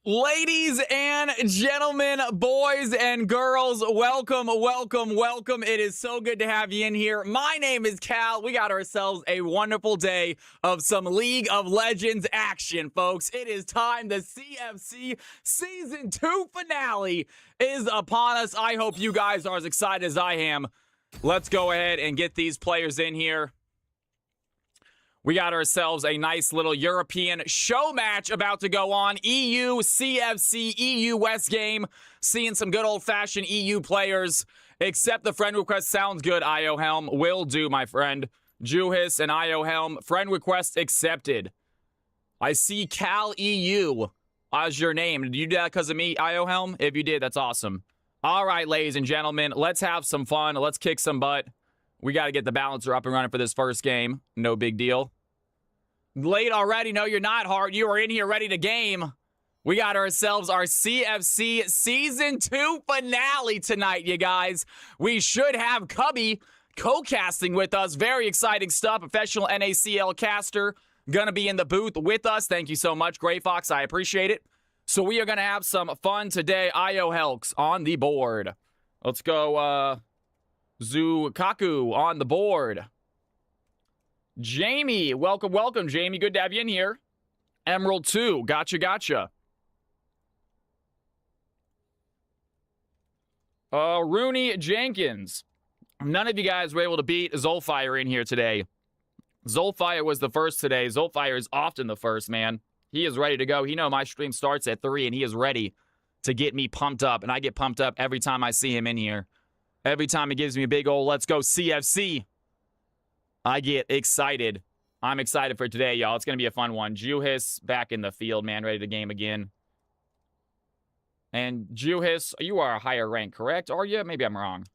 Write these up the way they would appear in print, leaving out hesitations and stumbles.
Ladies and gentlemen, boys and girls, welcome, welcome, welcome. It is so good to have you in here. My name is Cal. We got ourselves a wonderful day of some League of Legends action, folks. It is time. The CFC Season 2 finale is upon us. I hope you guys are as excited as I am. Let's go ahead and get these players in here. We got ourselves a nice little European show match about to go on. EU, CFC, EU West game. Seeing some good old-fashioned EU players. Accept the friend request. Sounds good, IO Helm. Will do, my friend. Juhis and IO Helm. Friend request accepted. I see Cal EU as your name. Did you do that because of me, IO Helm? If you did, that's awesome. All right, ladies and gentlemen. Let's have some fun. Let's kick some butt. We got to get the balancer up and running for this first game. No big deal. Late already? No, you're not, Hart. You are in here ready to game. We got ourselves our CFC Season 2 finale tonight, you guys. We should have Cubby co-casting with us. Very exciting stuff. Professional NACL caster. Gonna be in the booth with us. Thank you so much, Gray Fox. I appreciate it. So we are gonna have some fun today. IO Helks on the board. Let's go, Zukaku on the board. Jamie, welcome, welcome, Jamie. Good to have you in here. Emerald 2, gotcha. Rooney Jenkins. None of you guys were able to beat Zolfire in here today. Zolfire was the first today. Zolfire is often the first, man. He is ready to go. He know my stream starts at 3, and he is ready to get me pumped up. And I get pumped up every time I see him in here. Every time he gives me a big old, let's go CFC. I get excited. I'm excited for today, y'all. It's going to be a fun one. Juhis back in the field, man. Ready to game again. And Juhis, you are a higher rank, correct? Are you? Maybe I'm wrong.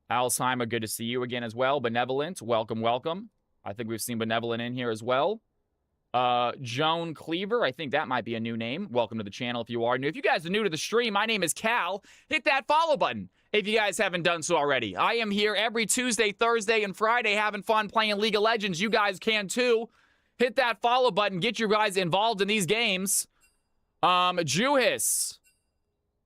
Alzheimer, good to see you again as well. Benevolent, welcome, welcome. I think we've seen Benevolent in here as well. Joan Cleaver, I think that might be a new name. Welcome to the channel if you are new. If you guys are new to the stream, my name is Cal. Hit that follow button if you guys haven't done so already. I am here every Tuesday, Thursday, and Friday having fun playing League of Legends. You guys can too. Hit that follow button. Get you guys involved in these games. Juhis.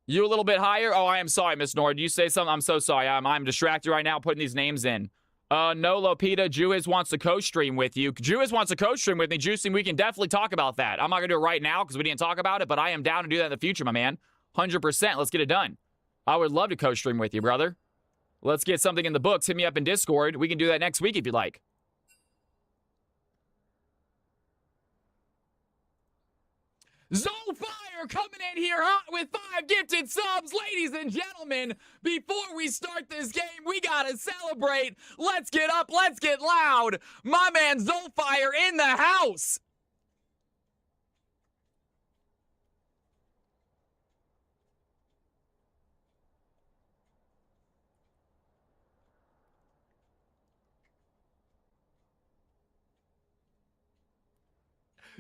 You a little bit higher? Oh, I am sorry, Miss Nora. Did you say something? I'm so sorry. I'm distracted right now putting these names in. No, Lopita, Juiz wants to co-stream with you. Juiz wants to co-stream with me. Juicing, we can definitely talk about that. I'm not going to do it right now because we didn't talk about it, but I am down to do that in the future, my man. 100%. Let's get it done. I would love to co-stream with you, brother. Let's get something in the books. Hit me up in Discord. We can do that next week if you'd like. Zolfire coming in here hot with 5 gifted subs. Ladies and gentlemen, before we start this game, we gotta celebrate. Let's get up, let's get loud. My man Zolfire in the house.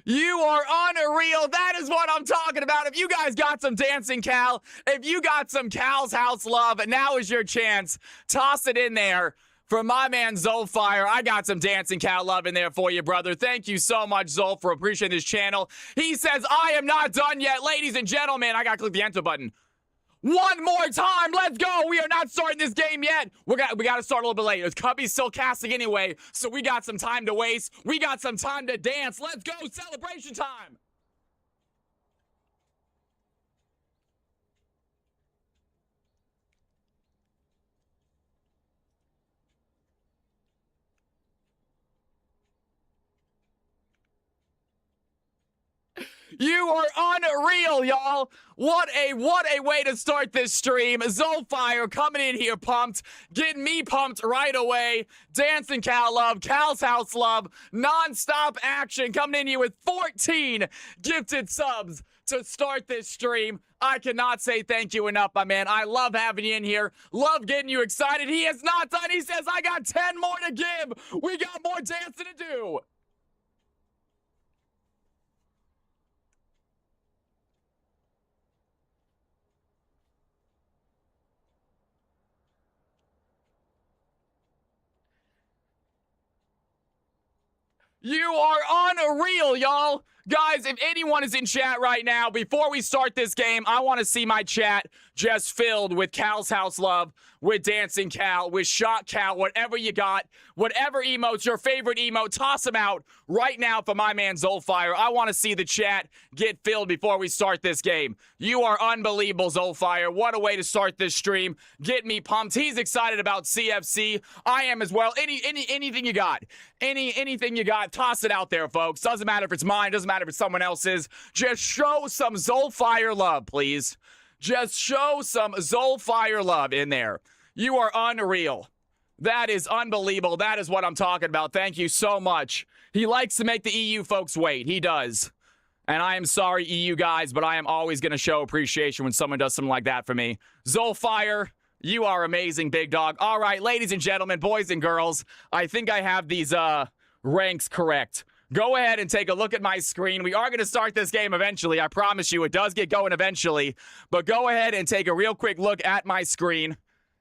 You are unreal. That is what I'm talking about. If you guys got some dancing Cal, if you got some Cal's House love, now is your chance. Toss it in there for my man Zolfire. I got some dancing Cal love in there for you, brother. Thank you so much, Zol, for appreciating this channel. He says, I am not done yet. Ladies and gentlemen, I got to click the enter button. One more time. Let's go. We are not starting this game yet. We got to start a little bit later. Cubby's still casting anyway, so we got some time to waste. We got some time to dance. Let's go. Celebration time. You are unreal, y'all. What a way to start this stream. Zolfire coming in here pumped, getting me pumped right away. Dancing Cal love, Cal's House love, non-stop action coming in here with 14 gifted subs to start this stream. I cannot say thank you enough, my man. I love having you in here. Love getting you excited. He is not done. He says, I got 10 more to give. We got more dancing to do. You are unreal, y'all. Guys, if anyone is in chat right now, before we start this game, I want to see my chat just filled with Cal's House Love, with Dancing Cal, with Shot Cal, whatever you got, whatever emotes, your favorite emote, toss them out right now for my man Zolfire. I want to see the chat get filled before we start this game. You are unbelievable, Zolfire. What a way to start this stream. Get me pumped. He's excited about CFC. I am as well. Anything you got. Anything you got, toss it out there, folks. Doesn't matter if it's mine, doesn't matter if it's someone else's. Just show some Zolfire love, please. Just show some Zolfire love in there. You are unreal. That is unbelievable. That is what I'm talking about. Thank you so much. He likes to make the EU folks wait. He does. And I am sorry, EU guys, but I am always going to show appreciation when someone does something like that for me. Zolfire, you are amazing, big dog. All right, ladies and gentlemen, boys and girls, I think I have these ranks correct. Go ahead and take a look at my screen. We are going to start this game eventually. I promise you, it does get going eventually. But go ahead and take a real quick look at my screen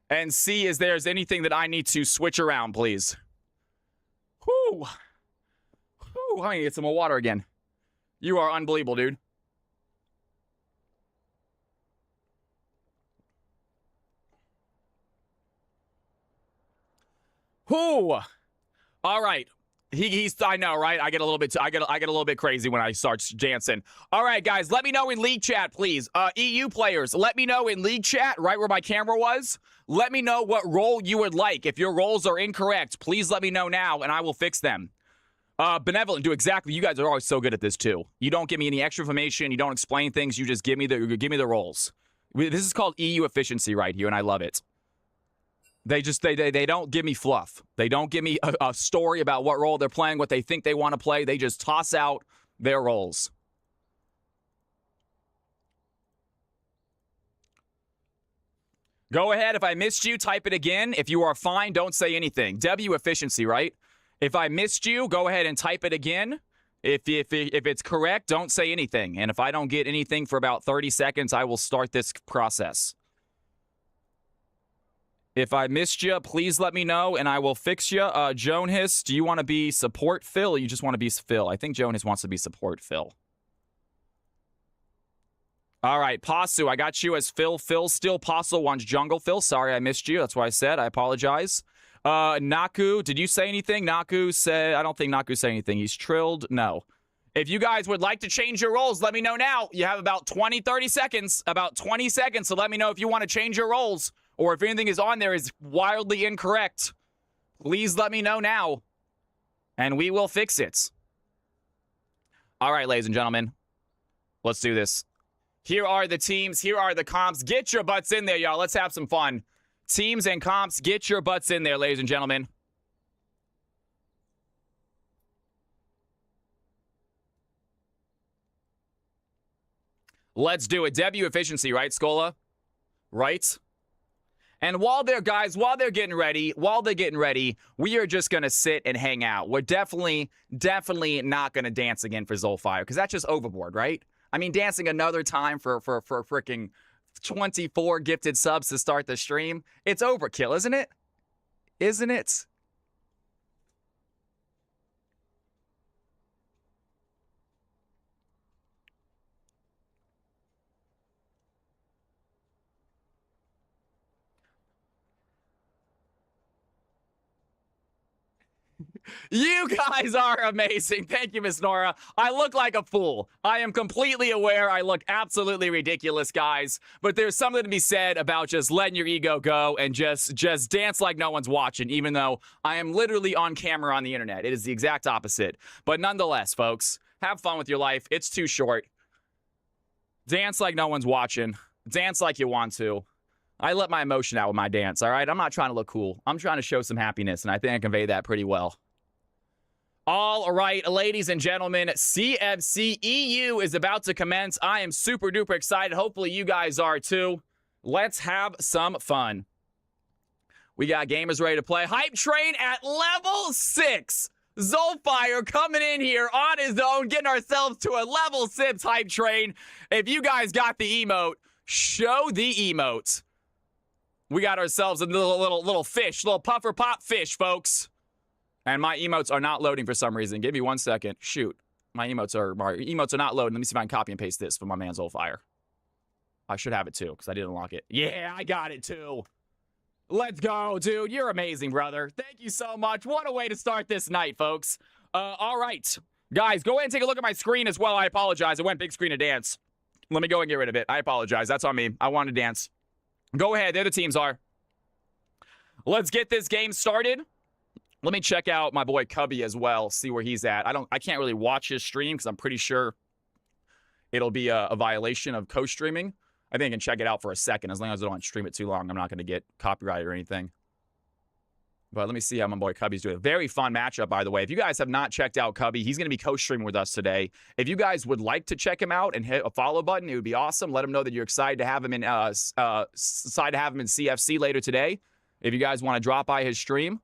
and see if there's anything that I need to switch around, please. Whew. Whew. I need to get some more water again. You are unbelievable, dude. Whew. All right. He's I know, right? I get a little bit crazy when I start dancing. All right, guys, let me know in league chat, please. EU players, let me know in league chat, right where my camera was. Let me know what role you would like. If your roles are incorrect, please let me know now, and I will fix them. Benevolent, do exactly. You guys are always so good at this too. You don't give me any extra information. You don't explain things. You just give me the roles. This is called EU efficiency right here, and I love it. They don't give me fluff. They don't give me a story about what role they're playing, what they think they want to play. They just toss out their roles. Go ahead. If I missed you, type it again. If you are fine, don't say anything. W efficiency, right? If I missed you, go ahead and type it again. If it's correct, don't say anything. And if I don't get anything for about 30 seconds, I will start this process. If I missed you, please let me know, and I will fix you. Joan Hiss, do you want to be support Phil, or you just want to be Phil? I think Joan Hiss wants to be support Phil. All right, Pasu, I got you as Phil. Phil still. Pasu wants Jungle Phil. Sorry I missed you. That's what I said. I apologize. Naku, did you say anything? Naku said, I don't think Naku said anything. He's trilled. No. If you guys would like to change your roles, let me know now. You have about 20, 30 seconds. About 20 seconds, so let me know if you want to change your roles. Or if anything is on there is wildly incorrect, please let me know now, and we will fix it. All right, ladies and gentlemen, let's do this. Here are the teams. Here are the comps. Get your butts in there, y'all. Let's have some fun. Teams and comps, get your butts in there, ladies and gentlemen. Let's do it. W efficiency, right, Scola? Right? And while they're getting ready, we are just going to sit and hang out. We're definitely not going to dance again for Zolfire, because that's just overboard, right? I mean, dancing another time for freaking 24 gifted subs to start the stream, it's overkill, isn't it? Isn't it? You guys are amazing. Thank you, Miss Nora. I look like a fool. I am completely aware I look absolutely ridiculous, guys. But there's something to be said about just letting your ego go and just dance like no one's watching, even though I am literally on camera on the internet. It is the exact opposite. But nonetheless, folks, have fun with your life. It's too short. Dance like no one's watching. Dance like you want to. I let my emotion out with my dance, all right? I'm not trying to look cool. I'm trying to show some happiness, and I think I convey that pretty well. All right, ladies and gentlemen, CFC EU is about to commence. I am super duper excited. Hopefully you guys are too. Let's have some fun. We got gamers ready to play. Hype Train at level 6. Zolfire coming in here on his own, getting ourselves to a level 6 Hype Train. If you guys got the emote, show the emote. We got ourselves a little fish, little puffer pop fish, folks. And my emotes are not loading for some reason. Give me 1 second. Shoot. My emotes are not loading. Let me see if I can copy and paste this for my man Zolfire. I should have it too, because I didn't unlock it. Yeah, I got it too. Let's go, dude. You're amazing, brother. Thank you so much. What a way to start this night, folks. All right. Guys, go ahead and take a look at my screen as well. I apologize. I went big screen to dance. Let me go and get rid of it. I apologize. That's on me. I want to dance. Go ahead. There the teams are. Let's get this game started. Let me check out my boy Cubby as well, see where he's at. I can't really watch his stream because I'm pretty sure it'll be a violation of co-streaming. I think I can check it out for a second. As long as I don't stream it too long, I'm not going to get copyrighted or anything. But let me see how my boy Cubby's doing. Very fun matchup, by the way. If you guys have not checked out Cubby, he's going to be co-streaming with us today. If you guys would like to check him out and hit a follow button, it would be awesome. Let him know that you're excited to have him in CFC later today. If you guys want to drop by his stream,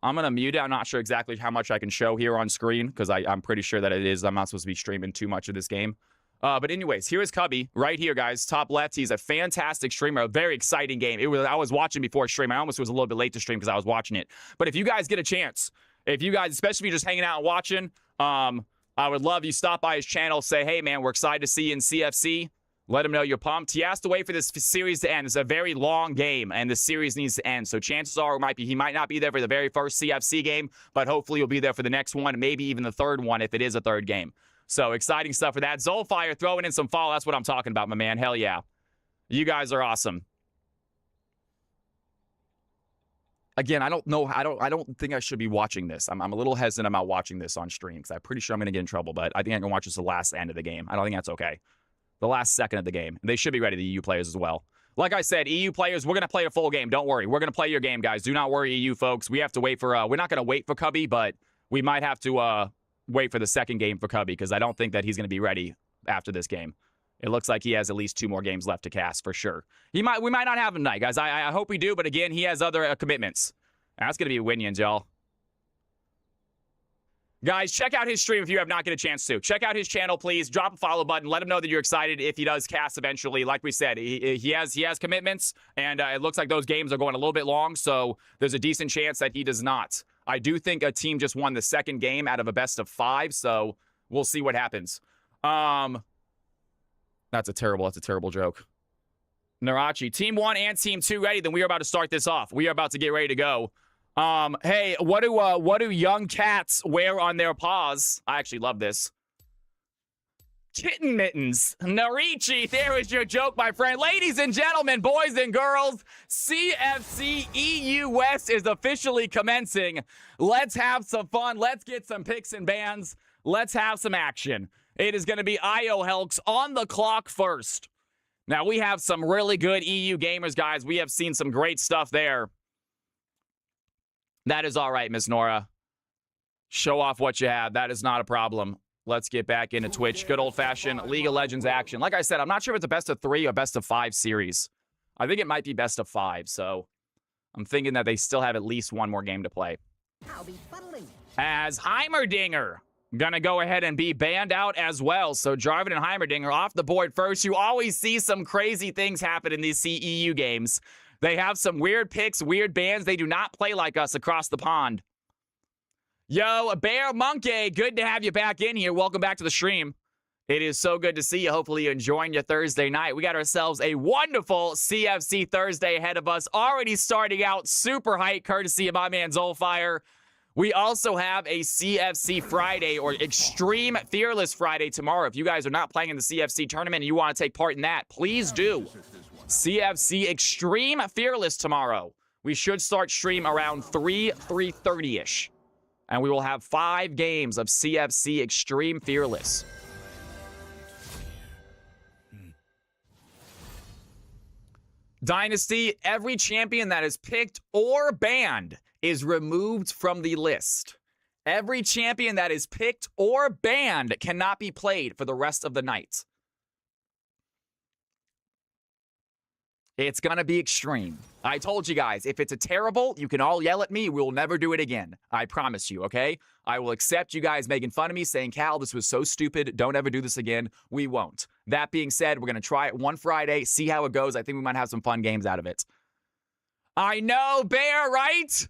I'm going to mute it. I'm not sure exactly how much I can show here on screen because I'm pretty sure that it is. I'm not supposed to be streaming too much of this game. But anyways, here is Cubby right here, guys. Top left. He's a fantastic streamer. A very exciting game. I was watching before stream. I almost was a little bit late to stream because I was watching it. But if you guys get a chance, if you guys, especially if you're just hanging out and watching, I would love you stop by his channel, say, hey, man, we're excited to see you in CFC. Let him know you're pumped. He has to wait for this series to end. It's a very long game, and the series needs to end. So chances are he might not be there for the very first CFC game, but hopefully he'll be there for the next one, maybe even the third one if it is a third game. So exciting stuff for that. Zolfire throwing in some fall. That's what I'm talking about, my man. Hell yeah. You guys are awesome. Again, I don't know. I don't think I should be watching this. I'm a little hesitant about watching this on stream because I'm pretty sure I'm going to get in trouble, but I think I can watch this the last end of the game. I don't think that's okay. The last second of the game. They should be ready, the EU players as well. Like I said, EU players, we're going to play a full game. Don't worry. We're going to play your game, guys. Do not worry, EU folks. We have to wait for, we're not going to wait for Cubby, but we might have to wait for the second game for Cubby because I don't think that he's going to be ready after this game. It looks like he has at least 2 more games left to cast for sure. We might not have him tonight, guys. I hope we do, but again, he has other commitments. That's going to be Winions, y'all. Guys, check out his stream if you have not get a chance to. Check out his channel, please. Drop a follow button. Let him know that you're excited if he does cast eventually. Like we said, he has commitments, and it looks like those games are going a little bit long, so there's a decent chance that he does not. I do think a team just won the second game out of a best of 5, so we'll see what happens. That's a terrible joke. Narachi, Team 1 and Team 2 ready? Then we are about to start this off. We are about to get ready to go. Hey, what do young cats wear on their paws? I actually love this. Kitten mittens. Narichi, there is your joke, my friend. Ladies and gentlemen, boys and girls, CFC EU West is officially commencing. Let's have some fun. Let's get some picks and bans. Let's have some action. It is going to be IO Helks on the clock first. Now, we have some really good EU gamers, guys. We have seen some great stuff there. That is all right, Miss Nora. Show off what you have. That is not a problem. Let's get back into Twitch. Good old-fashioned League of Legends action. Like I said, I'm not sure if it's a best of 3 or best of 5 series. I think it might be best of 5, so I'm thinking that they still have at least one more game to play. I'll be funneling. As Heimerdinger gonna go ahead and be banned out as well. So Jarvan and Heimerdinger off the board first. You always see some crazy things happen in these CEU games. They have some weird picks, weird bans. They do not play like us across the pond. Yo, Bear Monkey, good to have you back in here. Welcome back to the stream. It is so good to see you. Hopefully you're enjoying your Thursday night. We got ourselves a wonderful CFC Thursday ahead of us. Already starting out super hype, courtesy of my man Zolfire. We also have a CFC Friday or Extreme Fearless Friday tomorrow. If you guys are not playing in the CFC tournament and you want to take part in that, please do. CFC Extreme Fearless tomorrow. We should start stream around 3:30-ish. And we will have 5 games of CFC Extreme Fearless. Dynasty, every champion that is picked or banned is removed from the list. Every champion that is picked or banned cannot be played for the rest of the night. It's going to be extreme. I told you guys, if it's a terrible, you can all yell at me. We'll never do it again. I promise you, okay? I will accept you guys making fun of me, saying, Cal, this was so stupid. Don't ever do this again. We won't. That being said, we're going to try it one Friday, see how it goes. I think we might have some fun games out of it. I know, Bear, right?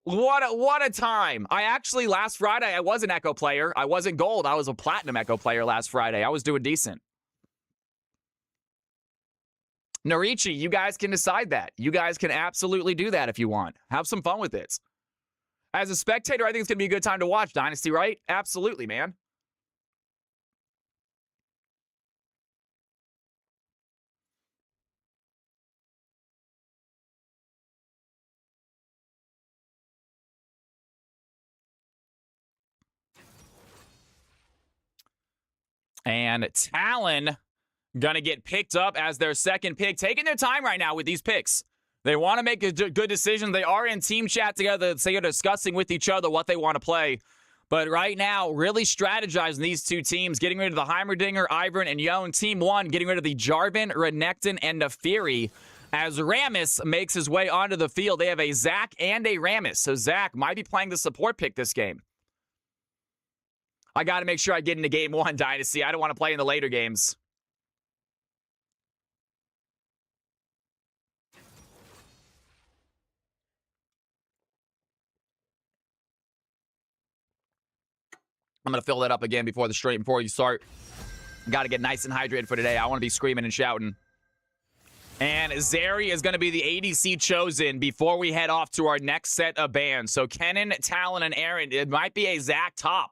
What a time. I actually, last Friday, I was an Echo player. I wasn't gold. I was a platinum Echo player last Friday. I was doing decent. Narichi, you guys can decide that. You guys can absolutely do that if you want. Have some fun with it. As a spectator, I think it's going to be a good time to watch Dynasty, right? Absolutely, man. And Talon going to get picked up as their second pick. Taking their time right now with these picks. They want to make a good decision. They are in team chat together. They are discussing with each other what they want to play. But right now, really strategizing these two teams, getting rid of the Heimerdinger, Ivern, and Yone. Team 1 getting rid of the Jarvan, Renekton, and the Fury. As Rammus makes his way onto the field, they have a Zac and a Rammus. So Zac might be playing the support pick this game. I got to make sure I get into Game 1, Dynasty. I don't want to play in the later games. I'm going to fill that up again before the stream, before you start. Got to get nice and hydrated for today. I want to be screaming and shouting. And Zeri is going to be the ADC chosen before we head off to our next set of bans. So Kennen, Talon, and Aaron, it might be a Zac top.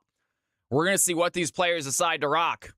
We're going to see what these players decide to rock.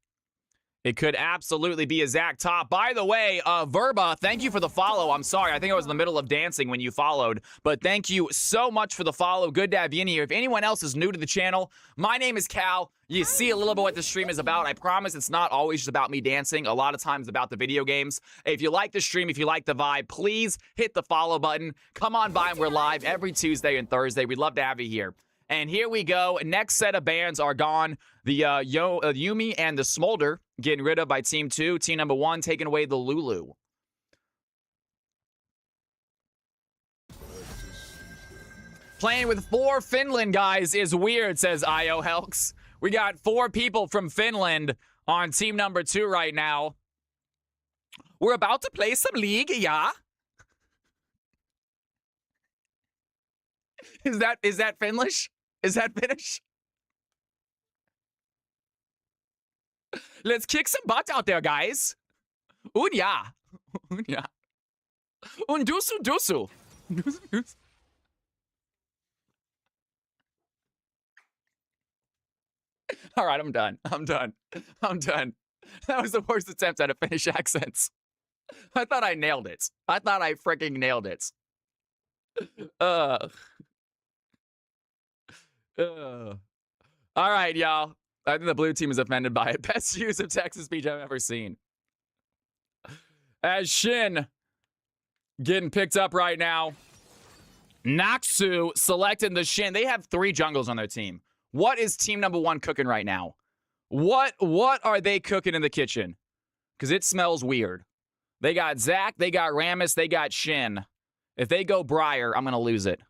It could absolutely be a Zac top. By the way, Verba, thank you for the follow. I'm sorry. I think I was in the middle of dancing when you followed. But thank you so much for the follow. Good to have you in here. If anyone else is new to the channel, my name is Cal. You see a little bit what the stream is about. I promise it's not always just about me dancing. A lot of times about the video games. If you like the stream, if you like the vibe, please hit the follow button. Come on by. We're live every Tuesday and Thursday. We'd love to have you here. And here we go. Next set of bans are gone. The Yuumi and the Smolder getting rid of by Team 2. Team number 1 taking away the Lulu. Playing with 4 Finland guys is weird, says IO Helks. We got 4 people from Finland on team number 2 right now. We're about to play some League, yeah? Is that Finnish? Is that Finnish? Let's kick some butt out there, guys. Unya. Unya. Undusu dusu. All right, I'm done. I'm done. I'm done. That was the worst attempt at a Finnish accent. I thought I nailed it. I thought I freaking nailed it. All right, y'all. I think the blue team is offended by it. Best use of Texas speech I've ever seen. As Shin getting picked up right now. Naksu selecting the Shin. They have 3 jungles on their team. What is team number 1 cooking right now? What are they cooking in the kitchen? Because it smells weird. They got Zac, they got Rammus, they got Shin. If they go Briar, I'm going to lose it.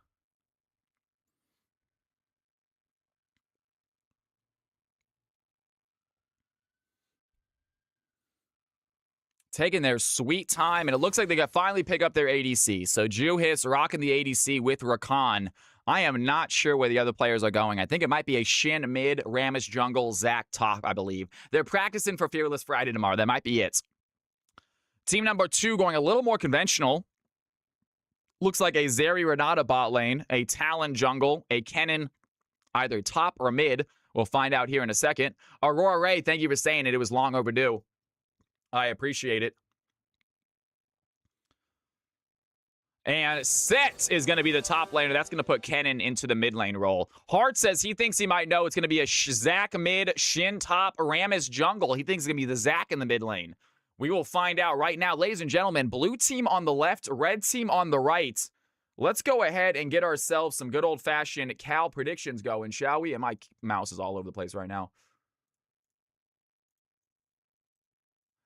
Taking their sweet time, and it looks like they got finally pick up their ADC. So Juhis rocking the ADC with Rakan. I am not sure where the other players are going. I think it might be a Shin mid, Rammus jungle, Zac top, I believe. They're practicing for Fearless Friday tomorrow. That might be it. Team number 2 going a little more conventional. Looks like a Zeri Renata bot lane, a Talon jungle, a Kennen either top or mid. We'll find out here in a second. Aurora Ray, thank you for saying it. It was long overdue. I appreciate it. And Set is going to be the top laner. That's going to put Kennen into the mid lane role. Hart says he thinks he might know it's going to be a Zac mid, Shin top, Rammus jungle. He thinks it's going to be the Zac in the mid lane. We will find out right now. Ladies and gentlemen, blue team on the left, red team on the right. Let's go ahead and get ourselves some good old-fashioned Cal predictions going, shall we? And my mouse is all over the place right now.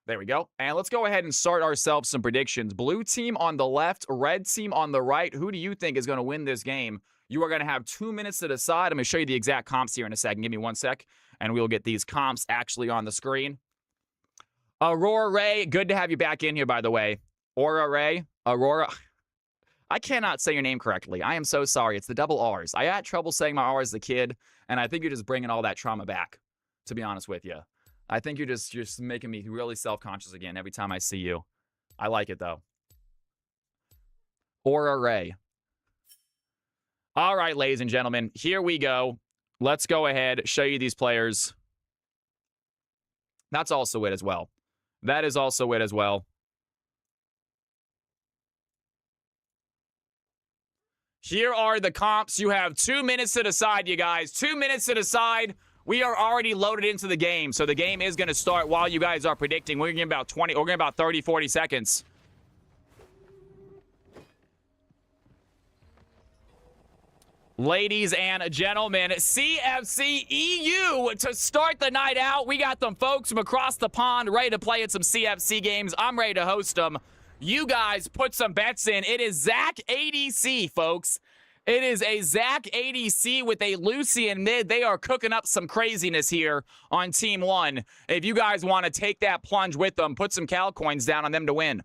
There we go. And let's go ahead and start ourselves some predictions. Blue team on the left, red team on the right. Who do you think is going to win this game? You are going to have 2 minutes to decide. I'm going to show you the exact comps here in a second. Give me 1 sec, and we'll get these comps actually on the screen. Aurora Ray, good to have you back in here, by the way. Aurora Ray, Aurora. I cannot say your name correctly. I am so sorry. It's the double R's. I had trouble saying my R as a kid, and I think you're just bringing all that trauma back, to be honest with you. I think you're just making me really self-conscious again every time I see you. I like it, though. Aura Ray. All right, ladies and gentlemen, here we go. Let's go ahead, show you these players. That's also it as well. That is also it as well. Here are the comps. You have 2 minutes to decide, you guys. 2 minutes to decide. We are already loaded into the game, so the game is going to start while you guys are predicting. We're getting about 30, 40 seconds. Ladies and gentlemen, CFC EU to start the night out. We got them folks from across the pond ready to play at some CFC games. I'm ready to host them. You guys put some bets in. It is Zach ADC, folks. It is a Zach ADC with a Lucian mid. They are cooking up some craziness here on Team 1. If you guys want to take that plunge with them, put some Cal coins down on them to win.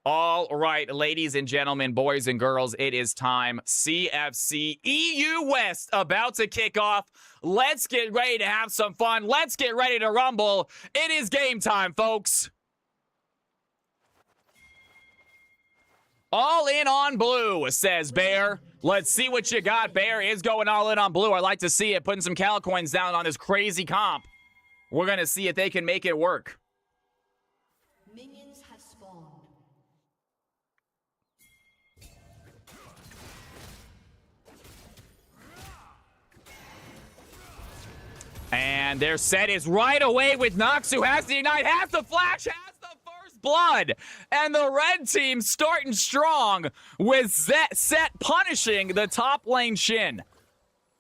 All right, ladies and gentlemen, boys and girls, it is time. CFC EU West about to kick off. Let's get ready to have some fun. Let's get ready to rumble. It is game time, folks. All in on blue, says Bear. Let's see what you got. Bear is going all in on blue. I like to see it, putting some Cal coins down on this crazy comp. We're going to see if they can make it work. And their set is right away with Nox, who has the ignite, has the flash, has the first blood. And the red team starting strong with set punishing the top lane Shin.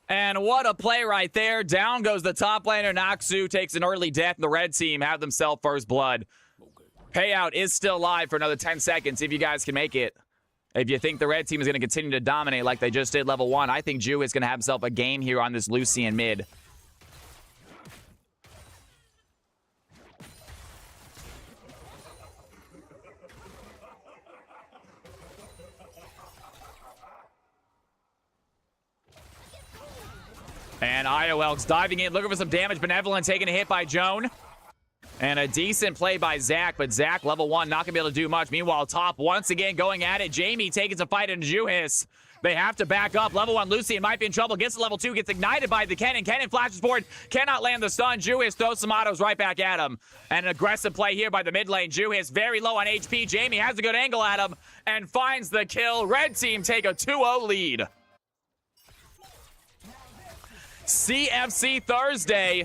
And what a play right there. Down goes the top laner. Noxu takes an early death. The red team have themselves first blood. Payout is still live for another 10 seconds if you guys can make it. If you think the red team is going to continue to dominate like they just did level 1, I think Ju is going to have himself a game here on this Lucian mid. And IOL's diving in, looking for some damage. Benevolent taking a hit by Joan. And a decent play by Zach, but Zach, level 1, not going to be able to do much. Meanwhile, top once again going at it. Jamie taking some fight into Juhis. They have to back up. Level 1, Lucian might be in trouble. Gets to level 2, gets ignited by the Kennen. Kennen flashes forward, cannot land the stun. Juhis throws some autos right back at him. And an aggressive play here by the mid lane. Juhis very low on HP. Jamie has a good angle at him and finds the kill. Red team take a 2-0 lead. CFC Thursday.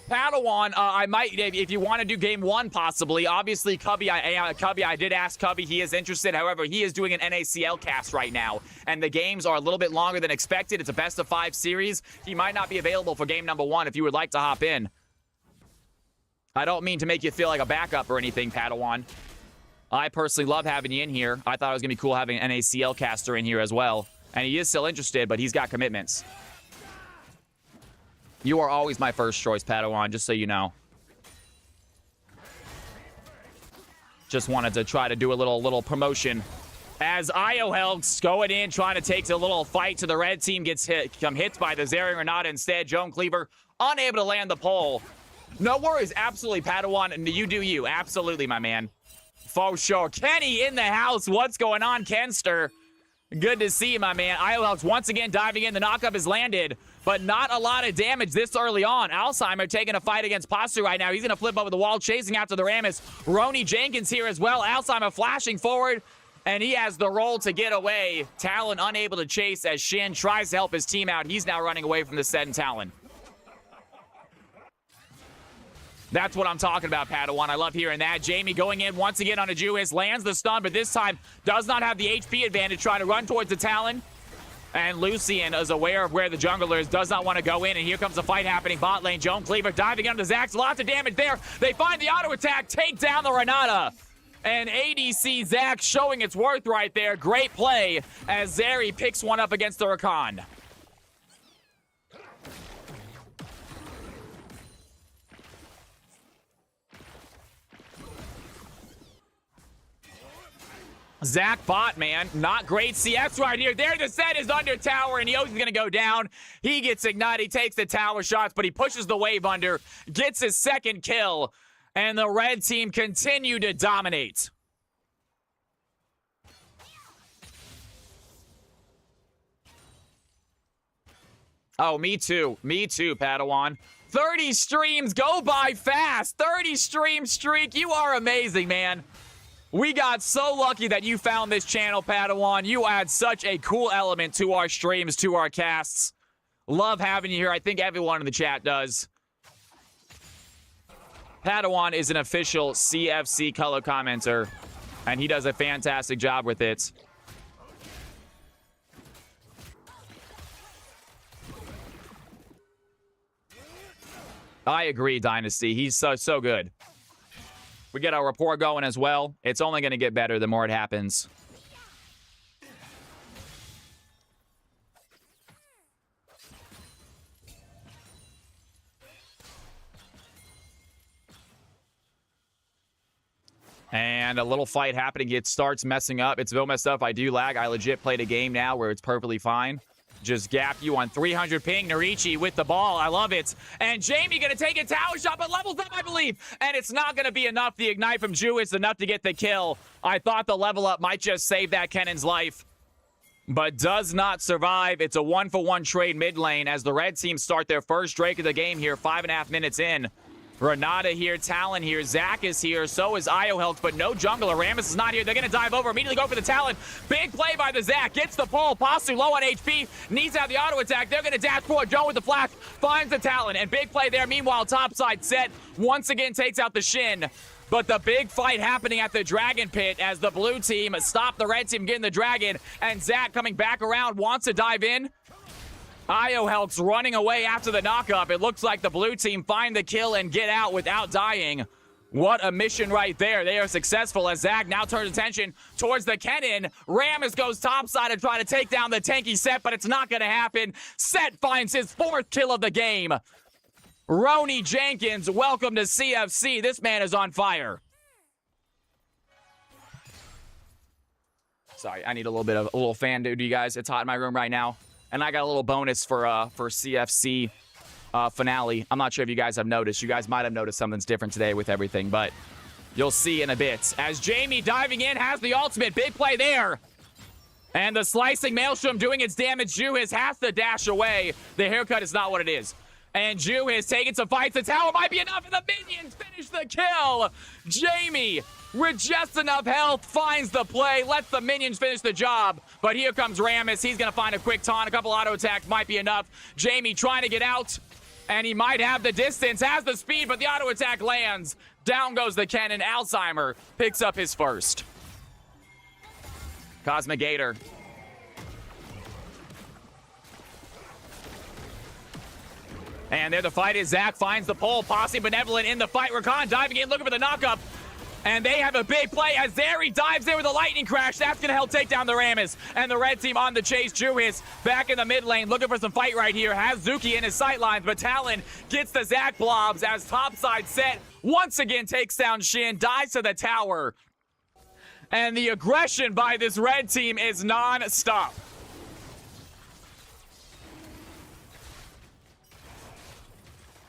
Padawan, I might, if you want to do game 1, possibly. Obviously, Cubby, I did ask Cubby. He is interested. However, he is doing an NACL cast right now, and the games are a little bit longer than expected. It's a best-of-5 series. He might not be available for game number 1 if you would like to hop in. I don't mean to make you feel like a backup or anything, Padawan. I personally love having you in here. I thought it was going to be cool having an NACL caster in here as well. And he is still interested, but he's got commitments. You are always my first choice, Padawan, just so you know. Just wanted to try to do a little promotion. As IOL's going in, trying to take a little fight to the red team, gets hit by the Zeri Renata instead. Joan Cleaver unable to land the pole. No worries, absolutely, Padawan. You do you. Absolutely, my man. For sure. Kenny in the house. What's going on, Kenster? Good to see you, my man. IOL's once again diving in. The knockup is landed, but not a lot of damage this early on. Alzheimer taking a fight against Pastu right now. He's going to flip over the wall, chasing after the Rammus. Roni Jenkins here as well. Alzheimer flashing forward, and he has the roll to get away. Talon unable to chase as Shin tries to help his team out. He's now running away from the set and Talon. That's what I'm talking about, Padawan. I love hearing that. Jamie going in once again on a Juhis, lands the stun, but this time does not have the HP advantage, trying to run towards the Talon. And Lucian is aware of where the jungler is, does not want to go in, and here comes a fight happening. Bot lane, Joan Cleaver diving into Zax. Lots of damage there. They find the auto attack, take down the Renata. And ADC Zach showing its worth right there. Great play as Zeri picks one up against the Rakan. Zach bot, man. Not great CFs right here. There, the set is under tower, and he knows he's going to go down. He gets ignited. He takes the tower shots, but he pushes the wave under, gets his second kill, and the red team continue to dominate. Oh, me too. Me too, Padawan. 30 streams go by fast. 30 stream streak. You are amazing, man. We got so lucky that you found this channel, Padawan. You add such a cool element to our streams, to our casts. Love having you here. I think everyone in the chat does. Padawan is an official CFC color commenter, and he does a fantastic job with it. I agree, Dynasty. He's so good. We get our rapport going as well. It's only going to get better the more it happens. And a little fight happening. It starts messing up. It's real messed up. I do lag. I legit played a game now where it's perfectly fine. Just gap you on 300 ping. Narichi with the ball. I love it. And Jamie going to take a tower shot, but levels up, I believe. And it's not going to be enough. The ignite from Tues enough to get the kill. I thought the level up might just save that Kennan's life, but does not survive. It's a 1-for-1 trade mid lane as the red team start their first Drake of the game here, 5.5 minutes in. Renata here, Talon here, Zach is here, so is IoHelks, but no jungler. Rammus is not here. They're going to dive over, immediately go for the Talon. Big play by the Zach, gets the pull. Pasu low on HP, needs to have the auto attack. They're going to dash forward. Joe with the flash, finds the Talon, and big play there. Meanwhile, topside set once again takes out the Shin. But the big fight happening at the Dragon Pit as the blue team stop the red team getting the Dragon, and Zach coming back around, wants to dive in. IoHelks running away after the knockup. It looks like the blue team find the kill and get out without dying. What a mission right there. They are successful as Zach now turns attention towards the Kennen. Rammus goes topside to try to take down the tanky Set, but it's not going to happen. Set finds his 4th kill of the game. Roni Jenkins, welcome to CFC. This man is on fire. Sorry, I need a little fan dude, you guys. It's hot in my room right now. And I got a little bonus for CFC finale. I'm not sure if you guys have noticed. You guys might have noticed something's different today with everything, but you'll see in a bit. As Jamie diving in has the ultimate. Big play there. And the slicing Maelstrom doing its damage. Juhis has to dash away. The haircut is not what it is. And Juhis taking some fights. The tower might be enough, and the minions finish the kill. Jamie, with just enough health, finds the play, lets the minions finish the job. But here comes Rammus. He's going to find a quick taunt. A couple auto attacks might be enough. Jamie trying to get out, and he might have the distance, has the speed, but the auto attack lands. Down goes the Kennen. Alzheimer picks up his first. Cosmic Gator. And there the fight is. Zach finds the pole. Posse Benevolent in the fight. Rakan diving in, looking for the knockup. And they have a big play as Zeri dives there with a lightning crash. That's going to help take down the Rammus. And the red team on the chase. Juhis back in the mid lane, looking for some fight right here. Has Zuki in his sightlines, but Talon gets the Zach blobs as topside set once again takes down Shin, dives to the tower. And the aggression by this red team is non-stop.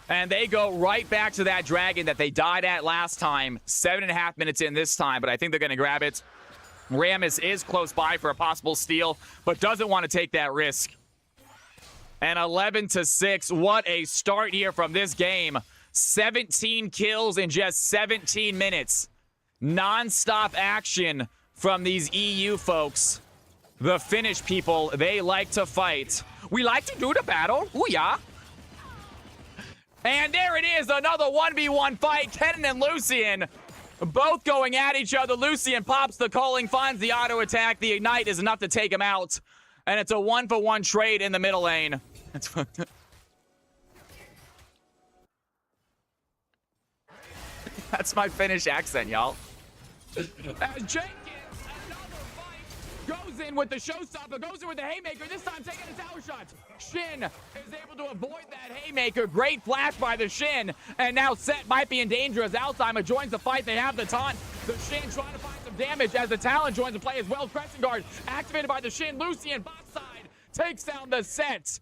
And they go right back to that dragon that they died at last time. 7.5 minutes in this time, but I think they're going to grab it. Rammus is close by for a possible steal, but doesn't want to take that risk. And 11-6. What a start here from this game. 17 kills in just 17 minutes. Non-stop action from these EU folks. The Finnish people, they like to fight. We like to do the battle. Ooh, yeah. And there it is, another 1v1 fight. Kennen and Lucian both going at each other. Lucian pops the calling, finds the auto attack. The ignite is enough to take him out. And it's a 1-for-1 trade in the middle lane. That's my Finnish accent, y'all. As Jenkins, another fight, goes in with the showstopper, goes in with the haymaker, this time taking a tower shot. Shin is able to avoid that haymaker. Great flash by the Shin, and now Set might be in danger as Alzheimer joins the fight. They have the taunt. The Shin trying to find some damage as the Talon joins the play as well. Crescent Guard activated by the Shin. Lucian, bot side, takes down the Set.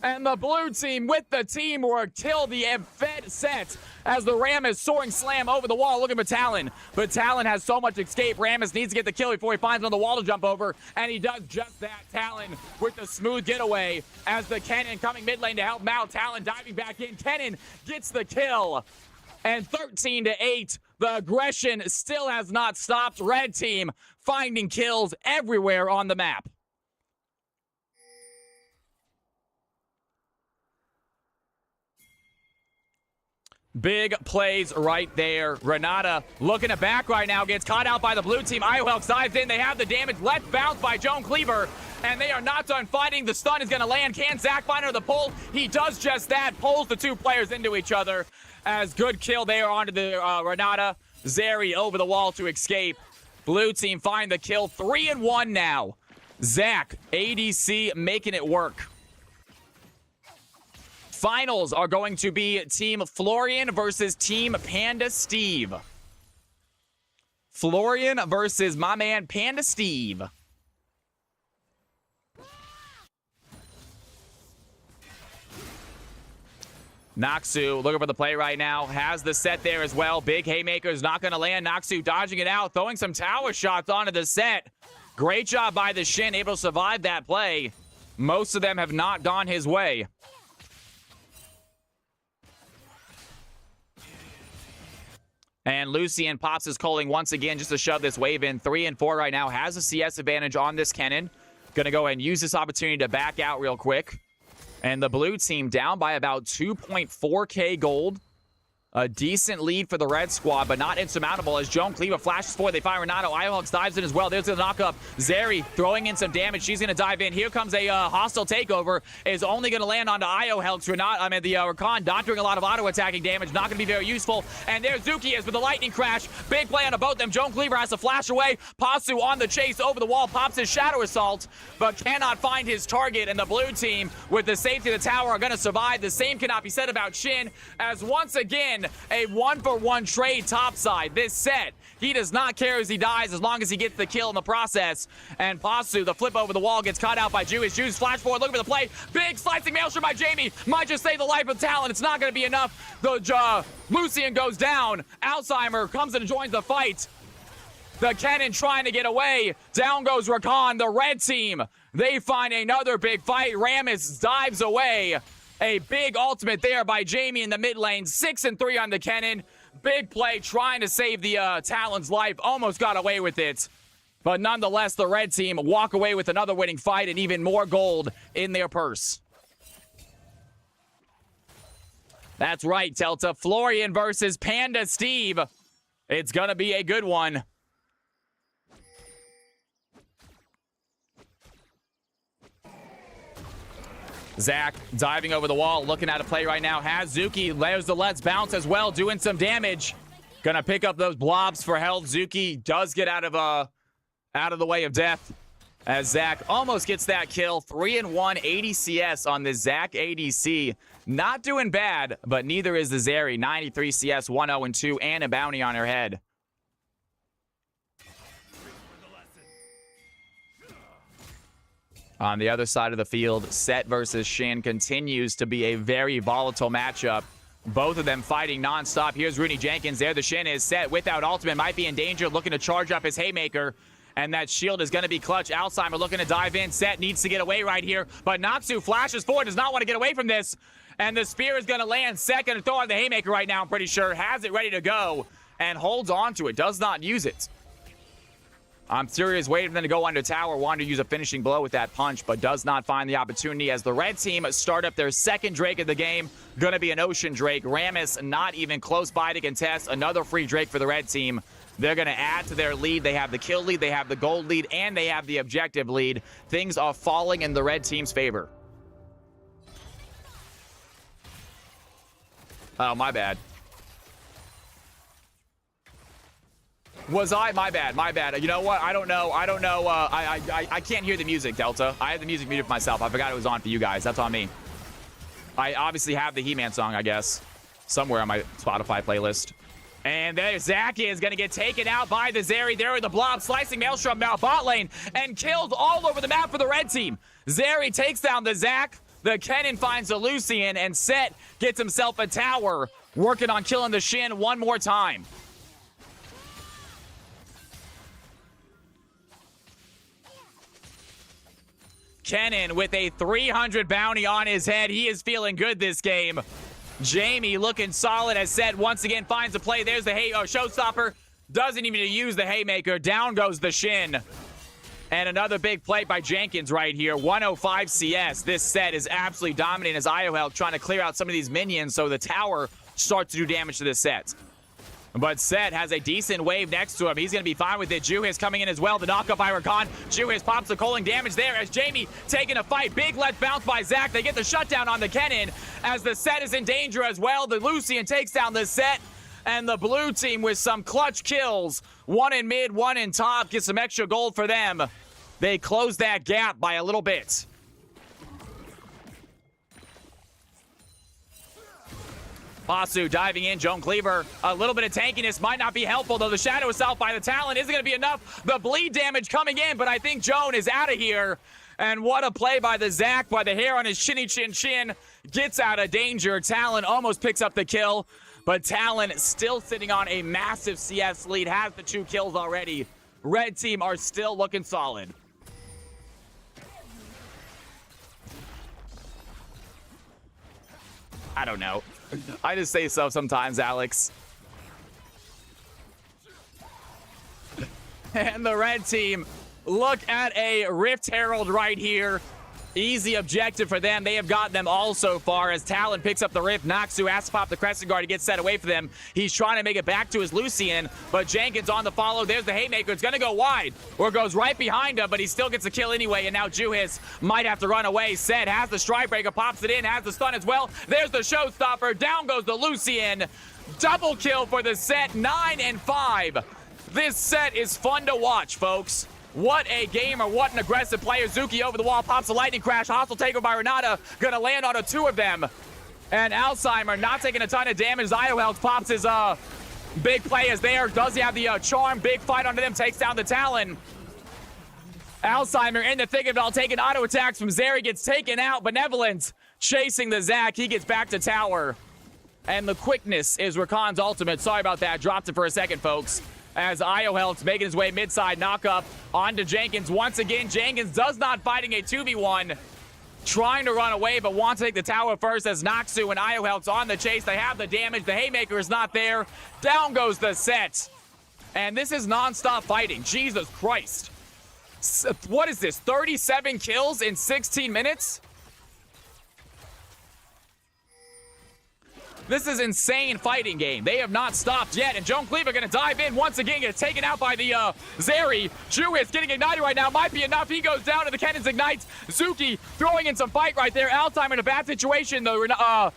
And the blue team with the teamwork till the fed Set as the Rammus soaring slam over the wall looking for Talon. But Talon has so much escape. Rammus needs to get the kill before he finds another wall to jump over. And he does just that. Talon with the smooth getaway as the Kennen coming mid lane to help him out. Talon diving back in. Kennen gets the kill. And 13-8. The aggression still has not stopped. Red team finding kills everywhere on the map. Big plays right there. Renata looking to back right now. Gets caught out by the blue team. Iohelks dives in. They have the damage. Let's bounce by Joan Cleaver. And they are not done fighting. The stun is going to land. Can Zach find her the pull? He does just that. Pulls the two players into each other. As good kill there onto the Renata. Zeri over the wall to escape. Blue team find the kill. 3-1 now. Zach, ADC making it work. Finals are going to be Team Florian versus Team Panda Steve. Florian versus my man Panda Steve. Noxu looking for the play right now. Has the Set there as well. Big haymaker's not going to land. Noxu dodging it out. Throwing some tower shots onto the Set. Great job by the Shin. Able to survive that play. Most of them have not gone his way. And Lucian pops his calling once again just to shove this wave in. 3-4 right now. Has a CS advantage on this Kennen. Gonna go ahead and use this opportunity to back out real quick. And the blue team down by about 2.4k gold. A decent lead for the red squad, but not insurmountable as Joan Cleaver flashes forward. They fire Renato. Iohelks dives in as well. There's the knockup. Zeri throwing in some damage. She's going to dive in. Here comes a hostile takeover. Is only going to land onto Iohelks. The Rakan not doing a lot of auto-attacking damage. Not going to be very useful. And there's Zuki is with the lightning crash. Big play on both them. Joan Cleaver has to flash away. Pasu on the chase over the wall. Pops his Shadow Assault, but cannot find his target. And the blue team, with the safety of the tower, are going to survive. The same cannot be said about Shin, as once again, a 1-for-1 trade topside. This Set, he does not care as he dies as long as he gets the kill in the process. And Pasu, the flip over the wall, gets caught out by Juice. Juice flash forward, looking for the play. Big slicing maelstrom by Jamie. Might just save the life of Talon. It's not going to be enough. The Lucian goes down. Alzheimer comes and joins the fight. The Kennen trying to get away. Down goes Rakan. The red team, they find another big fight. Rammus dives away. A big ultimate there by Jamie in the mid lane. 6-3 on the Kennen. Big play trying to save the Talon's life. Almost got away with it. But nonetheless, the red team walk away with another winning fight and even more gold in their purse. That's right, Delta. Florian versus Panda Steve. It's going to be a good one. Zach diving over the wall, looking at a play right now. Has Zuki. There's the Let's Bounce as well, doing some damage. Gonna pick up those blobs for health. Zuki does get out of the way of death as Zach almost gets that kill. 3-1 80 CS on the Zach ADC. Not doing bad, but neither is the Zeri. 93 CS, 1-0-2, and a bounty on her head. On the other side of the field, Set versus Shin continues to be a very volatile matchup. Both of them fighting nonstop. Here's Rooney Jenkins. There the Shin is. Set without ultimate. Might be in danger. Looking to charge up his haymaker. And that shield is going to be clutch. Alzheimer looking to dive in. Set needs to get away right here. But Natsu flashes forward. Does not want to get away from this. And the spear is going to land. Set going to throw on the haymaker right now, I'm pretty sure. Has it ready to go. And holds on to it. Does not use it. I'm serious, waiting for them to go under tower. Wanted to use a finishing blow with that punch, but does not find the opportunity as the red team start up their second Drake of the game. Going to be an Ocean Drake. Rammus not even close by to contest. Another free Drake for the red team. They're going to add to their lead. They have the kill lead, they have the gold lead, and they have the objective lead. Things are falling in the red team's favor. Oh, my bad. Was I? My bad. My bad. You know what? I don't know. I can't hear the music, Delta. I have the music muted for myself. I forgot it was on for you guys. That's on me. I obviously have the He-Man song, I guess, somewhere on my Spotify playlist. And there, Zach is going to get taken out by the Zeri. There with the blob, slicing Maelstrom out bot lane, and killed all over the map for the red team. Zeri takes down the Zach. The Kennen finds the Lucian, and Set gets himself a tower, working on killing the Shin one more time. Kennen with a 300 bounty on his head. He is feeling good this game. Jamie looking solid as Set once again finds a play. There's the showstopper. Doesn't even use the haymaker. Down goes the Shin. And another big play by Jenkins right here. 105 CS. This Set is absolutely dominating as IOL trying to clear out some of these minions so the tower starts to do damage to this Set. But Set has a decent wave next to him. He's going to be fine with it. Juhis coming in as well. The knockup by Rakan. Juhis pops the culling damage there as Jamie taking a fight. Big left bounce by Zach. They get the shutdown on the Kennen as the Set is in danger as well. The Lucian takes down the Set. And the blue team with some clutch kills. One in mid, one in top. Get some extra gold for them. They close that gap by a little bit. Pasu diving in, Joan Cleaver. A little bit of tankiness might not be helpful, though the Shadow Assault by the Talon isn't going to be enough. The bleed damage coming in, but I think Joan is out of here. And what a play by the Zach, by the hair on his chinny chin chin. Gets out of danger. Talon almost picks up the kill, but Talon still sitting on a massive CS lead. Has the 2 kills already. Red team are still looking solid. I don't know. I just say so sometimes, Alex. And the red team, look at a Rift Herald right here. Easy objective for them. They have gotten them all so far as Talon picks up the Rift. Noxu has to pop the Crescent Guard to get set away for them. He's trying to make it back to his Lucian, but Jenkins on the follow. There's the Haymaker. It's going to go wide, or goes right behind him, but he still gets a kill anyway, and now Juhis might have to run away. Set has the Strike Breaker, pops it in, has the stun as well. There's the Showstopper. Down goes the Lucian. Double kill for the Set, 9 and 5. This Set is fun to watch, folks. What a gamer, what an aggressive player. Zuki over the wall, pops a lightning crash. Hostile takeover by Renata, gonna land on 2 of them. And Alzheimer not taking a ton of damage. Iohelx pops his big play as there. Does he have the charm? Big fight onto them, takes down the Talon. Alzheimer in the thick of it all, taking auto attacks from Zeri, gets taken out. Benevolent chasing the Zach, he gets back to tower. And the quickness is Rakan's ultimate. Sorry about that, dropped it for a second, folks. As Iohelx making his way mid-side, knock-up onto Jenkins. Once again, Jenkins does not fighting a 2v1. Trying to run away, but wants to take the tower first as Noxu and Iohelx on the chase. They have the damage. The Haymaker is not there. Down goes the Set. And this is non-stop fighting. Jesus Christ. What is this? 37 kills in 16 minutes? This is insane fighting game. They have not stopped yet, and Joan Cleaver gonna dive in once again, gets taken out by the Zeri. Juhis getting ignited right now, might be enough. He goes down to the Kennen's ignites. Zuki throwing in some fight right there. Alzheimer in a bad situation. The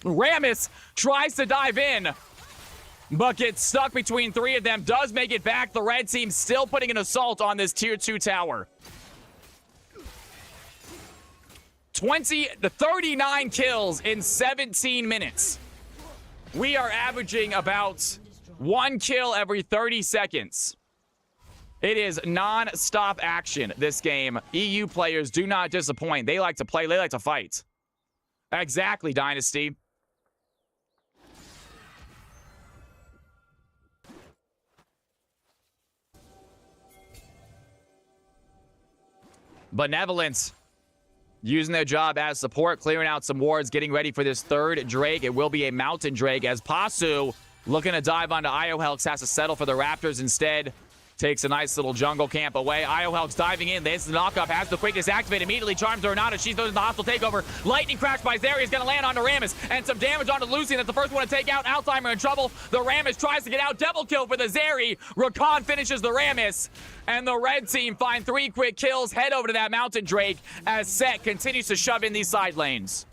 Rammus tries to dive in, but gets stuck between 3 of them. Does make it back. The red team still putting an assault on this tier 2 tower. 39 kills in 17 minutes. We are averaging about 1 kill every 30 seconds. It is non-stop action, this game. EU players do not disappoint. They like to play. They like to fight. Exactly, Dynasty. Benevolence using their job as support, clearing out some wards, getting ready for this 3rd Drake. It will be a Mountain Drake as Pasu, looking to dive onto Iohelx, has to settle for the Raptors instead. Takes a nice little jungle camp away. Iohelx diving in. There's the knockup. Has the quickness activated. Immediately charms Renata. She's those in the hostile takeover. Lightning crash by Zeri is going to land onto Rammus. And some damage onto Lucian. That's the first one to take out. Alzheimer in trouble. The Rammus tries to get out. Double kill for the Zeri. Rakan finishes the Rammus. And the red team find 3 quick kills. Head over to that Mountain Drake as Set continues to shove in these side lanes.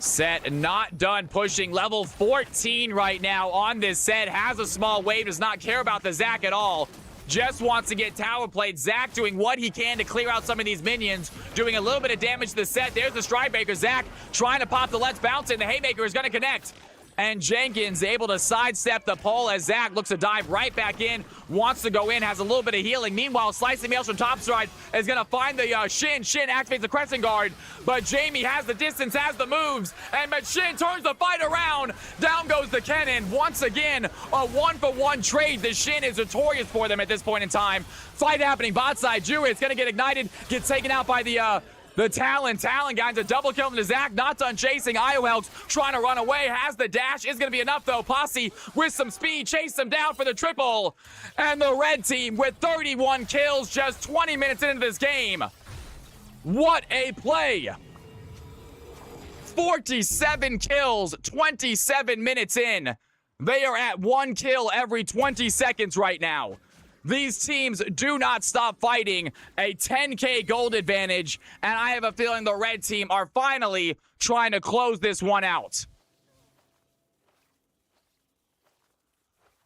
Set not done pushing. Level 14 right now on this set. Has a small wave. Does not care about the Zac at all. Just wants to get tower played. Zac doing what he can to clear out some of these minions. Doing a little bit of damage to the set. There's the Stride Breaker. Zac trying to pop the Let's Bounce in. The Haymaker is going to connect. And Jenkins able to sidestep the pole as Zac looks to dive right back in. Wants to go in, has a little bit of healing. Meanwhile, Slicing Mails from topside is going to find the Shin. Shin activates the Crescent Guard, but Jamie has the distance, has the moves, but Shin turns the fight around. Down goes the cannon. Once again, a one-for-one trade. The Shin is notorious for them at this point in time. Fight happening bot side. Jew is going to get ignited, gets taken out by the Talon. Talon guys, a double kill from the Zac. Not done chasing. Iohelks trying to run away. Has the dash. Is going to be enough, though. Posse with some speed. Chase them down for the triple. And the red team with 31 kills just 20 minutes into this game. What a play. 47 kills, 27 minutes in. They are at 1 kill every 20 seconds right now. These teams do not stop fighting. A 10K gold advantage, and I have a feeling the red team are finally trying to close this one out.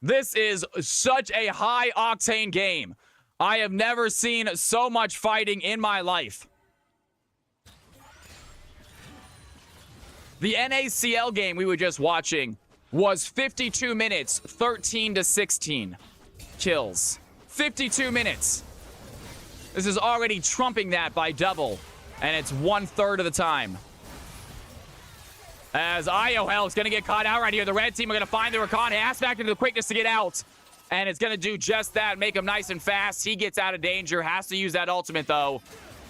This is such a high-octane game. I have never seen so much fighting in my life. The NACL game we were just watching was 52 minutes, 13-16 kills. 52 minutes. This is already trumping that by double, and it's 1/3 of the time. As Iohel is going to get caught out right here. The red team are going to find the Rakan. Has back into the quickness to get out, and it's going to do just that. Make him nice and fast. He gets out of danger. Has to use that ultimate, though.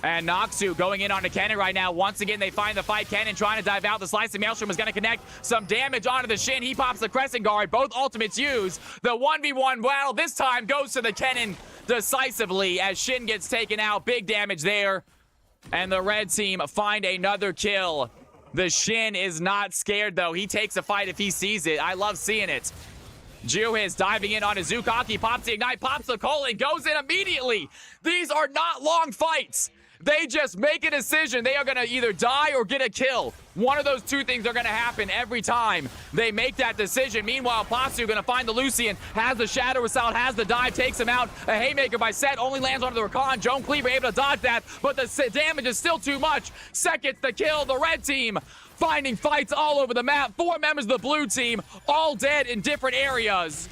And Noxu going in onto Kennen right now. Once again, they find the fight. Kennen trying to dive out. The Slicing Maelstrom is going to connect some damage onto the Shin. He pops the Crescent Guard. Both ultimates used. The 1v1 battle this time goes to the Kennen decisively as Shin gets taken out. Big damage there. And the red team find another kill. The Shin is not scared, though. He takes a fight if he sees it. I love seeing it. Juhiz diving in onto Zukaki. Pops the Ignite. Pops the Colon. Goes in immediately. These are not long fights. They just make a decision. They are going to either die or get a kill. One of those two things are going to happen every time they make that decision. Meanwhile, Pasu going to find the Lucian, has the Shadow Assault, has the dive, takes him out. A Haymaker by Set only lands onto the Rakan. Joan Cleaver able to dodge that, but the damage is still too much. Set gets the kill. The red team finding fights all over the map. 4 members of the blue team all dead in different areas.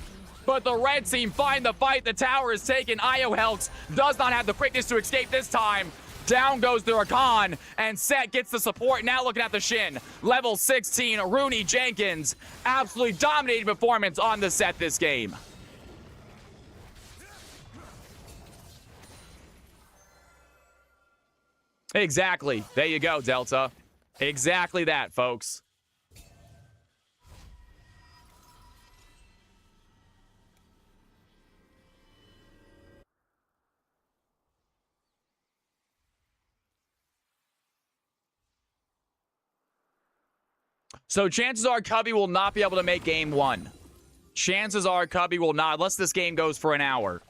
But the red team find the fight. The tower is taken. Iohelks does not have the quickness to escape this time. Down goes the Rakan, and Set gets the support. Now looking at the Shin. Level 16, Rooney Jenkins. Absolutely dominating performance on the Set this game. Exactly. There you go, Delta. Exactly that, folks. So chances are Cubby will not be able to make game 1. Chances are Cubby will not, unless this game goes for an hour,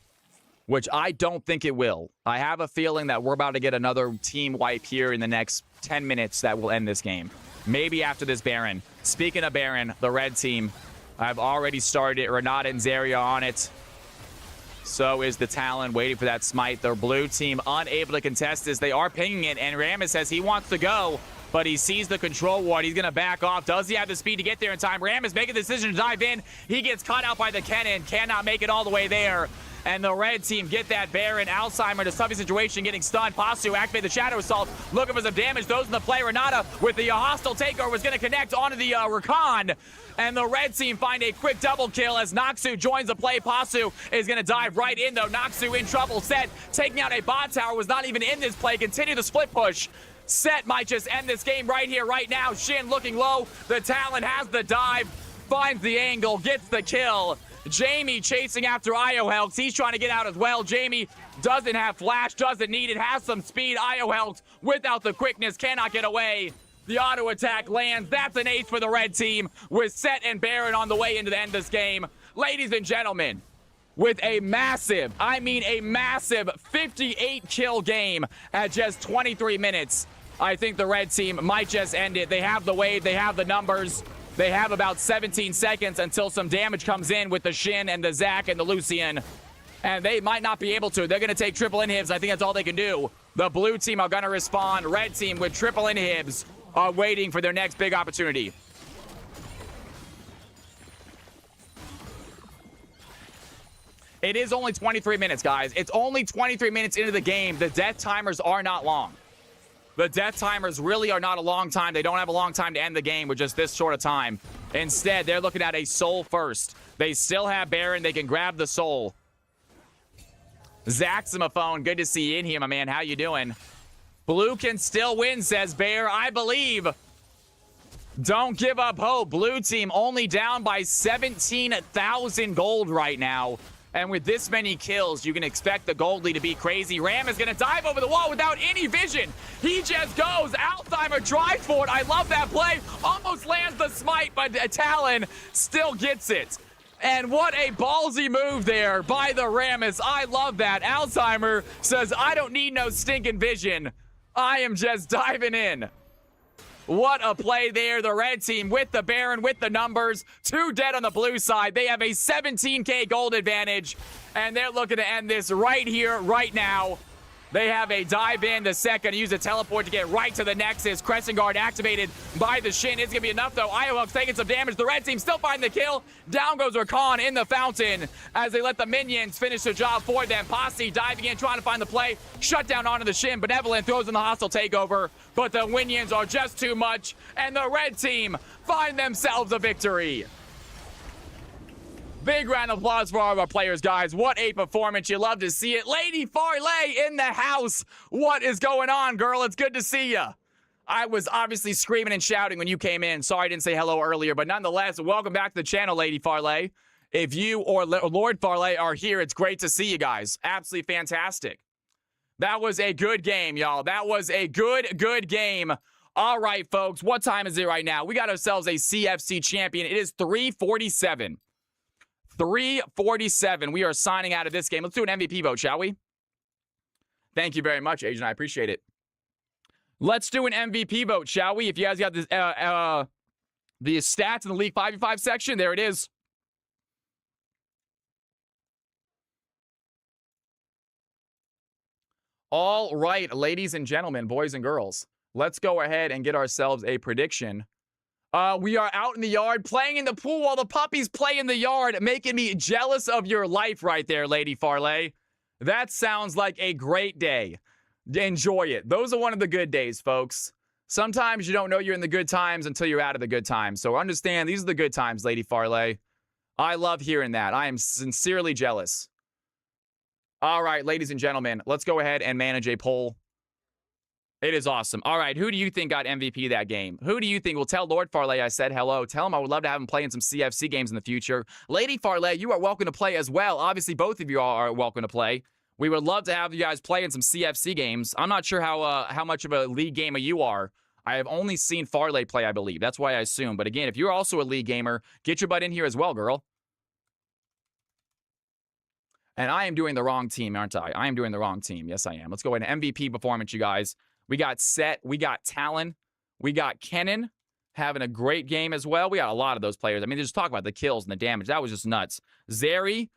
which I don't think it will. I have a feeling that we're about to get another team wipe here in the next 10 minutes that will end this game. Maybe after this Baron. Speaking of Baron, the red team, I've already started it. Renata and Zarya on it. So is the Talon waiting for that smite. Their blue team unable to contest this. They are pinging it, and Rammus says he wants to go, but he sees the control ward. He's going to back off. Does he have the speed to get there in time? Rammus making the decision to dive in. He gets caught out by the Kennen. Cannot make it all the way there. And the red team get that Baron. Alzheimer in a toughie situation, getting stunned. Pasu activate the Shadow Assault, looking for some damage. Those in the play. Renata with the hostile takeover was going to connect onto the Rakan. And the red team find a quick double kill as Noxu joins the play. Pasu is going to dive right in, though. Noxu in trouble. Set taking out a bot tower, was not even in this play. Continue the split push. Set might just end this game right here, right now. Shin looking low. The Talon has the dive, finds the angle, gets the kill. Jamie chasing after Iohelks. He's trying to get out as well. Jamie doesn't have flash, doesn't need it, has some speed. Iohelks without the quickness cannot get away. The auto attack lands. That's an ace for the red team with Set and Baron on the way into the end of this game. Ladies and gentlemen, with a massive, I mean a massive 58 kill game at just 23 minutes. I think the red team might just end it. They have the wave. They have the numbers. They have about 17 seconds until some damage comes in with the Shin and the Zac and the Lucian. And they might not be able to. They're going to take triple inhibs. I think that's all they can do. The blue team are going to respond. Red team with triple inhibs are waiting for their next big opportunity. It is only 23 minutes, guys. It's only 23 minutes into the game. The death timers are not long. The death timers really are not a long time. They don't have a long time to end the game with just this short of time. Instead, they're looking at a soul first. They still have Baron. They can grab the soul. Zaximophone, good to see you in here, my man. How you doing? Blue can still win, says Bear. I believe. Don't give up hope. Blue team only down by 17,000 gold right now. And with this many kills, you can expect the gold lead to be crazy. Ram is going to dive over the wall without any vision. He just goes. Alzheimer drives for it. I love that play. Almost lands the smite, but Talon still gets it. And what a ballsy move there by the Rammus. I love that. Alzheimer says, I don't need no stinking vision. I am just diving in. What a play there. The red team with the Baron, with the numbers. 2 dead on the blue side. They have a 17k gold advantage, and they're looking to end this right here, right now. They have a dive in the second, use a teleport to get right to the Nexus. Crescent Guard activated by the Shin. It's going to be enough, though. Iowa's taking some damage. The red team still finding the kill. Down goes Rakan in the fountain as they let the minions finish the job for them. Posse diving in, trying to find the play. Shut down onto the Shin. Benevolent throws in the hostile takeover, but the minions are just too much, and the red team find themselves a victory. Big round of applause for all of our players, guys. What a performance. You love to see it. Lady Farley in the house. What is going on, girl? It's good to see you. I was obviously screaming and shouting when you came in. Sorry I didn't say hello earlier, but nonetheless, welcome back to the channel, Lady Farley. If you or Lord Farley are here, it's great to see you guys. Absolutely fantastic. That was a good game, y'all. That was a good game. All right, folks. What time is it right now? We got ourselves a CFC champion. It is 3:47. 3:47. We are signing out of this game. Let's do an MVP vote, shall we? Thank you very much, Agent. I appreciate it. Let's do an MVP vote, shall we? If you guys got this, the stats in the League 5v5 section, there it is. All right, ladies and gentlemen, boys and girls, let's go ahead and get ourselves a prediction. We are out in the yard playing in the pool while the puppies play in the yard, making me jealous of your life right there, Lady Farley. That sounds like a great day. Enjoy it. Those are one of the good days, folks. Sometimes you don't know you're in the good times until you're out of the good times. So understand, these are the good times, Lady Farley. I love hearing that. I am sincerely jealous. All right, ladies and gentlemen, let's go ahead and manage a poll. It is awesome. All right, who do you think got MVP that game? Who do you think? Will tell Lord Farley I said hello. Tell him I would love to have him play in some CFC games in the future. Lady Farley, you are welcome to play as well. Obviously, both of you are welcome to play. We would love to have you guys play in some CFC games. I'm not sure how much of a league gamer you are. I have only seen Farley play, I believe. That's why I assume. But again, if you're also a league gamer, get your butt in here as well, girl. And I am doing the wrong team, aren't I? I am doing the wrong team. Yes, I am. Let's go ahead and MVP performance, you guys. We got Set. We got Talon. We got Kennen having a great game as well. We got a lot of those players. I mean, just talk about the kills and the damage. That was just nuts. Zeri.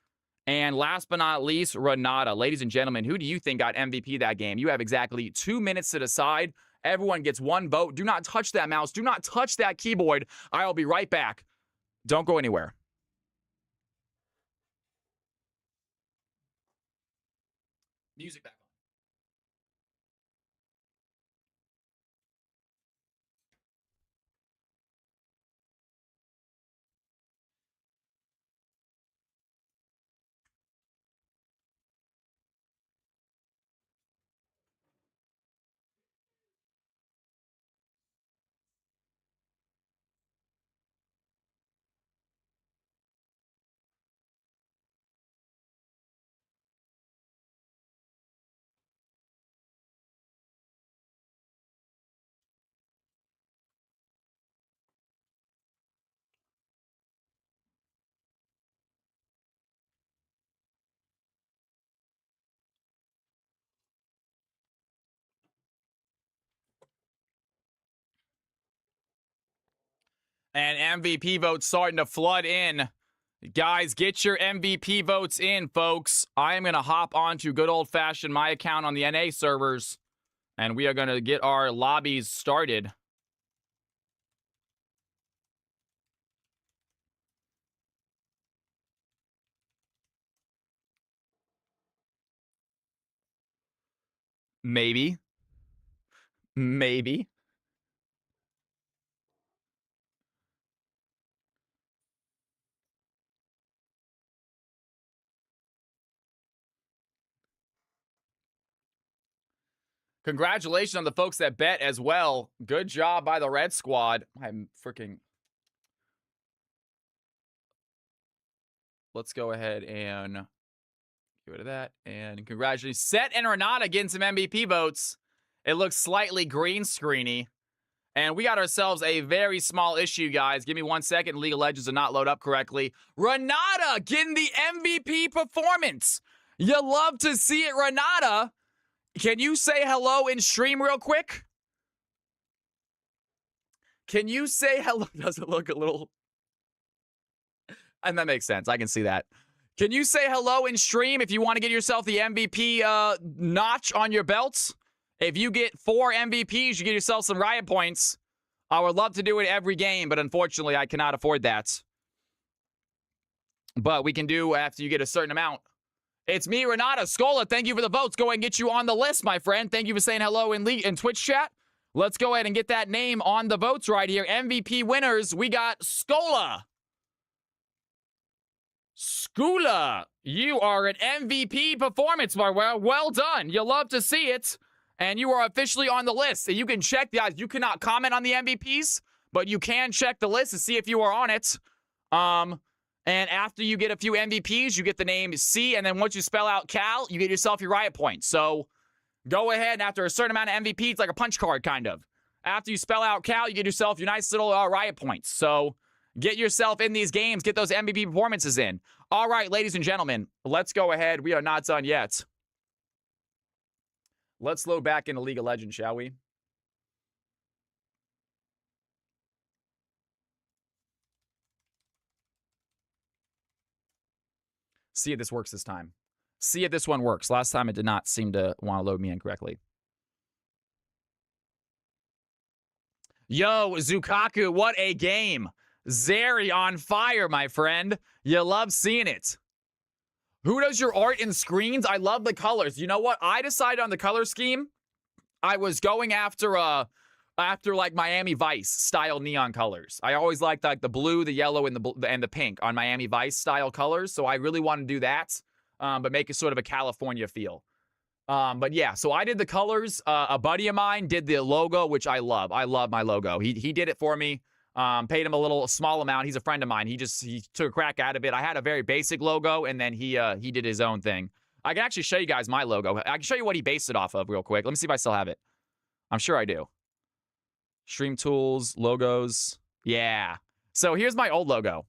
And last but not least, Renata. Ladies and gentlemen, who do you think got MVP that game? You have exactly 2 minutes to decide. Everyone gets one vote. Do not touch that mouse. Do not touch that keyboard. I will be right back. Don't go anywhere. Music back. And MVP votes starting to flood in. Guys, get your MVP votes in, folks. I am going to hop onto good old-fashioned my account on the NA servers, and we are going to get our lobbies started. Maybe. Maybe. Congratulations on the folks that bet as well. Good job by the Red Squad. I'm freaking... Let's go ahead and get rid of that. And congratulations. Set and Renata getting some MVP votes. It looks slightly green screeny. And we got ourselves a very small issue, guys. Give me 1 second. League of Legends did not load up correctly. Renata getting the MVP performance. You love to see it, Renata. Can you say hello in stream real quick? Can you say hello? Does it look a little... And that makes sense. I can see that. Can you say hello in stream if you want to get yourself the MVP notch on your belts? If you get 4 MVPs, you get yourself some Riot points. I would love to do it every game, but unfortunately, I cannot afford that. But we can do after you get a certain amount. It's me, Renata. Scola, thank you for the votes. Go ahead and get you on the list, my friend. Thank you for saying hello in Twitch chat. Let's go ahead and get that name on the votes right here. MVP winners, we got Scola. Skula, you are an MVP performance, well done. You love to see it. And you are officially on the list. So you can check, guys. You cannot comment on the MVPs, but you can check the list to see if you are on it. And after you get a few MVPs, you get the name C, and then once you spell out Cal, you get yourself your Riot points. So go ahead, and after a certain amount of MVPs, it's like a punch card, kind of. After you spell out Cal, you get yourself your nice little Riot points. So get yourself in these games. Get those MVP performances in. All right, ladies and gentlemen, let's go ahead. We are not done yet. Let's load back into League of Legends, shall we? See if this works this time. See if this one works. Last time it did not seem to want to load me in correctly. Yo, Zukaku, what a game. Zeri on fire, my friend. You love seeing it. Who does your art and screens? I love the colors. You know what? I decided on the color scheme. I was going after like Miami Vice style neon colors. I always liked like the blue, the yellow, and the pink on Miami Vice style colors. So I really want to do that, but make it sort of a California feel. But yeah, so I did the colors. A buddy of mine did the logo, which I love. I love my logo. He did it for me. Paid him a small amount. He's a friend of mine. He took a crack out of it. I had a very basic logo, and then he did his own thing. I can actually show you guys my logo. I can show you what he based it off of real quick. Let me see if I still have it. I'm sure I do. Stream tools, logos. Yeah. So here's my old logo.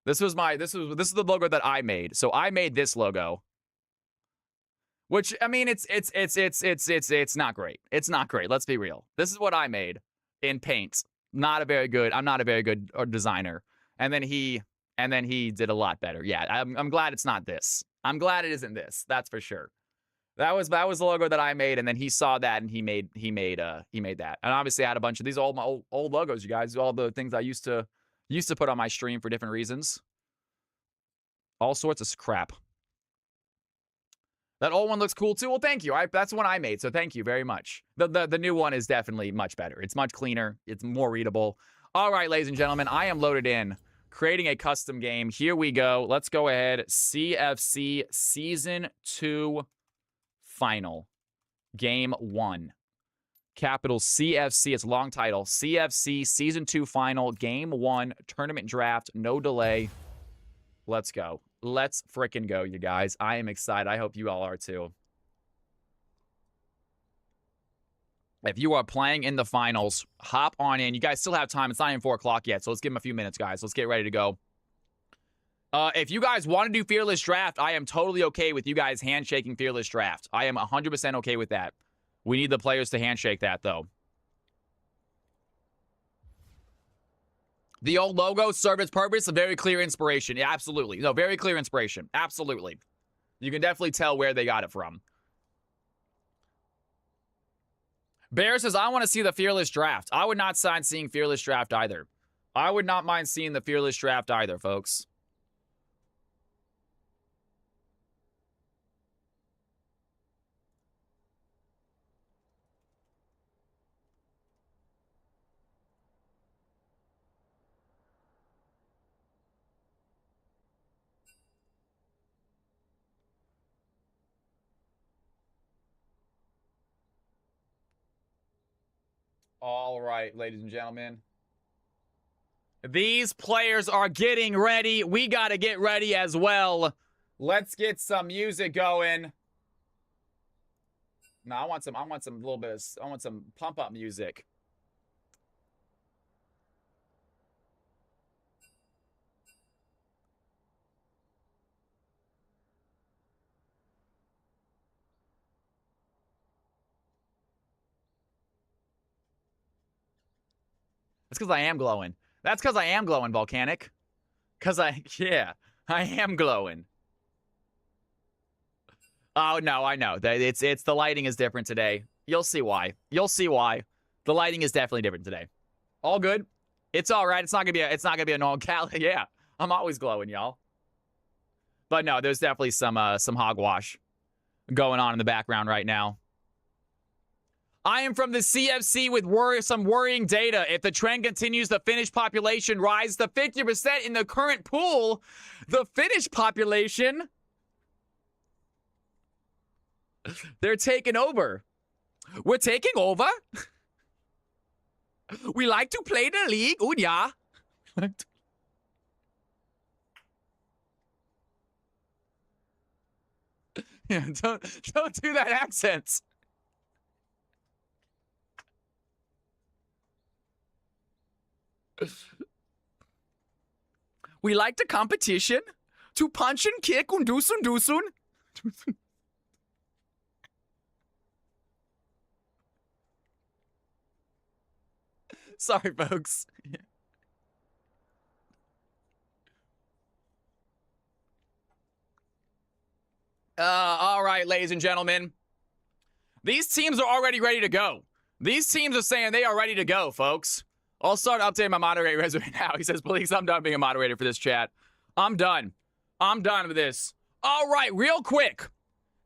This is the logo that I made. So I made this logo. Which, I mean, it's not great. It's not great. Let's be real. This is what I made in paint. I'm not a very good designer. And then he did a lot better. Yeah, I'm glad it's not this. I'm glad it isn't this. That's for sure. That was the logo that I made, and then he saw that and he made that. And obviously I had a bunch of these my old logos, you guys, all the things I used to put on my stream for different reasons. All sorts of crap. That old one looks cool too. Well, thank you. That's the one I made, so thank you very much. The new one is definitely much better. It's much cleaner. It's more readable. All right, ladies and gentlemen, I am loaded in. Creating a custom game. Here we go. Let's go ahead. CFC Season 2 Final. Game 1. Capital CFC. It's a long title. CFC Season 2 Final. Game 1. Tournament draft. No delay. Let's go. Let's frickin' go, you guys. I am excited. I hope you all are too. If you are playing in the finals, hop on in. You guys still have time. It's not even 4 o'clock yet, so let's give them a few minutes, guys. Let's get ready to go. If you guys want to do Fearless Draft, I am totally okay with you guys handshaking Fearless Draft. I am 100% okay with that. We need the players to handshake that, though. The old logo served its purpose, a very clear inspiration. Yeah, absolutely. No, very clear inspiration. Absolutely. You can definitely tell where they got it from. Bear says, I want to see the Fearless draft. I would not mind seeing Fearless draft either. I would not mind seeing the Fearless draft either, folks. All right, ladies and gentlemen. These players are getting ready. We got to get ready as well. Let's get some music going. No, I want some pump up music. That's because I am glowing. That's because I am glowing, Volcanic. Yeah, I am glowing. Oh, no, I know. It's the lighting is different today. You'll see why. You'll see why. The lighting is definitely different today. All good. It's all right. It's not gonna be a normal Cal. Yeah, I'm always glowing, y'all. But no, there's definitely some hogwash going on in the background right now. I am from the CFC with some worrying data. If the trend continues, the Finnish population rise to 50% in the current pool. The Finnish population, they're taking over. We're taking over. We like to play the league. Oh, yeah. Yeah, don't do that accent. We like the competition to punch and kick und dusun. Sorry, folks. All right, ladies and gentlemen. These teams are already ready to go. These teams are saying they are ready to go, folks. I'll start updating my moderator resume now. He says, please, I'm done being a moderator for this chat. I'm done. I'm done with this. All right, real quick.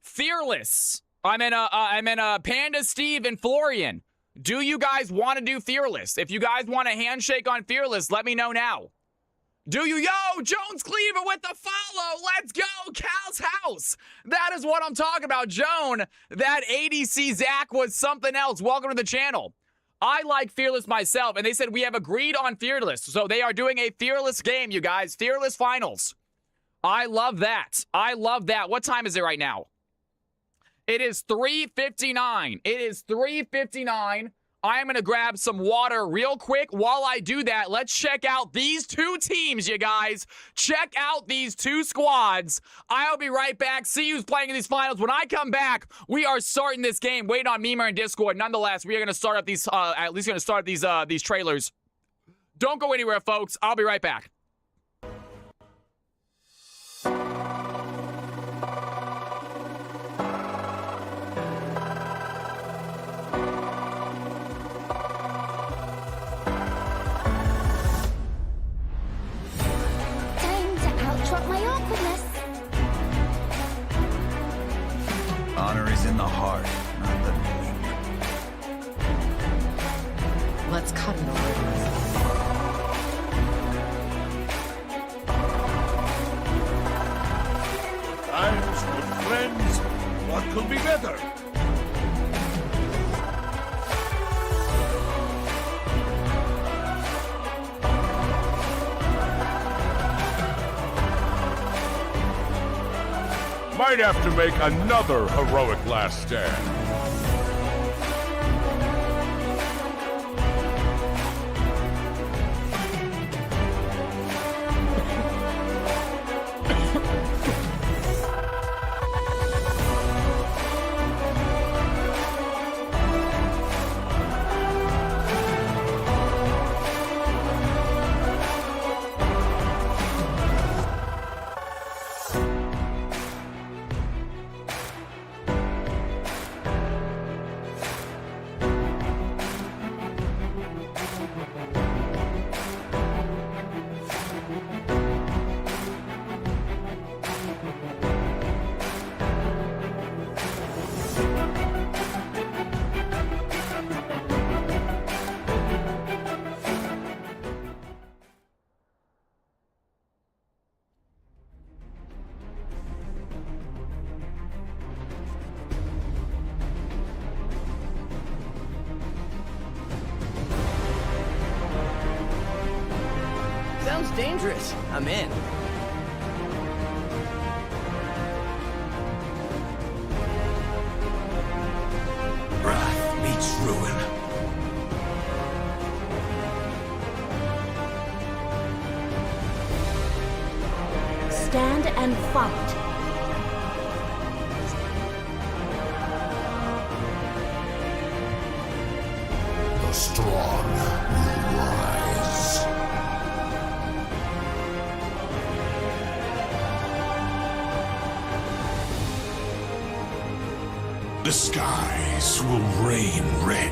Fearless. I'm in a Panda Steve and Florian. Do you guys want to do Fearless? If you guys want a handshake on Fearless, let me know now. Do you? Yo, Jones Cleaver with the follow. Let's go, Cal's house. That is what I'm talking about, Joan. That ADC Zach was something else. Welcome to the channel. I like Fearless myself, and they said we have agreed on Fearless. So they are doing a Fearless game, you guys. Fearless finals. I love that. I love that. What time is it right now? It is 3:59. It is 3:59. I am going to grab some water real quick. While I do that, let's check out these two teams, you guys. Check out these two squads. I'll be right back. See who's playing in these finals. When I come back, we are starting this game. Wait on Memer and Discord. Nonetheless, we are going to start up these, at least going to start these trailers. Don't go anywhere, folks. I'll be right back. Honor is in the heart, not the name. Let's cut it over. Times with friends, what could be better? Might have to make another heroic last stand. dangerous. I'm in. Wrath meets ruin. Stand and fight. The strong will rise. The skies will rain red.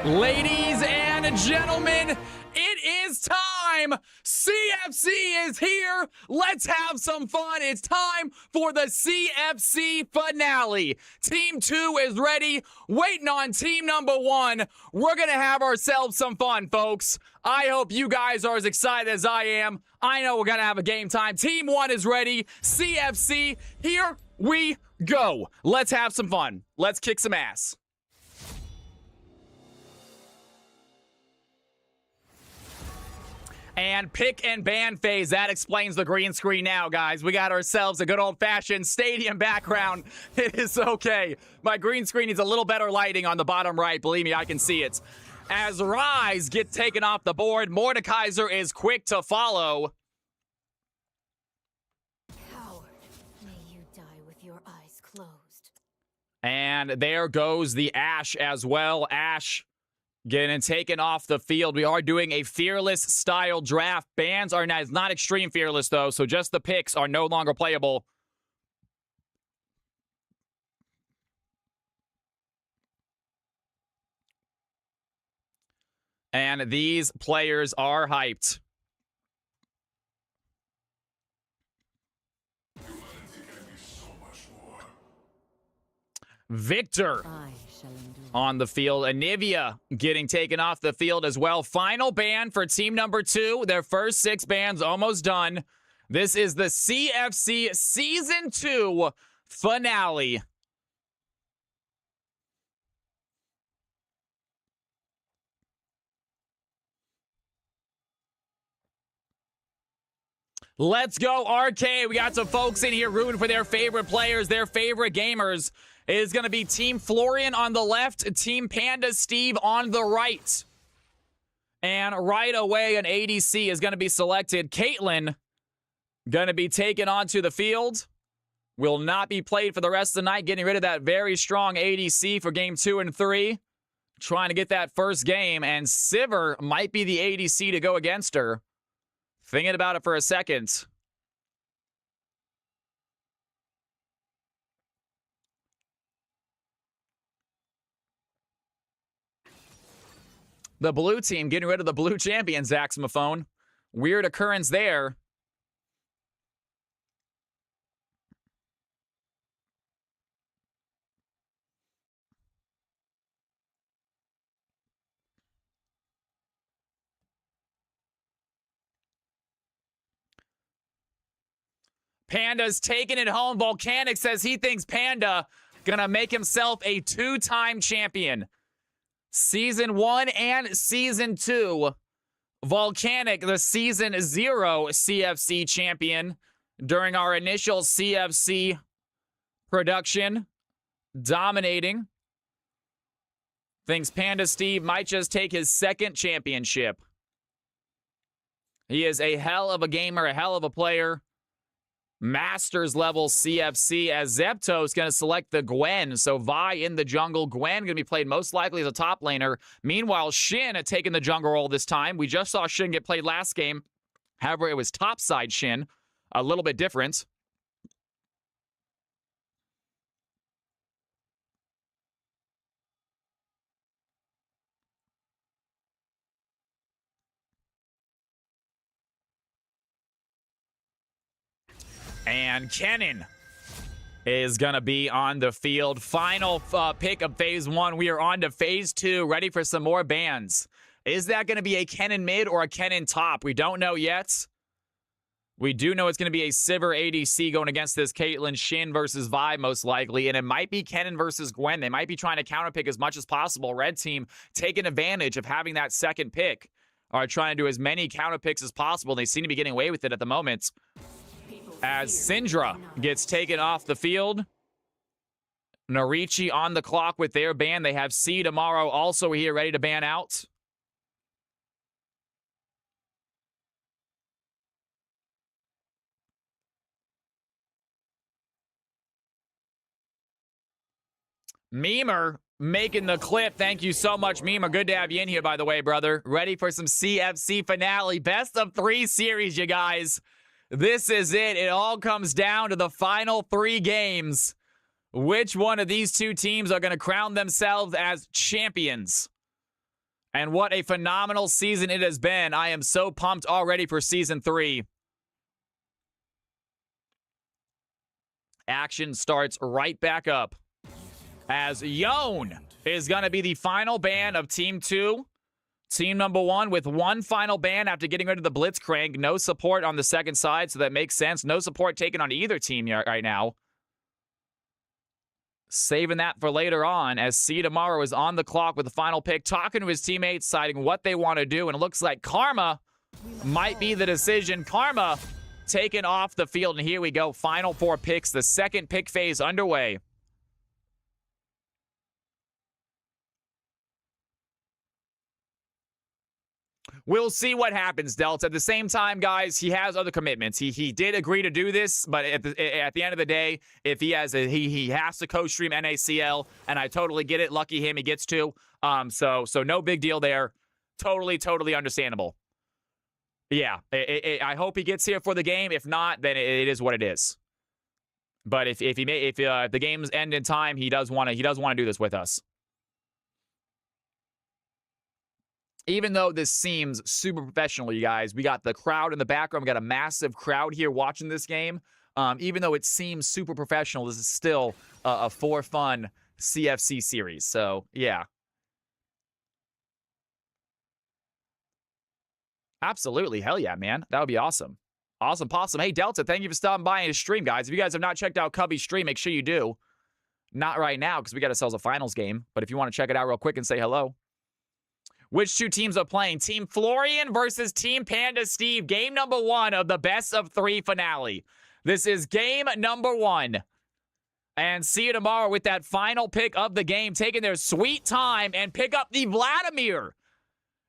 Ladies and gentlemen, it is time. CFC is here. Let's have some fun. It's time for the CFC finale. Team 2 is ready, waiting on team number 1. We're going to have ourselves some fun, folks. I hope you guys are as excited as I am. I know we're going to have a game time. Team 1 is ready. CFC, here we go. Let's have some fun. Let's kick some ass. And pick and ban phase, that explains the green screen now, guys. We got ourselves a good old-fashioned stadium background. It is okay. My green screen needs a little better lighting on the bottom right. Believe me, I can see it. As Rise gets taken off the board, Mordekaiser is quick to follow. Coward, may you die with your eyes closed. And there goes the Ashe as well. Ashe getting taken off the field. We are doing a fearless style draft. Bans are not, it's not extreme fearless though, so just the picks are no longer playable. And these players are hyped. Victor I shall endure. on the field. Anivia getting taken off the field as well. Final ban for team number 2. Their first 6 bans almost done. This is the CFC Season 2 finale. Let's go, RK. We got some folks in here rooting for their favorite players, their favorite gamers. It is going to be Team Florian on the left, Team Panda Steve on the right. And right away, an ADC is going to be selected. Caitlyn going to be taken onto the field. Will not be played for the rest of the night, getting rid of that very strong ADC for game 2 and 3. Trying to get that first game, and Sivir might be the ADC to go against her. Thinking about it for a second. The blue team getting rid of the blue champion, Zaxmophone. Weird occurrence there. Panda's taking it home. Volcanic says he thinks Panda gonna make himself a 2-time champion. Season 1 and Season 2. Volcanic, the Season 0 CFC champion during our initial CFC production. Dominating. Thinks Panda Steve might just take his 2nd championship. He is a hell of a gamer, a hell of a player. Masters level CFC, as Zepto is going to select the Gwen. So Vi in the jungle. Gwen going to be played most likely as a top laner. Meanwhile, Shin had taken the jungle role this time. We just saw Shin get played last game. However, it was topside Shin. A little bit different. And Kennen is going to be on the field. Final pick of Phase 1. We are on to Phase 2, ready for some more bans. Is that going to be a Kennen mid or a Kennen top? We don't know yet. We do know it's going to be a Sivir ADC going against this Caitlyn Shin versus Vi most likely, and it might be Kennen versus Gwen. They might be trying to counterpick as much as possible. Red team taking advantage of having that second pick, are trying to do as many counterpicks as possible. They seem to be getting away with it at the moment. As Syndra gets taken off the field. Narichi on the clock with their ban. They have C tomorrow also here ready to ban out. Memer making the clip. Thank you so much, Memer. Good to have you in here, by the way, brother. Ready for some CFC finale. Best of 3 series, you guys. This is it. It all comes down to the final 3 games. Which one of these 2 teams are going to crown themselves as champions? And what a phenomenal season it has been. I am so pumped already for Season 3. Action starts right back up. As Yone is going to be the final ban of Team 2. Team number 1 with 1 final ban after getting rid of the Blitzcrank. No support on the second side, so that makes sense. No support taken on either team right now. Saving that for later on as C tomorrow is on the clock with the final pick, talking to his teammates, deciding what they want to do, and it looks like Karma might be the decision. Karma taken off the field, and here we go. Final 4 picks, the second pick phase underway. We'll see what happens, Delta. At the same time, guys, he has other commitments. He did agree to do this, but at the end of the day, if he has he has to co-stream NACL, and I totally get it. Lucky him, he gets to. So no big deal there. Totally understandable. Yeah, I hope he gets here for the game. If not, then it is what it is. But if the games end in time, he does want to do this with us. Even though this seems super professional, you guys, we got the crowd in the background. We got a massive crowd here watching this game. Even though it seems super professional, this is still a for fun CFC series. So, yeah. Absolutely. Hell yeah, man. That would be awesome. Awesome, possum. Hey, Delta, thank you for stopping by his stream, guys. If you guys have not checked out Cubby's stream, make sure you do. Not right now, because we got ourselves a finals game. But if you want to check it out real quick and say hello. Which 2 teams are playing? Team Florian versus Team Panda Steve. Game number 1 of the best of 3 finale. This is game number 1. And see you tomorrow with that final pick of the game. Taking their sweet time and pick up the Vladimir.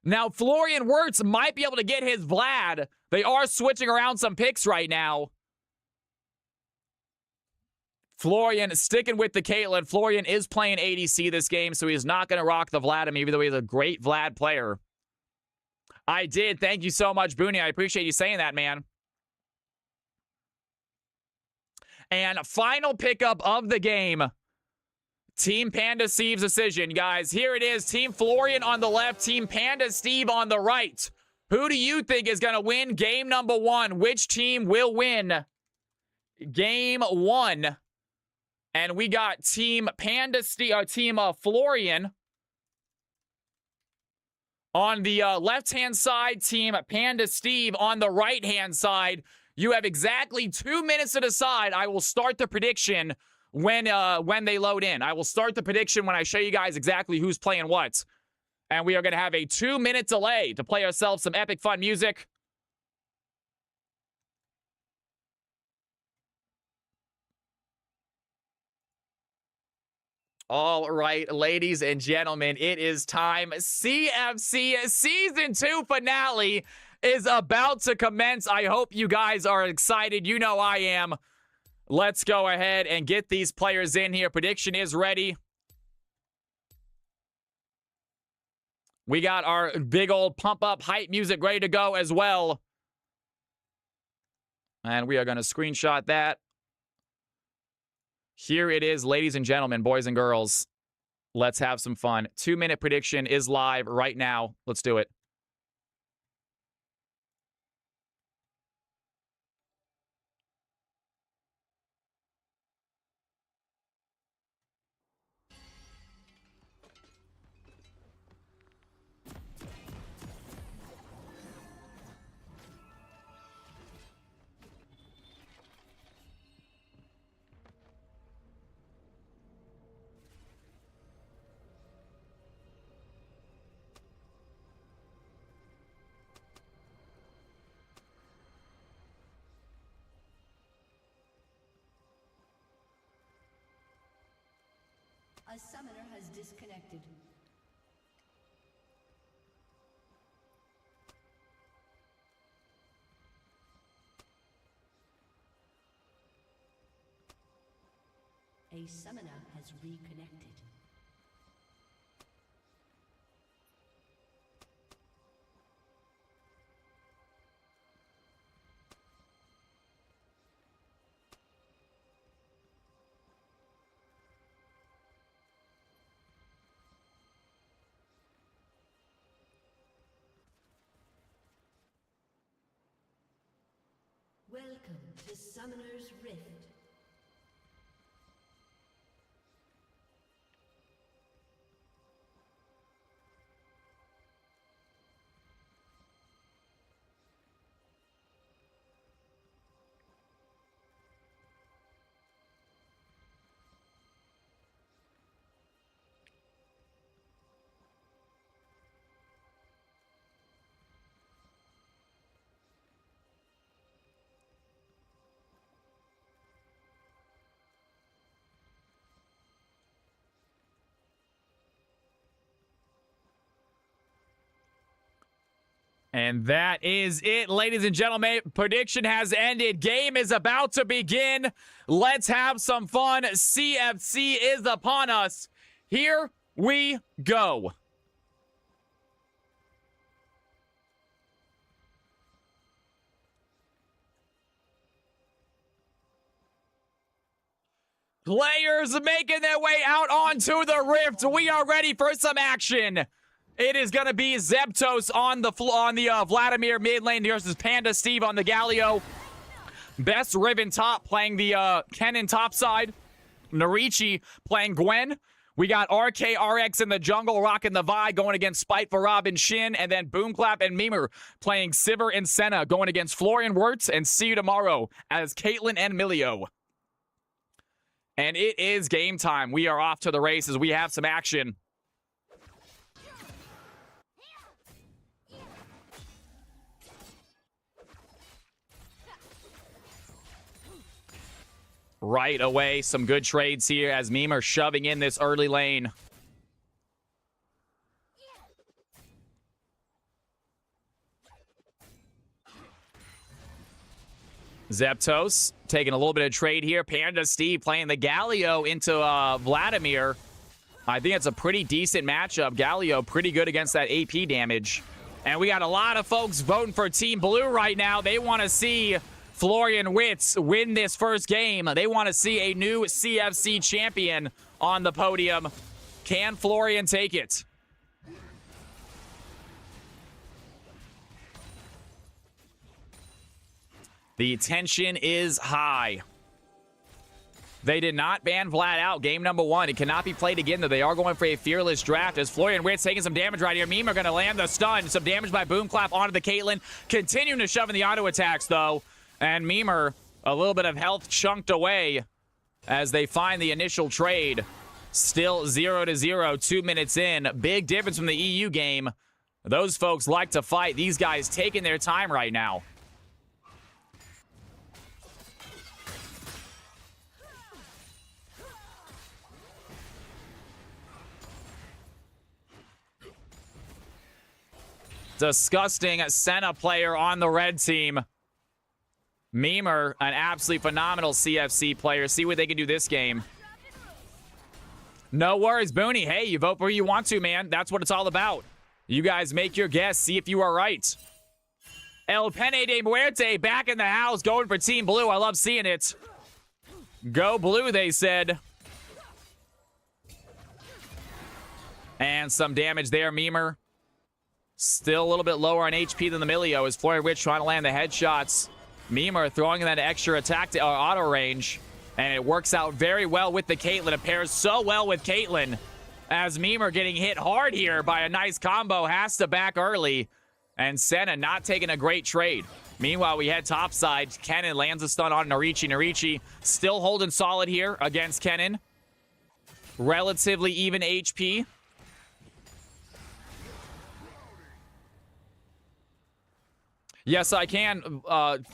Now, Florian Wirtz might be able to get his Vlad. They are switching around some picks right now. Florian sticking with the Caitlyn. Florian is playing ADC this game, so he's not going to rock the Vladimir, even though he's a great Vlad player. I did. Thank you so much, Booney. I appreciate you saying that, man. And final pickup of the game. Team Panda Steve's decision, guys. Here it is. Team Florian on the left. Team Panda Steve on the right. Who do you think is going to win game number 1? Which team will win game 1? And we got Team Panda Steve, Team Florian on the left-hand side. Team Panda Steve on the right-hand side. You have exactly 2 minutes to decide. I will start the prediction when they load in. I will start the prediction when I show you guys exactly who's playing what. And we are going to have a 2-minute delay to play ourselves some epic fun music. All right, ladies and gentlemen, it is time. CFC Season 2 finale is about to commence. I hope you guys are excited. You know I am. Let's go ahead and get these players in here. Prediction is ready. We got our big old pump-up hype music ready to go as well. And we are going to screenshot that. Here it is, ladies and gentlemen, boys and girls. Let's have some fun. 2-minute prediction is live right now. Let's do it. A summoner has disconnected. A summoner has reconnected. Welcome to Summoner's Rift. And that is it, ladies and gentlemen. Prediction has ended. Game is about to begin. Let's have some fun. CFC is upon us. Here we go. Players making their way out onto the rift. We are ready for some action. It is going to be Zeptos on the Vladimir mid lane versus Panda Steve on the Galio. Best Riven top playing the Kennen top side. Narichi playing Gwen. We got RKRX in the jungle rocking the Vi going against Spiteful Robin Shin. And then Boomclap and Mimer playing Sivir and Senna going against Florian Wirtz. And see you tomorrow as Caitlyn and Milio. And it is game time. We are off to the races. We have some action. Right away, some good trades here as Mimer shoving in this early lane. Zeptos taking a little bit of trade here. Panda Steve playing the Galio into Vladimir. I think it's a pretty decent matchup. Galio pretty good against that AP damage. And we got a lot of folks voting for Team Blue right now. They want to see Florian Wirtz win this first game. They want to see a new CFC champion on the podium. Can Florian take it? The tension is high. They did not ban Vlad out. Game number one. It cannot be played again, though. They are going for a fearless draft as Florian Wirtz taking some damage right here. Mimer going to land the stun. Some damage by Boomclap onto the Caitlyn. Continuing to shove in the auto attacks, though. And Mimer, a little bit of health chunked away as they find the initial trade. Still 0-0, 2 minutes in. Big difference from the EU game. Those folks like to fight. These guys taking their time right now. Disgusting Senna player on the red team. Mimer, an absolutely phenomenal CFC player. See what they can do this game. No worries, Booney. Hey, you vote where you want to, man. That's what it's all about. You guys make your guess. See if you are right. El Pene de Muerte back in the house going for Team Blue. I love seeing it. Go Blue, they said. And some damage there, Mimer. Still a little bit lower on HP than the Milio as Florian Wirtz trying to land the headshots. Mimer throwing in that extra attack to auto range. And it works out very well with the Caitlyn. It pairs so well with Caitlyn. As Mimer getting hit hard here by a nice combo. Has to back early. And Senna not taking a great trade. Meanwhile, we head topside. Kennen lands a stun on Narichi. Narichi still holding solid here against Kennen. Relatively even HP. Yes, I can.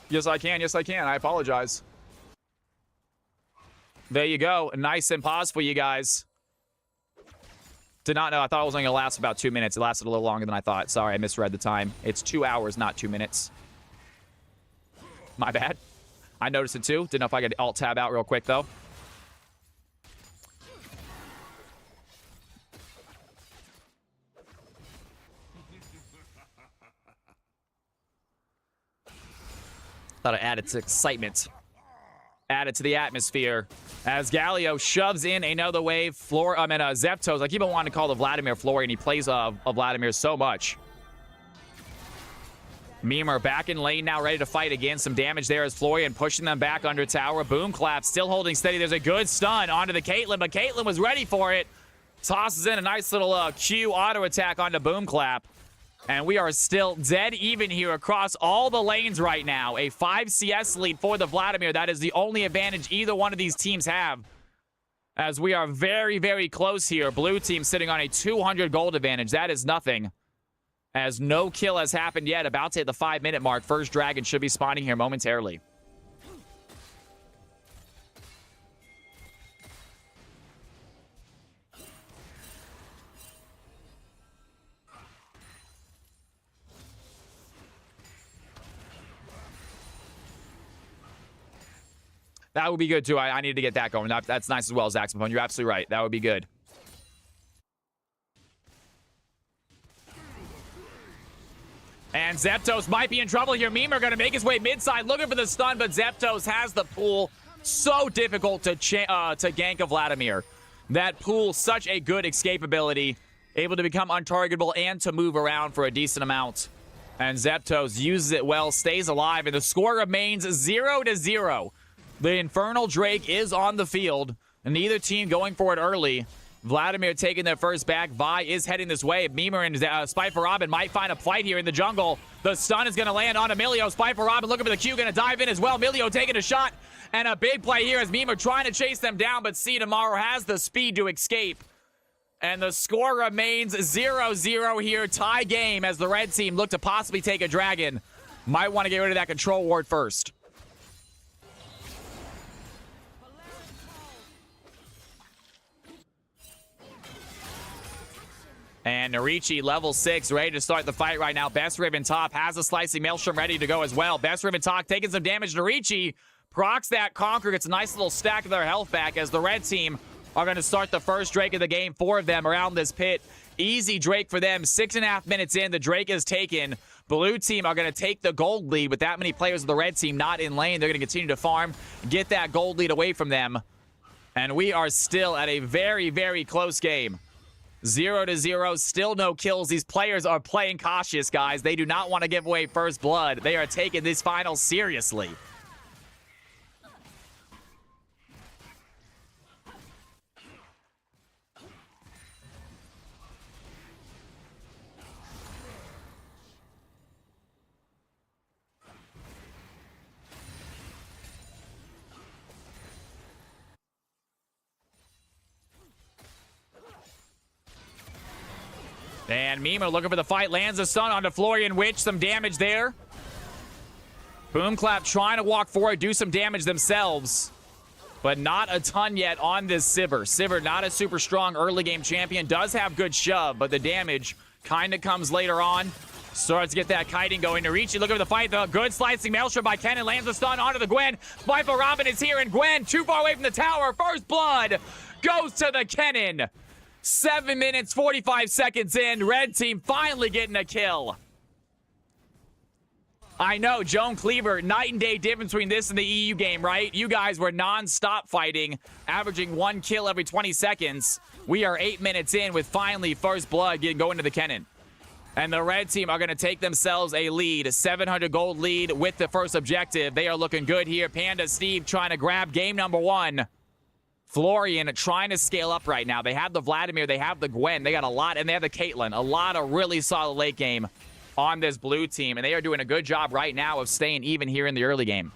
Yes, I can. Yes, I can. I apologize. There you go. A nice and pause for you guys. Did not know. I thought it was only going to last about 2 minutes. It lasted a little longer than I thought. Sorry, I misread the time. It's 2 hours, not 2 minutes. My bad. I noticed it too. Didn't know if I could alt-tab out real quick, though. Thought I added to excitement. Added to the atmosphere. As Galio shoves in another wave. Zeptos. I keep on wanting to call the Vladimir Florian. He plays Vladimir so much. Mimer back in lane now, ready to fight again. Some damage there as Florian pushing them back under tower. Boom clap, still holding steady. There's a good stun onto the Caitlyn, but Caitlyn was ready for it. Tosses in a nice little Q auto attack onto Boom clap. And we are still dead even here across all the lanes right now. A 5 CS lead for the Vladimir. That is the only advantage either one of these teams have. As we are very, very close here. Blue team sitting on a 200 gold advantage. That is nothing. As no kill has happened yet. About to hit the 5-minute mark. First dragon should be spawning here momentarily. That would be good, too. I need to get that going. That's nice as well, Zaxaphone. You're absolutely right. That would be good. And Zeptos might be in trouble here. Mimer going to make his way mid-side, looking for the stun, but Zeptos has the pool. So difficult to gank a Vladimir. That pool, such a good escape ability. Able to become untargetable and to move around for a decent amount. And Zeptos uses it well, stays alive, and the score remains 0-0. The Infernal Drake is on the field, and neither team going for it early. Vladimir taking their first back. Vi is heading this way. Mimer and Spiper Robin might find a fight here in the jungle. The stun is going to land on Emilio. Spiper Robin looking for the Q, going to dive in as well. Emilio taking a shot, and a big play here as Mimer trying to chase them down, but C Tomorrow has the speed to escape. And the score remains 0-0 here. Tie game as the red team look to possibly take a dragon. Might want to get rid of that control ward first. And Narichi, level 6, ready to start the fight right now. Best Ribbon top has a slicing Maelstrom ready to go as well. Best Ribbon top taking some damage. Narichi procs that Conquer, gets a nice little stack of their health back as the red team are going to start the first Drake of the game. 4 of them around this pit. Easy Drake for them. 6.5 minutes in, the Drake is taken. Blue team are going to take the gold lead with that many players of the red team not in lane. They're going to continue to farm, get that gold lead away from them. And we are still at a very, very close game. 0-0, still no kills. These players are playing cautious, guys. They do not want to give away first blood. They are taking this final seriously. And Mimo looking for the fight, lands a stun onto Florian Witch, some damage there. Boomclap trying to walk forward, do some damage themselves, but not a ton yet on this Sivir. Sivir, not a super strong early game champion, does have good shove, but the damage kind of comes later on. Starts to get that kiting going. Narichi looking for the fight, the good slicing Maelstrom by Kennen, lands a stun onto the Gwen. Viper Robin is here, and Gwen too far away from the tower. First blood goes to the Kennen. 7 minutes, 45 seconds in. Red team finally getting a kill. I know, Joan Cleaver, night and day difference between this and the EU game, right? You guys were non-stop fighting, averaging 1 kill every 20 seconds. We are 8 minutes in with finally first blood going to the Kennen. And the red team are going to take themselves a lead, a 700 gold lead with the first objective. They are looking good here. Panda Steve trying to grab game number 1. Florian trying to scale up right now. They have the Vladimir, they have the Gwen, they got a lot, and they have the Caitlyn. A lot of really solid late game on this blue team, and they are doing a good job right now of staying even here in the early game.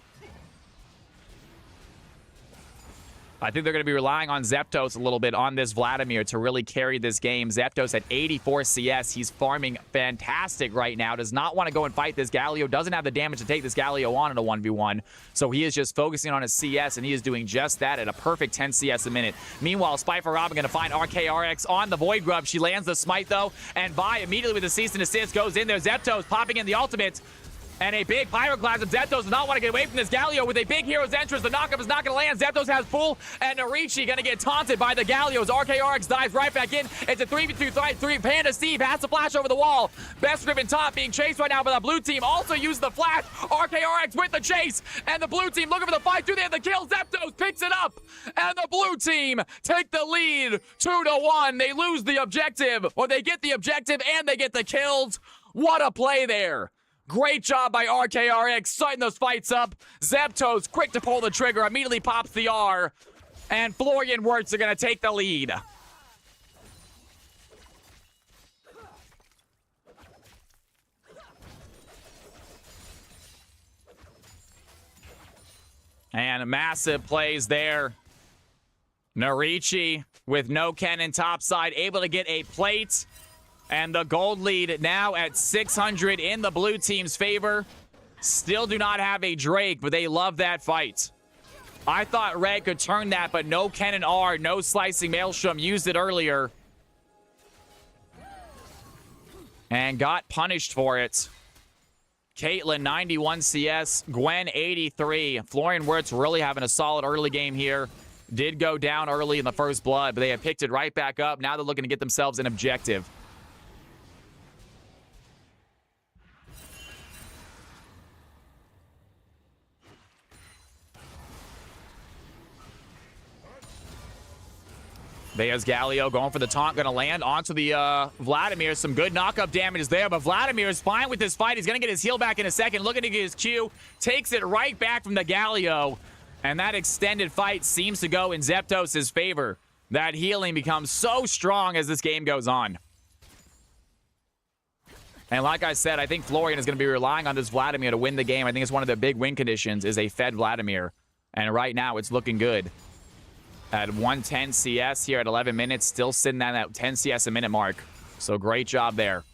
I think they're going to be relying on Zeptos a little bit on this Vladimir to really carry this game. Zeptos at 84 CS. He's farming fantastic right now. Does not want to go and fight this Galio. Doesn't have the damage to take this Galio on in a 1v1. So he is just focusing on his CS, and he is doing just that at a perfect 10 CS a minute. Meanwhile, Spyfer Robin going to find RKRX on the Void Grub. She lands the smite, though, and Vi immediately with the cease and desist goes in there. Zeptos popping in the ultimate. And a big Pyroclasm. Zeptos does not want to get away from this Galio with a big Hero's Entrance. The knockup is not going to land. Zeptos has full, and Narichi going to get taunted by the Galios. RKRX dives right back in. It's a 3v3. Panda Steve has to flash over the wall. Best Ribbon top being chased right now by the blue team. Also used the flash. RKRX with the chase. And the blue team looking for the fight. Do they have the kill? Zeptos picks it up. And the blue team take the lead 2-1. They lose the objective, or they get the objective and they get the kills. What a play there. Great job by RKRX, setting those fights up. Zeptos, quick to pull the trigger, immediately pops the R. And Florian Wirtz are going to take the lead. And massive plays there. Narichi with no cannon topside, able to get a plate. And the gold lead now at 600 in the blue team's favor. Still do not have a Drake, but they love that fight. I thought Red could turn that, but no Cannon R, no Slicing Maelstrom. Used it earlier. And got punished for it. Caitlyn, 91 CS. Gwen, 83. Florian Wirtz really having a solid early game here. Did go down early in the first blood, but they have picked it right back up. Now they're looking to get themselves an objective. There's Galio going for the taunt, going to land onto the Vladimir. Some good knockup damage is there, but Vladimir is fine with this fight. He's going to get his heal back in a second, looking to get his Q. Takes it right back from the Galio, and that extended fight seems to go in Zeptos' favor. That healing becomes so strong as this game goes on. And like I said, I think Florian is going to be relying on this Vladimir to win the game. I think it's one of the big win conditions is a fed Vladimir, and right now it's looking good. At 110 CS here at 11 minutes, still sitting at that 10 CS a minute mark. So great job there.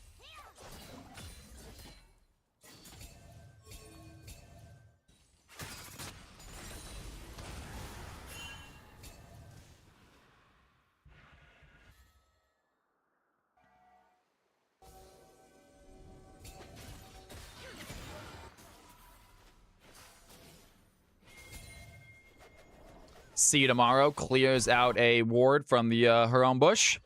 See you tomorrow. Clears out a ward from the her own bush.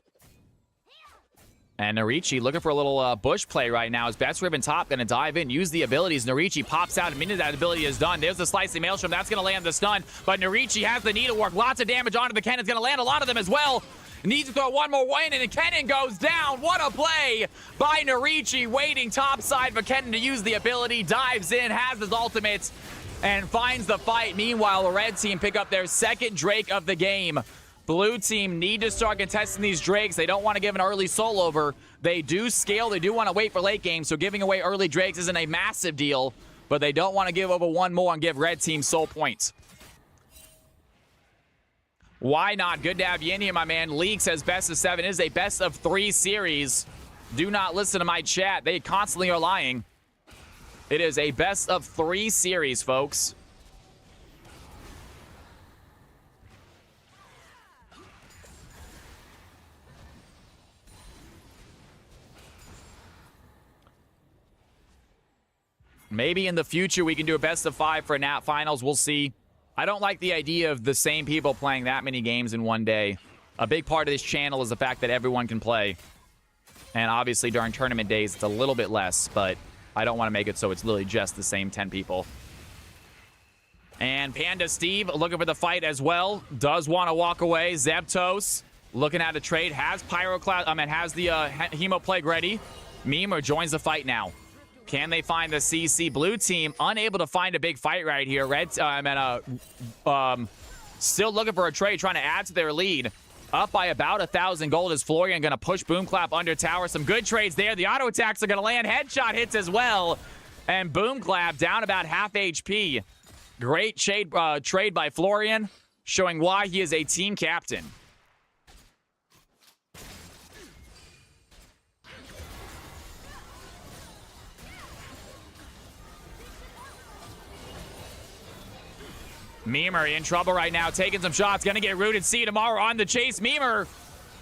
And Narichi looking for a little bush play right now. His best ribbon top going to dive in, use the abilities. Narichi pops out. A minute that ability is done. There's the Slicing Maelstrom. That's going to land the stun. But Narichi has the needlework. Lots of damage onto the Cannon's going to land a lot of them as well. Needs to throw one more in, and the Cannon goes down. What a play by Narichi. Waiting topside for Cannon to use the ability. Dives in, has his ultimate, and finds the fight. Meanwhile, the red team pick up their second Drake of the game. Blue team need to start contesting these Drakes. They don't want to give an early soul over. They do scale. They do want to wait for late game, so giving away early Drakes isn't a massive deal, but they don't want to give over one more and give red team soul points. Why not? Good to have you in here, my man. League says best of 7 is a best of 3 series. Do not listen to my chat. They constantly are lying. It is a best of 3 series, folks. Maybe in the future we can do a best of 5 for NAT finals. We'll see. I don't like the idea of the same people playing that many games in one day. A big part of this channel is the fact that everyone can play. And obviously during tournament days, it's a little bit less, but I don't want to make it so it's literally just the same 10 people. And Panda Steve looking for the fight as well. Does want to walk away. Zeptos looking at a trade. Has has the Hemo Plague ready. Memer joins the fight now. Can they find the CC? Blue team unable to find a big fight right here. Red, still looking for a trade, trying to add to their lead. Up by about 1,000 gold is Florian going to push Boomclap under tower. Some good trades there. The auto attacks are going to land. Headshot hits as well. And Boomclap down about half HP. Great trade by Florian. showing why he is a team captain. Mimer in trouble right now, taking some shots, gonna get rooted. See you tomorrow on the chase. Mimer,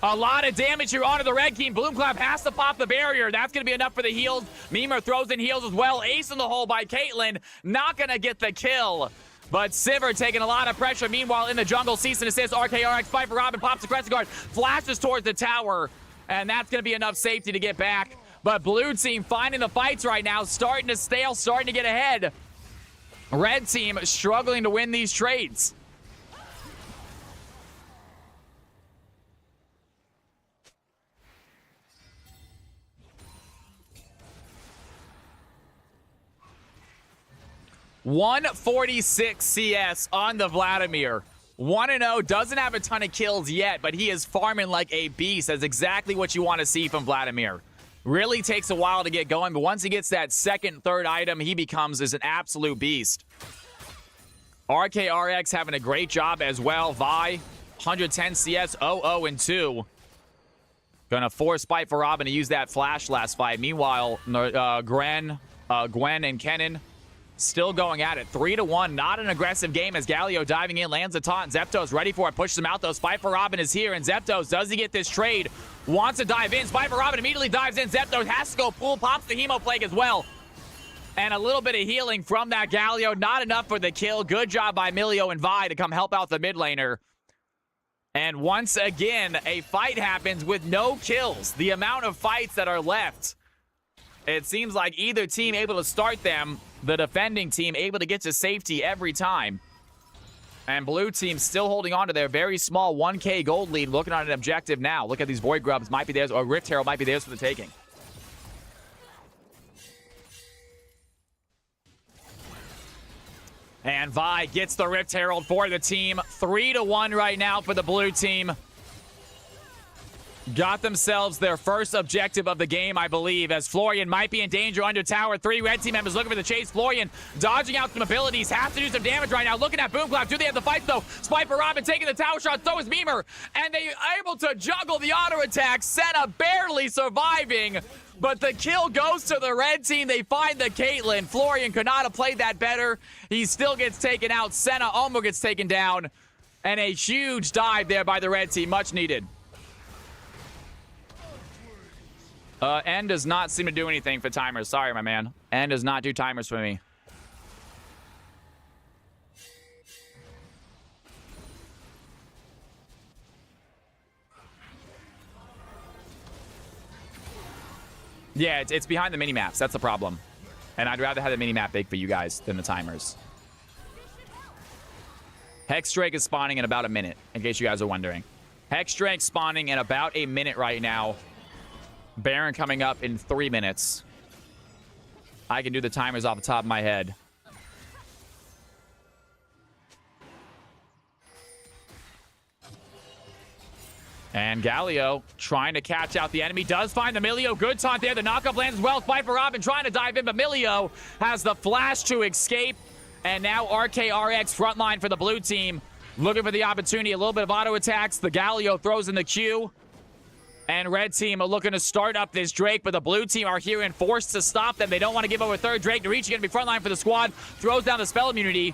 a lot of damage here onto the red team. Bloomclap has to pop the barrier. That's gonna be enough for the heals. Mimer throws in heals as well. Ace in the hole by Caitlyn, not gonna get the kill. But Sivir taking a lot of pressure. Meanwhile, in the jungle, cease and assist. RKRX fight for Robin, pops the Crescent Guard, flashes towards the tower, and that's gonna be enough safety to get back. But blue team finding the fights right now, starting to stale, starting to get ahead. Red team struggling to win these trades. .146 CS on the Vladimir. 1-0, doesn't have a ton of kills yet, but he is farming like a beast. That's exactly what you want to see from Vladimir. Really takes a while to get going, but once he gets that second, third item, he becomes an absolute beast. RKRX having a great job as well. Vi, 110 CS, 0-0-2. Gonna force fight for Robin to use that flash last fight. Meanwhile, Gwen and Kennen still going at it. 3-1, not an aggressive game as Galio diving in, lands a taunt. Zeptos ready for it, pushes him out though. Spy for Robin is here, and Zeptos, does he get this trade? Wants to dive in. Spy for Robin immediately dives in. Zeptos has to go pull, pops the Hemo Plague as well. And a little bit of healing from that Galio. Not enough for the kill. Good job by Milio and Vi to come help out the mid laner. And once again, a fight happens with no kills. The amount of fights that are left, it seems like either team able to start them, the defending team able to get to safety every time. And blue team still holding on to their very small 1K gold lead, looking on an objective now. Look at these Void Grubs, might be theirs, or Rift Herald might be theirs for the taking. And Vi gets the Rift Herald for the team. 3-1 right now for the blue team. Got themselves their first objective of the game, I believe, as Florian might be in danger under tower 3. Red team members looking for the chase. Florian dodging out some abilities, has to do some damage right now. Looking at Boomclap. Do they have the fight, though? Spy for Robin taking the tower shot. So is Mimer. And they are able to juggle the auto attack. Senna barely surviving. But the kill goes to the red team. They find the Caitlyn. Florian could not have played that better. He still gets taken out. Senna almost gets taken down. And a huge dive there by the red team. Much needed. N does not seem to do anything for timers. Sorry, my man. N does not do timers for me. Yeah, it's behind the mini-maps. That's the problem. And I'd rather have the mini-map big for you guys than the timers. Hexdrake is spawning in about a minute, in case you guys are wondering. Hexdrake spawning in about a minute right now. Baron coming up in 3 minutes. I can do the timers off the top of my head. And Galio trying to catch out the enemy. Does find the Milio. Good taunt there. The knockup lands as well. Fight for Robin trying to dive in, but Milio has the flash to escape. And now RKRX frontline for the blue team. Looking for the opportunity. A little bit of auto attacks. The Galio throws in the Q. And red team are looking to start up this Drake, but the blue team are here and forced to stop them. They don't want to give over third Drake. Narichi going to be frontline for the squad. Throws down the spell immunity.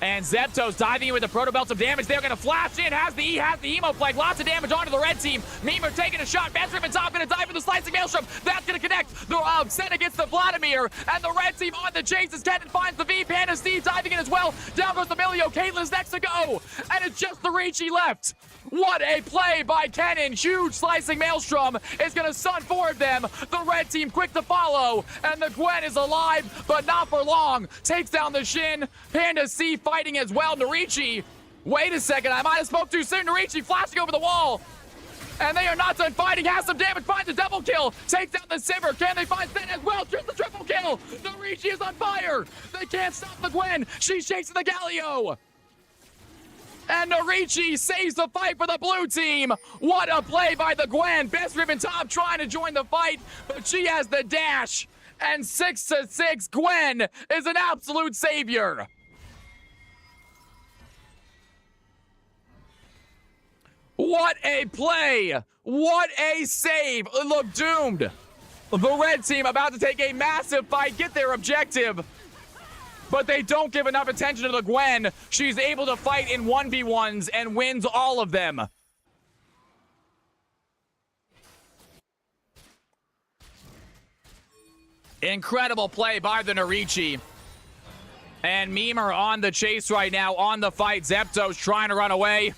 And Zeptos diving in with the Proto Belt. Some damage. They're going to flash in. Has the Emo Plague. Lots of damage onto the red team. Mimer taking a shot. Best Ribbon top going to dive for the Slicing Maelstrom. That's going to connect. The Senna gets the Vladimir. And the red team on the chase as Kennen finds the V. Panda Steve diving in as well. Down goes the Milio. Caitlyn's next to go. And it's just the Ricci left. What a play by Kennen. Huge Slicing Maelstrom is going to stun 4 of them. The red team quick to follow. And the Gwen is alive, but not for long. Takes down the Shin. Panda C fighting as well. Narichi. Wait a second. I might have spoke too soon. Narichi flashing over the wall. And they are not done fighting. Has some damage. Finds a double kill. Takes down the Sivir. Can they find Sen as well? Just the triple kill. Narichi is on fire. They can't stop the Gwen. She's chasing the Galio. And Narichi saves the fight for the blue team. What a play by the Gwen. Best Ribbon top trying to join the fight, but she has the dash. And 6-6, Gwen is an absolute savior. What a play! What a save! Look, doomed. The red team about to take a massive fight, get their objective. But they don't give enough attention to the Gwen. She's able to fight in 1v1s and wins all of them. Incredible play by the Norichi. And Mimer on the chase right now, on the fight. Zepto's trying to run away.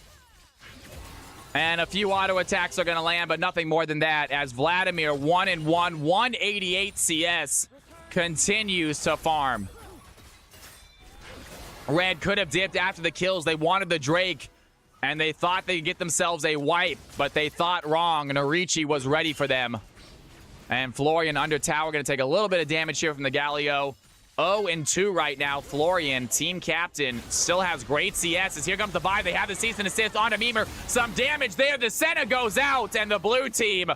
And a few auto attacks are going to land, but nothing more than that, as Vladimir 1-1, 188 CS, continues to farm. Red could have dipped after the kills. They wanted the Drake, and they thought they'd get themselves a wipe, but they thought wrong. Norichi was ready for them. And Florian under tower going to take a little bit of damage here from the Galio. 0-2 right now. Florian, team captain, still has great CS. As here comes the buy. They have the cease and assist onto Mimer. Some damage there. The Senna goes out, and the blue team,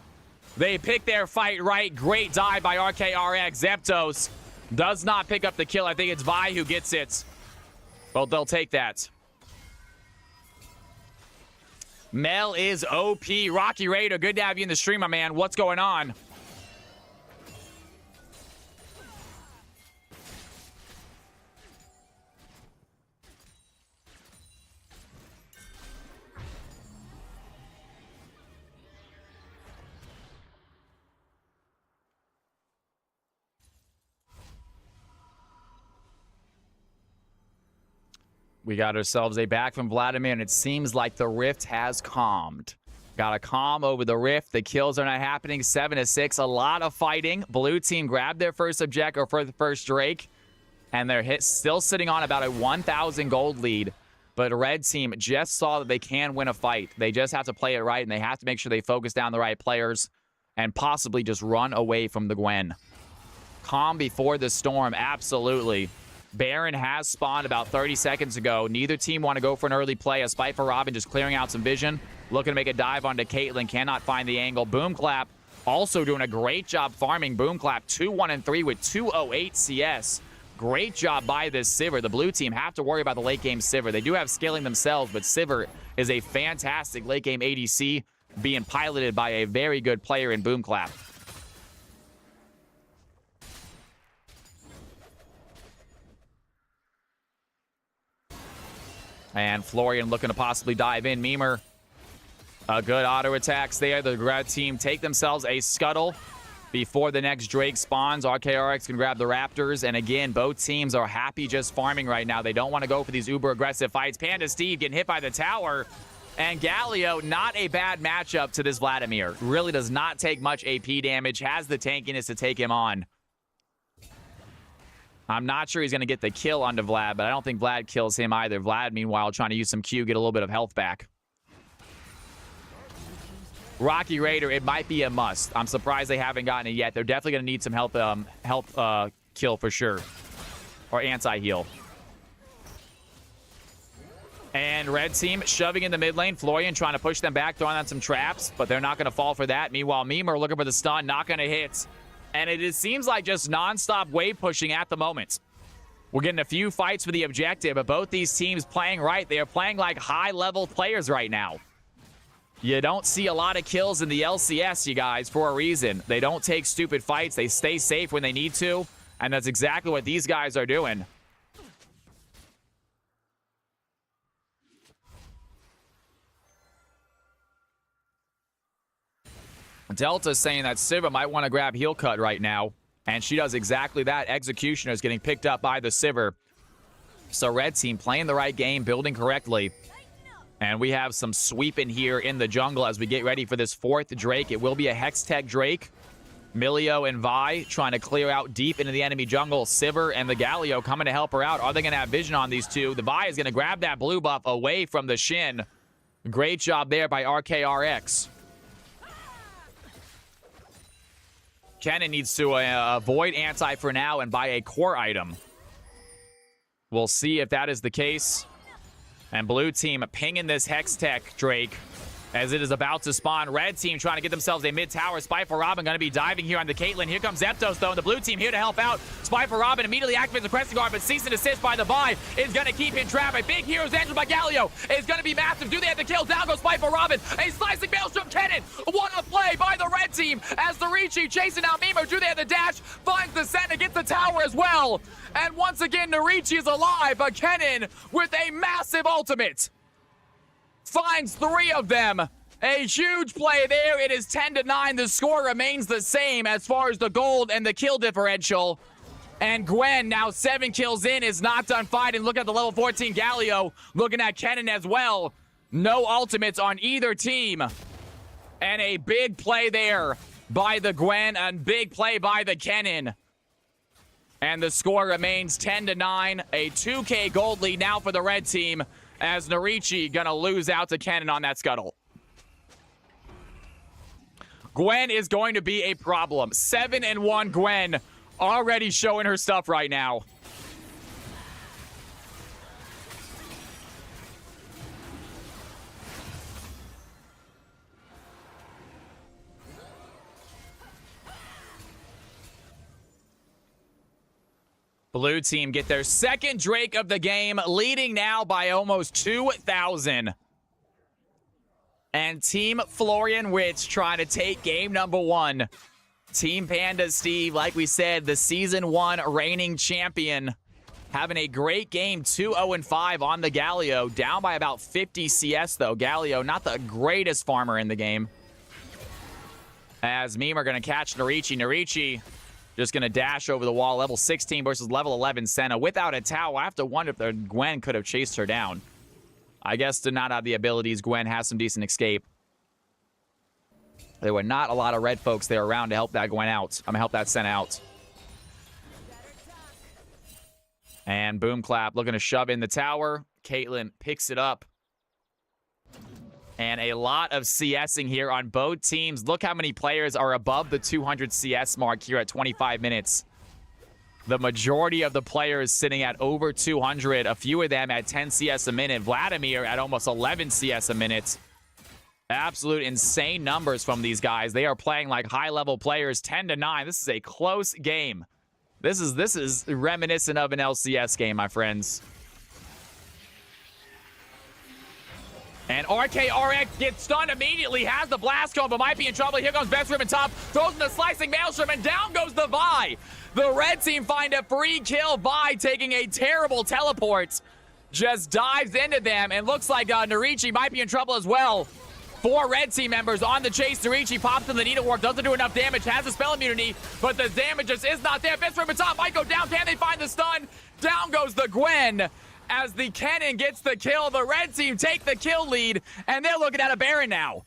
they pick their fight right. Great dive by RKRX. Zeptos does not pick up the kill. I think it's Vi who gets it. Well, they'll take that. Mel is OP. Rocky Raider, good to have you in the stream, my man. What's going on? We got ourselves a back from Vladimir, and it seems like the rift has calmed. Got a calm over the rift. The kills are not happening. 7-6. A lot of fighting. Blue team grabbed their first objective, or for the first Drake, and they're still sitting on about a 1,000 gold lead. But red team just saw that they can win a fight. They just have to play it right, and they have to make sure they focus down the right players and possibly just run away from the Gwen. Calm before the storm, absolutely. Baron has spawned about 30 seconds ago. Neither team want to go for an early play. A spike for Robin, just clearing out some vision. Looking to make a dive onto Caitlyn. Cannot find the angle. Boomclap also doing a great job farming. Boomclap 2-1-3 with 208 CS. Great job by this Sivir. The blue team have to worry about the late game Sivir. They do have scaling themselves, but Sivir is a fantastic late game ADC being piloted by a very good player in Boomclap. And Florian looking to possibly dive in. Mimer, a good auto attacks there. The red team take themselves a scuttle before the next Drake spawns. RKRX can grab the Raptors. And again, both teams are happy just farming right now. They don't want to go for these uber aggressive fights. Panda Steve getting hit by the tower. And Galio, not a bad matchup to this Vladimir. Really does not take much AP damage. Has the tankiness to take him on. I'm not sure he's going to get the kill onto Vlad, but I don't think Vlad kills him either. Vlad, meanwhile, trying to use some Q, get a little bit of health back. Rocky Raider, it might be a must. I'm surprised they haven't gotten it yet. They're definitely going to need some health kill for sure. Or anti-heal. And red team shoving in the mid lane. Florian trying to push them back, throwing on some traps, but they're not going to fall for that. Meanwhile, Mimer looking for the stun, not going to hit. And it seems like just non-stop wave pushing at the moment. We're getting a few fights for the objective, but both these teams playing right. They are playing like high-level players right now. You don't see a lot of kills in the LCS, you guys, for a reason. They don't take stupid fights. They stay safe when they need to, and that's exactly what these guys are doing. Delta's saying that Sivir might want to grab heal cut right now, and she does exactly that. Executioner is getting picked up by the Sivir. So red team playing the right game, building correctly. And we have some sweeping here in the jungle as we get ready for this fourth Drake. It will be a Hextech Drake. Milio and Vi trying to clear out deep into the enemy jungle. Sivir and the Galio coming to help her out. Are they going to have vision on these two? The Vi is going to grab that blue buff away from the Shin. Great job there by RKRX. Kennen needs to avoid anti for now and buy a core item. We'll see if that is the case. And blue team pinging this Hextech Drake. as it is about to spawn. Red team trying to get themselves a mid-tower. Spiteful Robin going to be diving here on the Caitlyn. Here comes Zeptos, though, and the blue team here to help out. Spiteful Robin immediately activates the pressing guard, but cease and desist by the Vi is going to keep him trapped. A big hero's angel by Galio is going to be massive. Do they have the kill? Down goes Spiteful Robin. A slicing Maelstrom cannon. What a play by the red team as the Ricci chasing out Mimo. Do they have the dash? Finds the Senna, gets the tower as well. And once again, Narichi is alive, but Kennen with a massive ultimate. Finds 3 of them. A huge play there. It is 10-9. The score remains the same as far as the gold and the kill differential. And Gwen, now 7 kills in, is not done fighting. Look at the level 14 Galio. Looking at Kennen as well. No ultimates on either team. And a big play there by the Gwen and big play by the Kennen. And the score remains 10-9. A 2K gold lead now for the red team as Narichi gonna lose out to Kennen on that scuttle. Gwen is going to be a problem. 7-1 Gwen already showing her stuff right now. Blue team get their second Drake of the game, leading now by almost 2,000. And Team Florian Witch trying to take game number 1. Team Panda Steve, like we said, the Season 1 reigning champion, having a great game, 2-0-5 on the Galio. Down by about 50 CS, though. Galio, not the greatest farmer in the game. As Meme are going to catch Narichi. Narichi just going to dash over the wall. Level 16 versus level 11 Senna. Without a tower, I have to wonder if the Gwen could have chased her down. I guess did not have the abilities. Gwen has some decent escape. There were not a lot of red folks there around to help that Gwen out. I'm going to help that Senna out. And Boom Clap looking to shove in the tower. Caitlyn picks it up. And a lot of CSing here on both teams. Look how many players are above the 200 CS mark here at 25 minutes. The majority of the players sitting at over 200. A few of them at 10 CS a minute. Vladimir at almost 11 CS a minute. Absolute insane numbers from these guys. They are playing like high-level players. 10-9. This is a close game. This is reminiscent of an LCS game, my friends. And RKRX gets stunned immediately, has the blast cone, but might be in trouble. Here comes Best Ribbon top, throws in the slicing Maelstrom, and down goes the Vi. The red team find a free kill. Vi taking a terrible teleport. Just dives into them, and looks like Narichi might be in trouble as well. 4 red team members on the chase. Narichi pops in the needlework, doesn't do enough damage, has a spell immunity, but the damage just is not there. Best Ribbon top might go down. Can they find the stun? Down goes the Gwen. As the Kennen gets the kill, the red team take the kill lead, and they're looking at a Baron now.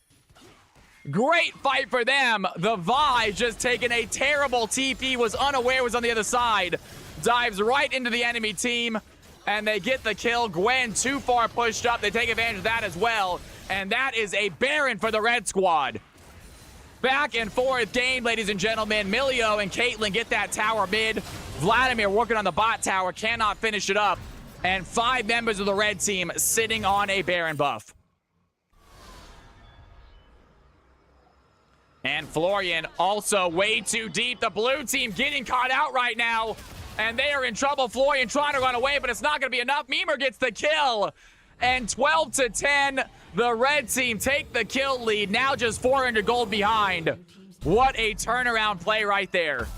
Great fight for them. The Vi just taking a terrible TP, was unaware was on the other side. Dives right into the enemy team, and they get the kill. Gwen too far pushed up. They take advantage of that as well, and that is a Baron for the red squad. Back and forth game, ladies and gentlemen. Milio and Caitlyn get that tower mid. Vladimir working on the bot tower, cannot finish it up. And 5 members of the red team sitting on a Baron buff. And Florian also way too deep. The blue team getting caught out right now. And they are in trouble. Florian trying to run away, but it's not going to be enough. Memer gets the kill. And 12-10, the red team take the kill lead. Now just 400 gold behind. What a turnaround play right there.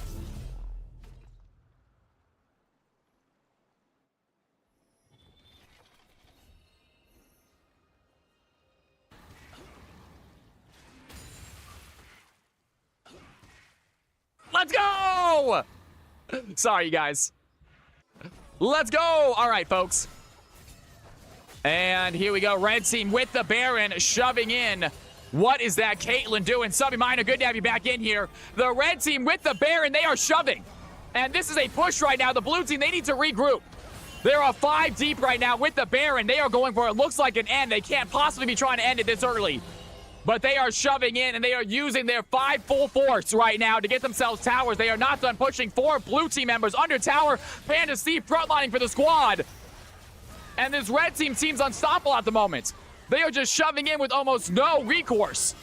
Let's go! Sorry, you guys. Let's go! All right, folks. And here we go. Red team with the Baron shoving in. What is that Caitlyn doing? Subby Minor, good to have you back in here. The red team with the Baron, they are shoving. And this is a push right now. The blue team, they need to regroup. There are 5 deep right now with the Baron. They are going for it looks like an end. They can't possibly be trying to end it this early. But they are shoving in, and they are using their 5 full force right now to get themselves towers. They are not done pushing. 4 blue team members under tower. Panda Steve frontlining for the squad. And this red team seems unstoppable at the moment. They are just shoving in with almost no recourse.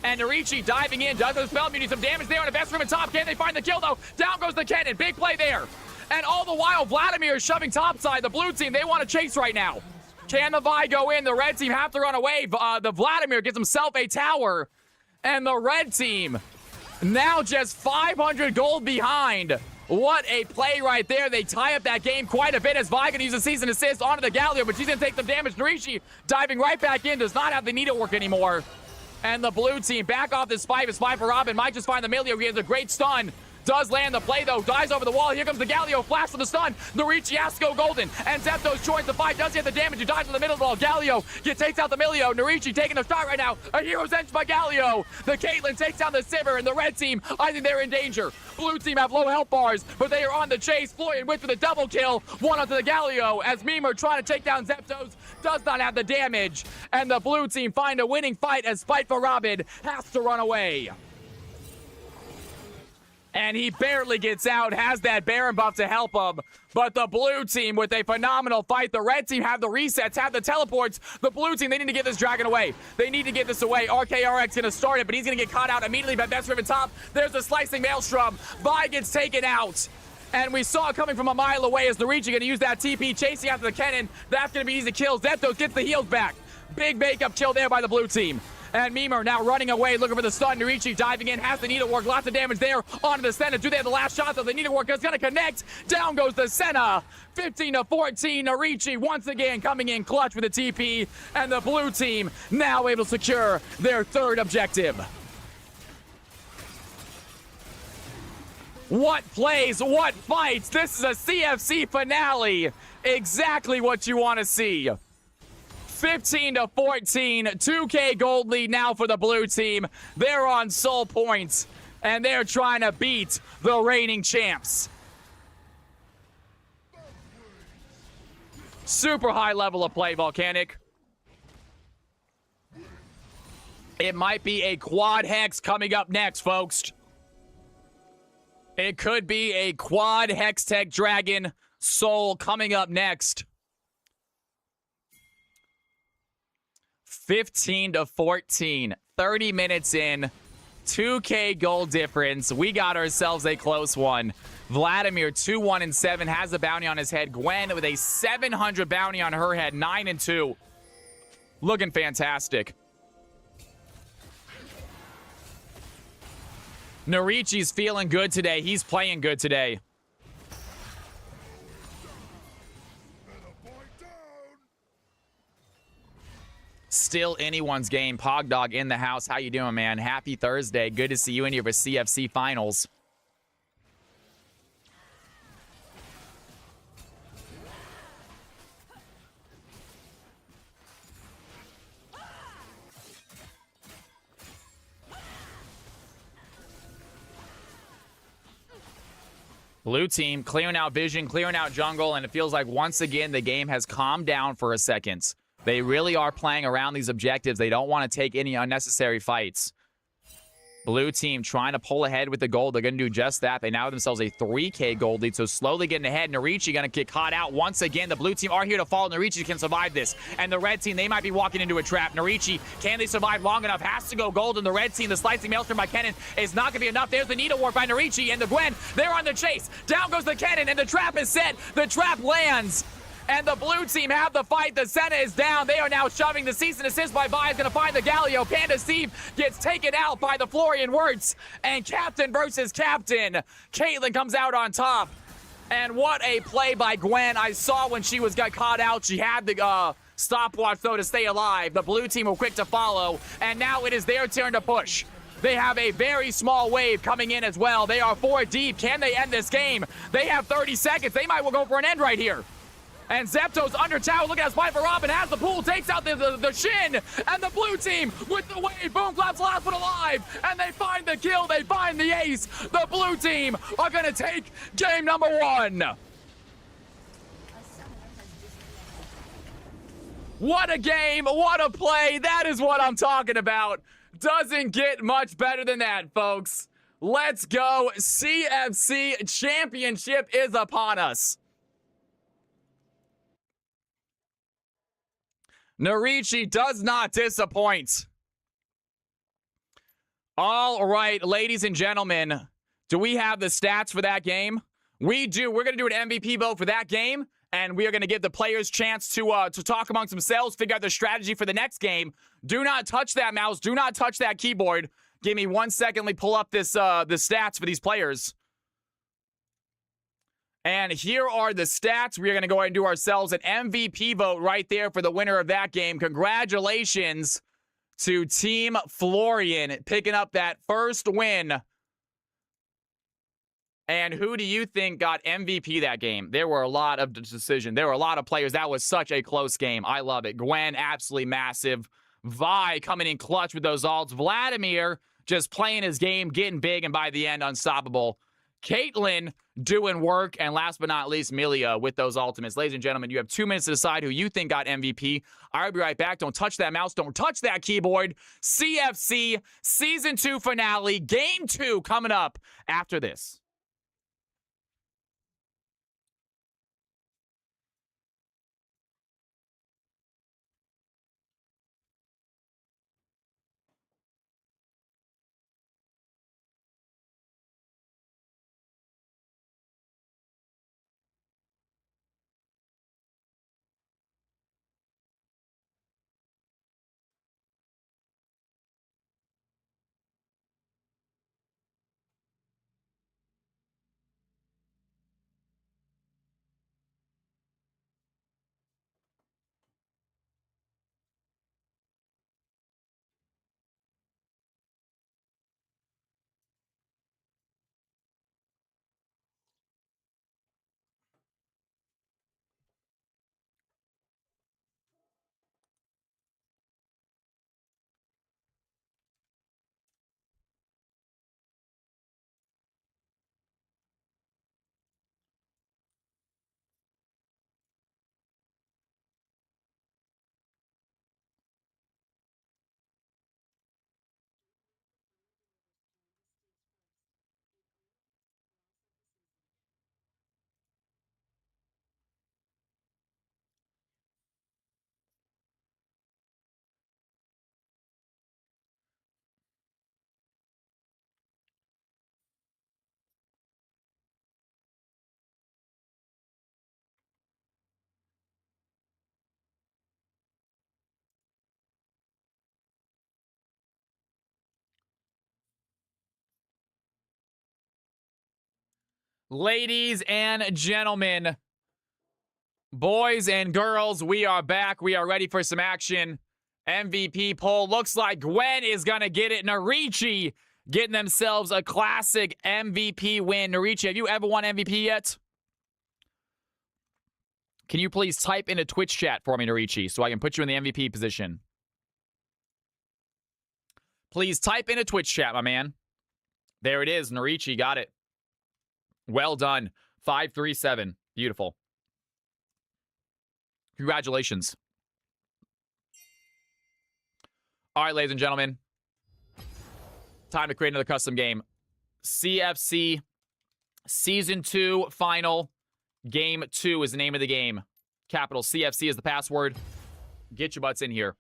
And Narichi diving in, does the spell, doing some damage there on the best room at top. Can they find the kill, though? Down goes the cannon. Big play there. And all the while, Vladimir is shoving topside. The blue team, they want to chase right now. Can the Vi go in? The red team have to run away. The Vladimir gets himself a tower. And the red team now just 500 gold behind. What a play right there. They tie up that game quite a bit as Vi can use a season assist onto the Galio, but she's going to take some damage. Narichi diving right back in, does not have the needlework anymore. And the blue team back off this fight. It's fight for Robin. Might just find the Milio. He has a great stun. Does land the play, though. Dies over the wall. Here comes the Galio. Flash for the stun. Narichi has to go golden. And Zeptos joins the fight. Does he have the damage? He dies in the middle of the ball. Galio takes out the Milio. Narichi taking a shot right now. A hero's edge by Galio. The Caitlyn takes down the Sivir. And the red team, I think they're in danger. Blue team have low health bars, but they are on the chase. Florian with the double kill. One onto the Galio as Mimer trying to take down Zeptos. Does not have the damage. And the blue team find a winning fight as Spiteful Robin has to run away. And he barely gets out, has that Baron buff to help him. But the blue team with a phenomenal fight. The red team have the resets, have the teleports. The blue team, they need to get this dragon away. They need to get this away. RKRX going to start it, but he's going to get caught out immediately by Best Riven top. There's a slicing Maelstrom. Vi gets taken out. And we saw it coming from a mile away as Narichi going to use that TP, chasing after the cannon. That's going to be easy kills. Zeptos gets the heals back. Big makeup kill there by the blue team. And Mimer now running away, looking for the stun. Narichi diving in, has the needlework. Lots of damage there onto the Senna. Do they have the last shot, though? The needlework is going to connect. Down goes the Senna. 15-14. Narichi once again coming in clutch with the TP. And the blue team now able to secure their third objective. What plays, what fights. This is a CFC finale. Exactly what you want to see. 15-14, 2K gold lead now for the blue team. They're on soul points, and they're trying to beat the reigning champs. Super high level of play, Volcanic. It might be a quad hex coming up next, folks. It could be a quad hex tech dragon soul coming up next. 15-14, 30 minutes in, 2K gold difference. We got ourselves a close one. Vladimir 2-1-7 has a bounty on his head. Gwen with a 700 bounty on her head, 9-2. Looking fantastic. Narichi's feeling good today. He's playing good today. Still anyone's game. Pogdog in the house. How you doing, man? Happy Thursday. Good to see you in here for CFC Finals. Blue team clearing out vision, clearing out jungle, and it feels like once again the game has calmed down for a second. They really are playing around these objectives. They don't want to take any unnecessary fights. Blue team trying to pull ahead with the gold. They're going to do just that. They now have themselves a 3K gold lead, so slowly getting ahead. Narichi going to get caught out once again. The blue team are here to fall. Narichi can survive this. And the red team, they might be walking into a trap. Narichi, can they survive long enough? Has to go gold. And the red team, the slicing maelstrom by Kennen is not going to be enough. There's the needlework by Narichi and the Gwen. They're on the chase. Down goes the Kennen, and the trap is set. The trap lands. And the blue team have the fight. The Senna is down. They are now shoving. The cease and assist by Vi is going to find the Galio. Panda Steve gets taken out by the Florian Wirtz. And captain versus captain. Caitlyn comes out on top. And what a play by Gwen. I saw when she got caught out. She had the stopwatch, though, to stay alive. The blue team were quick to follow. And now it is their turn to push. They have a very small wave coming in as well. They are 4 deep. Can they end this game? They have 30 seconds. They might well go for an end right here. And Zeptos under tower, look at that spy for Robin, has the pool, takes out the Shin, and the blue team with the wave, boom, claps, last one alive, and they find the kill, they find the ace. The blue team are gonna take game number 1. What a game, what a play, that is what I'm talking about. Doesn't get much better than that, folks. Let's go, CFC Championship is upon us. Narichi does not disappoint. All right, ladies and gentlemen, do we have the stats for that game? We do. We're going to do an MVP vote for that game, and we are going to give the players chance to talk amongst themselves, figure out their strategy for the next game. Do not touch that mouse. Do not touch that keyboard. Give me 1 second. Let me pull up this the stats for these players. And here are the stats. We're going to go ahead and do ourselves an MVP vote right there for the winner of that game. Congratulations to Team Florian picking up that first win. And who do you think got MVP that game? There were a lot of decisions. There were a lot of players. That was such a close game. I love it. Gwen, absolutely massive. Vi coming in clutch with those ults. Vladimir just playing his game, getting big, and by the end, unstoppable. Caitlyn doing work, and last but not least, Milia with those ultimates. Ladies and gentlemen, you have 2 minutes to decide who you think got MVP. I'll be right back. Don't touch that mouse. Don't touch that keyboard. CFC Season 2 finale, Game 2 coming up after this. Ladies and gentlemen, boys and girls, we are back. We are ready for some action. MVP poll. Looks like Gwen is going to get it. Narichi getting themselves a classic MVP win. Narichi, have you ever won MVP yet? Can you please type in a Twitch chat for me, Narichi, so I can put you in the MVP position? Please type in a Twitch chat, my man. There it is. Narichi got it. Well done. 537. Beautiful. Congratulations. All right, ladies and gentlemen. Time to create another custom game. CFC Season 2 Final. Game 2 is the name of the game. Capital CFC is the password. Get your butts in here.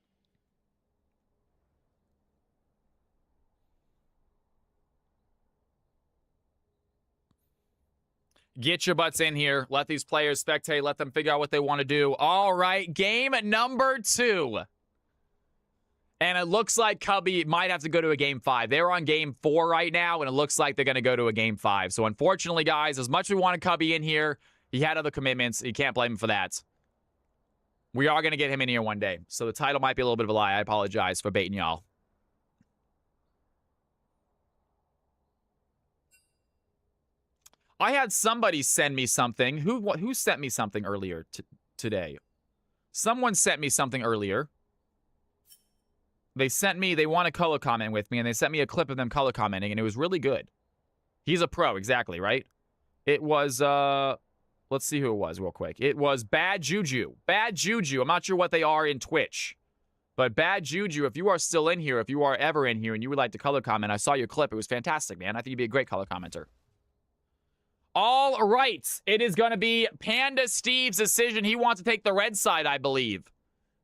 Get your butts in here. Let these players spectate. Let them figure out what they want to do. All right, game number 2. And it looks like Cubby might have to go to a game 5. They're on game 4 right now, and it looks like they're going to go to a game 5. So unfortunately, guys, as much as we wanted Cubby in here, he had other commitments. You can't blame him for that. We are going to get him in here one day. So the title might be a little bit of a lie. I apologize for baiting y'all. I had somebody send me something. Who sent me something earlier today? Someone sent me something earlier. They want to color comment with me, and they sent me a clip of them color commenting, and it was really good. He's a pro, exactly, right? It was, let's see who it was real quick. It was Bad Juju. Bad Juju. I'm not sure what they are in Twitch. But Bad Juju, if you are still in here, if you are ever in here, and you would like to color comment, I saw your clip. It was fantastic, man. I think you'd be a great color commenter. All right. It is going to be Panda Steve's decision. He wants to take the red side, I believe.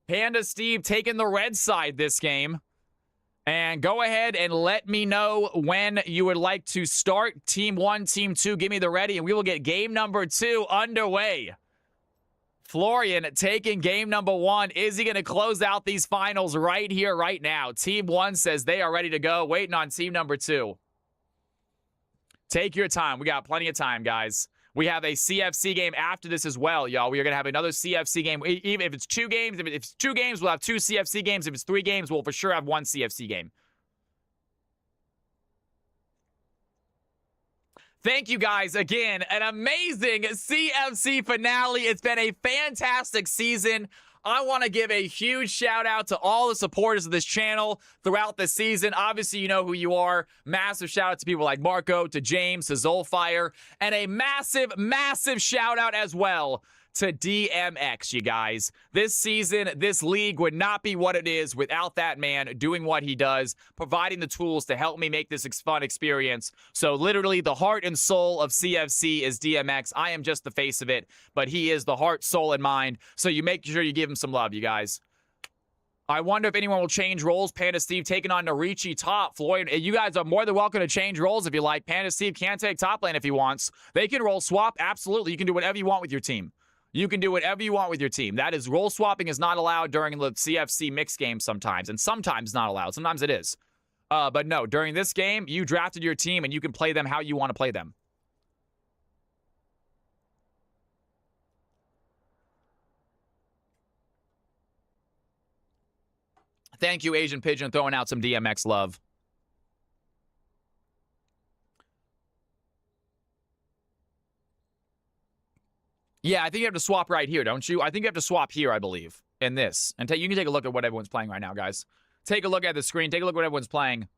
Panda Steve taking the red side this game. And go ahead and let me know when you would like to start. Team 1, Team 2, give me the ready, and we will get game number 2 underway. Florian taking game number 1. Is he going to close out these finals right here, right now? Team 1 says they are ready to go, waiting on team number 2. Take your time. We got plenty of time, guys. We have a CFC game after this as well, y'all. We are going to have another CFC game. Even if it's 2 games, if it's 2 games, we'll have 2 CFC games. If it's 3 games, we'll for sure have 1 CFC game. Thank you guys again. An amazing CFC finale. It's been a fantastic season. I want to give a huge shout out to all the supporters of this channel throughout the season. Obviously, you know who you are. Massive shout out to people like Marco, to James, to Zolfire, and a massive, massive shout out as well to DMX, you guys. This season, this league would not be what it is without that man doing what he does, providing the tools to help me make this fun experience. So literally, the heart and soul of CFC is DMX. I am just the face of it, but he is the heart, soul, and mind. So you make sure you give him some love, you guys. I wonder if anyone will change roles. Panda Steve taking on Narichi top. Floyd, you guys are more than welcome to change roles if you like. Panda Steve can take top lane if he wants. They can role swap. Absolutely. You can do whatever you want with your team. You can do whatever you want with your team. That is, role swapping is not allowed during the CFC mixed game sometimes, and sometimes not allowed. Sometimes it is. But no, during this game, you drafted your team, and you can play them how you want to play them. Thank you, Asian Pigeon, throwing out some DMX love. Yeah, I think you have to swap right here, don't you? I think you have to swap here, I believe, in this. And you can take a look at what everyone's playing right now, guys. Take a look at the screen. Take a look at what everyone's playing.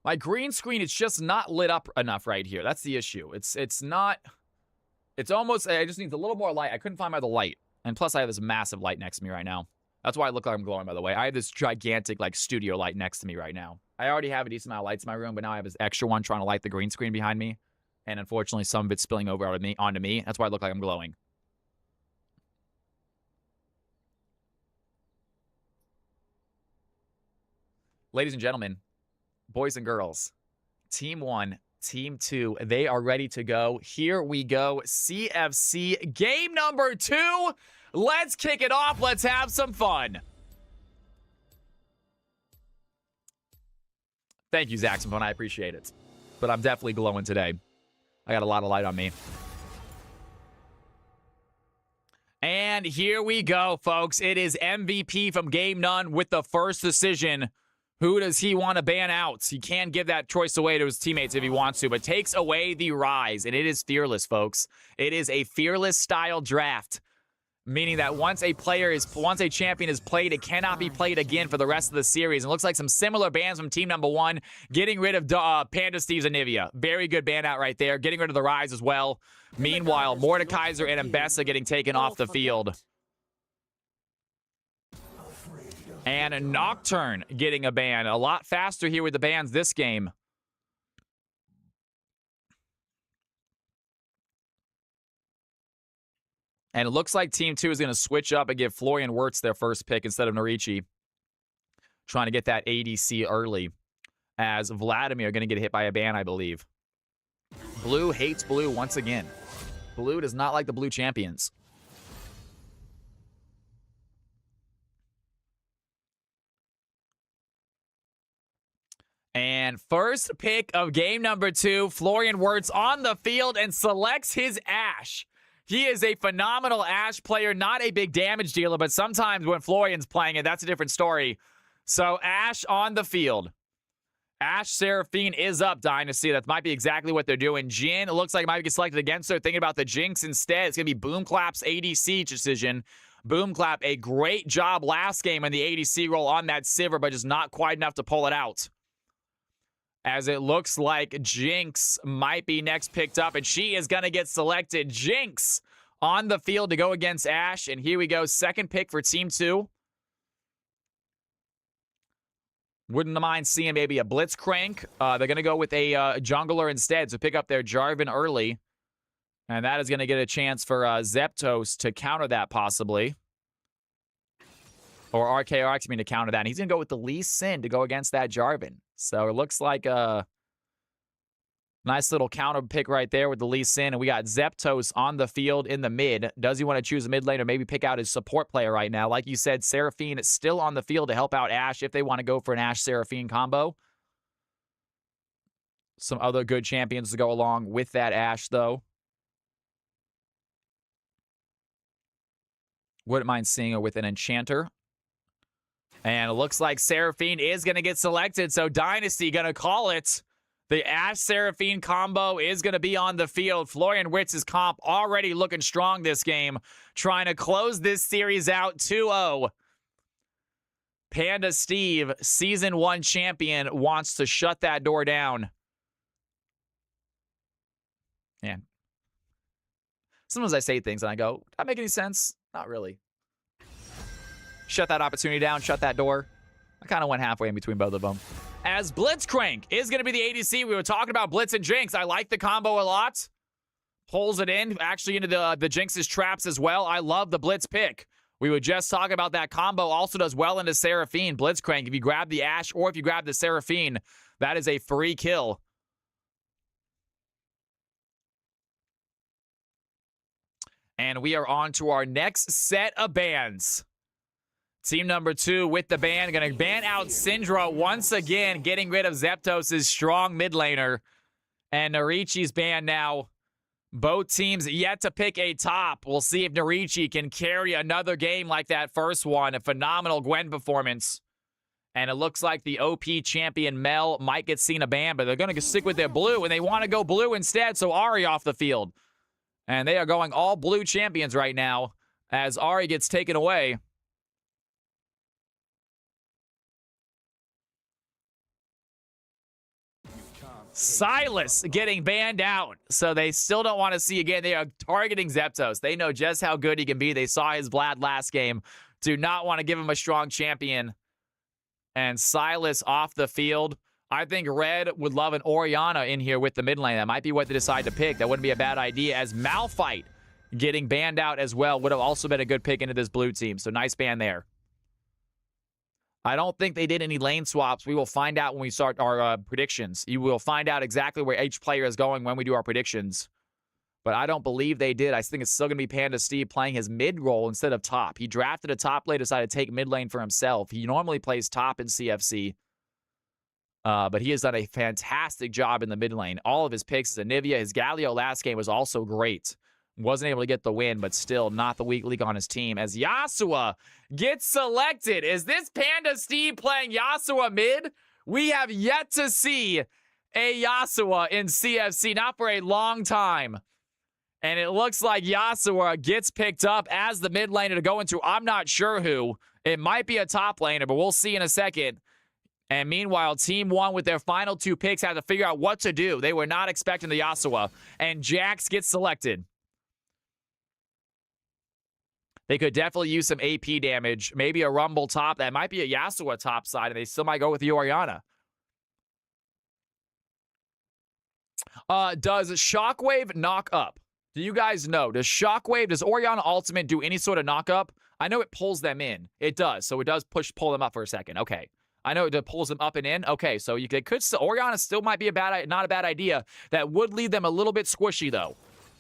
My green screen, it's just not lit up enough right here. That's the issue. It's not... It's almost... I just need a little more light. I couldn't find my other light. And plus, I have this massive light next to me right now. That's why I look like I'm glowing, by the way. I have this gigantic, like, studio light next to me right now. I already have a decent amount of lights in my room, but now I have this extra one trying to light the green screen behind me. And unfortunately, some of it's spilling over onto me. That's why I look like I'm glowing. Ladies and gentlemen, boys and girls, Team 1, Team 2, they are ready to go. Here we go. CFC game number 2. Let's kick it off. Let's have some fun. Thank you, Zaxaphone. I appreciate it. But I'm definitely glowing today. I got a lot of light on me. And here we go, folks. It is MVP from Game None with the first decision. Who does he want to ban out? He can give that choice away to his teammates if he wants to, but takes away the Rise, and it is fearless, folks. It is a fearless style draft, meaning that once a champion is played, it cannot be played again for the rest of the series. And it looks like some similar bans from team number 1, getting rid of Panda Steve's Anivia. Very good ban out right there. Getting rid of the Rise as well. Meanwhile, Mordekaiser and Mbessa getting taken off the field. And Nocturne getting a ban. A lot faster here with the bans this game. And it looks like Team 2 is going to switch up and give Florian Wirtz their first pick instead of Narichi. Trying to get that ADC early. As Vladimir going to get hit by a ban, I believe. Blue hates blue once again. Blue does not like the blue champions. And first pick of game number 2, Florian Wirtz on the field and selects his Ashe. He is a phenomenal Ashe player, not a big damage dealer, but sometimes when Florian's playing it, that's a different story. So Ashe on the field. Ashe Seraphine is up, Dynasty. That might be exactly what they're doing. Jin, it looks like it might get selected against her. Thinking about the Jinx instead. It's going to be Boomclap's ADC decision. Boomclap, a great job last game in the ADC role on that Sivir, but just not quite enough to pull it out. As it looks like Jinx might be next picked up, and she is going to get selected. Jinx on the field to go against Ashe, and here we go. Second pick for Team 2. Wouldn't mind seeing maybe a Blitzcrank. They're going to go with a jungler instead, so pick up their Jarvan early. And that is going to get a chance for Zeptos to counter that possibly. Or RKRX, to counter that. And he's going to go with the Lee Sin to go against that Jarvan. So it looks like a nice little counter pick right there with the Lee Sin. And we got Zeptos on the field in the mid. Does he want to choose a mid lane or maybe pick out his support player right now? Like you said, Seraphine is still on the field to help out Ashe if they want to go for an Ashe-Seraphine combo. Some other good champions to go along with that Ashe, though. Wouldn't mind seeing her with an Enchanter. And it looks like Seraphine is going to get selected, so Dynasty going to call it. The Ashe-Seraphine combo is going to be on the field. Florian Wirtz's comp already looking strong this game, trying to close this series out 2-0. Panda Steve, Season 1 champion, wants to shut that door down. Man. Sometimes I say things and I go, does that make any sense? Not really. Shut that opportunity down, shut that door. I kind of went halfway in between both of them. As Blitzcrank is going to be the ADC. We were talking about Blitz and Jinx. I like the combo a lot. Pulls it in, actually into the Jinx's traps as well. I love the Blitz pick. We were just talking about that combo. Also does well into Seraphine. Blitzcrank, if you grab the Ashe or if you grab the Seraphine, that is a free kill. And we are on to our next set of bans. Team number 2 with the ban. Going to ban out Syndra once again, getting rid of Zeptos' strong mid laner. And Narichi's banned now. Both teams yet to pick a top. We'll see if Narichi can carry another game like that first one. A phenomenal Gwen performance. And it looks like the OP champion Mel might get seen a ban, but they're going to stick with their blue, and they want to go blue instead, so Ahri off the field. And they are going all blue champions right now as Ahri gets taken away. Silas getting banned out. So they still don't want to see again. They are targeting Zeptos. They know just how good he can be. They saw his Vlad last game. Do not want to give him a strong champion. And Silas off the field. I think Red would love an Orianna in here with the mid lane. That might be what they decide to pick. That wouldn't be a bad idea, as Malphite getting banned out as well would have also been a good pick into this blue team. So nice ban there. I don't think they did any lane swaps. We will find out when we start our predictions. You will find out exactly where each player is going when we do our predictions. But I don't believe they did. I think it's still going to be Panda Steve playing his mid role instead of top. He drafted a top lane, decided to take mid lane for himself. He normally plays top in CFC. But he has done a fantastic job in the mid lane. All of his picks, his Anivia, his Galio last game was also great. Wasn't able to get the win, but still not the weak link on his team. As Yasuo gets selected. Is this Panda Steve playing Yasuo mid? We have yet to see a Yasuo in CFC, not for a long time. And it looks like Yasuo gets picked up as the mid laner to go into, I'm not sure who. It might be a top laner, but we'll see in a second. And meanwhile, Team 1 with their final 2 picks had to figure out what to do. They were not expecting the Yasuo. And Jax gets selected. They could definitely use some AP damage. Maybe a Rumble top. That might be a Yasuo top side, and they still might go with the Orianna. Does Shockwave knock up? Do you guys know? Does Orianna Ultimate do any sort of knock up? I know it pulls them in. It does. So it does pull them up for a second. Okay. I know it pulls them up and in. Okay, so Orianna still might be not a bad idea. That would leave them a little bit squishy, though.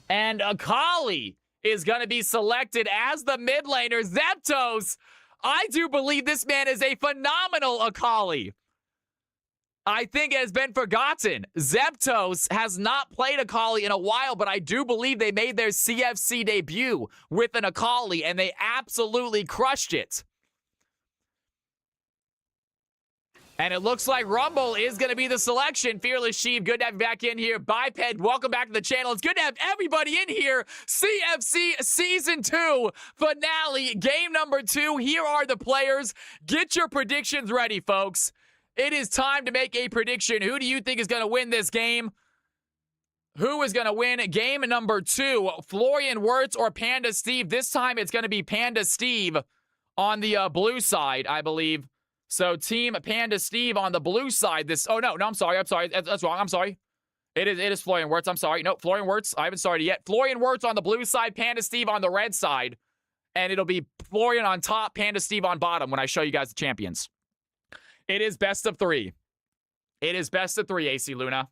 And Akali is going to be selected as the mid laner. Zeptos, I do believe this man is a phenomenal Akali. I think it has been forgotten. Zeptos has not played Akali in a while, but I do believe they made their CFC debut with an Akali, and they absolutely crushed it. And it looks like Rumble is going to be the selection. Fearless Sheep, good to have you back in here. Biped, welcome back to the channel. It's good to have everybody in here. CFC Season 2 finale, game number 2. Here are the players. Get your predictions ready, folks. It is time to make a prediction. Who do you think is going to win this game? Who is going to win game number 2? Florian Wirtz or Panda Steve? This time it's going to be Panda Steve on the blue side, I believe. So Team Panda Steve on the blue side. Oh, no, I'm sorry. That's wrong. I'm sorry. It is Florian Wirtz. I'm sorry. No, Florian Wirtz. I haven't started yet. Florian Wirtz on the blue side. Panda Steve on the red side. And it'll be Florian on top, Panda Steve on bottom when I show you guys the champions. It is best of 3. It is best of 3, AC Luna.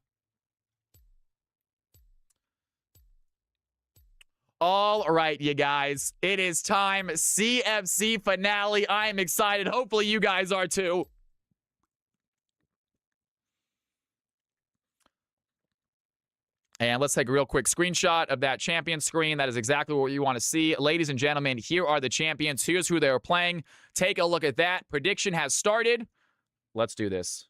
All right, you guys. It is time. CFC finale. I am excited. Hopefully you guys are too. And let's take a real quick screenshot of that champion screen. That is exactly what you want to see. Ladies and gentlemen, here are the champions. Here's who they are playing. Take a look at that. Prediction has started. Let's do this.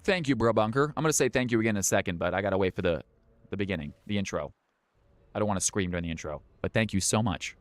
Thank you, Bro Bunker. I'm going to say thank you again in a second, but I got to wait for the beginning, the intro. I don't want to scream during the intro, but thank you so much.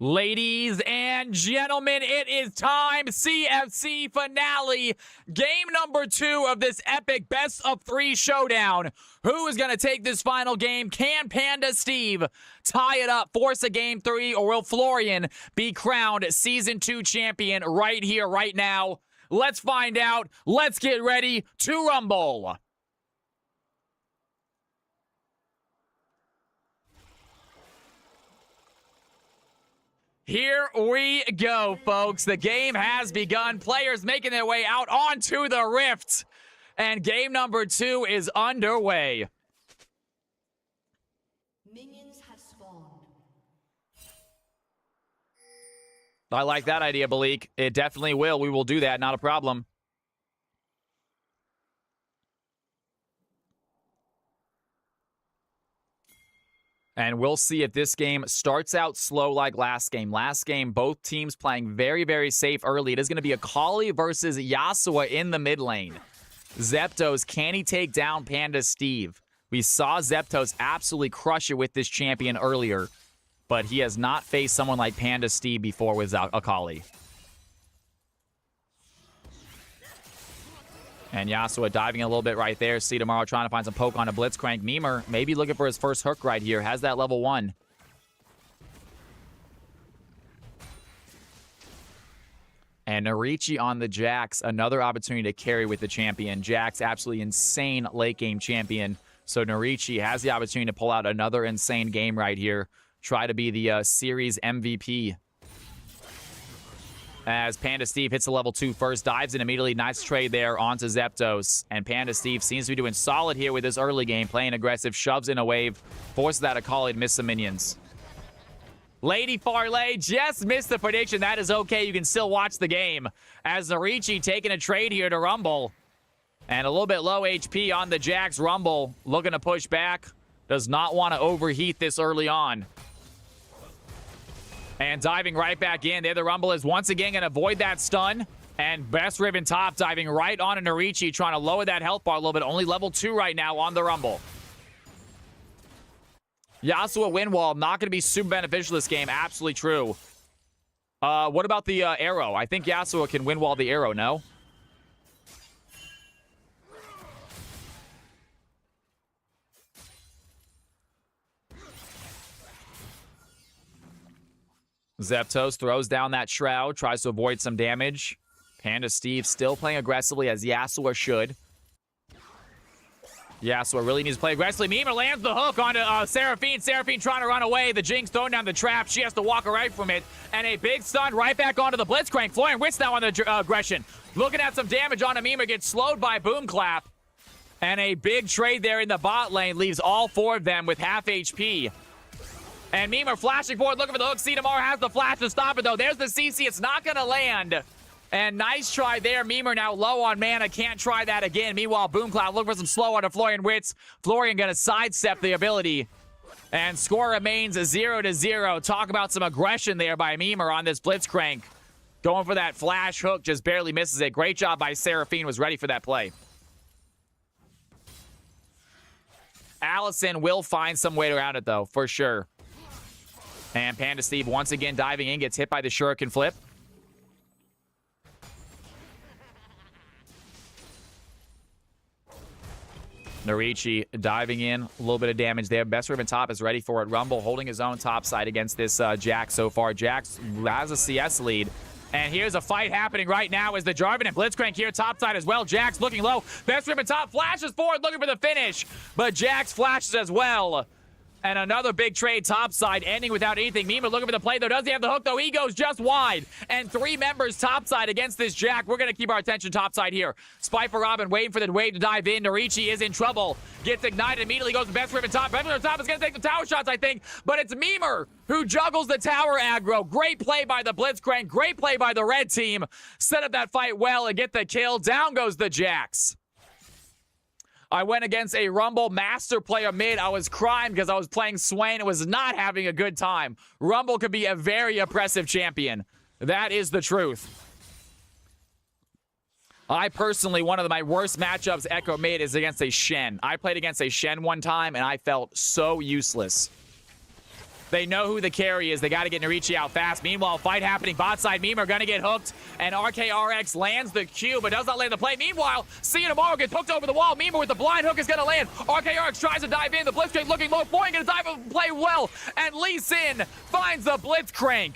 Ladies and gentlemen, it is time. CFC finale. Game number 2 of this epic best of 3 showdown. Who is going to take this final game? Can Panda Steve tie it up, force a game 3, or will Florian be crowned Season 2 champion right here, right now? Let's find out. Let's get ready to rumble. Here we go, folks. The game has begun. Players making their way out onto the rift. And game number 2 is underway. Minions have spawned. I like that idea, Balik. It definitely will. We will do that. Not a problem. And we'll see if this game starts out slow like last game. Last game, both teams playing very, very safe early. It is going to be a Akali versus Yasuo in the mid lane. Zeptos, can he take down Panda Steve? We saw Zeptos absolutely crush it with this champion earlier, but he has not faced someone like Panda Steve before with Akali. And Yasuo diving a little bit right there. See tomorrow trying to find some poke on a Blitzcrank. Memer maybe looking for his first hook right here. Has that level 1. And Narichi on the Jax. Another opportunity to carry with the champion. Jax, absolutely insane late game champion. So Narichi has the opportunity to pull out another insane game right here. Try to be the series MVP. As Panda Steve hits the level 2 first, dives in immediately. Nice trade there onto Zeptos. And Panda Steve seems to be doing solid here with his early game, playing aggressive, shoves in a wave, forces that Akali to miss some minions. Lady Farley just missed the prediction. That is okay. You can still watch the game. As Narichi taking a trade here to Rumble. And a little bit low HP on the Jax. Rumble looking to push back. Does not want to overheat this early on. And diving right back in. There the Rumble is once again going to avoid that stun. And Best Ribbon top diving right on a Norichi, trying to lower that health bar a little bit. Only level 2 right now on the Rumble. Yasuo win wall, not going to be super beneficial this game. Absolutely true. What about the arrow? I think Yasuo can win wall the arrow, no? Zeptos throws down that shroud, tries to avoid some damage. Panda Steve still playing aggressively as Yasuo should. Yasuo really needs to play aggressively. Mima lands the hook onto Seraphine. Seraphine trying to run away. The Jinx throwing down the trap. She has to walk away from it. And a big stun right back onto the Blitzcrank. Florian Witz now on the aggression. Looking at some damage on Mima. Gets slowed by Boom Clap. And a big trade there in the bot lane leaves all 4 of them with half HP. And Mima flashing forward, looking for the hook. Cedamar has the flash to stop it, though. There's the CC. It's not going to land. And nice try there. Mima now low on mana. Can't try that again. Meanwhile, Boomcloud looking for some slow onto Florian Witz. Florian going to sidestep the ability. And score remains a 0-0. Talk about some aggression there by Mima on this Blitzcrank. Going for that flash hook. Just barely misses it. Great job by Seraphine. Was ready for that play. Allison will find some way around it, though, for sure. And Panda Steve once again diving in, gets hit by the Shuriken flip. Norichi diving in, a little bit of damage there. Best Ribbon top is ready for it. Rumble holding his own top side against this Jax so far. Jax has a CS lead. And here's a fight happening right now as the Jarvan and Blitzcrank here topside as well. Jax looking low. Best Ribbon top flashes forward looking for the finish. But Jax flashes as well. And another big trade topside, ending without anything. Mima looking for the play, though. Does he have the hook, though? He goes just wide. And 3 members topside against this Jack. We're going to keep our attention topside here. Spy for Robin, waiting for the wave to dive in. Norichi is in trouble. Gets ignited, immediately goes to Best Ribbon top. Best Ribbon top is going to take the tower shots, I think. But it's Mima who juggles the tower aggro. Great play by the Blitzcrank. Great play by the red team. Set up that fight well and get the kill. Down goes the Jax. I went against a Rumble Master player mid. I was crying because I was playing Swain and was not having a good time. Rumble could be a very oppressive champion. That is the truth. I personally, one of my worst matchups Echo mid is against a Shen. I played against a Shen one time and I felt so useless. They know who the carry is. They got to get Norichi out fast. Meanwhile, fight happening. Bot side, Mima are going to get hooked. And RKRX lands the Q, but does not land the play. Meanwhile, Tomorrow gets hooked over the wall. Mima with the blind hook is going to land. RKRX tries to dive in. The Blitzcrank looking low. Florian going to dive and play well. And Lee Sin finds the Blitzcrank.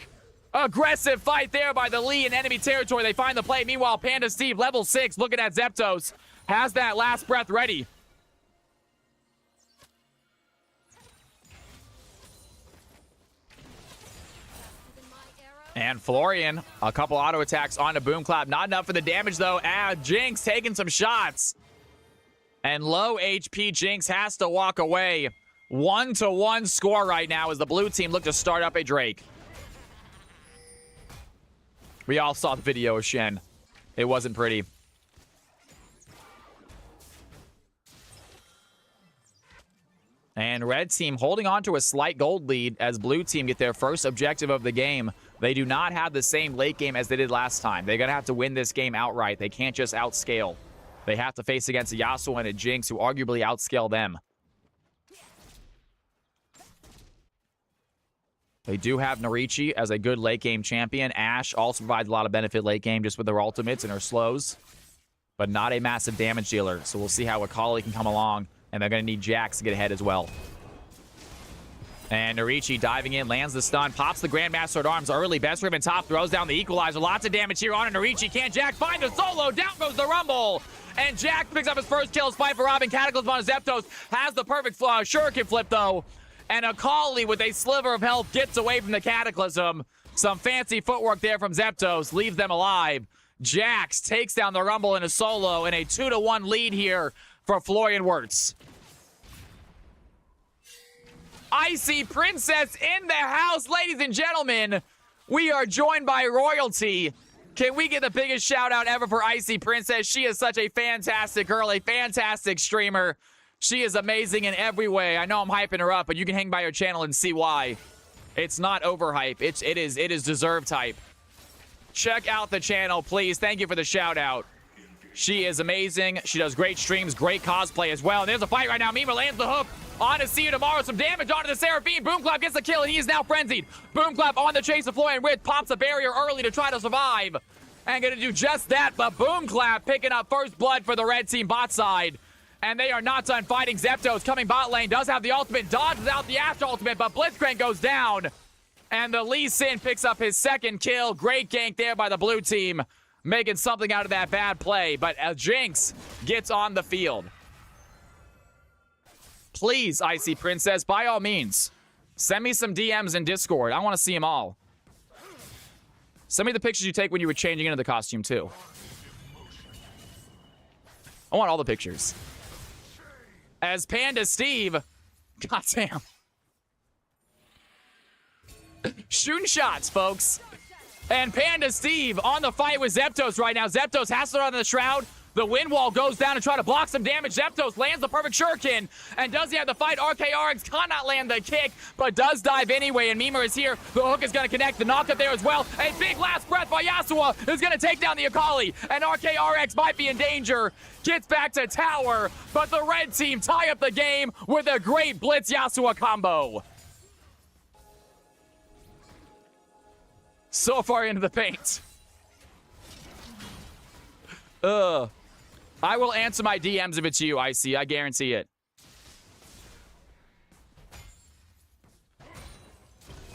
Aggressive fight there by the Lee in enemy territory. They find the play. Meanwhile, Panda Steve, level 6, looking at Zeptos. Has that last breath ready. And Florian, a couple auto attacks onto Boomclap. Not enough for the damage, though. Jinx taking some shots. And low HP Jinx has to walk away. 1-1 score right now as the blue team look to start up a Drake. We all saw the video of Shen. It wasn't pretty. And red team holding on to a slight gold lead as blue team get their first objective of the game. They do not have the same late game as they did last time. They're going to have to win this game outright. They can't just outscale. They have to face against a Yasuo and a Jinx who arguably outscale them. They do have Norichi as a good late game champion. Ashe also provides a lot of benefit late game just with their ultimates and her slows. But not a massive damage dealer. So we'll see how Akali can come along. And they're going to need Jax to get ahead as well. And Norichi diving in, lands the stun, pops the Grandmaster at arms early. Best Ribbon top throws down the equalizer. Lots of damage here on it. Norichi can't Jack find a solo. Down goes the Rumble. And Jack picks up his first kill. Spy for Robin. Cataclysm on Zeptos. Has the perfect Shuriken flip, though. And Akali, with a sliver of health, gets away from the Cataclysm. Some fancy footwork there from Zeptos. Leaves them alive. Jax takes down the Rumble in a solo. And a 2-1 lead here for Florian Wirtz. Icy Princess in the house, ladies and gentlemen. We are joined by royalty. Can we get the biggest shout out ever for Icy Princess? She is such a fantastic girl, a fantastic streamer. She is amazing in every way. I know I'm hyping her up, but you can hang by her channel and see why. It's not overhype. It is deserved hype. check out the channel, please. Thank you for the shout out. She is amazing. She does great streams, great cosplay as well. And there's a fight right now. Mima lands the hook on to See You Tomorrow. Some damage onto the Seraphine. Boomclap gets the kill, and he is now frenzied. Boomclap on the chase of Floyd, and Wit pops a barrier early to try to survive. And gonna do just that, but Boomclap picking up first blood for the red team bot side. And they are not done fighting. Zepto's coming bot lane, does have the ultimate, dodges out the Ashe ultimate, but Blitzcrank goes down. And the Lee Sin picks up his second kill. Great gank there by the blue team, making something out of that bad play. But Jinx gets on the field. Please, Icy Princess, by all means, send me some DMs in Discord. I want to see them all. Send me the pictures you take when you were changing into the costume, too. I want all the pictures. As Panda Steve, goddamn. Shooting shots, folks. And Panda Steve on the fight with Zeptos right now. Zeptos has to run the Shroud. The wind wall goes down to try to block some damage. Zeptos lands the perfect shuriken. And does he have the fight? RKRX cannot land the kick, but does dive anyway. And Mima is here. The hook is going to connect. The knockup there as well. A big last breath by Yasuo is going to take down the Akali. And RKRX might be in danger. Gets back to tower, but the red team tie up the game with a great Blitz Yasuo combo. So far into the paint. I will answer my DMs if it's you, Icy. I guarantee it.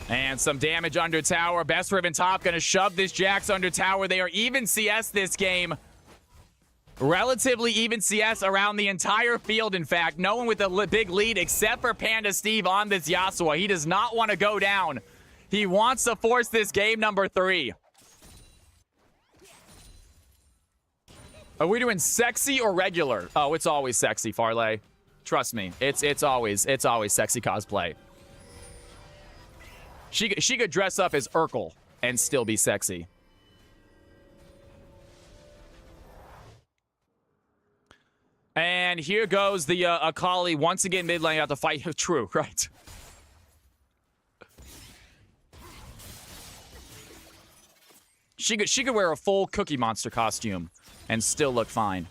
And some damage under tower. Best Ribbon top going to shove this Jax under tower. They are even CS this game. Relatively even CS around the entire field, in fact. No one with a big lead except for Panda Steve on this Yasuo. He does not want to go down. He wants to force this game number 3. Are we doing sexy or regular? Oh, it's always sexy, Farley. Trust me, it's always sexy cosplay. She could dress up as Urkel and still be sexy. And here goes the Akali once again mid lane out the fight. True, right? She could wear a full Cookie Monster costume and still look fine.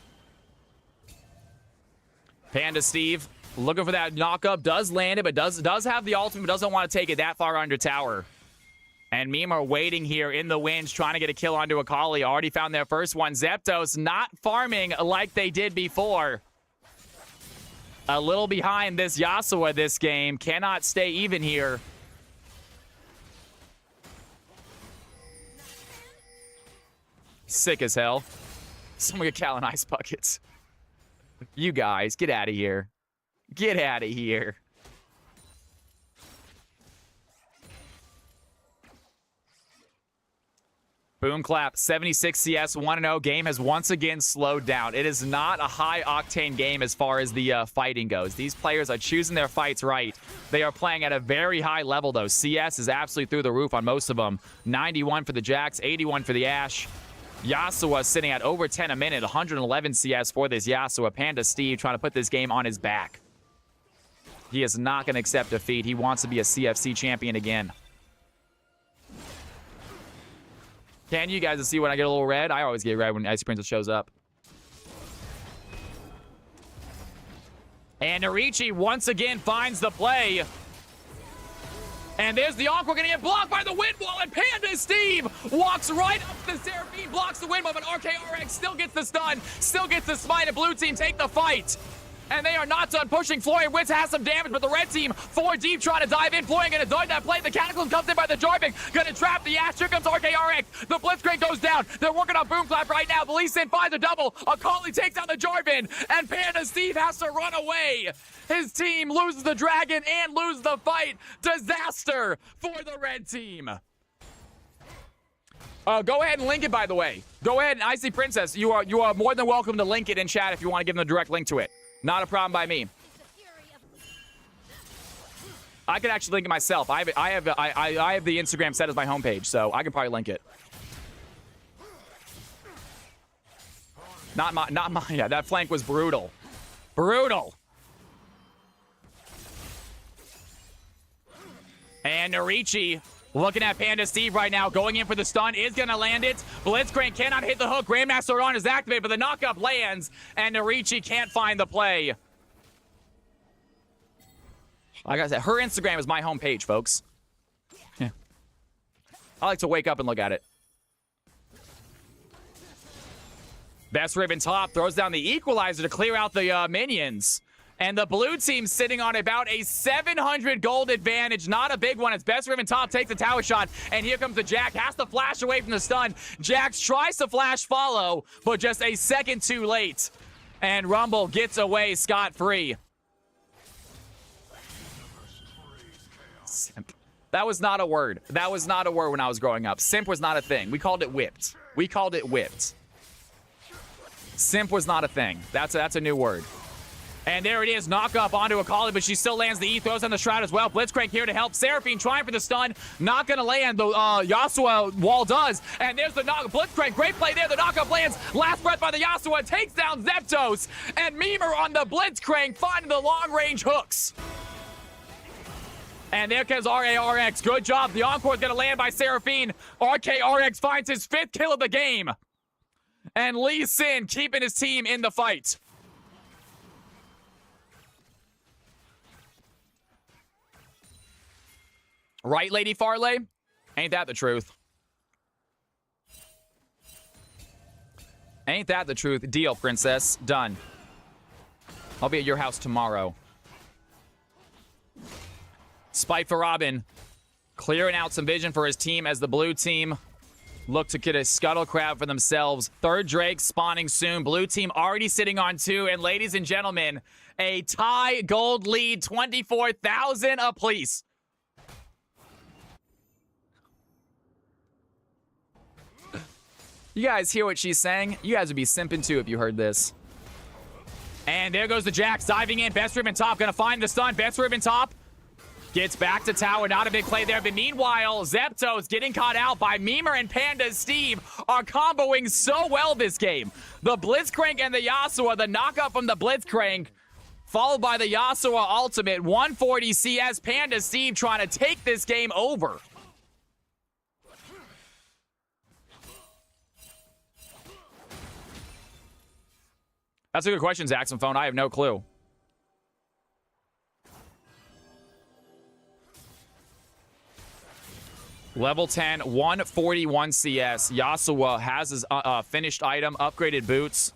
Panda Steve looking for that knock-up. Does land it, but does have the ultimate, but doesn't want to take it that far under tower. And Mima waiting here in the winds, trying to get a kill onto Akali. Already found their first one. Zeptos not farming like they did before. A little behind this Yasuo this game. Cannot stay even here. Sick as hell. Someone get Cal and ice buckets. You guys, get out of here. Get out of here. Boom clap. 76 CS 1-0 game has once again slowed down. It is not a high-octane game as far as the fighting goes. These players are choosing their fights right. They are playing at a very high level, though. CS is absolutely through the roof on most of them. 91 for the Jax, 81 for the Ashe. Yasuo sitting at over 10 a minute, 111 CS for this Yasuo. Panda Steve trying to put this game on his back. He is not going to accept defeat. He wants to be a CFC champion again. Can you guys see when I get a little red? I always get red when Icy Princess shows up. And Narichi once again finds the play. And there's the Encore going to get blocked by the wind wall, and Panda Steve walks right up the Seraphine, blocks the wind wall, but RKRX still gets the stun, still gets the smite, and blue team take the fight. And they are not done pushing. Florian Witz has some damage, but the red team, 4 deep, trying to dive in. Florian going to dodge that play. The Cataclysm comes in by the Jarvik, going to trap the Ashe. Here comes RKRX. The Blitzcrank goes down. They're working on Boomclap right now. The Lee Sin finds a double. Akali takes down the Jarvan, and Panda Steve has to run away. His team loses the dragon and loses the fight. Disaster for the red team. Go ahead and link it, by the way. Go ahead, and Icy Princess, you are more than welcome to link it in chat if you want to give them a direct link to it. Not a problem by me. I can actually link it myself. I have the Instagram set as my homepage, so I can probably link it. Not my. Yeah, that flank was brutal. Brutal. And Narichi Looking at Panda Steve right now, going in for the stun, is going to land it. Blitzcrank cannot hit the hook. Grandmaster on is activated, but the knockup lands, and Narichi can't find the play. Like I said, her Instagram is my homepage, folks. Yeah. I like to wake up and look at it. Best Ribbon top throws down the equalizer to clear out the minions. And the blue team sitting on about a 700 gold advantage. Not a big one as Best Ribbon top takes the tower shot. And here comes the Jack. Has to flash away from the stun. Jax tries to flash follow, but just a second too late. And Rumble gets away scot-free. Simp. That was not a word. That was not a word when I was growing up. Simp was not a thing. We called it whipped. We called it whipped. Simp was not a thing. That's a new word. And there it is, knock up onto Akali, but she still lands the E, throws on the Shroud as well. Blitzcrank here to help. Seraphine trying for the stun, not gonna land. The Yasuo wall does, and there's the knock. Blitzcrank, great play there. The knockup lands. Last breath by the Yasuo, takes down Zeptos, and Mimer on the Blitzcrank finding the long-range hooks. And there comes RARX. Good job. The encore is gonna land by Seraphine. RKRX finds his 5th kill of the game. And Lee Sin keeping his team in the fight. Right, Lady Farley? Ain't that the truth? Ain't that the truth? Deal, princess. Done. I'll be at your house tomorrow. Spike for Robin. Clearing out some vision for his team as the blue team look to get a scuttle crab for themselves. Third Drake spawning soon. Blue team already sitting on 2. And ladies and gentlemen, a tie gold lead, 24,000 apiece. You guys hear what she's saying? You guys would be simping too if you heard this. And there goes the Jax diving in. Best Ribbon top gonna find the stun. Best Ribbon top gets back to tower. Not a big play there. But meanwhile, Zeptos getting caught out by Mimer and Panda Steve are comboing so well this game. The Blitzcrank and the Yasuo, the knockup from the Blitzcrank, followed by the Yasuo ultimate. 140 CS. Panda Steve trying to take this game over. That's a good question, Zaxxon Phone. I have no clue. Level 10, 141 CS. Yasuo has his finished item, upgraded boots.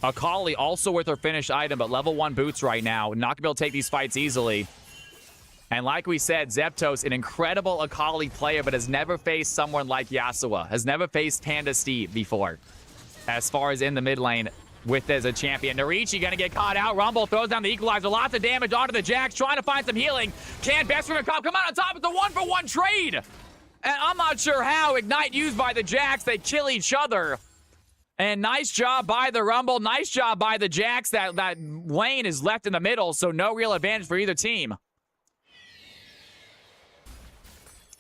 Akali also with her finished item, but level 1 boots right now. Not going to be able to take these fights easily. And like we said, Zeptos, an incredible Akali player, but has never faced someone like Yasuo. Has never faced Panda Steve before. As far as in the mid lane with as a champion. Narichi gonna get caught out. Rumble throws down the equalizer. Lots of damage onto the Jax. Trying to find some healing. Can Best Ribbon come out on top? It's a 1-for-1 trade. And I'm not sure how. Ignite used by the Jax. They kill each other. And nice job by the Rumble. Nice job by the Jax. That lane is left in the middle, so no real advantage for either team.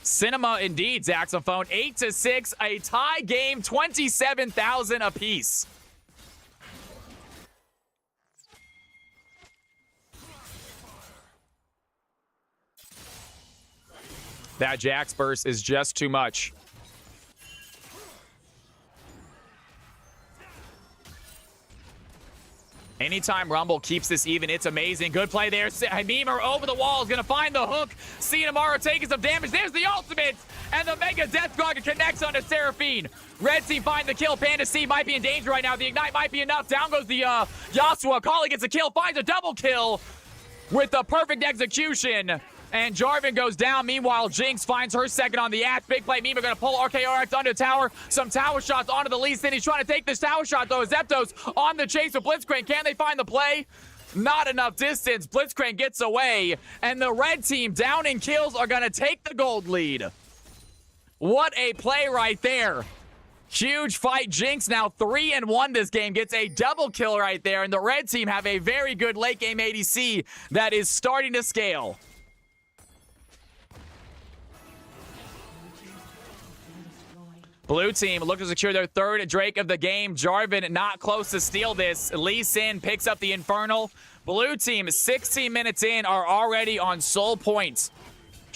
Cinema indeed, Zaxophone. 8-6, a tie game, 27,000 apiece. That Jax burst is just too much. Anytime Rumble keeps this even, it's amazing. Good play there. Mimer over the wall is going to find the hook. Cinnamaro taking some damage. There's the ultimate. And the Mega Death Guard connects onto Seraphine. Red team find the kill. Panda C might be in danger right now. The Ignite might be enough. Down goes the Yasuo. Kali gets a kill. Finds a double kill with the perfect execution. And Jarvan goes down. Meanwhile, Jinx finds her second on the axe. Big play. Mimer going to pull RKRX under tower. Some tower shots onto the Lee Sin. He's trying to take this tower shot, though. Zeptos on the chase with Blitzcrank. Can they find the play? Not enough distance. Blitzcrank gets away. And the red team, down in kills, are going to take the gold lead. What a play right there. Huge fight. Jinx now 3-1 this game. Gets a double kill right there. And the red team have a very good late game ADC that is starting to scale. Blue team look to secure their third Drake of the game. Jarvan not close to steal this. Lee Sin picks up the Infernal. Blue team, 16 minutes in, are already on soul points.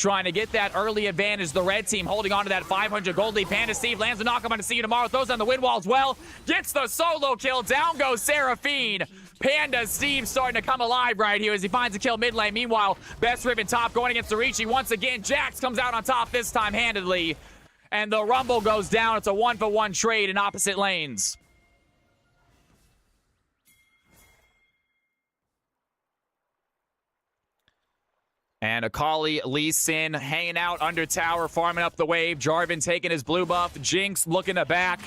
trying to get that early advantage. The red team holding on to that 500 gold lead. Panda Steve lands the knock. I'm going to see you tomorrow. Throws on the wind wall as well. Gets the solo kill. Down goes Seraphine. Panda Steve starting to come alive right here as he finds a kill mid lane. Meanwhile, Best Ribbon top going against Narichi once again. Jax comes out on top this time handedly. And the Rumble goes down. It's a 1-for-1 trade in opposite lanes. And Akali, Lee Sin hanging out under tower, farming up the wave. Jarvan taking his blue buff. Jinx looking to back.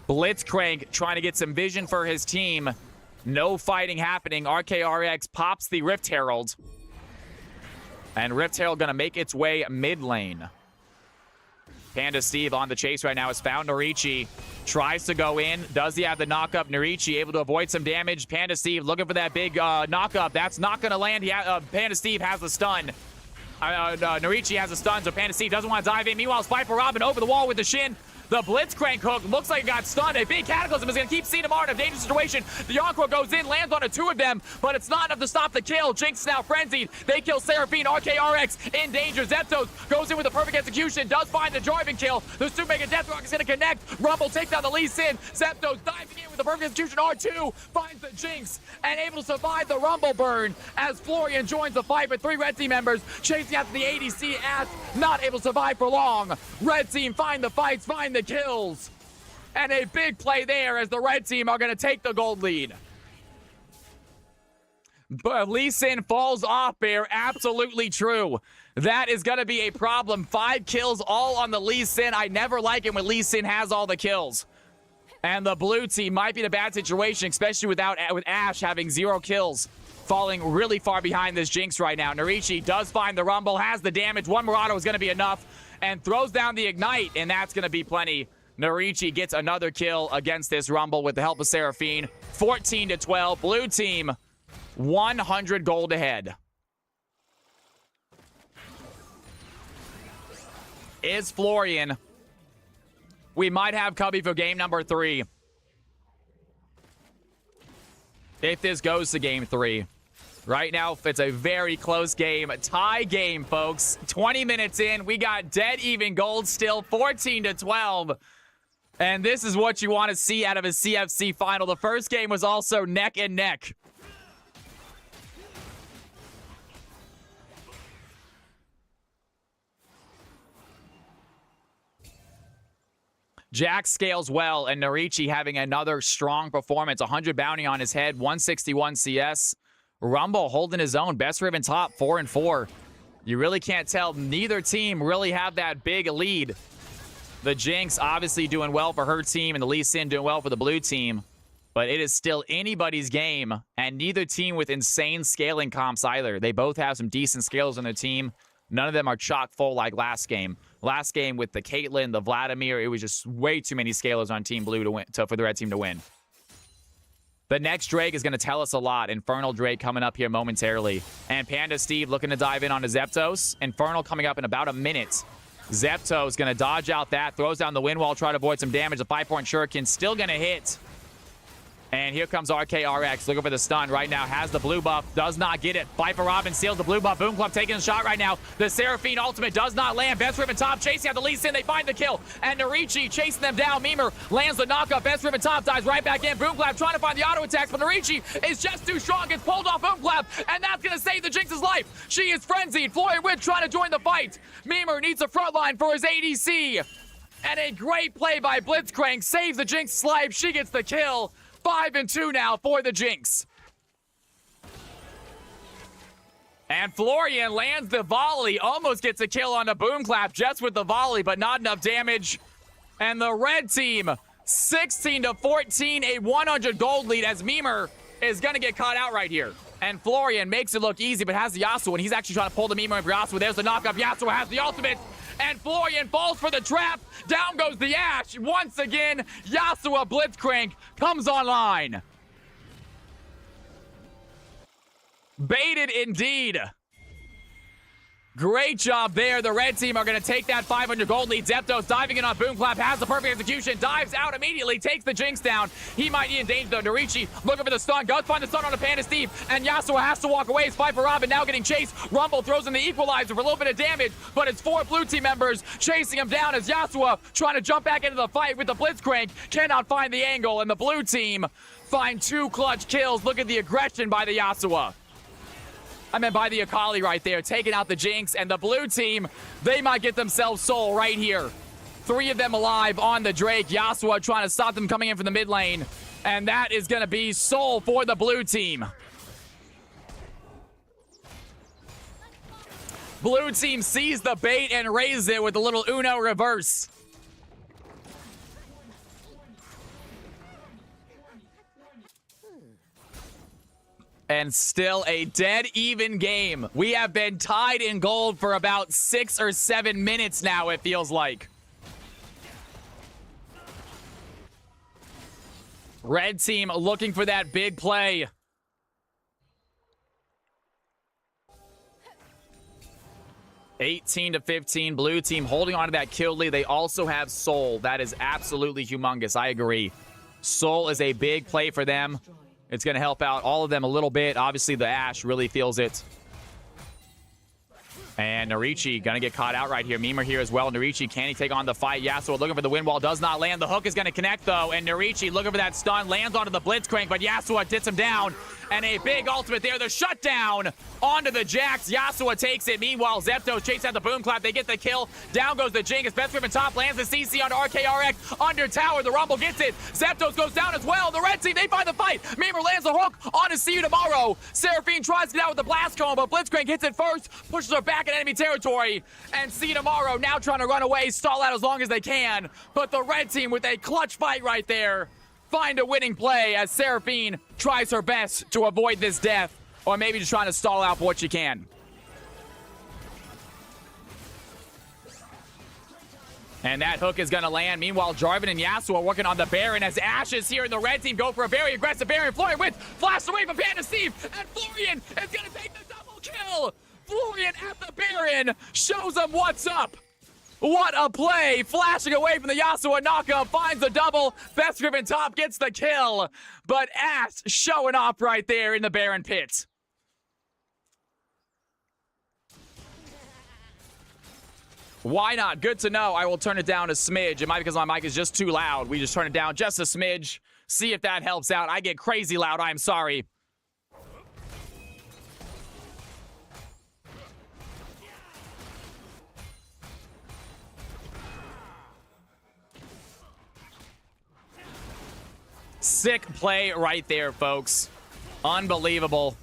Blitzcrank trying to get some vision for his team. No fighting happening. RKRX pops the Rift Herald. And Rift Herald going to make its way mid lane. Panda Steve on the chase right now has found Narichi. Tries to go in. Does he have the knock-up? Narichi able to avoid some damage. Panda Steve looking for that big knock-up. That's not going to land. Panda Steve has the stun. Narichi has a stun, so Panda Steve doesn't want to dive in. Meanwhile, Viper Robin over the wall with the Shin. The Blitzcrank hook looks like it got stunned. A big Cataclysm is going to keep Cedamar in a dangerous situation. The Encore goes in, lands on two of them, but it's not enough to stop the kill. Jinx is now frenzied. They kill Seraphine. RKRX in danger. Zeptos goes in with a perfect execution. Does find the Jarvan kill. The Super Mega Deathrock is going to connect. Rumble takes down the Lee Sin. Zeptos diving in with a perfect execution. R2 finds the Jinx and able to survive the Rumble burn as Florian joins the fight with 3 Red Team members chasing after the ADC as not able to survive for long. Red Team find the fights, find the kills. And a big play there as the red team are going to take the gold lead. But Lee Sin falls off there. Absolutely true. That is going to be a problem. 5 kills all on the Lee Sin. I never like it when Lee Sin has all the kills. And the blue team might be in a bad situation, especially with Ashe having 0 kills. Falling really far behind this Jinx right now. Narichi does find the Rumble, has the damage. 1 Murado is going to be enough. And throws down the Ignite, and that's going to be plenty. Narichi gets another kill against this Rumble with the help of Seraphine. 14-12. Blue team, 100 gold ahead. Is Florian. We might have Cubby for game number 3. If this goes to game 3. Right now, it's a very close game. A tie game, folks. 20 minutes in, we got dead even gold still, 14-12. And this is what you want to see out of a CFC final. The first game was also neck and neck. Jax scales well, and Narichi having another strong performance. 100 bounty on his head, 161 CS. Rumble holding his own. Best Ribbon top, 4-4. You really can't tell. Neither team really have that big a lead. The Jinx obviously doing well for her team, and the Lee Sin doing well for the blue team. But it is still anybody's game, and neither team with insane scaling comps either. They both have some decent scales on their team. None of them are chock full like last game. Last game with the Caitlyn, the Vladimir, it was just way too many scalers on Team Blue to win, for the red team to win. The next Drake is going to tell us a lot. Infernal Drake coming up here momentarily. And Panda Steve looking to dive in on the Zeptos. Infernal coming up in about a minute. Zeptos going to dodge out that. Throws down the wind wall, try to avoid some damage. The 5-point shuriken still going to hit. And here comes RKRX looking for the stun right now. Has the blue buff. Does not get it. Viper Robin seals the blue buff. Boom Club taking a shot right now. The Seraphine ultimate does not land. Best Ribbon top chasing out the Lee Sin. They find the kill. And Narichi chasing them down. Mimer lands the knockup. Best Ribbon top dives right back in. Boom Clap trying to find the auto attacks. But Narichi is just too strong. Gets pulled off Boom Clap. And that's going to save the Jinx's life. She is frenzied. Florian Witt trying to join the fight. Mimer needs a front line for his ADC. And a great play by Blitzcrank. Saves the Jinx's life. She gets the kill. 5-2 now for the Jinx. And Florian lands the volley. Almost gets a kill on the Boom Clap just with the volley, but not enough damage. And the red team, 16-14, a 100 gold lead as Mimer is going to get caught out right here. And Florian makes it look easy, but has the Yasuo, and he's actually trying to pull the Mimer and Yasuo. There's the knockup. Yasuo has the ultimate. And Florian falls for the trap. Down goes the Ashe. Once again, Yasuo Blitzcrank comes online. Baited indeed. Great job there. The red team are going to take that 500 gold lead. Zeptos diving in on Boomclap, has the perfect execution, dives out immediately, takes the Jinx down. He might be in danger though. Narichi looking for the stun, goes find the stun on a Panda Steve, and Yasuo has to walk away. It's fight for Robin, now getting chased. Rumble throws in the equalizer for a little bit of damage, but it's 4 blue team members chasing him down as Yasuo trying to jump back into the fight with the Blitzcrank, cannot find the angle, and the blue team find 2 clutch kills. Look at the aggression by the Yasuo. I meant by the Akali right there, taking out the Jinx, and the blue team, they might get themselves soul right here. 3 of them alive on the Drake. Yasuo trying to stop them coming in from the mid lane, and that is going to be soul for the blue team. Blue team sees the bait and raises it with a little Uno reverse. And still a dead even game. We have been tied in gold for about 6 or 7 minutes now, it feels like. Red team looking for that big play. (18-15), blue team holding on to that kill lead. They also have Soul. That is absolutely humongous. I agree. Soul is a big play for them. It's going to help out all of them a little bit. Obviously, the Ashe really feels it. And Narichi going to get caught out right here. Mimir here as well. Narichi, can he take on the fight? Yasuo looking for the wind wall. Does not land. The hook is going to connect, though. And Narichi looking for that stun. Lands onto the Blitzcrank, but Yasuo hits him down. And a big ultimate there. The shutdown onto the Jax. Yasuo takes it. Meanwhile, Zeptos chase out the Boomclap. They get the kill. Down goes the Jinx. Best Griffin top lands the CC onto RKRX. Under tower. The Rumble gets it. Zeptos goes down as well. The red team, they find the fight. Mimir lands the hook onto See You Tomorrow. Seraphine tries to get out with the blast cone, but Blitzcrank hits it first. Pushes her back in enemy territory. And See You Tomorrow now trying to run away. Stall out as long as they can. But the red team with a clutch fight right there. Find a winning play as Seraphine tries her best to avoid this death, or maybe just trying to stall out for what she can. And that hook is going to land. Meanwhile, Jarvan and Yasuo are working on the Baron as Ashes here in the red team go for a very aggressive Baron. Florian with flash away from Panda Steve, and Florian is going to take the double kill. Florian at the Baron shows them what's up. What a play! Flashing away from the Yasuo knockup, finds the double. Best Griffin top gets the kill, but Ashe showing off right there in the Baron pit. Why not? Good to know. I will turn it down a smidge. It might be because my mic is just too loud. We just turn it down just a smidge. See if that helps out. I get crazy loud. I'm sorry. Sick play right there, folks. Unbelievable.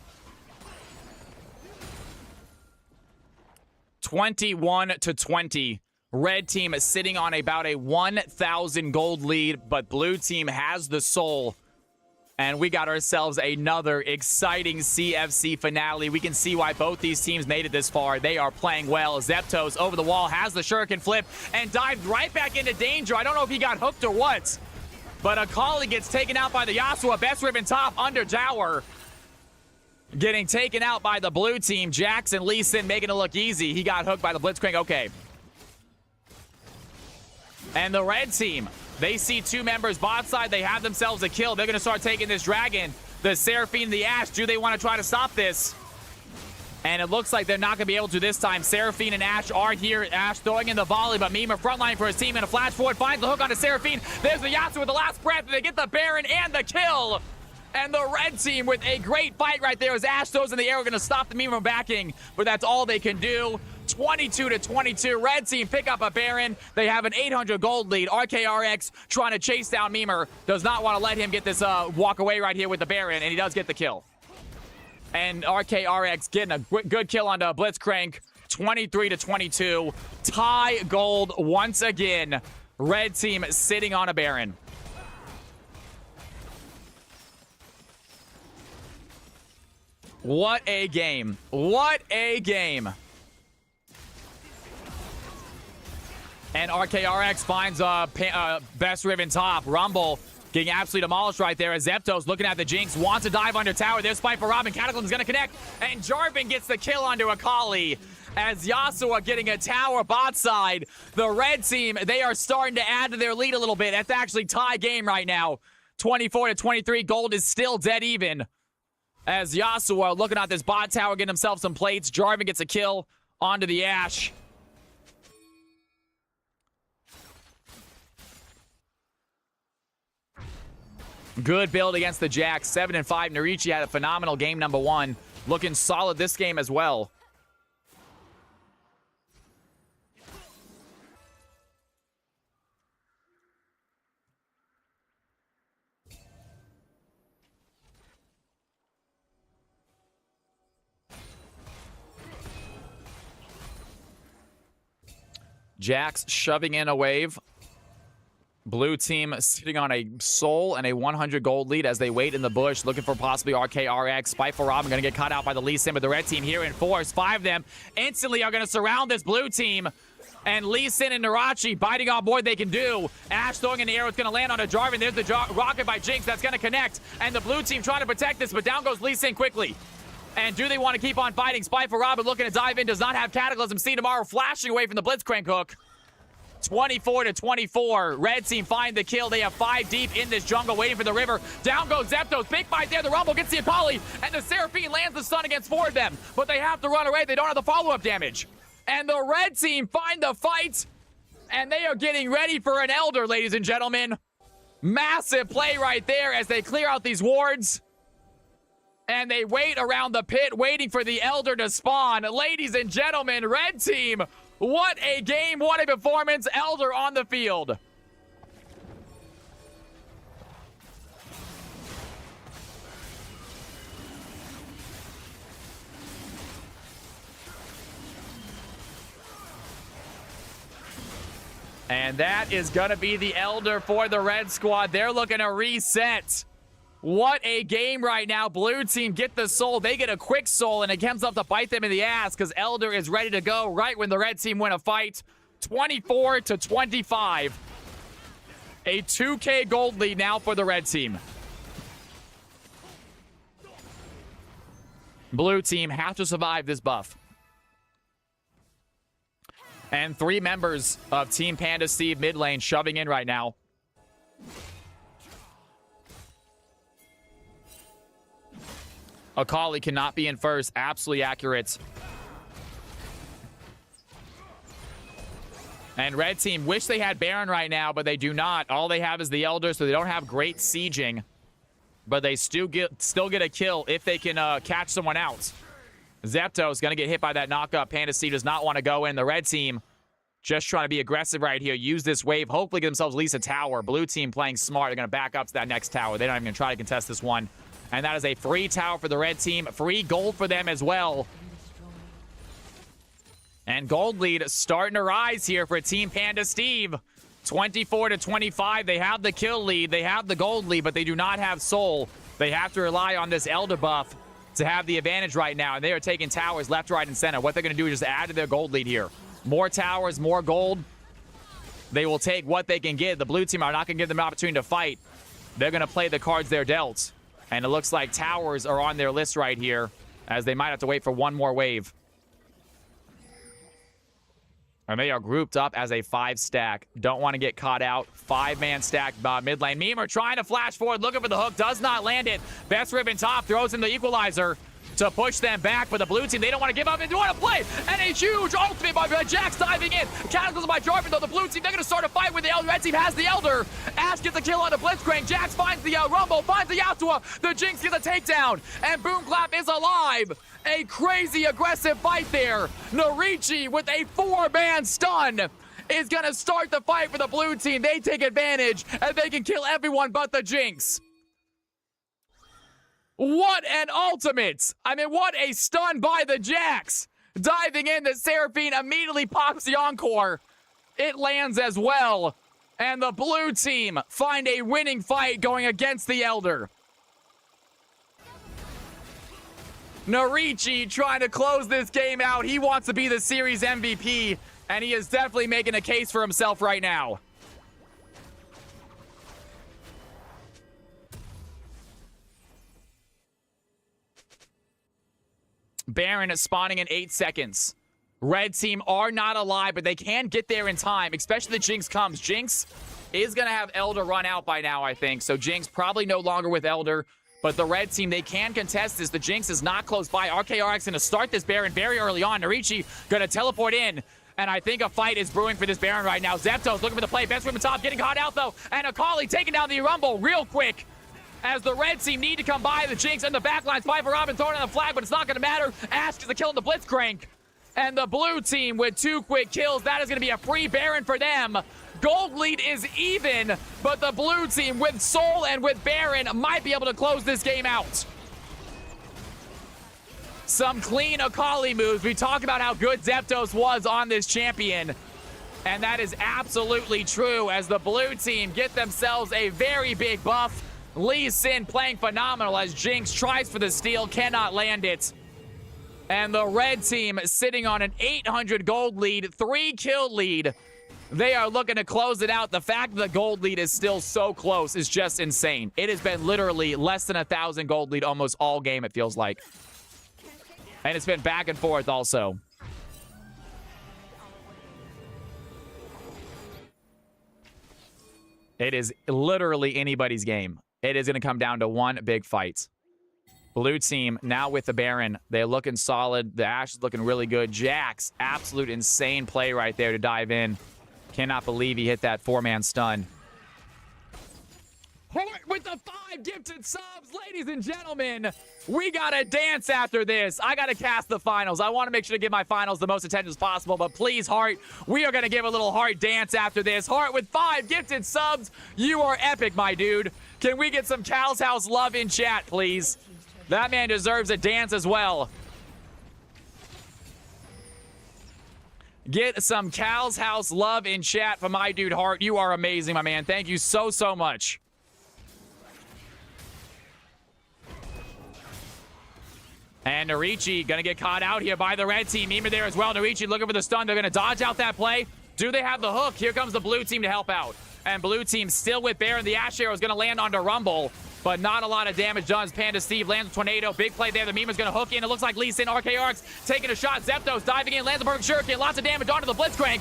21-20. Red team is sitting on about a 1,000 gold lead, but blue team has the soul. And we got ourselves another exciting CFC finale. We can see why both these teams made it this far. They are playing well. Zeptos over the wall, has the shuriken flip, and dived right back into danger. I don't know if he got hooked or what. But Akali gets taken out by the Yasuo. Best Ribbon top under tower. Getting taken out by the blue team. Jackson Lee Sin making it look easy. He got hooked by the Blitzcrank. Okay. And the red team, they see 2 members bot side. They have themselves a kill. They're going to start taking this dragon. The Seraphine, the Ashe. Do they want to try to stop this? And it looks like they're not going to be able to this time. Seraphine and Ashe are here. Ashe throwing in the volley, but Mimir frontline for his team and a flash forward. Finds the hook onto Seraphine. There's the Yasuo with the last breath. They get the Baron and the kill. And the red team with a great fight right there as Ashe throws in the air. We're going to stop the Mimir from backing, but that's all they can do. 22-22. Red team pick up a Baron. They have an 800 gold lead. RKRX trying to chase down Mimir. Does not want to let him get this walk away right here with the Baron, and he does get the kill. And RKRX getting a good kill on the Blitzcrank. 23-22. Tie gold once again. Red team sitting on a Baron. What a game. What a game. And RKRX finds Best Ribbon top. Rumble Getting absolutely demolished right there as Zepto's looking at the Jinx, wants to dive under tower. There's Spike for Robin. Cataclysm's going to connect, and Jarvan gets the kill onto Akali. As Yasuo getting a tower bot side. The red team, they are starting to add to their lead a little bit. That's actually tie game right now. 24-23. Gold is still dead even. As Yasuo looking at this bot tower, getting himself some plates. Jarvan gets a kill onto the Ashe. Good build against the Jax. 7-5. Narichi had a phenomenal game number 1. Looking solid this game as well. Jax shoving in a wave. Blue team sitting on a soul and a 100 gold lead as they wait in the bush, looking for possibly RKRX. Spiteful Robin going to get cut out by the Lee Sin, but the red team here in force. 5 of them instantly are going to surround this blue team. And Lee Sin and Narachi biting on board they can do. Ashe throwing in the arrow. It's going to land on a Jarvan. There's the rocket by Jinx. That's going to connect. And the blue team trying to protect this, but down goes Lee Sin quickly. And do they want to keep on fighting? Spiteful Robin looking to dive in. Does not have Cataclysm. See tomorrow flashing away from the Blitzcrank hook. 24-24. Red team find the kill. They have 5 deep in this jungle waiting for the river. Down goes Zeptos. Big fight there. The Rumble gets the Akali. And the Seraphine lands the stun against 4 of them. But they have to run away. They don't have the follow-up damage. And the red team find the fight. And they are getting ready for an Elder, ladies and gentlemen. Massive play right there as they clear out these wards. And they wait around the pit waiting for the Elder to spawn. Ladies and gentlemen, red team, what a game, what a performance. Elder on the field. And that is going to be the Elder for the red squad. They're looking to reset. What a game right now. Blue team get the soul. They get a quick soul, and it comes up to bite them in the ass because Elder is ready to go right when the red team win a fight. 24-25. A 2K gold lead now for the red team. Blue team have to survive this buff. And 3 members of Team Panda Steve mid lane shoving in right now. Akali cannot be in first. Absolutely accurate. And red team wish they had Baron right now, but they do not. All they have is the Elder, so they don't have great sieging. But they still get a kill if they can catch someone out. Zepto is going to get hit by that knockup. Panda Steve does not want to go in. The red team just trying to be aggressive right here. Use this wave. Hopefully get themselves at least a tower. Blue team playing smart. They're going to back up to that next tower. They're not even going to try to contest this one. And that is a free tower for the red team. Free gold for them as well. And gold lead starting to rise here for Team Panda Steve. 24-25. They have the kill lead. They have the gold lead, but they do not have soul. They have to rely on this Elder buff to have the advantage right now. And they are taking towers left, right, and center. What they're going to do is just add to their gold lead here. More towers, more gold. They will take what they can get. The blue team are not going to give them an opportunity to fight. They're going to play the cards they're dealt. And it looks like towers are on their list right here, as they might have to wait for one more wave. And they are grouped up as a 5 stack. Don't want to get caught out. 5-man stack mid lane. Meme are trying to flash forward, looking for the hook. Does not land it. Best Ribbon top throws in the equalizer to push them back. But the blue team, they don't want to give up. They do want to play. And a huge ultimate by Jax diving in. Cataclysm by Jarvan, though. The blue team, they're going to start a fight with the Elder. Red team has the Elder. Ashe gets a kill on the Blitzcrank. Jax finds the Rumble, finds the Yasuo. The Jinx gets a takedown. And Boomclap is alive. A crazy aggressive fight there. Narichi with a 4-man stun is going to start the fight for the blue team. They take advantage, and they can kill everyone but the Jinx. What an ultimate! I mean, what a stun by the Jax! Diving in, the Seraphine immediately pops the Encore. It lands as well. And the blue team find a winning fight going against the Elder. Narichi trying to close this game out. He wants to be the series MVP, and he is definitely making a case for himself right now. Baron spawning in 8 seconds. Red team are not alive, but they can get there in time, especially the Jinx comes. Jinx is going to have Elder run out by now, I think. So Jinx probably no longer with Elder, but the red team, they can contest this. The Jinx is not close by. RKRX going to start this Baron very early on. Narichi going to teleport in, and I think a fight is brewing for this Baron right now. Zepto's looking for the play. Best from the top, getting caught out, though, and Akali taking down the Rumble real quick as the red team need to come by the Jinx and the backline. Spy for Robin throwing on the flag, but it's not going to matter. Ash is killing the Blitzcrank. And the blue team with 2 quick kills. That is going to be a free Baron for them. Gold lead is even, but the blue team with Soul and with Baron might be able to close this game out. Some clean Akali moves. We talk about how good Zeptos was on this champion, and that is absolutely true as the blue team get themselves a very big buff. Lee Sin playing phenomenal as Jinx tries for the steal, cannot land it. And the red team sitting on an 800 gold lead, 3 kill lead. They are looking to close it out. The fact that the gold lead is still so close is just insane. It has been literally less than 1,000 gold lead almost all game, it feels like. And it's been back and forth also. It is literally anybody's game. It is going to come down to one big fight. Blue team now with the Baron. They're looking solid. The Ashe is looking really good. Jax, absolute insane play right there to dive in. Cannot believe he hit that 4-man stun. Hort with the 5 gifted subs. Ladies and gentlemen, we got to dance after this. I got to cast the finals. I want to make sure to give my finals the most attention as possible, but please, Hart, we are going to give a little Hart dance after this. Hart with 5 gifted subs. You are epic, my dude. Can we get some Cal's House love in chat, please? That man deserves a dance as well. Get some Cal's House love in chat for my dude Hart. You are amazing, my man. Thank you so, so much. And Narichi gonna get caught out here by the red team. Mima there as well. Narichi looking for the stun. They're gonna dodge out that play. Do they have the hook? Here comes the blue team to help out. And blue team still with Baron. The Ash Arrow is gonna land onto Rumble, but not a lot of damage done. Panda Steve lands a tornado. Big play there. The Mima's gonna hook in. It looks like Lee Sin, RKRX taking a shot. Zeptos diving in, lands a perfect shuriken. Lots of damage onto the Blitzcrank.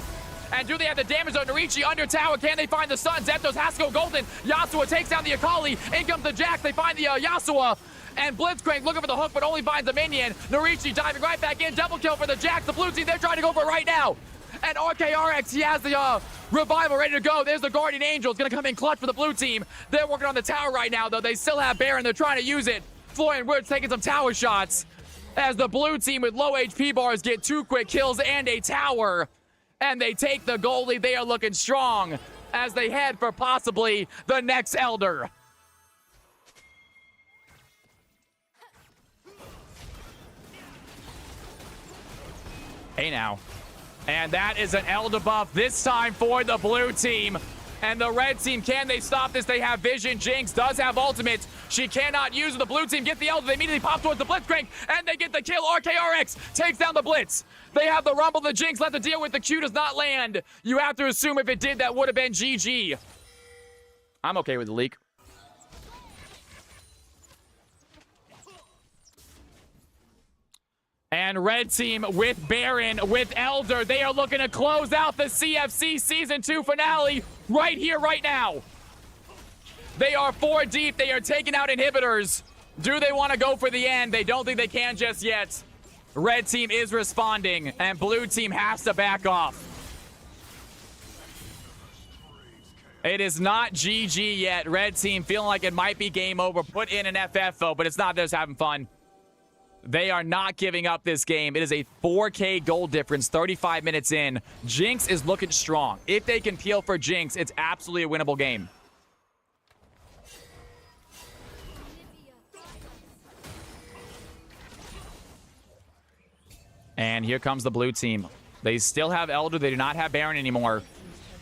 And do they have the damage on Narichi under tower? Can they find the stun? Zeptos has to go golden. Yasuo takes down the Akali. In comes the Jax. They find the Yasuo. And Blitzcrank looking for the hook, but only finds a minion. Narichi diving right back in. Double kill for the Jax. The blue team, they're trying to go for it right now. And RKRX, he has the revival ready to go. There's the Guardian Angel. It's going to come in clutch for the blue team. They're working on the tower right now, though. They still have Baron. They're trying to use it. Florian Woods taking some tower shots as the blue team with low HP bars get 2 quick kills and a tower. And they take the goalie. They are looking strong as they head for possibly the next Elder. Hey now. And that is an Elder buff this time for the blue team. And the red team, can they stop this? They have vision. Jinx does have ultimate. She cannot use it. The blue team get the Elder. They immediately pop towards the Blitzcrank, and they get the kill. RKRX takes down the Blitz. They have the Rumble. The Jinx let the deal with the Q does not land. You have to assume if it did, that would have been GG. I'm okay with the leak. And red team with Baron, with Elder, they are looking to close out the CFC Season 2 finale right here, right now. They are 4 deep. They are taking out inhibitors. Do they want to go for the end? They don't think they can just yet. Red team is responding, and blue team has to back off. It is not GG yet. Red team feeling like it might be game over. Put in an FF, though, but it's not. They're just having fun. They are not giving up this game. It is a 4K goal difference 35 minutes in. Jinx is looking strong. If they can peel for Jinx, it's absolutely a winnable game. And here comes the blue team. They still have Elder. They do not have Baron anymore.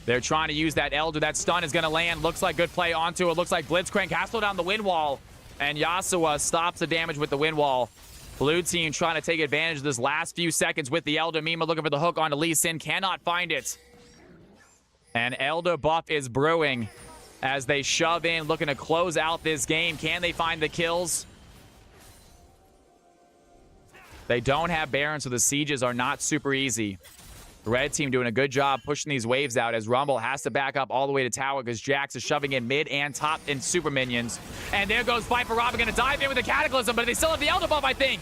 They're trying to use that Elder. That stun is going to land. Looks like good play onto it. Looks like Blitzcrank has to slow down the wind wall. And Yasuo stops the damage with the wind wall. Blue team trying to take advantage of this last few seconds with the Elder. Mima looking for the hook onto Lee Sin. Cannot find it. And Elder buff is brewing as they shove in, looking to close out this game. Can they find the kills? They don't have Baron, so the sieges are not super easy. Red team doing a good job pushing these waves out as Rumble has to back up all the way to tower because Jax is shoving in mid and top and super minions. And there goes Fight for Robin, going to dive in with the Cataclysm, but they still have the Elder Buff, I think.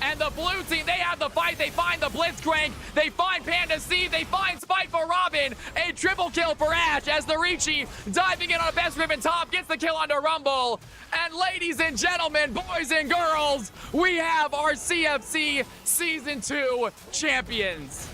And the blue team, they have the fight. They find the Blitzcrank. They find Panda C. They find Spite for Robin. A triple kill for Ash as the Ricci diving in on a best ribbon top gets the kill onto Rumble. And ladies and gentlemen, boys and girls, we have our CFC Season 2 champions.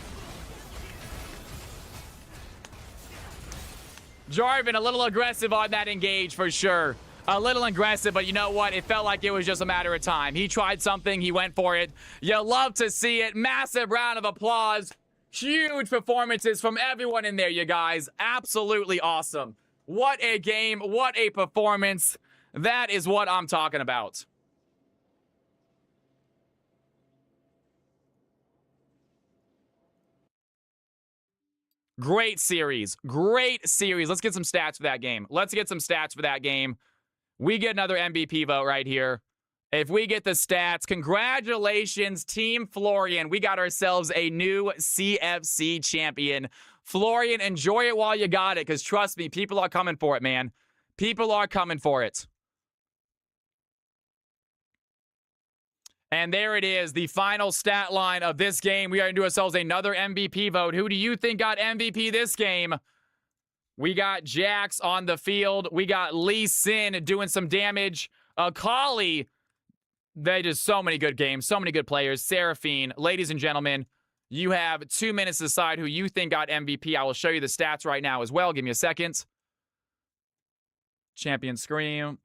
Jarvan a little aggressive on that engage for sure. A little aggressive, but you know what? It felt like it was just a matter of time. He tried something. He went for it. You love to see it. Massive round of applause. Huge performances from everyone in there, you guys. Absolutely awesome. What a game. What a performance. That is what I'm talking about. Great series. Great series. Let's get some stats for that game. Let's get some stats for that game. We get another MVP vote right here. If we get the stats, congratulations, Team Florian. We got ourselves a new CFC champion. Florian, enjoy it while you got it, because trust me, people are coming for it, man. People are coming for it. And there it is, the final stat line of this game. We are going to do ourselves another MVP vote. Who do you think got MVP this game? We got Jax on the field. We got Lee Sin doing some damage. Kali, they just so many good games, so many good players. Seraphine, ladies and gentlemen, you have 2 minutes to decide who you think got MVP. I will show you the stats right now as well. Give me a second. Champion Scream.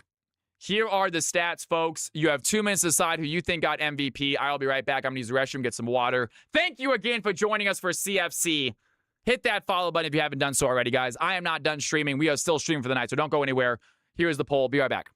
Here are the stats, folks. You have 2 minutes to decide who you think got MVP. I'll be right back. I'm going to use the restroom, get some water. Thank you again for joining us for CFC. Hit that follow button if you haven't done so already, guys. I am not done streaming. We are still streaming for the night, so don't go anywhere. Here's the poll. Be right back.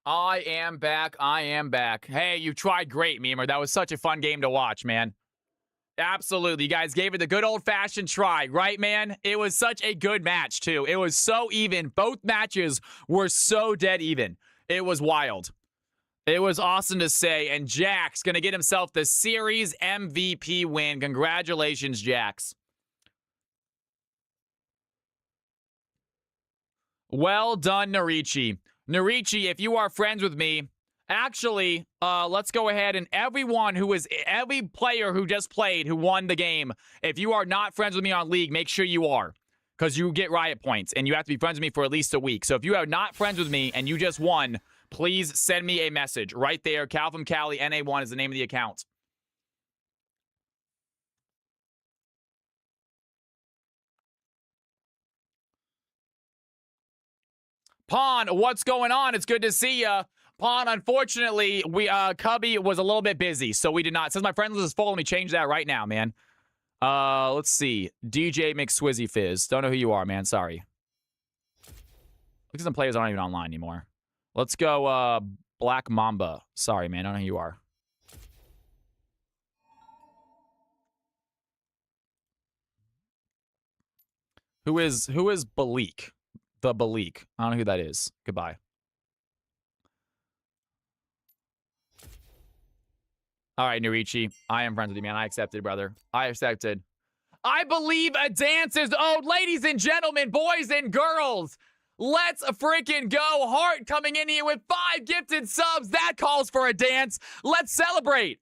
I am back. I am back. Hey, you tried great, Memer. That was such a fun game to watch, man. Absolutely. You guys gave it the good old-fashioned try, right, man? It was such a good match, too. It was so even. Both matches were so dead even. It was wild. It was awesome to say. And Jax going to get himself the series MVP win. Congratulations, Jax. Well done, Narichi. Narichi, if you are friends with me, actually, let's go ahead and every player who just played, who won the game, if you are not friends with me on League, make sure you are, because you get riot points, and you have to be friends with me for at least a week. So if you are not friends with me and you just won, please send me a message right there. Calvin Cali NA1 is the name of the account. Pawn, what's going on? It's good to see ya. Pawn, unfortunately, Cubby was a little bit busy, so we did not. Since my friend list is full, let me change that right now, man. Let's see. DJ McSwizzy Fizz. Don't know who you are, man. Sorry. Look at some players aren't even online anymore. Let's go, Black Mamba. Sorry, man. I don't know who you are. Who is Balik? The Balik. I don't know who that is. Goodbye. All right, Narichi. I am friends with you, man. I accepted, brother. I accepted. I believe a dance is owed. Ladies and gentlemen, boys and girls, let's freaking go. Heart coming in here with 5 gifted subs. That calls for a dance. Let's celebrate.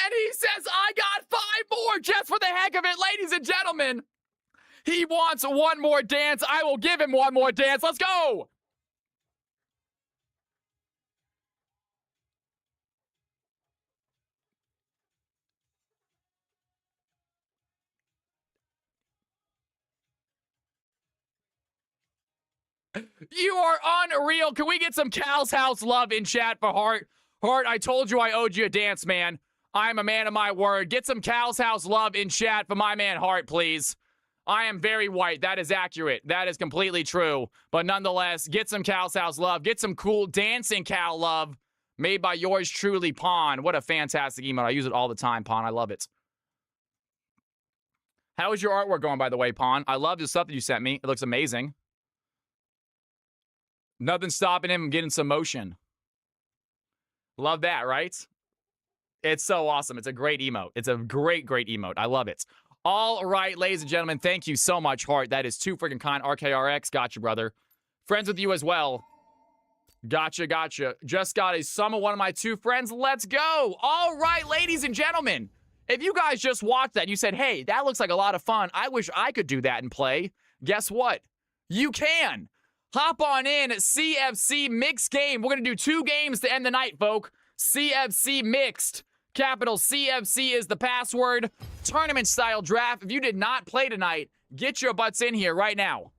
And he says, I got 5 more just for the heck of it. Ladies and gentlemen, he wants one more dance. I will give him one more dance. Let's go. You are unreal. Can we get some Cal's House love in chat for Heart? Heart, I told you I owed you a dance, man. I'm a man of my word. Get some Cal's House love in chat for my man Heart, please. I am very white. That is accurate. That is completely true. But nonetheless, get some Cal's House love. Get some cool dancing Cal love made by yours truly, Pawn. What a fantastic emote. I use it all the time, Pawn. I love it. How is your artwork going, by the way, Pawn? I love the stuff that you sent me. It looks amazing. Nothing stopping him from getting some motion. Love that, right? It's so awesome. It's a great emote. It's a great, great emote. I love it. All right, ladies and gentlemen, thank you so much, Heart. That is too freaking kind. RKRX, gotcha, brother. Friends with you as well. Gotcha, gotcha. Just got a sum of one of my 2 friends. Let's go. All right, ladies and gentlemen. If you guys just watched that and you said, hey, that looks like a lot of fun. I wish I could do that and play. Guess what? You can. Hop on in, CFC Mixed Game. We're going to do 2 games to end the night, folk. CFC Mixed. Capital CFC is the password. Tournament-style draft. If you did not play tonight, get your butts in here right now.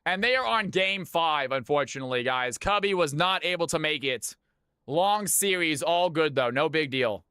And they are on game 5, unfortunately, guys. Cubby was not able to make it. Long series, all good, though. No big deal.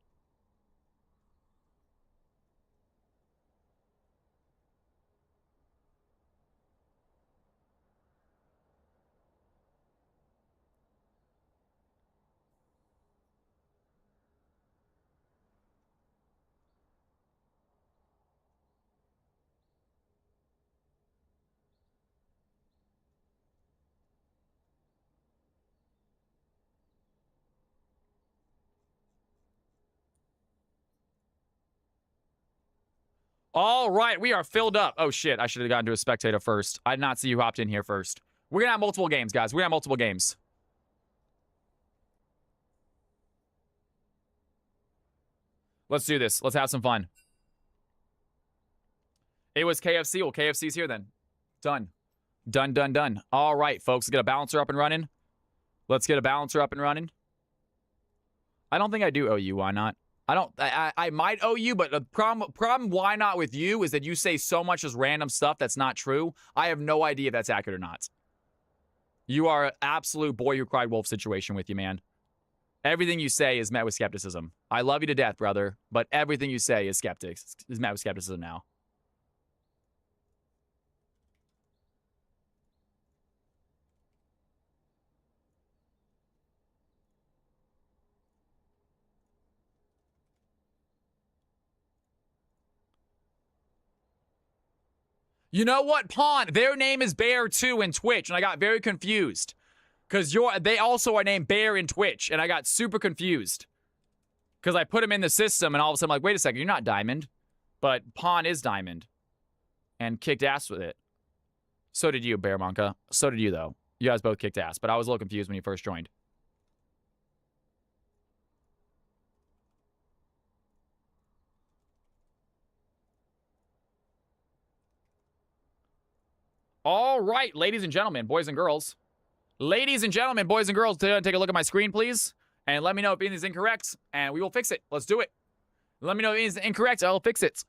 All right, we are filled up. Oh, shit. I should have gotten to a spectator first. I did not see you hopped in here first. We're going to have multiple games, guys. We're going to have multiple games. Let's do this. Let's have some fun. It was KFC. Well, KFC's here then. Done. Done, done, done. All right, folks. Let's get a balancer up and running. Let's get a balancer up and running. I don't think I do owe you. Why not? I might owe you, but the problem why not with you is that you say so much as random stuff that's not true. I have no idea if that's accurate or not. You are an absolute boy who cried wolf situation with you, man. Everything you say is met with skepticism. I love you to death, brother, but everything you say is met with skepticism now. You know what, Pawn? Their name is Bear too in Twitch, and I got very confused. Because they also are named Bear in Twitch, and I got super confused. Because I put him in the system, and all of a sudden I'm like, wait a second, you're not Diamond. But Pawn is Diamond. And kicked ass with it. So did you, Bear Monka. So did you, though. You guys both kicked ass, but I was a little confused when you first joined. All right, ladies and gentlemen, boys and girls. Ladies and gentlemen, boys and girls, take a look at my screen, please. And let me know if anything's incorrect, and we will fix it. Let's do it. Let me know if anything's incorrect, I'll fix it.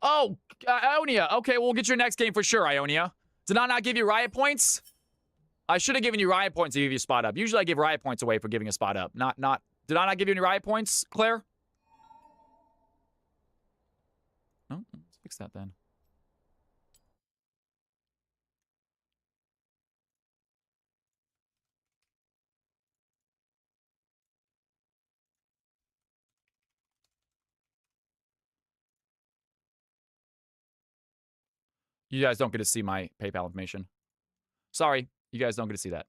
Oh, Ionia. Okay, we'll get your next game for sure, Ionia. Did I not give you riot points? I should have given you riot points to give you a spot up. Usually I give riot points away for giving a spot up. Did I not give you any riot points, Claire? No? Let's fix that then. You guys don't get to see my PayPal information. Sorry, you guys don't get to see that.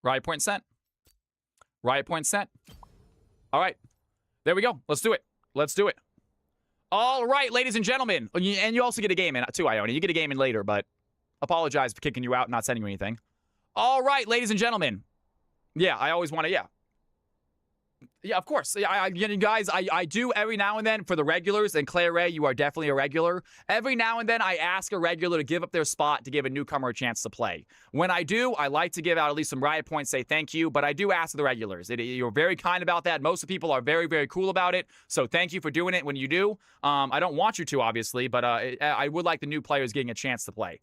Riot point sent. Riot point sent. All right. There we go. Let's do it. Let's do it. All right, ladies and gentlemen. And you also get a game in, too, Iona. You get a game in later, but apologize for kicking you out and not sending you anything. All right, ladies and gentlemen. Yeah, I always want to, yeah. Yeah, of course. You guys, I do every now and then for the regulars, and Claire Ray, you are definitely a regular. Every now and then, I ask a regular to give up their spot to give a newcomer a chance to play. When I do, I like to give out at least some riot points, say thank you, but I do ask the regulars. You're very kind about that. Most of the people are very, very cool about it, so thank you for doing it when you do. I don't want you to, obviously, but I would like the new players getting a chance to play.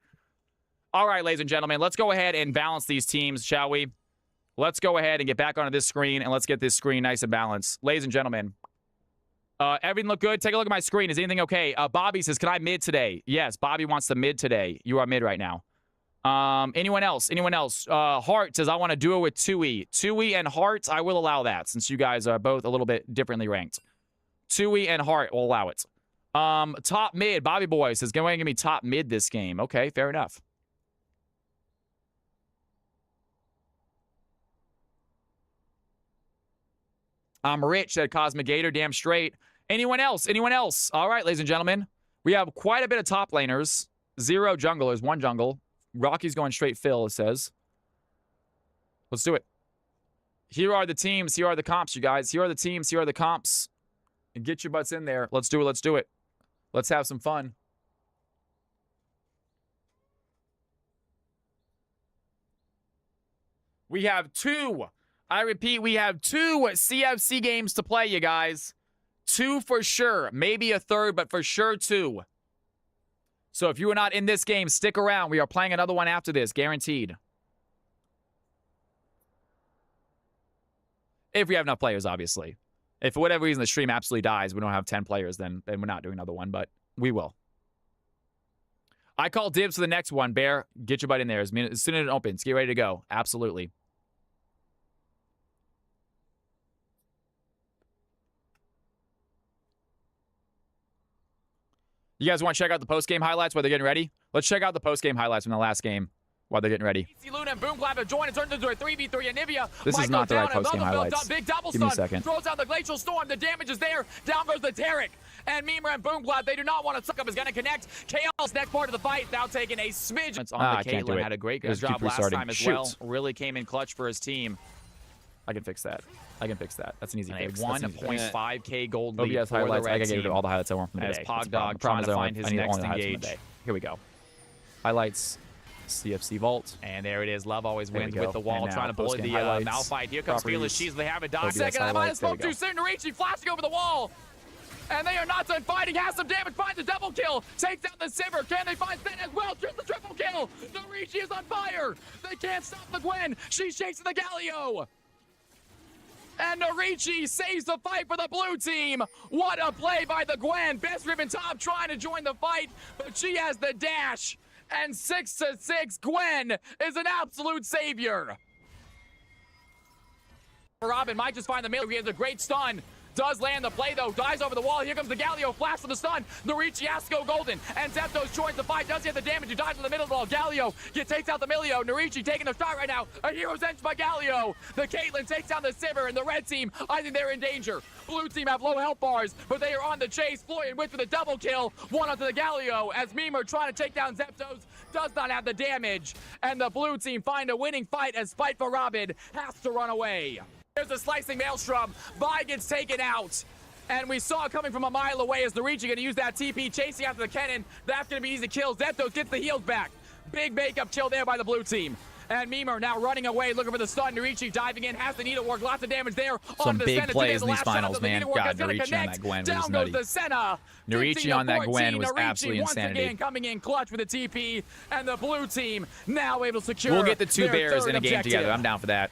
All right, ladies and gentlemen, let's go ahead and balance these teams, shall we? Let's go ahead and get back onto this screen, and let's get this screen nice and balanced. Ladies and gentlemen, everything look good? Take a look at my screen. Is anything okay? Bobby says, can I mid today? Yes, Bobby wants the mid today. You are mid right now. Anyone else? Anyone else? Hart says, I want to duo with Tui. Tui and Hart, I will allow that, since you guys are both a little bit differently ranked. Tui and Hart will allow it. Top mid. Bobby Boy says, go ahead and give me top mid this game. Okay, fair enough. Rich said Cosmic Gator, damn straight. Anyone else? Anyone else? All right, ladies and gentlemen. We have quite a bit of top laners. 0 junglers, 1 jungle. Rocky's going straight fill, it says. Let's do it. Here are the teams. Here are the comps, you guys. Here are the teams. Here are the comps. And get your butts in there. Let's do it. Let's do it. Let's have some fun. We have 2. I repeat, we have 2 CFC games to play, you guys. 2 for sure. Maybe a third, but for sure 2. So if you are not in this game, stick around. We are playing another one after this, guaranteed. If we have enough players, obviously. If for whatever reason the stream absolutely dies, we don't have 10 players, then we're not doing another one, but we will. I call dibs for the next one, Bear. Get your butt in there as soon as it opens. Get ready to go. Absolutely. You guys want to check out the post-game highlights while they're getting ready? Let's check out the post-game highlights from the last game while they're getting ready. Luna and Boom Clap have joined and turned into a 3v3. Anivia. This is not the right post-game highlights. Big double Give me a stun. second. Throws out the Glacial Storm. The damage is there. Down goes the Taric. And Mimir and Boom Clap, they do not want to suck up. Is going to connect. Chaos next part of the fight. Now taking a smidge. On the Caitlyn. Had a great job last time as well. Really came in clutch for his team. I can fix that. I can fix that. That's an easy fix. 1.5k gold lead OBS for highlights. the red I gotta team. get all the highlights I want from the As day. Pogdog trying to find his next engage. Here we go. Highlights. CFC Vault. And there it is. Love always There we wins go. with the wall, And now trying to bully post-game the highlights, Malphite. Here comes properties, Fearless. She's they have a dodge. OBS Second, I might have highlights. There spoke we too go. soon. Narichi flashing over the wall. And they are not done fighting. Has some damage. Finds a double kill. Takes out the Sivir. Can they find Zen as well? Just the triple kill. Narichi is on fire. They can't stop the Gwen. She's chasing the Galio. And Narichi saves the fight for the blue team. What a play by the Gwen. Best Ribbon Top trying to join the fight, but she has the dash. And 6-6, Gwen is an absolute savior. Robin might just find the middle. He has a great stun. Does land the play, though. Dies over the wall. Here comes the Galio. Flash for the stun. Narichi has to go golden. And Zeptos joins the fight. Does he have the damage? He dies in the middle of the wall. Galio takes out the Milio. Narichi taking the shot right now. A hero's edge by Galio. The Caitlyn takes down the Sivir. And the red team, I think they're in danger. Blue team have low health bars, but they are on the chase. Floyd and Witch with a double kill. One onto the Galio as Mimir trying to take down Zeptos. Does not have the damage. And the blue team find a winning fight as Fight for Robin has to run away. There's a slicing Maelstrom. Vi gets taken out. And we saw it coming from a mile away as Narichi going to use that TP, chasing after the Kennen. That's going to be easy kills. Zeptos gets the heals back. Big makeup kill there by the blue team. And Mimir now running away, looking for the stun. Narichi diving in, has the needlework. Lots of damage there. Some big plays in these finals, man. God, Narichi on that Gwen was down nutty. goes the Senna. Narichi on that Gwen was Narichi absolutely once insanity. Again, coming in clutch with a TP. And the blue team now able to secure We'll get the two their bears third in a game objective. together. I'm down for that.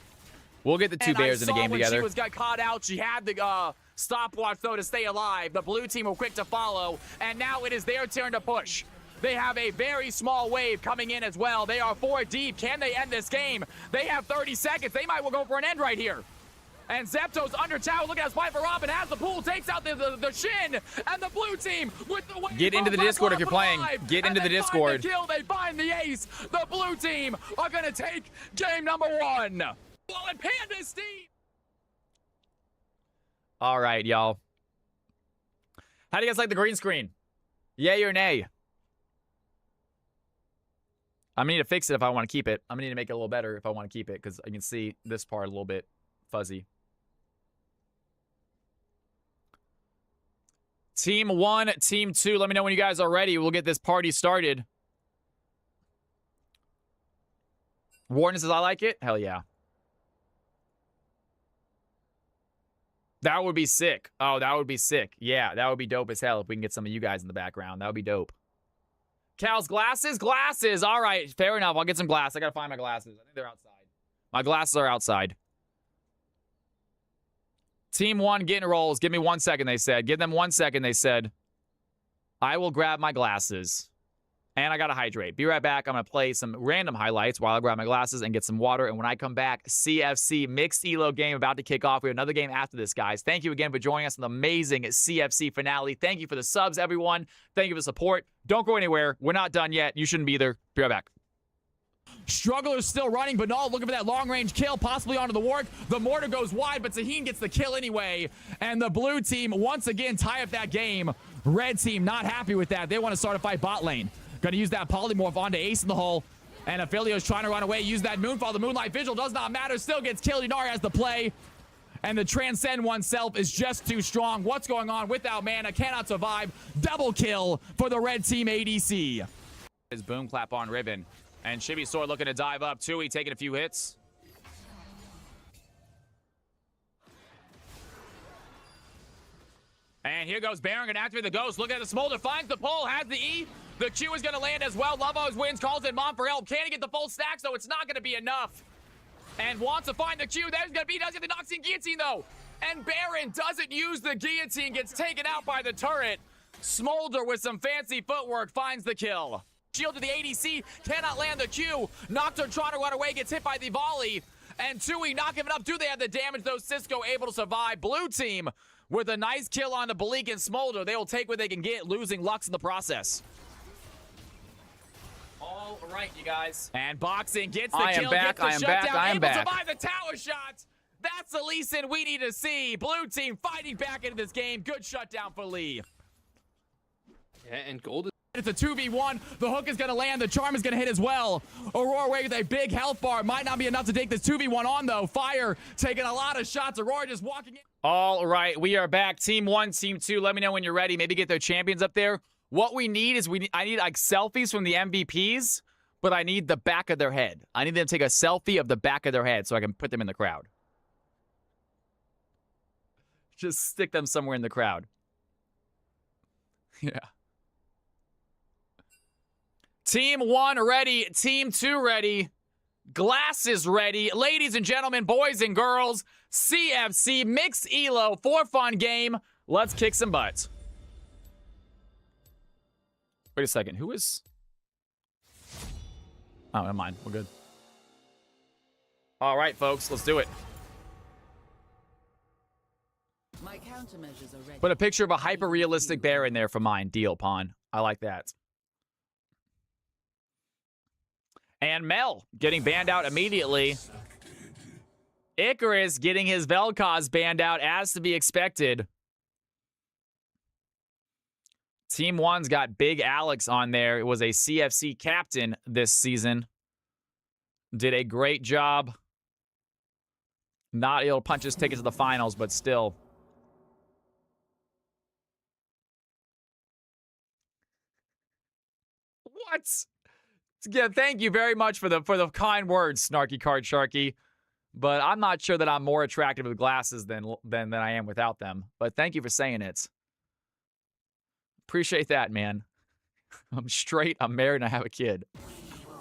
We'll get the two bears in a game together. She got caught out. She had the stopwatch, though, to stay alive. The blue team were quick to follow, and now it is their turn to push. They have a very small wave coming in as well. They are 4 deep. Can they end this game? They have 30 seconds. They might well go for an end right here. And Zepto's under tower, looking at Spy for Robin, has the pull, takes out the shin, and the blue team with the wave. Get into the Discord if you're playing. Get into the Discord. They find the kill, they find the ace. The blue team are going to take game number 1. While in Panda's team. All right, y'all. How do you guys like the green screen? Yay or nay? I'm gonna need to fix it if I want to keep it. I'm gonna need to make it a little better if I want to keep it, because I can see this part a little bit fuzzy. Team 1, Team 2. Let me know when you guys are ready. We'll get this party started. Warden says, I like it. Hell yeah. That would be sick. Oh, that would be sick. Yeah, that would be dope as hell if we can get some of you guys in the background. That would be dope. Cal's glasses? Glasses. All right, fair enough. I'll get some glasses. I got to find my glasses. I think they're outside. My glasses are outside. Team 1 getting rolls. Give me 1 second, they said. Give them 1 second, they said. I will grab my glasses. And I got to hydrate. Be right back. I'm going to play some random highlights while I grab my glasses and get some water. And when I come back, CFC mixed ELO game about to kick off. We have another game after this, guys. Thank you again for joining us in the amazing CFC finale. Thank you for the subs, everyone. Thank you for the support. Don't go anywhere. We're not done yet. You shouldn't be either. Be right back. Struggler's still running, but no, looking for that long-range kill, possibly onto the ward. The mortar goes wide, but Sahin gets the kill anyway. And the blue team, once again, tie up that game. Red team not happy with that. They want to start a fight bot lane. Gonna use that polymorph onto Ace in the hole. And Aphilio's trying to run away. Use that Moonfall. The Moonlight Vigil does not matter. Still gets killed. Inari has the play. And the transcend oneself is just too strong. What's going on? Without mana, cannot survive. Double kill for the red team ADC. His boom clap on Ribbon. And Chibi Sword looking to dive up. Tui taking a few hits. And here goes Baron, gonna activate the Ghost. Look at the Smolder, finds the pull, has the E. The Q is gonna land as well. Lovos wins, calls in Mom for help. Can he get the full stack? So it's not gonna be enough. And wants to find the Q. There's gonna be, does get the Noxian Guillotine though. And Baron doesn't use the Guillotine, gets taken out by the turret. Smolder with some fancy footwork finds the kill. Shield to the ADC, cannot land the Q. Nocturne trying to run away, gets hit by the volley. And Tui not giving up. Do they have the damage though? Cisco able to survive. Blue team with a nice kill on the Bleak and Smolder. They will take what they can get, losing Lux in the process. All right, you guys. And Boxing gets the I am kill, back, gets the I am shutdown, back, I am able back. to survive the tower shot. That's the Lee Sin we need to see. Blue team fighting back into this game. Good shutdown for Lee. Yeah, and gold is It's a 2v1. The hook is going to land. The charm is going to hit as well. Aurora away with a big health bar. Might not be enough to take this 2v1 on, though. Fire taking a lot of shots. Aurora just walking in. All right, we are back. Team 1, Team 2. Let me know when you're ready. Maybe get their champions up there. What we need is I need like selfies from the MVPs, but I need the back of their head. I need them to take a selfie of the back of their head so I can put them in the crowd. Just stick them somewhere in the crowd. Yeah. Team 1 ready. Team 2 ready. Glasses ready. Ladies and gentlemen, boys and girls, CFC mixed ELO for fun game. Let's kick some butts. Wait a second. Who is... Oh, never mind. We're good. All right, folks. Let's do it. My countermeasures are ready. Put a picture of a hyper-realistic bear in there for mine. Deal, Pawn. I like that. And Mel getting banned out immediately. Icarus getting his Vel'Koz banned out as to be expected. Team 1's got Big Alex on there. It was a CFC captain this season. Did a great job. Not able to punch his ticket to the finals, but still. What? Yeah, thank you very much for the kind words, Snarky Card Sharky. But I'm not sure that I'm more attractive with glasses than I am without them. But thank you for saying it. Appreciate that, man. I'm straight, I'm married, and I have a kid.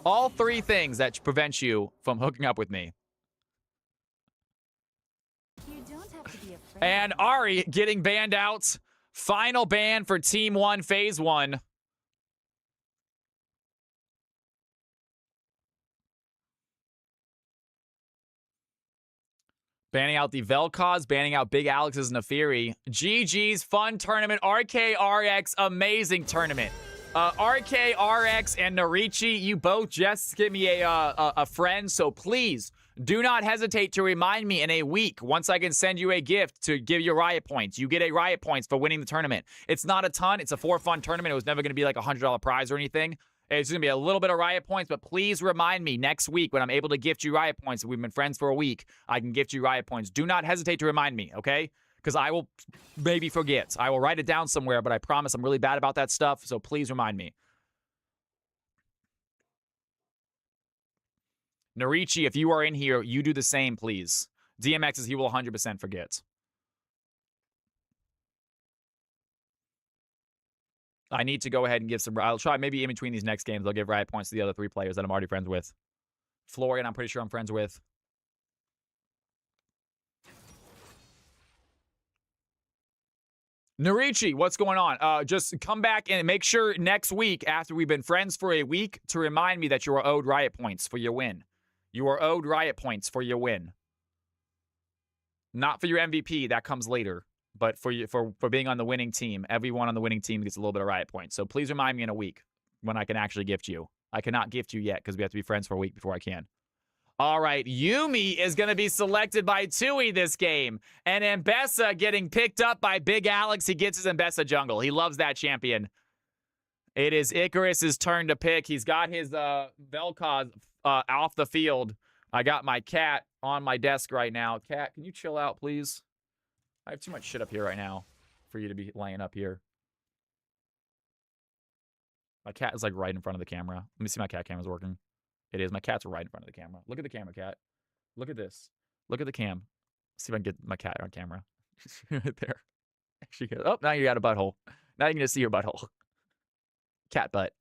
All 3 things that prevent you from hooking up with me. You don't have to be afraid. And Ari getting banned out. Final ban for Team 1, Phase 1. Banning out the Vel'Koz, banning out Big Alex's Neferi. GG's fun tournament. RKRX, amazing tournament. RKRX and Narichi, you both just give me a friend, so please do not hesitate to remind me in a week once I can send you a gift to give you riot points. You get a riot points for winning the tournament. It's not a ton. It's a for fun tournament. It was never going to be like a $100 prize or anything. It's going to be a little bit of riot points, but please remind me next week when I'm able to gift you riot points. We've been friends for a week. I can gift you riot points. Do not hesitate to remind me, okay? Because I will maybe forget. I will write it down somewhere, but I promise I'm really bad about that stuff, so please remind me. Narichi, if you are in here, you do the same, please. DMX says he will 100% forget. I need to go ahead and give some... I'll try maybe in between these next games. I'll give riot points to the other 3 players that I'm already friends with. Florian, I'm pretty sure I'm friends with. Narichi, what's going on? Just come back and make sure next week, after we've been friends for a week, to remind me that you are owed riot points for your win. You are owed riot points for your win. Not for your MVP. That comes later. But for being on the winning team, everyone on the winning team gets a little bit of riot points. So please remind me in a week when I can actually gift you. I cannot gift you yet because we have to be friends for a week before I can. All right, Yuumi is going to be selected by Tues this game. And Mbessa getting picked up by Big Alex. He gets his Mbessa jungle. He loves that champion. It is Icarus's turn to pick. He's got his Vel'Koz off the field. I got my cat on my desk right now. Cat, can you chill out, please? I have too much shit up here right now for you to be laying up here. My cat is like right in front of the camera. Let me see if my cat camera's working. It is. My cat's right in front of the camera. Look at the camera, cat. Look at this. Look at the cam. See if I can get my cat on camera. Right there. She goes, oh, now you got a butthole. Now you can just see your butthole. Cat butt.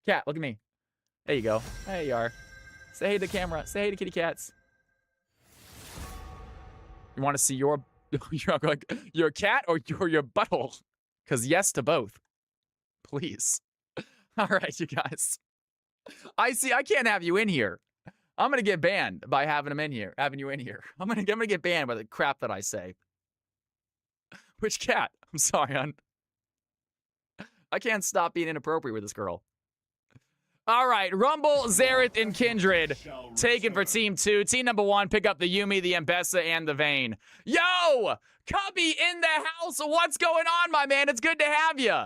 Cat, look at me. There you go. There you are. Say hey to the camera. Say hey to kitty cats. You want to see your cat or your butthole? Because yes to both. Please. All right, you guys. I can't have you in here. I'm gonna get banned by having you in here. I'm gonna get banned by the crap that I say. Which cat? I'm sorry, hon. I can't stop being inappropriate with this girl. All right, Rumble, Xerath, and Kindred taken for Team 2. Team number 1, pick up the Yuumi, the Mbessa, and the Vayne. Yo! Cubby in the house! What's going on, my man? It's good to have you.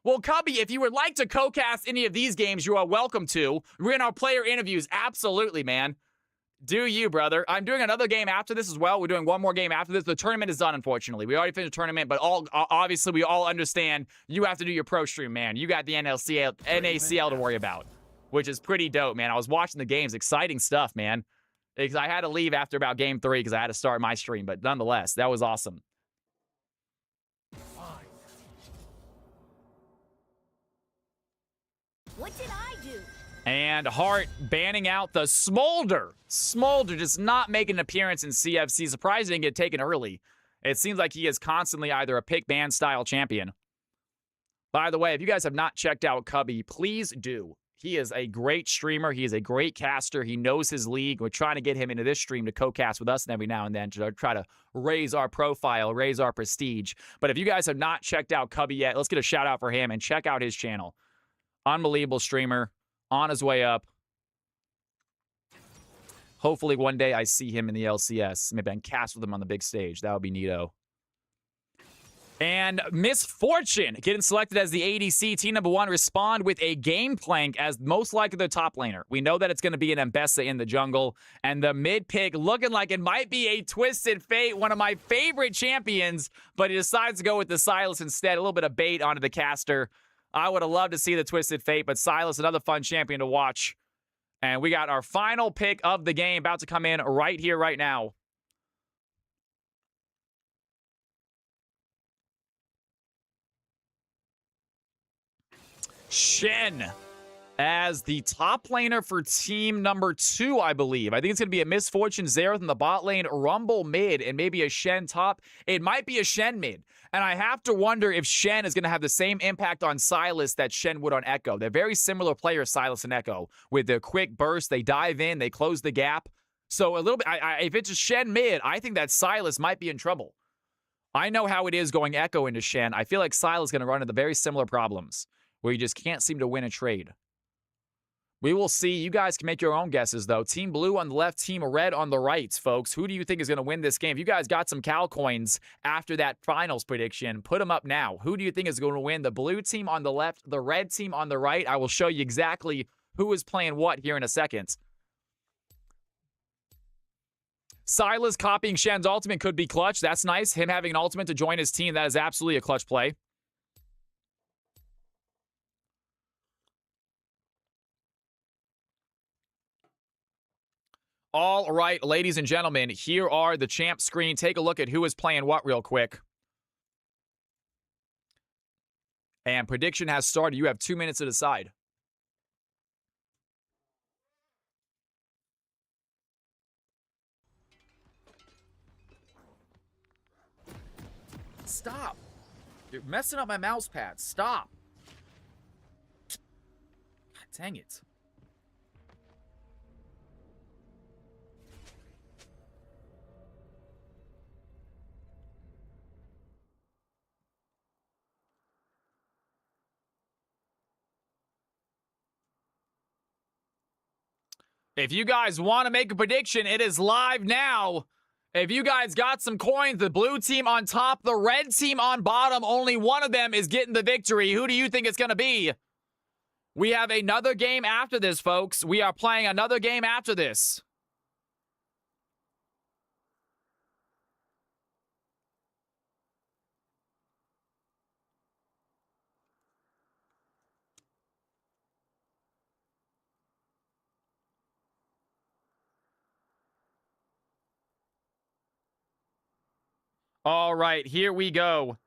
Well, Cubby, if you would like to co-cast any of these games, you are welcome to. We're in our player interviews. Absolutely, man. Do you, brother. I'm doing another game after this as well. We're doing one more game after this. The tournament is done, unfortunately. We already finished the tournament, but obviously we all understand you have to do your pro stream, man. You got the NACL to worry about, which is pretty dope, man. I was watching the games. Exciting stuff, man. Because I had to leave after about game 3 because I had to start my stream, but nonetheless, that was awesome. What did I do? And Hart banning out the Smolder. Smolder just not making an appearance in CFC. Surprised he didn't get taken early. It seems like he is constantly either a pick ban style champion. By the way, if you guys have not checked out Cubby, please do. He is a great streamer. He is a great caster. He knows his league. We're trying to get him into this stream to co-cast with us every now and then to try to raise our profile, raise our prestige. But if you guys have not checked out Cubby yet, let's get a shout out for him and check out his channel. Unbelievable streamer. On his way up. Hopefully one day I see him in the LCS. Maybe I can cast with him on the big stage. That would be neato. And Misfortune getting selected as the ADC. Team number 1 respond with a game plank as most likely the top laner. We know that it's going to be an Mbessa in the jungle. And the mid pick looking like it might be a Twisted Fate, one of my favorite champions. But he decides to go with the Sylas instead. A little bit of bait onto the caster. I would have loved to see the Twisted Fate, but Sylas, another fun champion to watch. And we got our final pick of the game about to come in right here, right now. Shen as the top laner for team number 2, I believe. I think it's going to be a Misfortune, Xerath in the bot lane, Rumble mid, and maybe a Shen top. It might be a Shen mid. And I have to wonder if Shen is going to have the same impact on Sylas that Shen would on Echo. They're very similar players, Sylas and Echo. With their quick burst, they dive in, they close the gap. So a little bit, if it's a Shen mid, I think that Silas might be in trouble. I know how it is going Echo into Shen. I feel like Silas is going to run into very similar problems where you just can't seem to win a trade. We will see. You guys can make your own guesses, though. Team Blue on the left, Team Red on the right, folks. Who do you think is going to win this game? If you guys got some Cal coins after that finals prediction, put them up now. Who do you think is going to win? The blue team on the left, the red team on the right. I will show you exactly who is playing what here in a second. Silas copying Shen's ultimate could be clutch. That's nice. Him having an ultimate to join his team, that is absolutely a clutch play. All right, ladies and gentlemen, here are the champ screen. Take a look at who is playing what real quick. And prediction has started. You have 2 minutes to decide. Stop. You're messing up my mouse pad. Stop. God dang it. If you guys want to make a prediction, it is live now. If you guys got some coins, the blue team on top, the red team on bottom, only one of them is getting the victory. Who do you think it's going to be? We have another game after this, folks. We are playing another game after this. All right, here we go.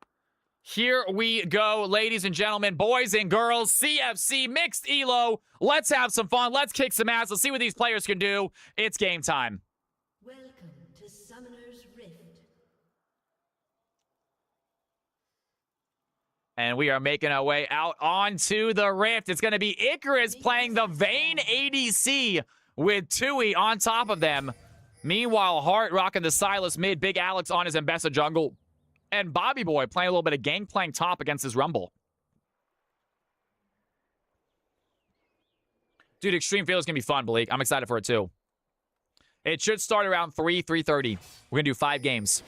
Here we go, ladies and gentlemen, boys and girls, CFC mixed ELO. Let's have some fun. Let's kick some ass. Let's see what these players can do. It's game time. Welcome to Summoner's Rift. And we are making our way out onto the Rift. It's going to be Icarus playing the Vayne ADC with Tues on top of them. Meanwhile, Hart rocking the Silas mid, Big Alex on his Mbessa jungle, and Bobby Boy playing a little bit of Gangplank top against his Rumble. Dude, Extreme Field is going to be fun, Blake. I'm excited for it, too. It should start around 3:30. We're going to do 5 games.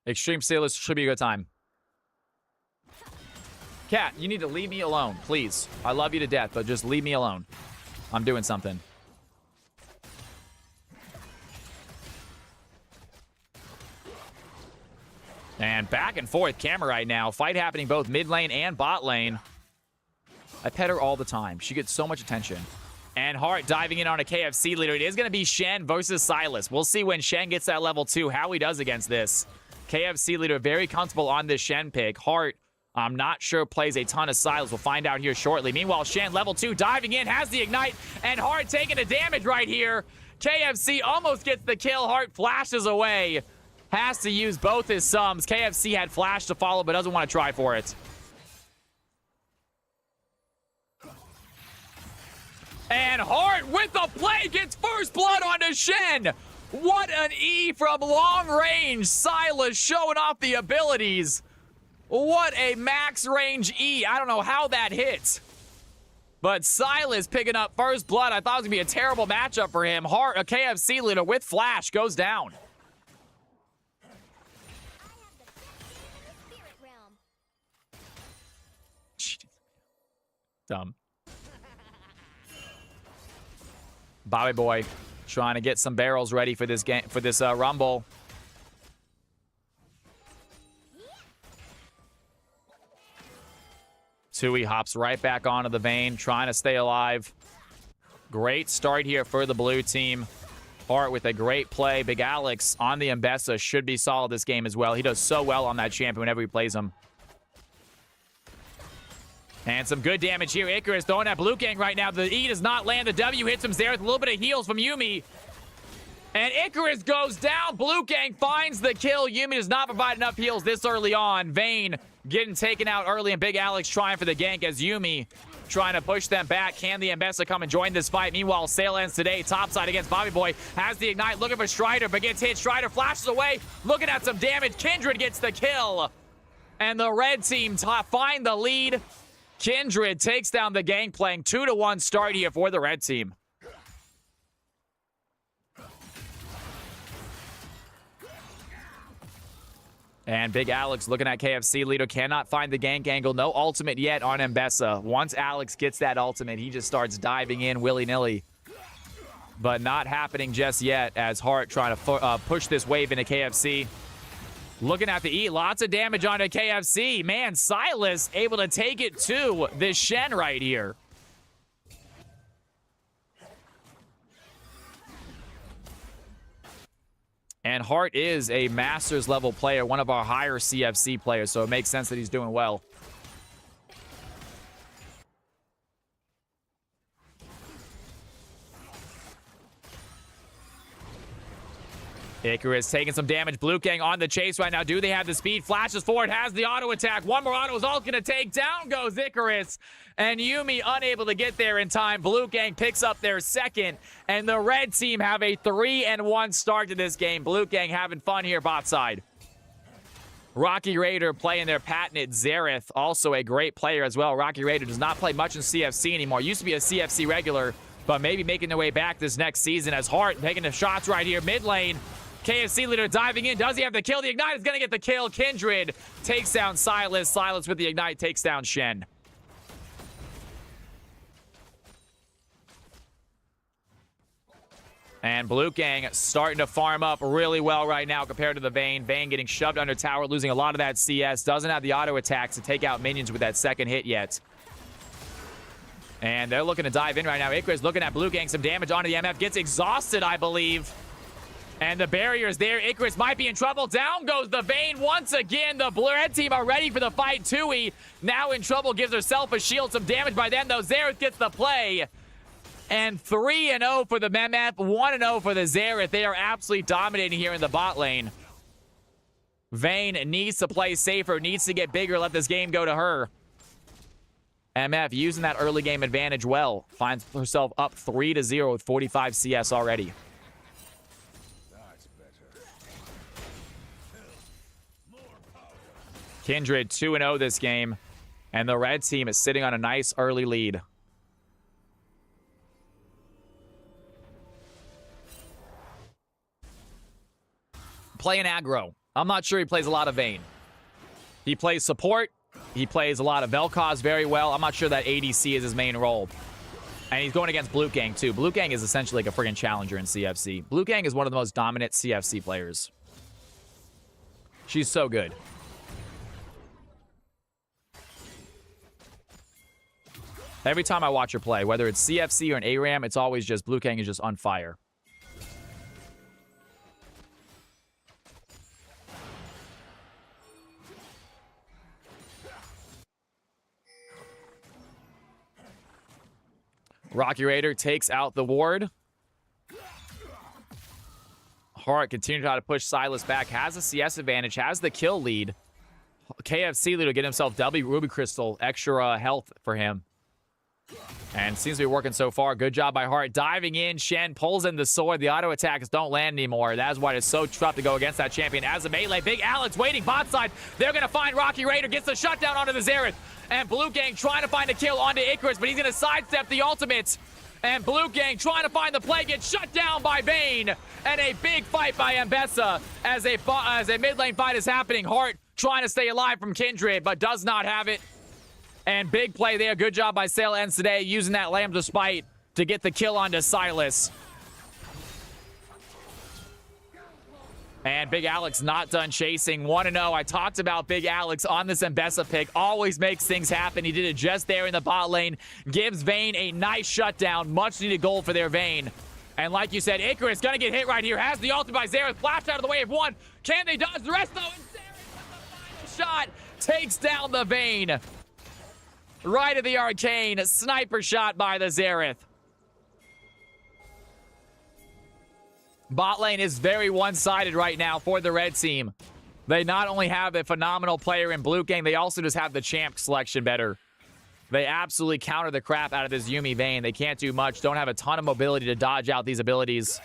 Extreme Field should be a good time. Cat, you need to leave me alone, please. I love you to death, but just leave me alone. I'm doing something. And back and forth camera right now. Fight happening both mid lane and bot lane. I pet her all the time. She gets so much attention. And Hart diving in on a KFC leader. It is going to be Shen versus Silas. We'll see when Shen gets that level 2 how he does against this. KFC leader very comfortable on this Shen pick. Hart, I'm not sure plays a ton of Silas. We'll find out here shortly. Meanwhile, Shen, level 2, diving in, has the ignite, and Hart taking the damage right here. KFC almost gets the kill. Hart flashes away. Has to use both his sums. KFC had flash to follow, but doesn't want to try for it. And Hart with the play gets first blood onto Shen. What an E from long range. Silas showing off the abilities. What a max range E. I don't know how that hit. But Silas picking up first blood. I thought it was going to be a terrible matchup for him. Hart, a KFC leader with flash, goes down. Dumb. Bobby Boy trying to get some barrels ready for this game, for this Rumble. Tues hops right back onto the Vayne, trying to stay alive. Great start here for the blue team. Hart with a great play. Big Alex on the Mbessa should be solid this game as well. He does so well on that champion whenever he plays him. And some good damage here. Icarus throwing at Blue Gang right now. The E does not land. The W hits him there with a little bit of heals from Yuumi. And Icarus goes down. Blue Gang finds the kill. Yuumi does not provide enough heals this early on. Vayne getting taken out early, and Big Alex trying for the gank as Yuumi trying to push them back. Can the Mbessa come and join this fight? Meanwhile, Sale ends today. Topside against Bobby Boy. Has the Ignite, looking for Strider, but gets hit. Strider flashes away, looking at some damage. Kindred gets the kill. And the red team find the lead. Kindred takes down the gang, playing 2-1 start here for the red team. And Big Alex looking at KFC leader, cannot find the gank angle. No ultimate yet on Mbessa. Once Alex gets that ultimate, he just starts diving in willy-nilly. But not happening just yet as Hart trying to push this wave into KFC. Looking at the E, lots of damage onto KFC. Man, Silas able to take it to this Shen right here. And Hart is a Masters level player, one of our higher CFC players, so it makes sense that he's doing well. Icarus taking some damage. Blue Gang on the chase right now. Do they have the speed? Flashes forward, has the auto attack. One more auto is all going to take. Down goes Icarus. And Yuumi unable to get there in time. Blue Gang picks up their second. And the red team have a 3-1 start to this game. Blue Gang having fun here bot side. Rocky Raider playing their patented Xerath. Also a great player as well. Rocky Raider does not play much in CFC anymore. Used to be a CFC regular, but maybe making their way back this next season as Hart taking the shots right here. Mid lane. KFC leader diving in. Does he have the kill? The Ignite is going to get the kill. Kindred takes down Silas. Silas with the Ignite takes down Shen. And Blue Gang starting to farm up really well right now compared to the Vayne. Vayne getting shoved under tower, losing a lot of that CS. Doesn't have the auto attacks to take out minions with that second hit yet. And they're looking to dive in right now. Icarus looking at Blue Gang. Some damage onto the MF. Gets exhausted, I believe. And the barrier is there. Icarus might be in trouble. Down goes the Vayne once again. The red team are ready for the fight. Tues now in trouble. Gives herself a shield. Some damage by them, though. Xerath gets the play. And 3-0 for the MF. 1-0 for the Xerath. They are absolutely dominating here in the bot lane. Vayne needs to play safer. Needs to get bigger. Let this game go to her. MF using that early game advantage well. Finds herself up 3-0 with 45 CS already. Kindred 2-0 this game, and the red team is sitting on a nice early lead. Playing aggro. I'm not sure he plays a lot of Vayne. He plays support. He plays a lot of Vel'Koz very well. I'm not sure that ADC is his main role. And he's going against Blue Gang, too. Blue Gang is essentially like a friggin' challenger in CFC. Blue Gang is one of the most dominant CFC players. She's so good. Every time I watch her play, whether it's CFC or an ARAM, it's always just Blue Gang is just on fire. Rocky Raider takes out the ward. Hart continues to try to push Silas back. Has a CS advantage. Has the kill lead. KFC leader get himself W Ruby Crystal. Extra health for him. And seems to be working so far. Good job by Hart. Diving in. Shen pulls in the sword. The auto attacks don't land anymore. That's why it's so tough to go against that champion. As a melee, Big Alex waiting bot side. They're going to find Rocky Raider. Gets the shutdown onto the Xerath. And Blue Gang trying to find a kill onto Icarus, but he's going to sidestep the ultimate. And Blue Gang trying to find the play. Gets shut down by Vayne. And a big fight by Mbessa as a mid lane fight is happening. Hart trying to stay alive from Kindred, but does not have it. And big play there. Good job by Sale ends today, using that Lambda Spite to get the kill onto Silas. And Big Alex not done chasing. 1-0. I talked about Big Alex on this Mbessa pick. Always makes things happen. He did it just there in the bot lane. Gives Vayne a nice shutdown. Much needed goal for their Vayne. And like you said, Icarus gonna get hit right here. Has the ultimate by Xerath. Flashed out of the way of one. Can they dodge the rest though? And Xerath with the final shot takes down the Vayne. Right of the arcane. Sniper shot by the Xerath. Bot lane is very one-sided right now for the red team. They not only have a phenomenal player in Blue Gang, they also just have the champ selection better. They absolutely counter the crap out of this Yuumi Vayne. They can't do much. Don't have a ton of mobility to dodge out these abilities.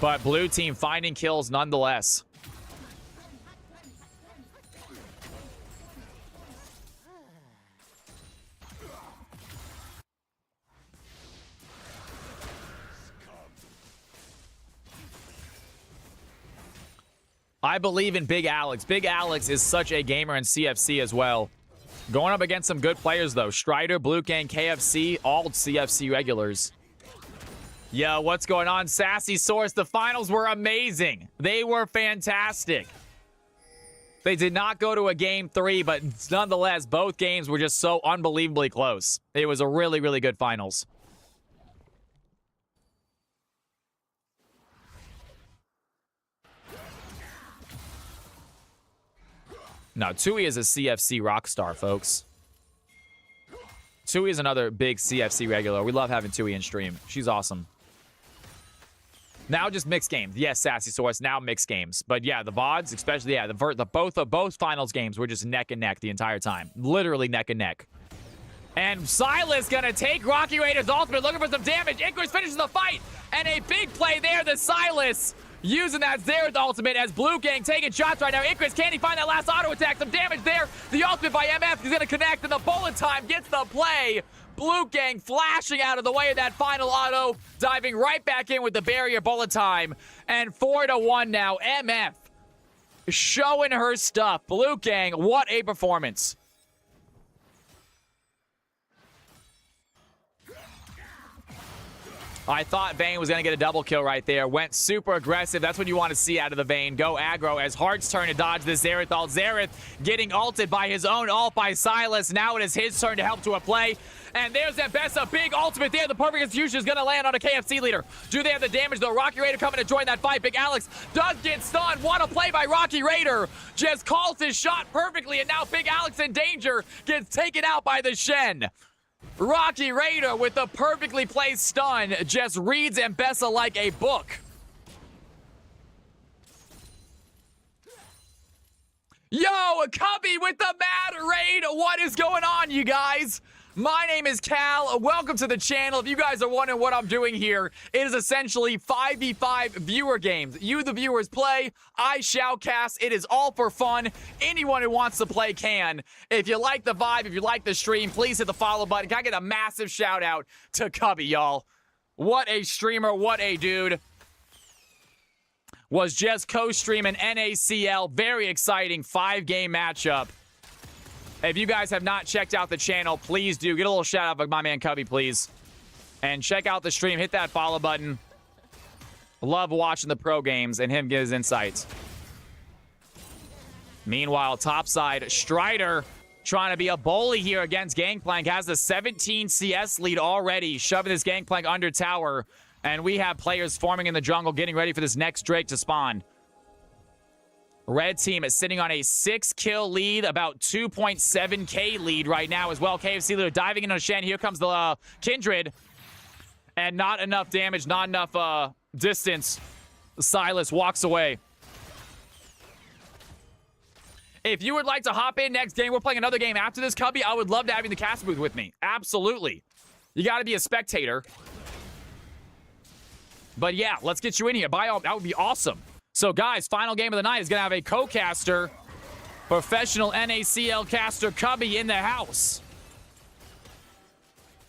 But blue team finding kills nonetheless. I believe in Big Alex. Big Alex is such a gamer in CFC as well. Going up against some good players, though. Strider, Blue Gang, KFC, all CFC regulars. Yo, what's going on? Sassy Source, the finals were amazing. They were fantastic. They did not go to a game 3, but nonetheless, both games were just so unbelievably close. It was a really, really good finals. No, Tues is a CFC rock star, folks. Tues is another big CFC regular. We love having Tues in stream. She's awesome. Now just mixed games. Yes, Sassy Source, now mixed games. But yeah, the VODs, especially, yeah, both finals games were just neck and neck the entire time. Literally neck and neck. And Silas gonna take Rocky Raider's ultimate, looking for some damage. Icarus finishes the fight, and a big play there, the Silas using that Xerath ultimate as Blue Gang taking shots right now. Icarus, can he find that last auto attack? Some damage there. The ultimate by MF is going to connect, and the bullet time gets the play. Blue Gang flashing out of the way of that final auto, diving right back in with the barrier bullet time. And 4-1 now. MF showing her stuff. Blue Gang, what a performance. I thought Vayne was going to get a double kill right there. Went super aggressive. That's what you want to see out of the Vayne. Go aggro as Heart's turn to dodge this Xerath ult. Xerath getting ulted by his own ult by Silas. Now it is his turn to help to a play. And there's Ambessa. Big ultimate there. The perfect execution is going to land on a KFC leader. Do they have the damage, though? Rocky Raider coming to join that fight. Big Alex does get stunned. What a play by Rocky Raider. Just calls his shot perfectly. And now Big Alex in danger. Gets taken out by the Shen. Rocky Raider with a perfectly placed stun just reads Ambessa like a book. Yo, Cubby with the mad raid. What is going on, you guys? My name is Cal. Welcome to the channel. If you guys are wondering what I'm doing here, it is essentially 5v5 viewer games. You, the viewers, play. I shoutcast. It is all for fun. Anyone who wants to play can. If you like the vibe, if you like the stream, please hit the follow button. Can I get a massive shout out to Cubby, y'all? What a streamer. What a dude. Was just co-streaming NACL. Very exciting 5-game matchup. If you guys have not checked out the channel, please do. Get a little shout out by my man Cubby, please. And check out the stream. Hit that follow button. Love watching the pro games and him get his insights. Meanwhile, topside, Strider trying to be a bully here against Gangplank. Has the 17 CS lead already. Shoving this Gangplank under tower. And we have players forming in the jungle, getting ready for this next Drake to spawn. Red team is sitting on a 6-kill lead, about 2.7k lead right now as well. KFC leader diving into Shen. Here comes the Kindred. And not enough damage, not enough distance. Silas walks away. If you would like to hop in next game, we're playing another game after this, Cubby. I would love to have you in the cast booth with me. Absolutely. You got to be a spectator. But yeah, let's get you in here. That would be awesome. So, guys, final game of the night is going to have a co-caster, professional NACL caster Cubby in the house.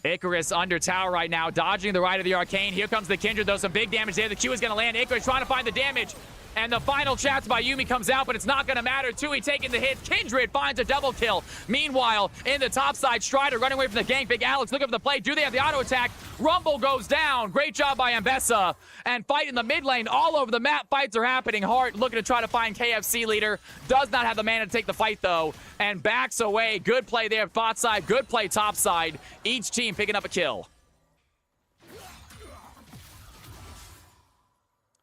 Icarus under tower right now, dodging the right of the Arcane. Here comes the Kindred, though. Some big damage there. The Q is going to land. Icarus trying to find the damage. And the final chats by Yuumi comes out, but it's not going to matter. Tui taking the hit. Kindred finds a double kill. Meanwhile, in the top side, Strider running away from the gank. Big Alex looking for the play. Do they have the auto attack? Rumble goes down. Great job by Ambessa. And fight in the mid lane all over the map. Fights are happening. Hart looking to try to find KFC leader. Does not have the mana to take the fight, though. And backs away. Good play there. Bot side. Good play top side. Each team picking up a kill.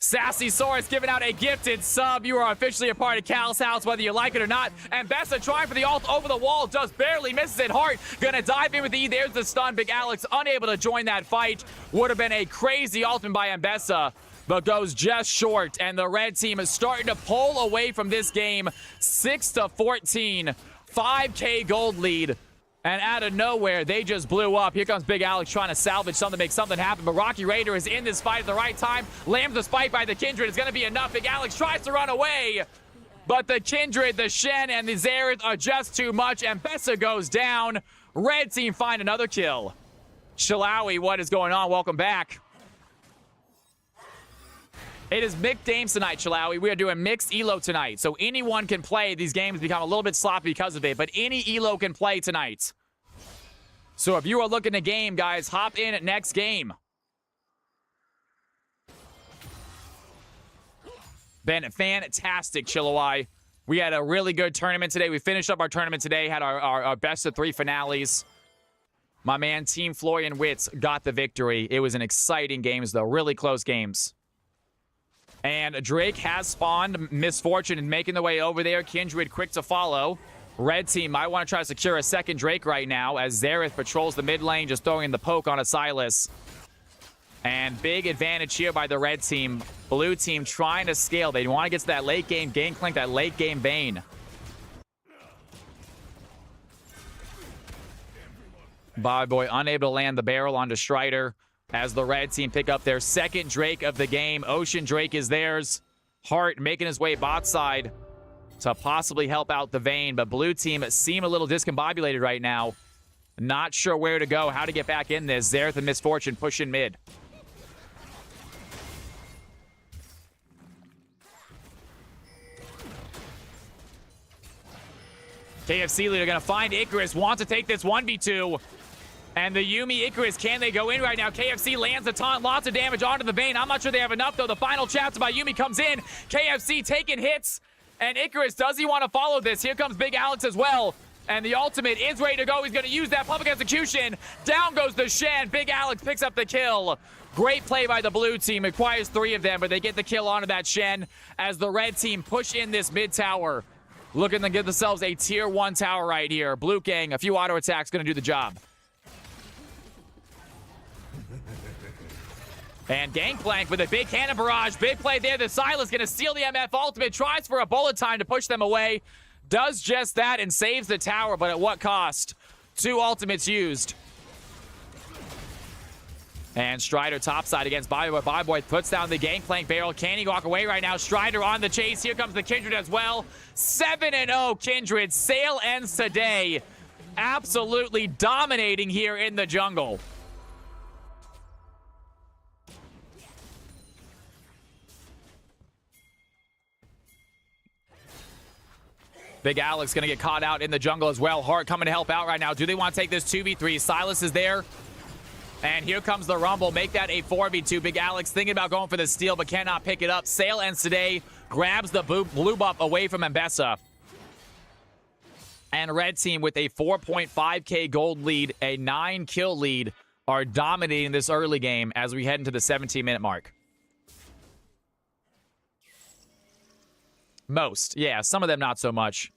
Sassy Source giving out a gifted sub. You are officially a part of Cal's house, whether you like it or not. And Bessa trying for the ult over the wall. Just barely misses it. Hart gonna dive in with the E. There's the stun. Big Alex unable to join that fight. Would have been a crazy ultimate by Ambessa, but goes just short. And the red team is starting to pull away from this game. 6-14. 5k gold lead. And out of nowhere, they just blew up. Here comes Big Alex trying to salvage something, make something happen. But Rocky Raider is in this fight at the right time. Lambs the spike by the Kindred. It's going to be enough. Big Alex tries to run away. But the Kindred, the Shen, and the Xerath are just too much. And Bessa goes down. Red team find another kill. Chilawi, what is going on? Welcome back. It is mixed games tonight, Chilawi. We are doing mixed ELO tonight. So anyone can play. These games become a little bit sloppy because of it. But any ELO can play tonight. So if you are looking to game, guys, hop in at next game. Been fantastic, Chilawi. We had a really good tournament today. We finished up our tournament today. Had our best of 3 finales. My man, Team Florian Witz, got the victory. It was an exciting games, though. Really close games. And Drake has spawned. Misfortune in making the way over there. Kindred quick to follow. Red team might want to try to secure a second Drake right now as Xerath patrols the mid lane, just throwing the poke on a Silas. And big advantage here by the red team. Blue team trying to scale. They want to get to that late game Gangplank, that late game Bane. Bobby Boy unable to land the barrel onto Strider as the red team pick up their second Drake of the game. Ocean Drake is theirs. Hart making his way bot side to possibly help out the Vayne, but blue team seem a little discombobulated right now. Not sure where to go, how to get back in this. Xerath and Misfortune pushing mid. KFC leader gonna find Icarus, want to take this 1v2. And the Yuumi Icarus, can they go in right now? KFC lands a taunt, lots of damage onto the Vayne. I'm not sure they have enough, though. The final chapter by Yuumi comes in. KFC taking hits. And Icarus, does he want to follow this? Here comes Big Alex as well. And the ultimate is ready to go. He's going to use that public execution. Down goes the Shen. Big Alex picks up the kill. Great play by the blue team. Requires 3 of them, but they get the kill onto that Shen as the red team push in this mid tower. Looking to give themselves a tier 1 tower right here. Blue Gang, a few auto attacks, going to do the job. And Gangplank with a big cannon barrage. Big play there. The Silas going to steal the MF ultimate. Tries for a bullet time to push them away. Does just that and saves the tower, but at what cost? 2 ultimates used. And Strider topside against Bobby Boy. Bobby Boy puts down the Gangplank barrel. Can he walk away right now? Strider on the chase. Here comes the Kindred as well. 7-0 Kindred. Sale ends today. Absolutely dominating here in the jungle. Big Alex going to get caught out in the jungle as well. Hart coming to help out right now. Do they want to take this 2v3? Silas is there. And here comes the Rumble. Make that a 4v2. Big Alex thinking about going for the steal, but cannot pick it up. Sale ends today. Grabs the blue buff away from Mbessa. And red team with a 4.5k gold lead, a 9 kill lead, are dominating this early game as we head into the 17-minute mark. Most. Yeah, some of them not so much.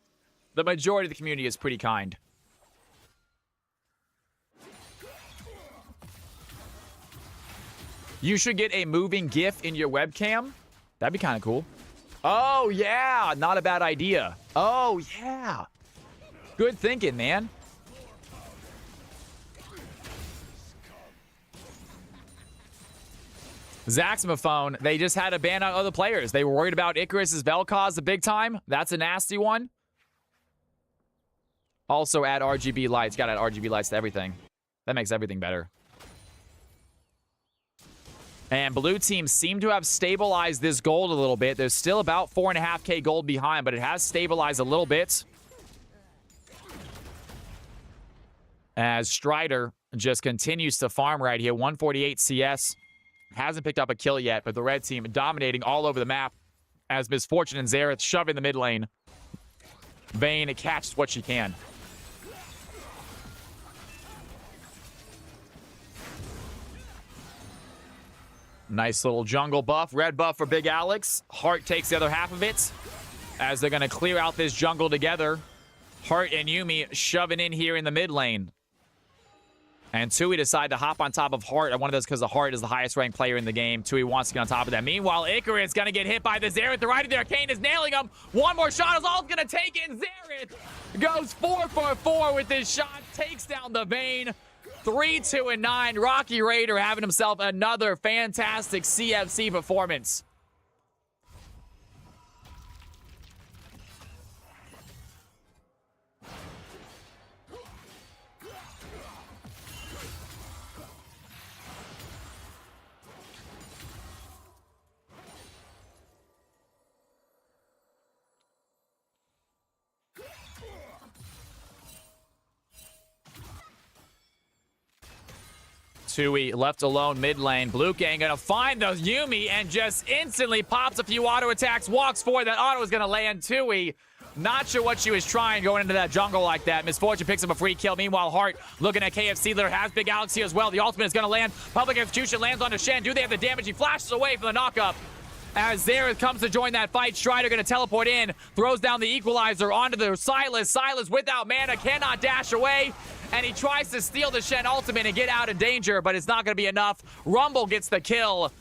The majority of the community is pretty kind. You should get a moving GIF in your webcam. That'd be kind of cool. Oh, yeah. Not a bad idea. Oh, yeah. Good thinking, man. Zaxmophone, they just had to ban out other players. They were worried about Icarus's Vel'Koz the big time. That's a nasty one. Also add RGB lights. Got to add RGB lights to everything. That makes everything better. And blue team seem to have stabilized this gold a little bit. There's still about 4.5k gold behind, but it has stabilized a little bit. As Strider just continues to farm right here. 148 CS. Hasn't picked up a kill yet, but the red team dominating all over the map as Misfortune and Xerath shove in the mid lane. Vayne catches what she can. Nice little jungle buff. Red buff for Big Alex. Hart takes the other half of it as they're going to clear out this jungle together. Hart and Yuumi shoving in here in the mid lane. And Tui decided to hop on top of Hart. I wanted this because the Hart is the highest ranked player in the game. Tui wants to get on top of that. Meanwhile, Icarus going to get hit by the Xerath. The right of the Arcane is nailing him. One more shot is all it's going to take in. Xerath goes 4 for 4 with his shot. Takes down the Vayne. 3, 2, and 9. Rocky Raider having himself another fantastic CFC performance. Tui left alone mid lane. Blue Gang gonna find the Yuumi and just instantly pops a few auto attacks, walks forward. That auto is gonna land. Tui, not sure what she was trying going into that jungle like that. Misfortune picks up a free kill. Meanwhile, Hart looking at KFC. There has Big Alex here as well. The ultimate is gonna land. Public Execution lands onto Shen. Do they have the damage? He flashes away from the knockup. As Xerath comes to join that fight, Strider going to teleport in, throws down the equalizer onto the Sylas. Sylas without mana cannot dash away, and he tries to steal the Shen ultimate and get out of danger, but it's not going to be enough. Rumble gets the kill,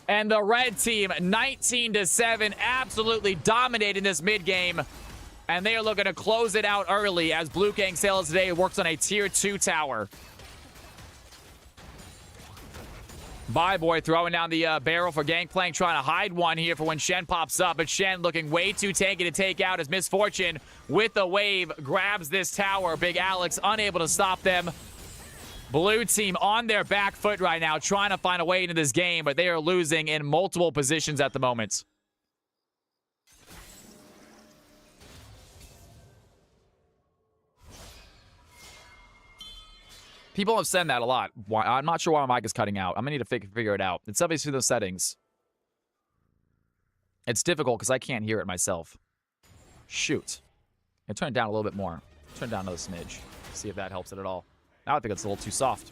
and the red team, 19-7, absolutely dominating this mid game, and they are looking to close it out early as Blue Gang Sails today works on a tier 2 tower. Boy throwing down the barrel for Gangplank, trying to hide one here for when Shen pops up. But Shen looking way too tanky to take out as Misfortune with the wave grabs this tower. Big Alex unable to stop them. Blue team on their back foot right now, trying to find a way into this game, but they are losing in multiple positions at the moment. People have said that a lot. I'm not sure why my mic is cutting out. I'm going to need to figure it out. It's obviously those settings. It's difficult because I can't hear it myself. Shoot. I turn it down a little bit more. Turn it down another smidge. See if that helps it at all. Now I think it's a little too soft.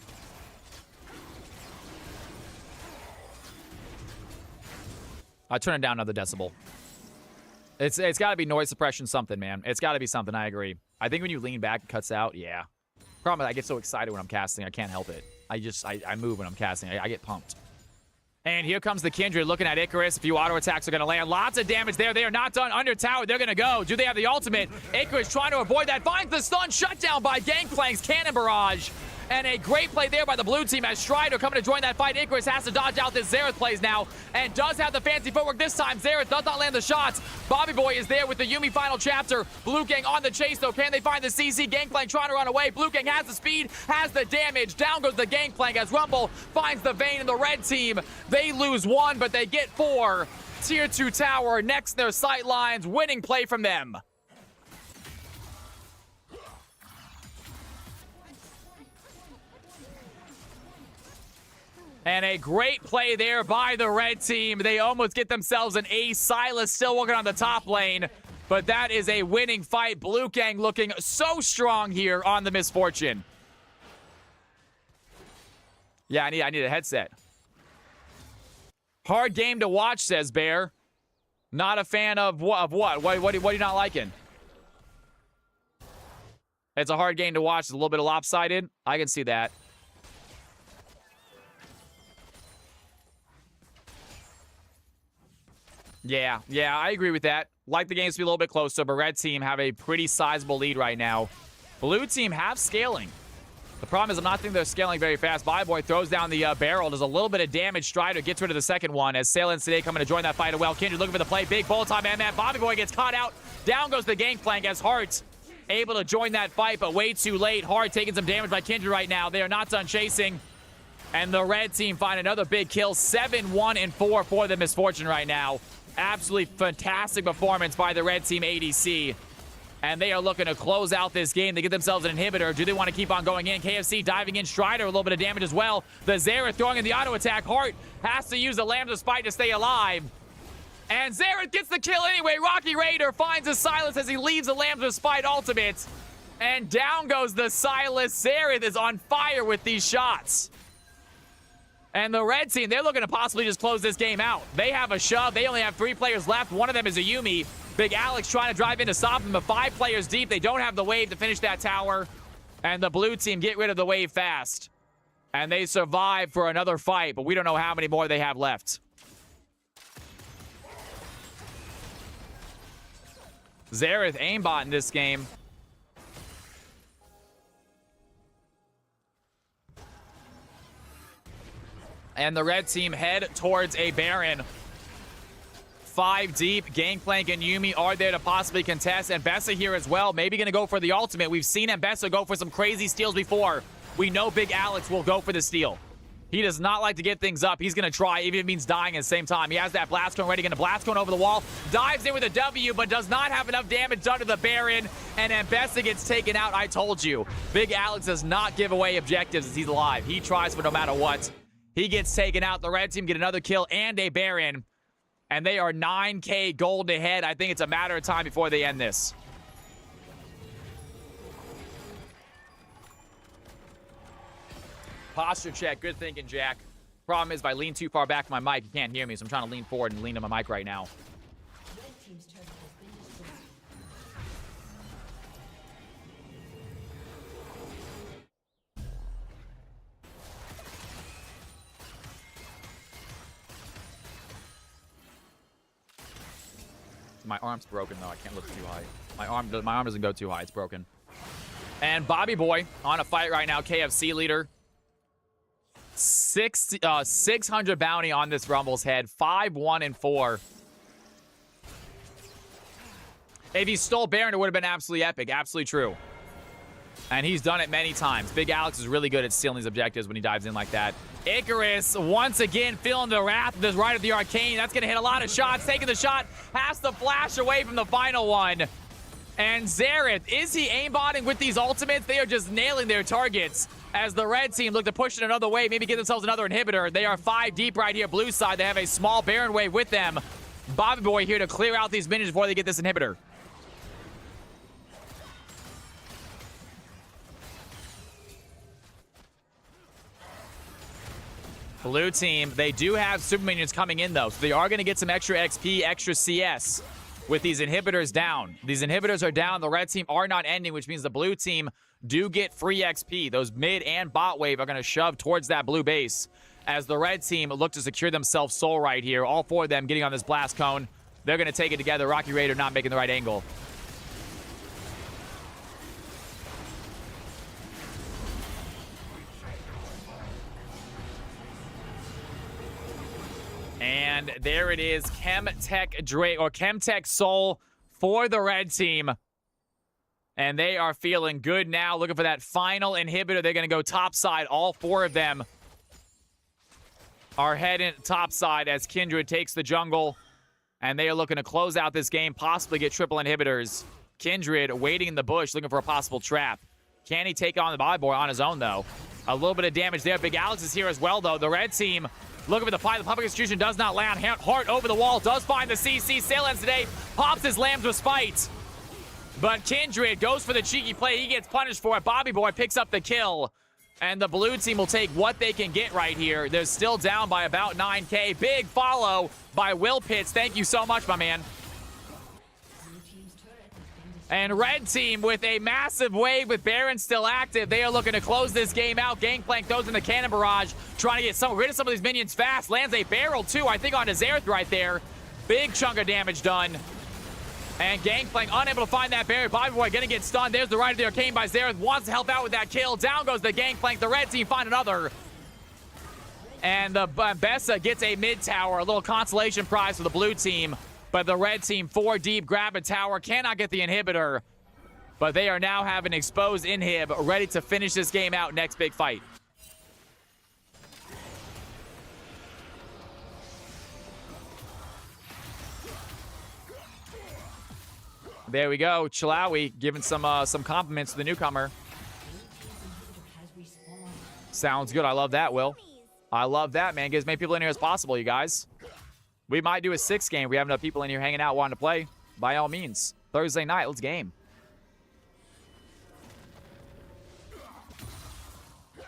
I turn it down another decibel. It's got to be noise suppression something, man. It's got to be something. I agree. I think when you lean back, it cuts out. Yeah. Problem is I get so excited when I'm casting, I can't help it. I move when I'm casting. I get pumped. And here comes the Kindred looking at Icarus. A few auto attacks are going to land. Lots of damage there. They are not done under tower. They're going to go. Do they have the ultimate? Icarus trying to avoid that. Finds the stun. Shut down by Gangplank's Cannon Barrage. And a great play there by the blue team as Strider coming to join that fight. Icarus has to dodge out this Xerath plays now and does have the fancy footwork this time. Xerath does not land the shots. Bobby Boy is there with the Yuumi final chapter. Blue Gang on the chase though. Can they find the CC? Gangplank trying to run away. Blue Gang has the speed, has the damage. Down goes the Gangplank as Rumble finds the Vayne in the red team. They lose 1, but they get 4. Tier 2 tower next their sight lines. Winning play from them. And a great play there by the red team. They almost get themselves an ace. Sylas still working on the top lane. But that is a winning fight. Blue Gang looking so strong here on the Misfortune. Yeah, I need a headset. Hard game to watch, says Bear. Not a fan of what? What are you not liking? It's a hard game to watch. It's a little bit lopsided. I can see that. Yeah, I agree with that. Like the games to be a little bit closer, but red team have a pretty sizable lead right now. Blue team have scaling. The problem is I'm not thinking they're scaling very fast. Boy throws down the barrel. Does a little bit of damage. Strider gets rid of the second one as Sailins today coming to join that fight as well. Kindred looking for the play. Big bullet time, man. Bobby Boy gets caught out. Down goes the Gangplank as Hart able to join that fight, but way too late. Hart taking some damage by Kindred right now. They are not done chasing. And the red team find another big kill. 7-1-4 for the Misfortune right now. Absolutely fantastic performance by the red team ADC. And they are looking to close out this game. They get themselves an inhibitor. Do they want to keep on going in? KFC diving in. Strider, a little bit of damage as well. The Xerath throwing in the auto attack. Hart has to use the Lambs of Spite to stay alive. And Xerath gets the kill anyway. Rocky Raider finds his Sylas as he leaves the Lambs of Spite ultimate. And down goes the Sylas. Xerath is on fire with these shots. And the red team, they're looking to possibly just close this game out. They have a shove. They only have 3 players left. One of them is a Yuumi. Big Alex trying to drive in to stop him, but 5 players deep. They don't have the wave to finish that tower. And the blue team get rid of the wave fast. And they survive for another fight, but we don't know how many more they have left. Xerath aimbot in this game. And the red team head towards a Baron. 5 deep. Gangplank and Yuumi are there to possibly contest. And Bessa here as well. Maybe going to go for the ultimate. We've seen Bessa go for some crazy steals before. We know Big Alex will go for the steal. He does not like to get things up. He's going to try, even if it means dying at the same time. He has that blast cone ready. Going to blast cone over the wall. Dives in with a W, but does not have enough damage done to the Baron. And Bessa gets taken out. I told you. Big Alex does not give away objectives as he's alive. He tries for no matter what. He gets taken out. The red team get another kill and a Baron. And they are 9K gold ahead. I think it's a matter of time before they end this. Posture check. Good thinking, Jack. Problem is, if I lean too far back from my mic, you can't hear me, so I'm trying to lean forward and lean to my mic right now. Red team's turret has been destroyed. My arm's broken, though. I can't lift too high. My arm doesn't go too high. It's broken. And Bobby Boy on a fight right now. KFC leader. 600 bounty on this Rumble's head. 5-1-4. If he stole Baron, it would have been absolutely epic. Absolutely true. And he's done it many times. Big Alex is really good at stealing these objectives when he dives in like that. Icarus, once again, feeling the wrath of this right of the Arcane. That's going to hit a lot of shots. Taking the shot, has to flash away from the final one. And Xerath, is he aimbotting with these ultimates? They are just nailing their targets as the red team look to push it another way, maybe get themselves another inhibitor. They are 5 deep right here, blue side. They have a small Baron wave with them. Bobby Boy here to clear out these minions before they get this inhibitor. Blue team, they do have super minions coming in, though, so they are going to get some extra XP, extra CS with these inhibitors down. These inhibitors are down. The red team are not ending, which means the blue team do get free XP. Those mid and bot wave are going to shove towards that blue base as the red team look to secure themselves soul right here. All 4 of them getting on this blast cone. They're going to take it together. Rocky Raider not making the right angle. And there it is, Chemtech Drake or Chemtech Soul for the red team. And they are feeling good now, looking for that final inhibitor. They're going to go topside. All 4 of them are heading topside as Kindred takes the jungle. And they are looking to close out this game, possibly get triple inhibitors. Kindred waiting in the bush, looking for a possible trap. Can he take on the Bobby Boy on his own, though? A little bit of damage there. Big Alex is here as well, though. The red team looking for the fight. The public execution does not land. Heart over the wall. Does find the CC. Sail ends today. Pops his lambs with spite. But Kindred goes for the cheeky play. He gets punished for it. Bobby Boy picks up the kill. And the blue team will take what they can get right here. They're still down by about 9K. Big follow by Will Pitts. Thank you so much, my man. And red team with a massive wave with Baron still active. They are looking to close this game out. Gangplank throws in the cannon barrage, trying to get rid of some of these minions fast. Lands a barrel, too, I think, onto Xerath right there. Big chunk of damage done. And Gangplank unable to find that barrier. Bobby Boy gonna get stunned. There's the right of the Arcane by Xerath. Wants to help out with that kill. Down goes the Gangplank. The red team find another. And the Bessa gets a mid tower. A little consolation prize for the blue team. But the red team 4 deep, grab a tower, cannot get the inhibitor. But they are now having exposed inhib, ready to finish this game out next big fight. There we go, Chilawi giving some compliments to the newcomer. Sounds good, I love that, Will. I love that, man. Get as many people in here as possible, you guys. We might do a 6 game. We have enough people in here hanging out wanting to play. By all means. Thursday night, let's game.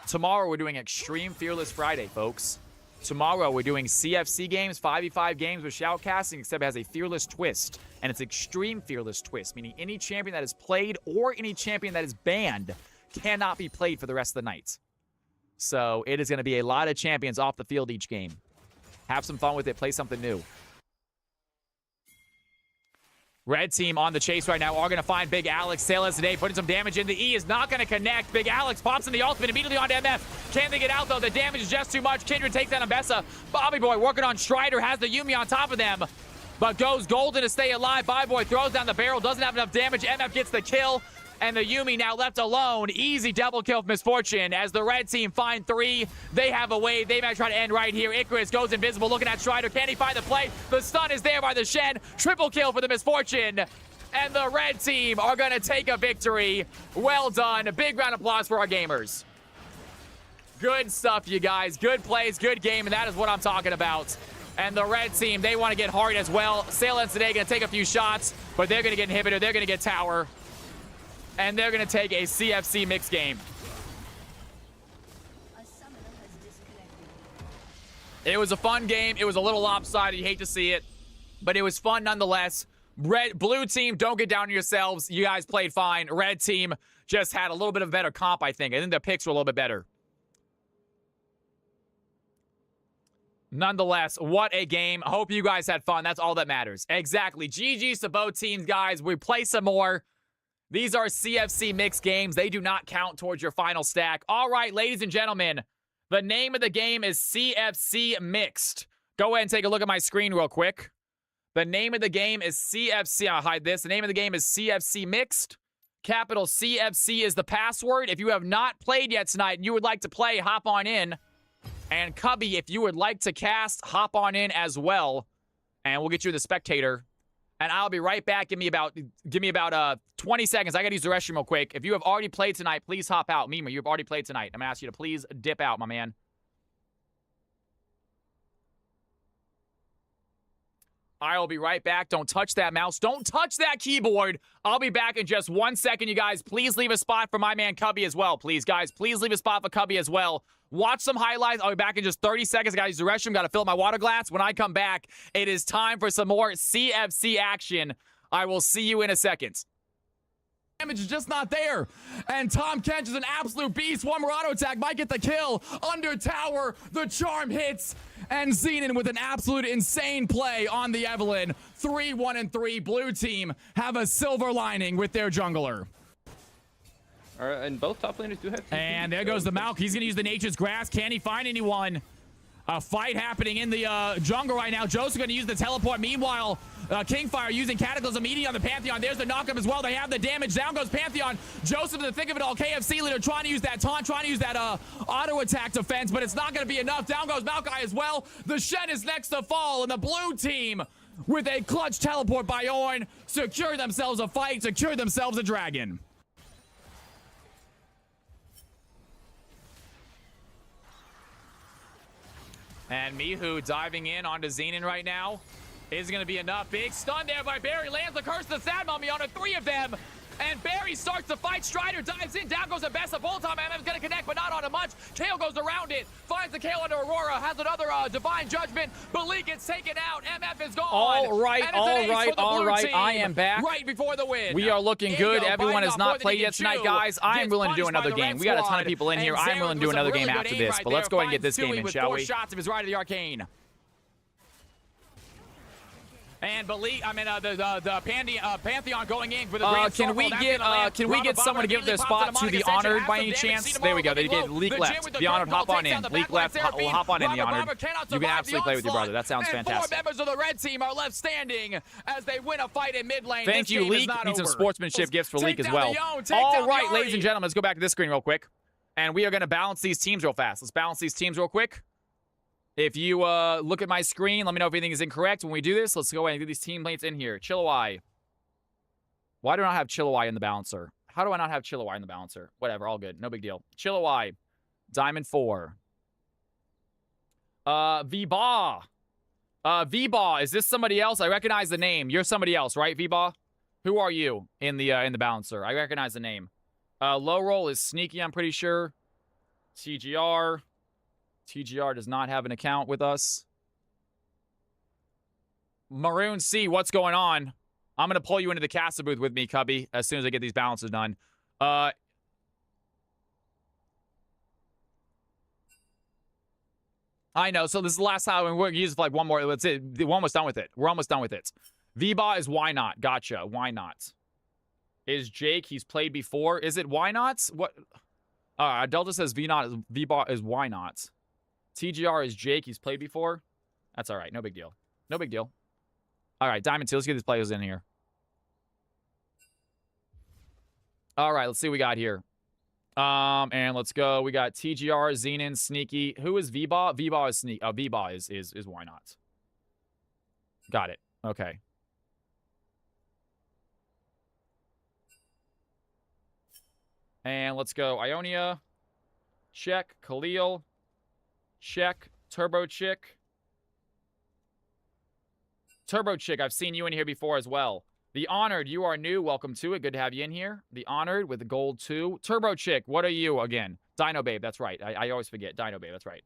Tomorrow we're doing Extreme Fearless Friday, folks. Tomorrow we're doing CFC games, 5v5 games with shoutcasting, except it has a fearless twist. And it's Extreme Fearless twist, meaning any champion that is played or any champion that is banned cannot be played for the rest of the night. So it is going to be a lot of champions off the field each game. Have some fun with it. Play something new. Red team on the chase right now are going to find Big Alex. Salas today putting some damage in. The E is not going to connect. Big Alex pops in the ultimate immediately onto MF. Can they get out, though? The damage is just too much. Kindred takes down Ambessa. Bobby Boy working on Strider. Has the Yuumi on top of them. But goes Golden to stay alive. Bobby Boy throws down the barrel. Doesn't have enough damage. MF gets the kill. And the Yuumi now left alone. Easy double kill for Misfortune as the red team find 3. They have a wave. They might try to end right here. Icarus goes invisible looking at Strider. Can he find the play? The stun is there by the Shen. Triple kill for the Misfortune. And the red team are going to take a victory. Well done. A big round of applause for our gamers. Good stuff, you guys. Good plays, good game, and that is what I'm talking about. And the red team, they want to get hard as well. Salins today going to take a few shots, but they're going to get inhibitor. They're going to get tower. And they're going to take a CFC mixed game. It was a fun game. It was a little lopsided. You hate to see it, but it was fun nonetheless. Blue team, don't get down on yourselves. You guys played fine. Red team just had a little bit of a better comp, I think. I think the picks were a little bit better. Nonetheless, what a game. Hope you guys had fun. That's all that matters. Exactly. GG's to both teams, guys. We play some more. These are CFC mixed games. They do not count towards your final stack. All right, ladies and gentlemen, the name of the game is CFC Mixed. Go ahead and take a look at my screen real quick. The name of the game is CFC. I'll hide this. The name of the game is CFC Mixed. Capital CFC is the password. If you have not played yet tonight and you would like to play, hop on in. And Cubby, if you would like to cast, hop on in as well. And we'll get you the spectator. And I'll be right back. Give me about 20 seconds. I got to use the restroom real quick. If you have already played tonight, please hop out. Mima, you've already played tonight. I'm going to ask you to please dip out, my man. I will be right back. Don't touch that mouse. Don't touch that keyboard. I'll be back in just 1 second, you guys. Please leave a spot for my man Cubby as well. Please, guys. Please leave a spot for Cubby as well. Watch some highlights. I'll be back in just 30 seconds. I got to use the restroom. Got to fill up my water glass. When I come back, it is time for some more CFC action. I will see you in a second. Damage is just not there. And Tom Kench is an absolute beast. One more auto attack might get the kill. Under tower, the charm hits. And Xenon with an absolute insane play on the Evelyn. 3-1-3. Blue team have a silver lining with their jungler. All right, and both top laners do have. And there goes the Malk. He's going to use the Nature's Grass. Can he find anyone? A fight happening in the jungle right now. Joseph going to use the teleport. Meanwhile, Kingfire using Cataclysm immediately on the Pantheon. There's the knockup as well. They have the damage. Down goes Pantheon. Joseph in the thick of it all. KFC leader trying to use that taunt, trying to use that auto attack defense, but it's not going to be enough. Down goes Maokai as well. The Shen is next to fall, and the blue team, with a clutch teleport by Ornn, secure themselves a fight, secure themselves a dragon. And Mihu diving in onto Xenon right now is going to be enough. Big stun there by Barry. Lands the curse of the Sad Mummy onto 3 of them. And Barry starts to fight. Strider dives in. Down goes Ambessa. Full time MF is going to connect, but not onto much. Kale goes around it. Finds the Kale under Aurora. Has another Divine Judgment. Balik gets taken out. MF is gone. All right. I am back. Right before the win. We are looking good. Everyone has not played yet tonight, guys. I am willing to do another game. We got a ton of people in here. I'm willing to do another game after this. But let's go ahead and get this game in, shall we? 4 shots of his right of the Arcane. And the Pantheon going in for the grand can we get someone to give their spot to the Honored by any chance? There we go. They get Leak left. The Honored, hop on in. Leak left. We'll hop on in, the Honored. You can absolutely play with your brother. That sounds fantastic. 4 members of the red team are left standing as they win a fight in mid lane. Thank you, Leak. Need some sportsmanship gifts for Leak as well. All right, ladies and gentlemen, let's go back to this screen real quick. And we are going to balance these teams real fast. Let's balance these teams real quick. If you look at my screen, let me know if anything is incorrect when we do this. Let's go ahead and get these teammates in here. Chillawai. Why do I not have Chillawai in the balancer? How do I not have Chillawai in the balancer? Whatever, all good. No big deal. Chillawai. Diamond 4. V-Ba. V-Ba, is this somebody else? I recognize the name. You're somebody else, right, V-Ba? Who are you in the balancer? I recognize the name. Low roll is Sneaky, I'm pretty sure. TGR. TGR does not have an account with us. Maroon C, what's going on? I'm going to pull you into the caster booth with me, Cubby, as soon as I get these balances done. I know. So this is the last time we're gonna use it for like one more. That's it. We're almost done with it. We're almost done with it. V-Bar is why not? Gotcha. Why not? Is Jake? He's played before. Is it why not? What? Delta says V-Bar is why not? TGR is Jake. He's played before. That's all right. No big deal. No big deal. All right, Diamond 2. Let's get these players in here. All right, let's see what we got here. And let's go. We got TGR, Xenon, Sneaky. Who is V-Bar? V-Bar is Sneak. V-Bar is why not? Got it. Okay. And let's go. Ionia. Check. Khalil. Check. Turbo Chick. Turbo Chick, I've seen you in here before as well. The Honored, you are new. Welcome to it. Good to have you in here. The Honored with the gold 2. Turbo Chick, what are you again? Dino Babe, that's right. I always forget. Dino Babe, that's right.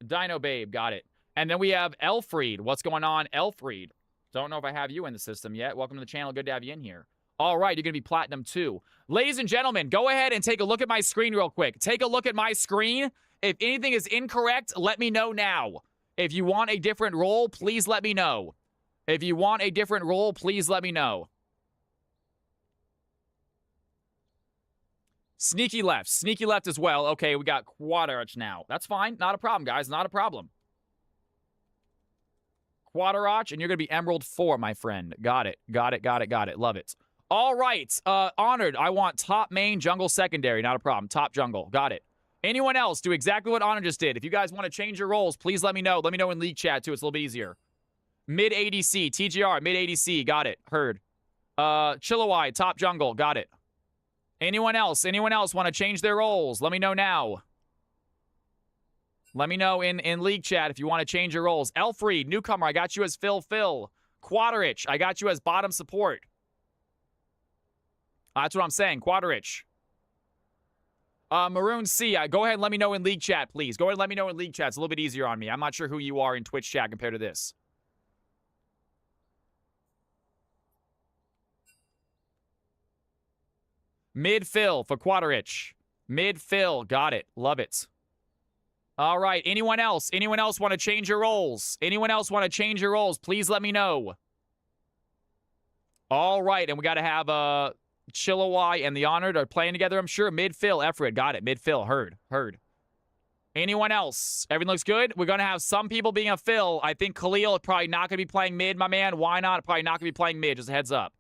Dino Babe, got it. And then we have Elfried. What's going on, Elfried? Don't know if I have you in the system yet. Welcome to the channel. Good to have you in here. All right, you're going to be Platinum 2. Ladies and gentlemen, go ahead and take a look at my screen real quick. Take a look at my screen. If anything is incorrect, let me know now. If you want a different role, please let me know. If you want a different role, please let me know. Sneaky left. Sneaky left as well. Okay, we got Quad Arch now. That's fine. Not a problem, guys. Not a problem. Quad Arch, and you're going to be Emerald 4, my friend. Got it. Got it. Got it. Got it. Love it. All right. Honored. I want top main, jungle secondary. Not a problem. Top jungle. Got it. Anyone else do exactly what Honor just did. If you guys want to change your roles, please let me know. Let me know in league chat, too. It's a little bit easier. Mid ADC. TGR. Mid ADC. Got it. Heard. Chillawai. Top jungle. Got it. Anyone else? Anyone else want to change their roles? Let me know now. Let me know in league chat if you want to change your roles. Elfried. Newcomer. I got you as Phil. Quadarich. I got you as bottom support. That's what I'm saying. Quadarich. Maroon C, go ahead and let me know in league chat, please. Go ahead and let me know in league chat. It's a little bit easier on me. I'm not sure who you are in Twitch chat compared to this. Mid-fill for Quadarich. Mid-fill. Got it. Love it. All right. Anyone else? Anyone else want to change your roles? Anyone else want to change your roles? Please let me know. All right. And we got to have Chillawai and the Honored are playing together, I'm sure. Mid-fill, Efred. Got it. Mid-fill. Heard. Anyone else? Everything looks good? We're going to have some people being a fill. I think Khalil is probably not going to be playing mid, my man. Why not? Probably not going to be playing mid. Just a heads up.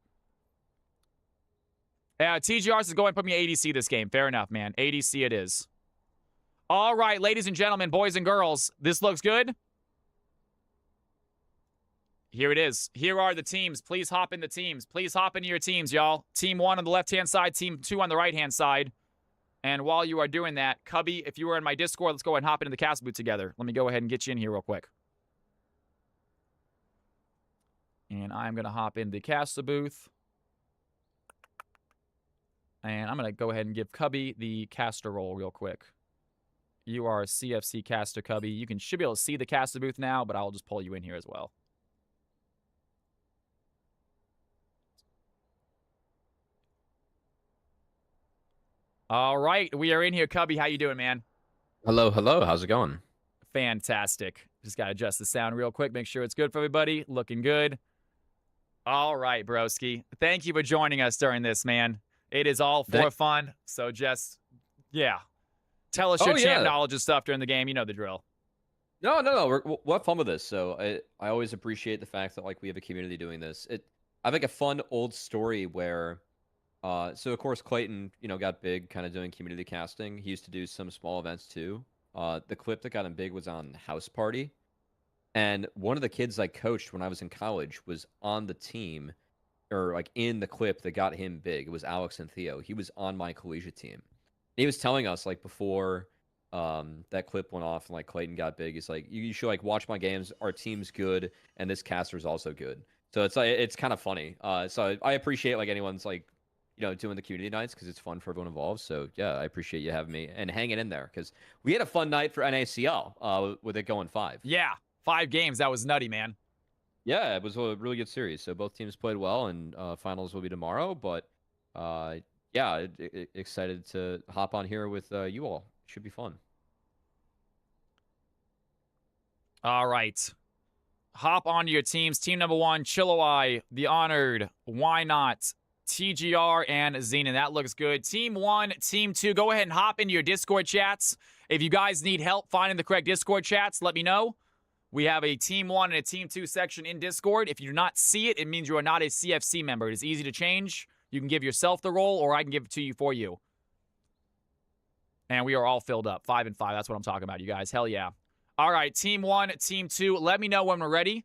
TGR is going to put me ADC this game. Fair enough, man. ADC it is. All right, ladies and gentlemen, boys and girls. This looks good. Here it is. Here are the teams. Please hop in the teams. Please hop into your teams, y'all. Team 1 on the left-hand side. Team 2 on the right-hand side. And while you are doing that, Cubby, if you were in my Discord, let's go ahead and hop into the cast booth together. Let me go ahead and get you in here real quick. And I'm going to hop into the caster booth. And I'm going to go ahead and give Cubby the caster role real quick. You are a CFC caster, Cubby. You should be able to see the caster booth now, but I'll just pull you in here as well. All right, we are in here. Cubby, how you doing, man? Hello. How's it going? Fantastic. Just got to adjust the sound real quick, make sure it's good for everybody. Looking good. All right, broski. Thank you for joining us during this, man. It is all for fun, so just, yeah. Tell us your champ knowledge and stuff during the game. You know the drill. No. We'll have fun with this. So I always appreciate the fact that we have a community doing this. I have a fun old story where, so of course Clayton, got big kind of doing community casting. He used to do some small events too. The clip that got him big was on House Party, and one of the kids I coached when I was in college was on the team, or in the clip that got him big. It was Alex and Theo. He was on my collegiate team. He was telling us before that clip went off and Clayton got big, he's like, you should watch my games. Our team's good, and this caster is also good. So it's kind of funny. So I appreciate anyone's doing the community nights because it's fun for everyone involved. So yeah, I appreciate you having me and hanging in there because we had a fun night for NACL with it going 5. Yeah, 5 games. That was nutty, man. Yeah, it was a really good series. So both teams played well, and finals will be tomorrow. But yeah, excited to hop on here with you all. Should be fun. All right. Hop onto your teams. Team number 1, Chillowai, The Honored, Why Not, TGR, and Xenon. That looks good. Team 1, Team 2, go ahead and hop into your Discord chats. If you guys need help finding the correct Discord chats, let me know. We have a Team 1 and a Team 2 section in Discord. If you do not see it, it means you are not a CFC member. It is easy to change. You can give yourself the role, or I can give it to you for you. And we are all filled up. 5 and 5. That's what I'm talking about, you guys. Hell yeah. All right, Team 1, Team 2. Let me know when we're ready.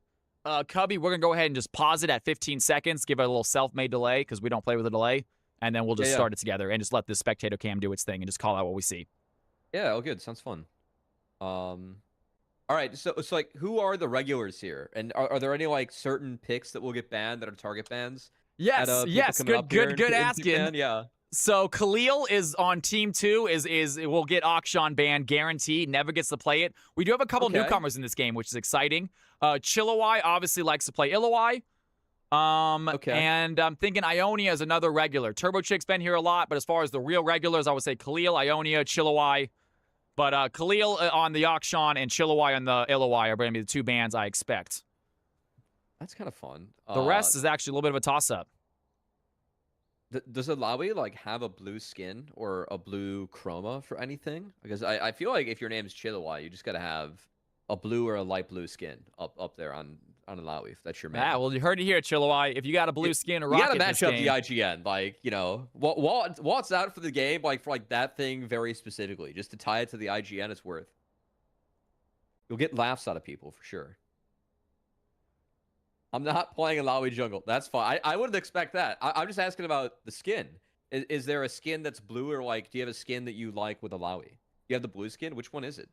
Cubby, we're going to go ahead and just pause it at 15 seconds. Give it a little self-made delay because we don't play with a delay. And then we'll just start it together and just let the spectator cam do its thing and just call out what we see. Yeah, all good. Sounds fun. All right, so it's like, who are the regulars here? And are there any, like, certain picks that will get banned that are target bans? Yes, yes. Good asking. Yeah. So Khalil is on Team 2, will get Akshan banned, guaranteed, never gets to play it. We do have a couple newcomers in this game, which is exciting. Chillowai obviously likes to play Illowai. And I'm thinking Ionia is another regular. Turbo Chick's been here a lot, but as far as the real regulars, I would say Khalil, Ionia, Chillowai. But Khalil on the Akshan and Chillowai on the Illowai are going to be the 2 bans I expect. That's kind of fun. The rest is actually a little bit of a toss-up. Does Alawi, like, have a blue skin or a blue chroma for anything? Because I feel like if your name is Chillowai, you just got to have a blue or a light blue skin up there on Alawi, if that's your man. Yeah, well, you heard it here, Chillowai. If you got a blue skin or rocket, you got to match up the IGN. Like, you know, Walt's out for the game, like, for, like, that thing very specifically. Just to tie it to the IGN, it's worth. You'll get laughs out of people, for sure. I'm not playing Alawi jungle. That's fine. I wouldn't expect that. I'm just asking about the skin. Is there a skin that's blue, or, like, do you have a skin that you like with Alawi? You have the blue skin? Which one is it?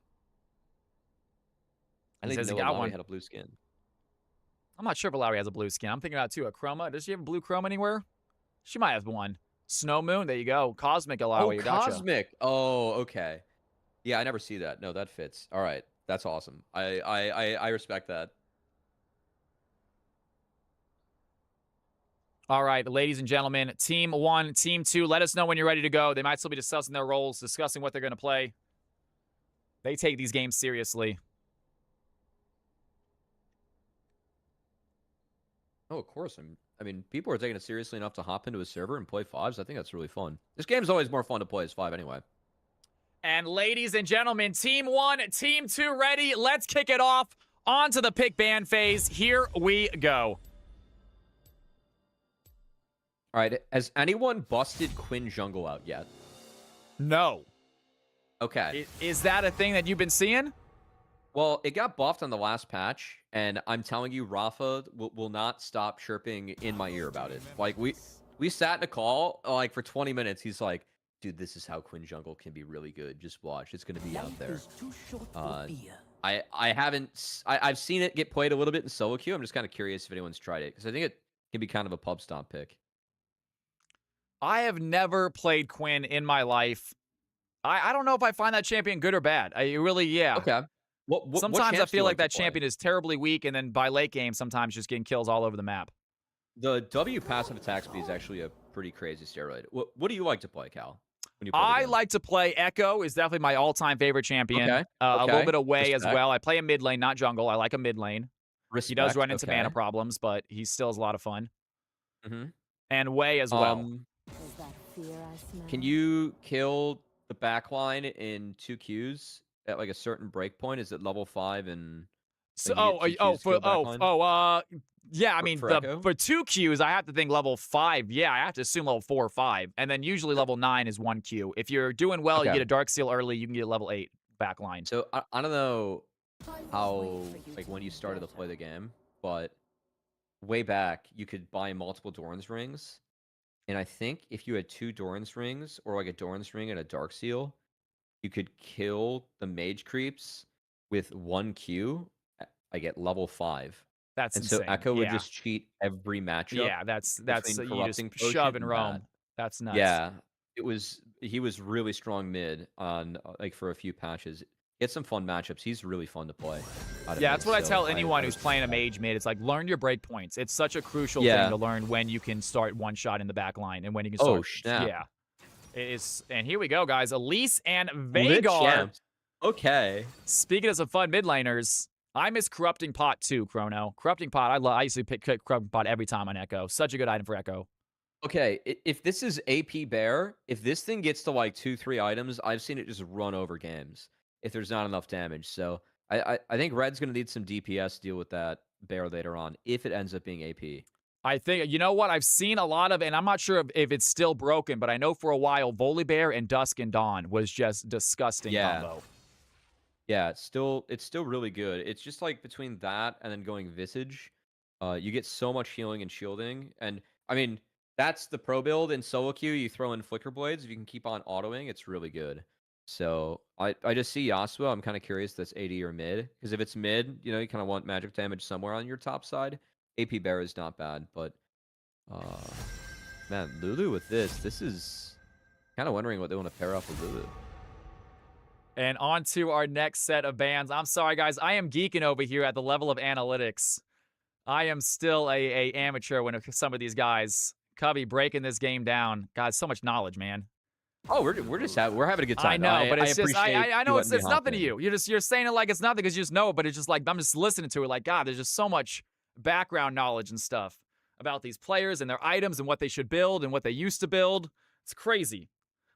I didn't know Alawi had a blue skin. I'm not sure if Alawi has a blue skin. I'm thinking about, too, a chroma. Does she have a blue chroma anywhere? She might have one. Snow Moon, there you go. Cosmic Alawi. Oh, Cosmic. Gotcha. Oh, okay. Yeah, I never see that. No, that fits. All right. That's awesome. I respect that. All right, ladies and gentlemen, Team 1, Team 2, let us know when you're ready to go. They might still be discussing their roles, discussing what they're going to play. They take these games seriously. Oh, of course. I mean, people are taking it seriously enough to hop into a server and play 5s. I think that's really fun. This game's always more fun to play as 5 anyway. And ladies and gentlemen, Team 1, Team 2 ready. Let's kick it off. On to the pick ban phase. Here we go. All right, has anyone busted Quinn Jungle out yet? No. Okay. Is that a thing that you've been seeing? Well, it got buffed on the last patch, and I'm telling you, Rafa will not stop chirping in my ear about it. Like, we sat in a call, like, for 20 minutes. He's like, dude, this is how Quinn Jungle can be really good. Just watch. It's going to be out there. I've seen it get played a little bit in solo queue. I'm just kind of curious if anyone's tried it, because I think it can be kind of a pub stomp pick. I have never played Quinn in my life. I don't know if I find that champion good or bad. Yeah. Okay. Sometimes I feel like that champion is terribly weak, and then by late game, sometimes just getting kills all over the map. The W passive attack speed is actually a pretty crazy steroid. What do you like to play, Cal? When you play I like to play Echo. Is definitely my all-time favorite champion. Okay. A little bit of Wei as well. I play a mid lane, not jungle. I like a mid lane. He does run into mana problems, but he still has a lot of fun. And Wei as well. Can you kill the backline in 2 Qs at, like, a certain breakpoint? Is it level 5 and yeah, I mean, for 2 Qs, I have to think level 5. Yeah, I have to assume level 4 or 5. And then usually level 9 is 1 Q. If you're doing well, you get a Dark Seal early, you can get level 8 backline. So I don't know how, like, when you started to play the game, but way back, you could buy multiple Doran's rings. And I think if you had 2 Doran's rings, or like a Doran's ring and a Dark Seal, you could kill the mage creeps with 1 Q, like, at level 5. That's and insane. So Echo would just cheat every matchup. Yeah, that's you just shove and roam. That's nuts. Yeah, he was really strong mid on, like, for a few patches. He had some fun matchups. He's really fun to play. Yeah, that's what I tell anyone who's playing a mage mid. It's like, learn your break points. It's such a crucial thing to learn when you can start one shot in the back line and when you can start. Oh, snap. Yeah. And here we go, guys. Elise and Veigar. Okay. Speaking of some fun mid laners, I miss Corrupting Pot too, Chrono. Corrupting Pot, I used to pick Corrupting Pot every time on Echo. Such a good item for Echo. Okay, if this is AP Bear, if this thing gets to like 2-3 items, I've seen it just run over games if there's not enough damage. So I think Red's going to need some DPS to deal with that Bear later on if it ends up being AP. I think, you know what, I've seen a lot of, and I'm not sure if it's still broken, but I know for a while, Volibear and Dusk and Dawn was just disgusting combo. Yeah, it's still really good. It's just like between that and then going Visage, you get so much healing and shielding. And I mean, that's the pro build in solo queue. You throw in Flicker Blades. If you can keep on autoing, it's really good. So I just see Yasuo. I'm kind of curious if that's AD or mid. Because if it's mid, you know, you kind of want magic damage somewhere on your top side. AP Bear is not bad, but man, Lulu with this is kind of wondering what they want to pair up with Lulu. And on to our next set of bans. I'm sorry, guys. I am geeking over here at the level of analytics. I am still a amateur when it comes to some of these guys. Cubby breaking this game down. God, so much knowledge, man. Oh, we're having a good time. I know, but it's just I know it's letting me hop nothing to in. you. You're saying it like it's nothing because you just know it, but it's just like I'm just listening to it like, God, there's just so much background knowledge and stuff about these players and their items and what they should build and what they used to build. It's crazy.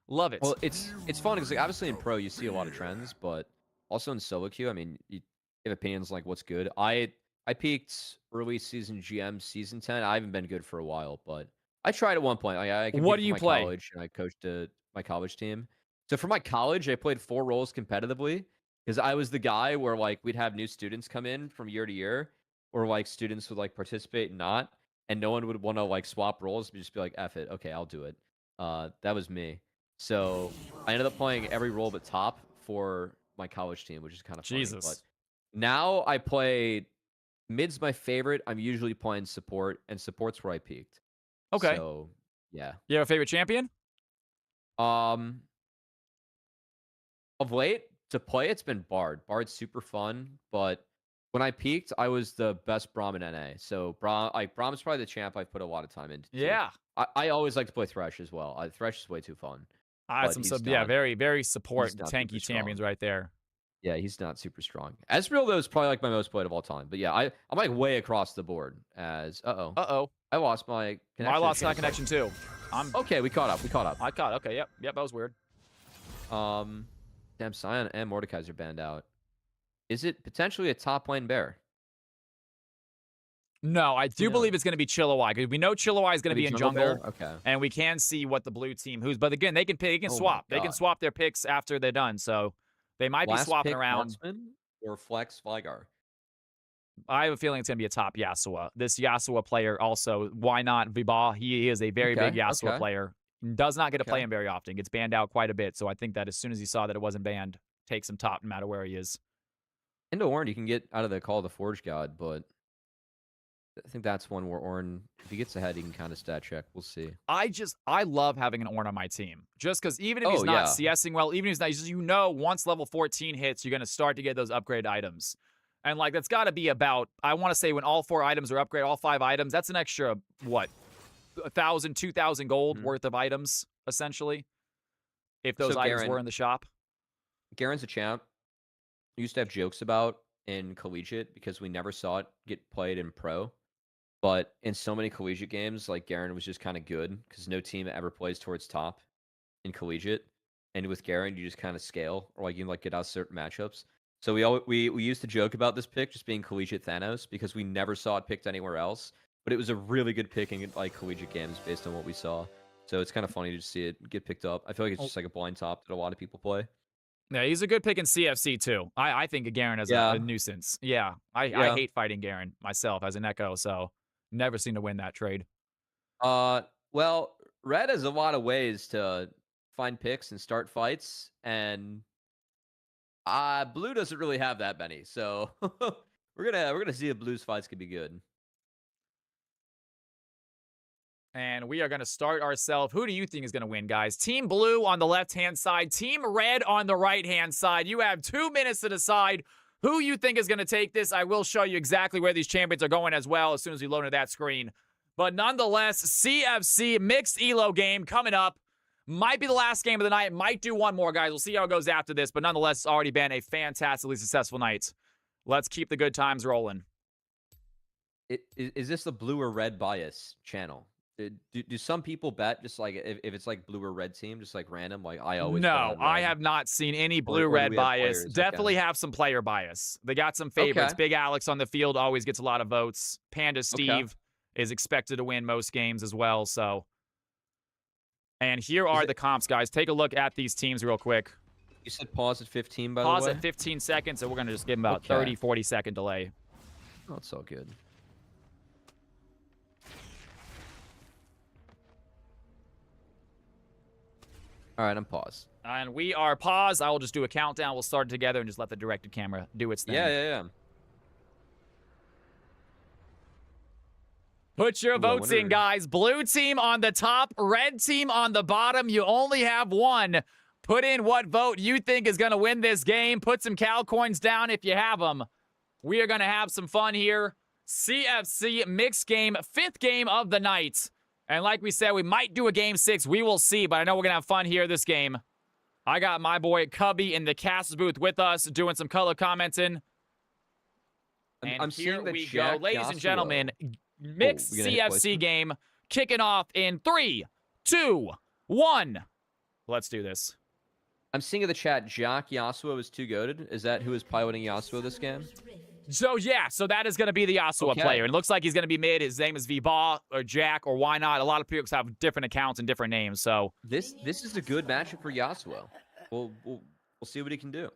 Love it. Well, it's fun because like, obviously in pro you see a lot of trends, but also in solo queue, I mean, you have opinions like what's good. I peaked early season GM season 10. I haven't been good for a while, but I tried at one point. I What do you my play? College, and I coached my college team. So for my college, I played 4 roles competitively because I was the guy where like we'd have new students come in from year to year, or like students would like participate and not, and no one would want to like swap roles. But just be like, F it, okay, I'll do it. That was me. So I ended up playing every role but top for my college team, which is kind of funny. Jesus. But now I play mid's my favorite. I'm usually playing support, and support's where I peaked. Okay. So yeah. You have a favorite champion? Of late to play, it's been Bard. Bard's super fun, but when I peaked, I was the best Braum in NA. So Braum's probably the champ I've put a lot of time into. Yeah. I always like to play Thresh as well. Thresh is way too fun. Some very, very support he's not tanky super strong. champions right there. Yeah, he's not super strong. Ezreal, though, is probably like my most played of all time. But yeah, I'm like way across the board as Uh-oh. I lost my connection. I lost my connection too. Okay, we caught up. I caught. Okay, yep, that was weird. Damn, Sion and Mordekaiser banned out. Is it potentially a top lane bear? No, I do believe it's going to be Chillawai because we know Chillawai is going to be in jungle. Okay. And we can see what the blue team but again, they can swap. They can God. swap their picks after they're done. So they might be swapping around. Marksman or Flex Vigar? I have a feeling it's going to be a top Yasuo. This Yasuo player also, why not Vibah? He is a very big Yasuo player. Does not get to play him very often. Gets banned out quite a bit. So I think that as soon as he saw that it wasn't banned, takes him top no matter where he is. Into Ornn, you can get out of the Call of the Forge God, but I think that's one where Ornn, if he gets ahead, he can kind of stat check. We'll see. I love having an Ornn on my team. Just because even if he's not CSing well, even if he's not, you know, once level 14 hits, you're going to start to get those upgrade items. And like, that's got to be about, I want to say when all 4 items are upgraded, all 5 items, that's an extra, what, 1,000, 2,000 gold worth of items, essentially, if those items were in the shop. Garen's a champ. We used to have jokes about in collegiate because we never saw it get played in pro. But in so many collegiate games, like Garen was just kind of good because no team ever plays towards top in collegiate. And with Garen, you just kind of scale, or like you can like get out certain matchups. So we used to joke about this pick just being collegiate Thanos because we never saw it picked anywhere else. But it was a really good pick in like collegiate games based on what we saw. So it's kind of funny to see it get picked up. I feel like it's just like a blind top that a lot of people play. Yeah, he's a good pick in CFC too. I think Garen is a nuisance. Yeah, I hate fighting Garen myself as an Echo, so never seem to win that trade. Well, Red has a lot of ways to find picks and start fights, and Blue doesn't really have that many. So we're gonna see if Blue's fights could be good. And we are going to start ourselves. Who do you think is going to win, guys? Team Blue on the left-hand side. Team Red on the right-hand side. You have 2 minutes to decide who you think is going to take this. I will show you exactly where these champions are going as well as soon as we load into that screen. But nonetheless, CFC mixed ELO game coming up. Might be the last game of the night. Might do one more, guys. We'll see how it goes after this. But nonetheless, it's already been a fantastically successful night Let's keep the good times rolling. Is this the blue or red bias channel? Do some people bet just like if it's like blue or red team, just like random? Like I always bet No, on I red? have not seen any Or do blue-red we have bias. players? Definitely Okay. have some player bias. They got some favorites. Okay. Big Alex on the field always gets a lot of votes. Panda Steve is expected to win most games as well. So, and here are the comps, guys. Take a look at these teams real quick. You said pause at 15, by the Pause way? at 15 seconds, and we're going to just give them about Okay. 30, 40-second delay. Oh, it's all good. All right, I'm paused. And we are paused. I will just do a countdown. We'll start it together and just let the directed camera do its thing. Yeah. Put your Ooh, I votes in, wonder- guys. Blue team on the top, red team on the bottom. You only have one. Put in what vote you think is going to win this game. Put some Cal coins down if you have them. We are going to have some fun here. CFC mixed game, 5th game of the night. And like we said, we might do a game 6. We will see, but I know we're going to have fun here this game. I got my boy Cubby in the cast booth with us doing some color commenting. And I'm here seeing that we Jack go. Ladies and Yasuo- gentlemen, mixed we gonna hit CFC placement? game kicking off in 3, 2, 1. Let's do this. I'm seeing in the chat, Jack Yasuo is too goated. Is that who is piloting Yasuo this game? So, yeah, so that is going to be the Yasuo Okay. player. It looks like he's going to be mid. His name is Viba or Jack or why not. A lot of people have different accounts and different names, so. This is a good matchup for Yasuo. We'll see what he can do.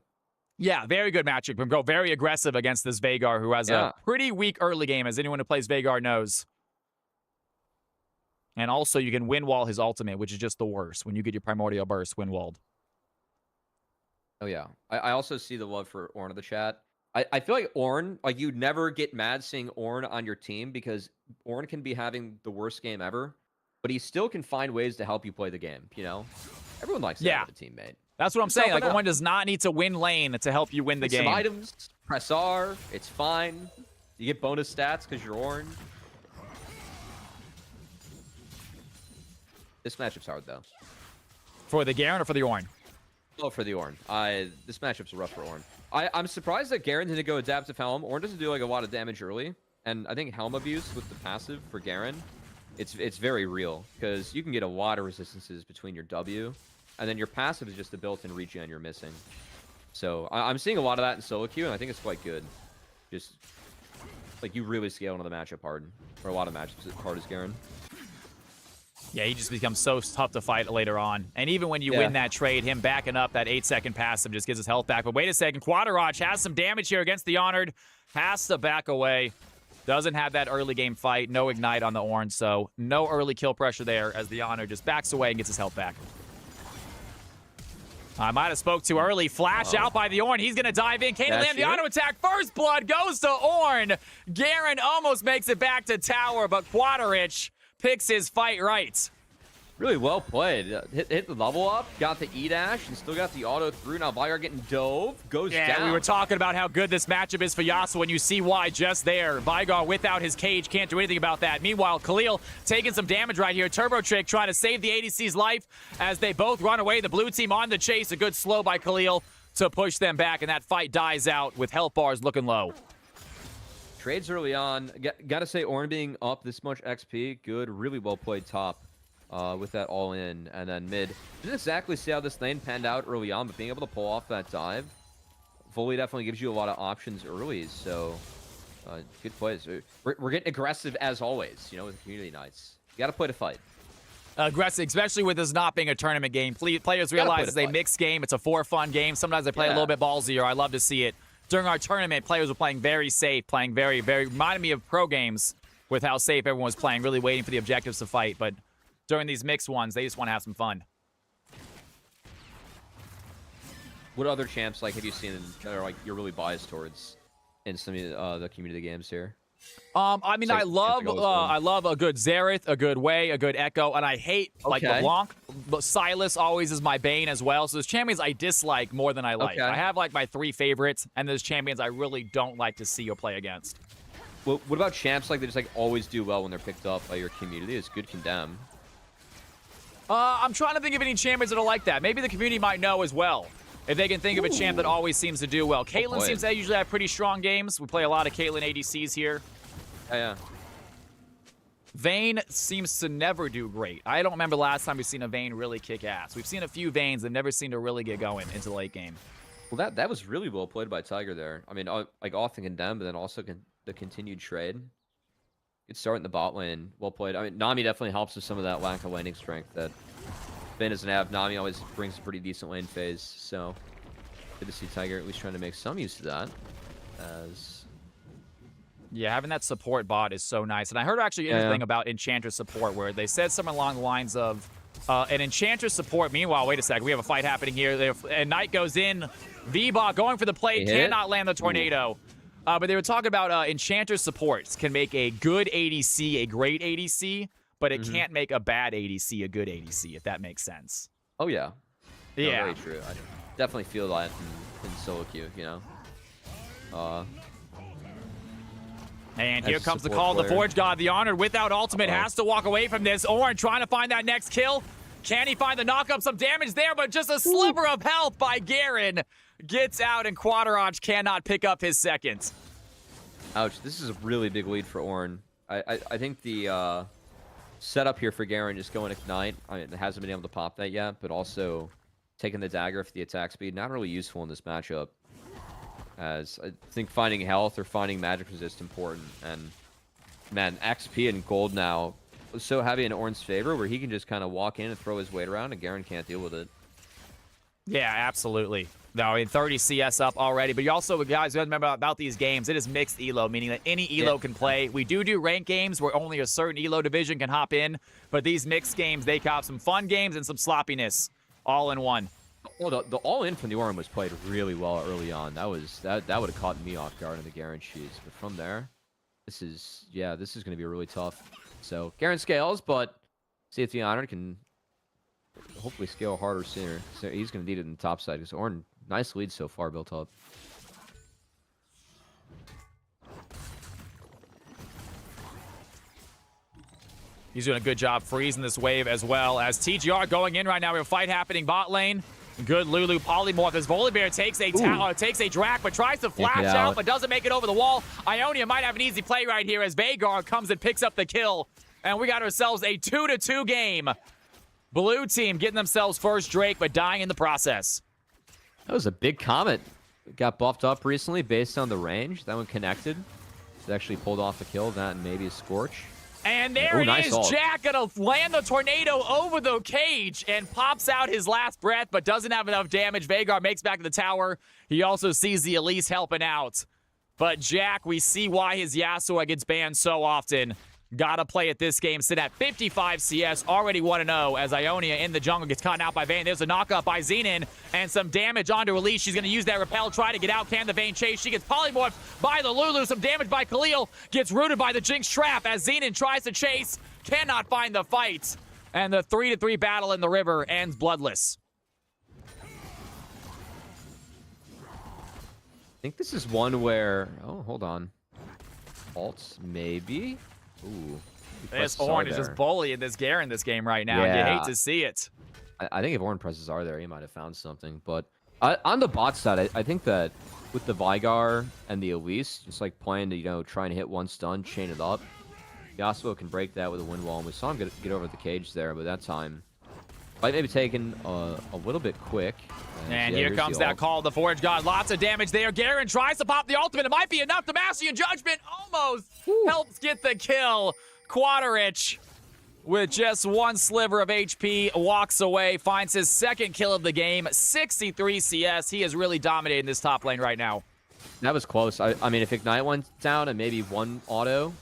Yeah, very good matchup. Can go very aggressive against this Veigar, who has Yeah. a pretty weak early game, as anyone who plays Veigar knows. And also, you can win wall his ultimate, which is just the worst. When you get your Primordial Burst, win walled. Oh yeah. I also see the love for Ornn in the chat. I feel like Ornn, like you'd never get mad seeing Ornn on your team because Ornn can be having the worst game ever, but he still can find ways to help you play the game, you know? Everyone likes to have a teammate. That's what I'm saying. Like, helping out. one does not need to win lane to help you win the Get some game. items, press R, it's fine. You get bonus stats because you're Ornn. This matchup's hard though. For the Garen or for the Ornn? Oh, for the Ornn. This matchup's rough for Ornn. I'm surprised that Garen didn't go Adaptive Helm. Ornn doesn't do like a lot of damage early, and I think Helm abuse with the passive for Garen, it's very real because you can get a lot of resistances between your W, and then your passive is just the built-in regen you're missing. So I'm seeing a lot of that in solo queue, and I think it's quite good. Just like you really scale into the matchup hard, or a lot of matchups hard as Garen. Yeah, he just becomes so tough to fight later on. And even when you win that trade, him backing up that 8-second passive just gives his health back. But wait a second, Quadrach has some damage here against the Honored. Has to back away. Doesn't have that early game fight. No ignite on the Ornn, so no early kill pressure there as the Honored just backs away and gets his health back. I might have spoke too early. Flash out by the Ornn. He's going to dive in. Can't land the auto attack. First blood goes to Ornn. Garen almost makes it back to tower, but Quadrach picks his fight right. Really well played. Hit the level up, got the E-dash, and still got the auto through. Now Viwer getting dove, goes down. We were talking about how good this matchup is for Yasuo, and you see why just there. Vigar without his cage can't do anything about that. Meanwhile, Khalil taking some damage right here. Turbo Trick trying to save the ADC's life as they both run away. The blue team on the chase. A good slow by Khalil to push them back, and that fight dies out with health bars looking low. Trades early on. Gotta say, Ornn being up this much XP, good. Really well played top with that all in. And then mid. Didn't exactly see how this lane panned out early on, but being able to pull off that dive, fully definitely gives you a lot of options early. So, good plays. We're getting aggressive as always, you know, with community nights. You gotta play to fight. Aggressive, especially with this not being a tournament game. Players realize it's a mixed game. It's a for-fun game. Sometimes they play a little bit ballsier. I love to see it. During our tournament, players were playing very safe, playing very, reminded me of pro games with how safe everyone was playing, really waiting for the objectives to fight. But during these mixed ones, they just want to have some fun. What other champs like have you seen that are like you're really biased towards in some of the community games here? I mean, I love a good Xerath, a good Wei, a good Echo, and I hate like LeBlanc. But Silas always is my bane as well. So there's champions I dislike more than I like. I have like my 3 favorites, and there's champions I really don't like to see or play against. Well, what about champs like they just like always do well when they're picked up by your community? It's good condemn. I'm trying to think of any champions that are like that. Maybe the community might know as well. if they can think of a champ that always seems to do well. Caitlyn boy. seems to usually have pretty strong games. We play a lot of Caitlyn ADCs here. Yeah. Vayne seems to never do great. I don't remember last time we've seen a Vayne really kick ass. We've seen a few Vaynes that never seem to really get going into the late game. Well, that was really well played by Tiger there. I mean, like off the condemn, but then also the continued trade. Good start in the bot lane. Well played. I mean, Nami definitely helps with some of that lack of laning strength that Vayne doesn't have. Nami always brings a pretty decent lane phase, so good to see Tiger at least trying to make some use of that. As Yeah, having that support bot is so nice. And I heard actually anything about Enchantress support where they said something along the lines of an Enchantress support. Meanwhile, wait a sec, we have a fight happening here. And Knight goes in. V-bot going for the play, cannot land the tornado. But they were talking about Enchantress supports can make a good ADC a great ADC, but it can't make a bad ADC a good ADC, if that makes sense. oh yeah, no, Yeah. very true. I definitely feel that in solo queue, you know. And here As a comes the support call. The player. Forge God, the Honored, without ultimate, has to walk away from this. Ornn trying to find that next kill. Can he find the knock-up? Some damage there, but just a sliver of health by Garen. Gets out, and Quadrach cannot pick up his second. Ouch, this is a really big lead for Ornn. I think the setup here for Garen just going Ignite, I mean, it hasn't been able to pop that yet, but also taking the dagger for the attack speed, not really useful in this matchup. As I think finding health or finding magic resist important. And man, XP and gold now was so heavy in Ornn's favor where he can just kind of walk in and throw his weight around and Garen can't deal with it. Yeah, absolutely. No, I mean, 30 CS up already, but you also, guys, you remember about these games, it is mixed elo, meaning that any elo can play. We do rank games where only a certain elo division can hop in, but these mixed games, they have some fun games and some sloppiness all in one. Well, the all-in from the Ornn was played really well early on. That would have caught me off guard in the Garen sheets. But from there, this is going to be really tough. So Garen scales, but CFC Honored can hopefully scale harder sooner. So he's going to need it in the top side because Ornn, nice lead so far built up. He's doing a good job freezing this wave as well as TGR going in right now. We have a fight happening bot lane. Good Lulu polymorph as Volibear takes a Drac, but tries to flash out, but doesn't make it over the wall. Ionia might have an easy play right here as Veigar comes and picks up the kill. And we got ourselves a 2-2 game. Blue team getting themselves first Drake, but dying in the process. That was a big Comet. Got buffed up recently based on the range. That one connected. It actually pulled off a kill. That and maybe a Scorch. And there nice is. ult. Jack gonna land the tornado over the cage and pops out his last breath, but doesn't have enough damage. Veigar makes back to the tower. He also sees the Elise helping out. But Jack, we see why his Yasuo gets banned so often. Gotta play it this game. Sit at 55 CS, already 1-0 as Ionia in the jungle gets caught out by Vayne. There's a knockup by Xenon and some damage onto Elise. She's gonna use that repel, try to get out. Can the Vayne chase? She gets polymorphed by the Lulu. Some damage by Khalil. Gets rooted by the Jinx trap as Xenon tries to chase. Cannot find the fight. And the 3-3 battle in the river ends bloodless. I think this is one where... Oh, hold on. Alts, maybe? Ooh. This Ornn is just bullying this Garen this game right now. Yeah. You hate to see it. I think if Ornn presses are there, he might have found something. But on the bot side, I think that with the Veigar and the Elise, just like playing to, try and hit one stun, chain it up, Yasuo can break that with a wind wall. And we saw him get over the cage there, but that time might maybe taken a little bit quick. And here comes that call. The Forge God, lots of damage there. Garen tries to pop the ultimate. It might be enough. The Mastery and Judgment almost helps get the kill. Quadrach, with just one sliver of HP, walks away, finds his second kill of the game. 63 CS. He is really dominating this top lane right now. That was close. I mean, if Ignite went down and maybe one auto,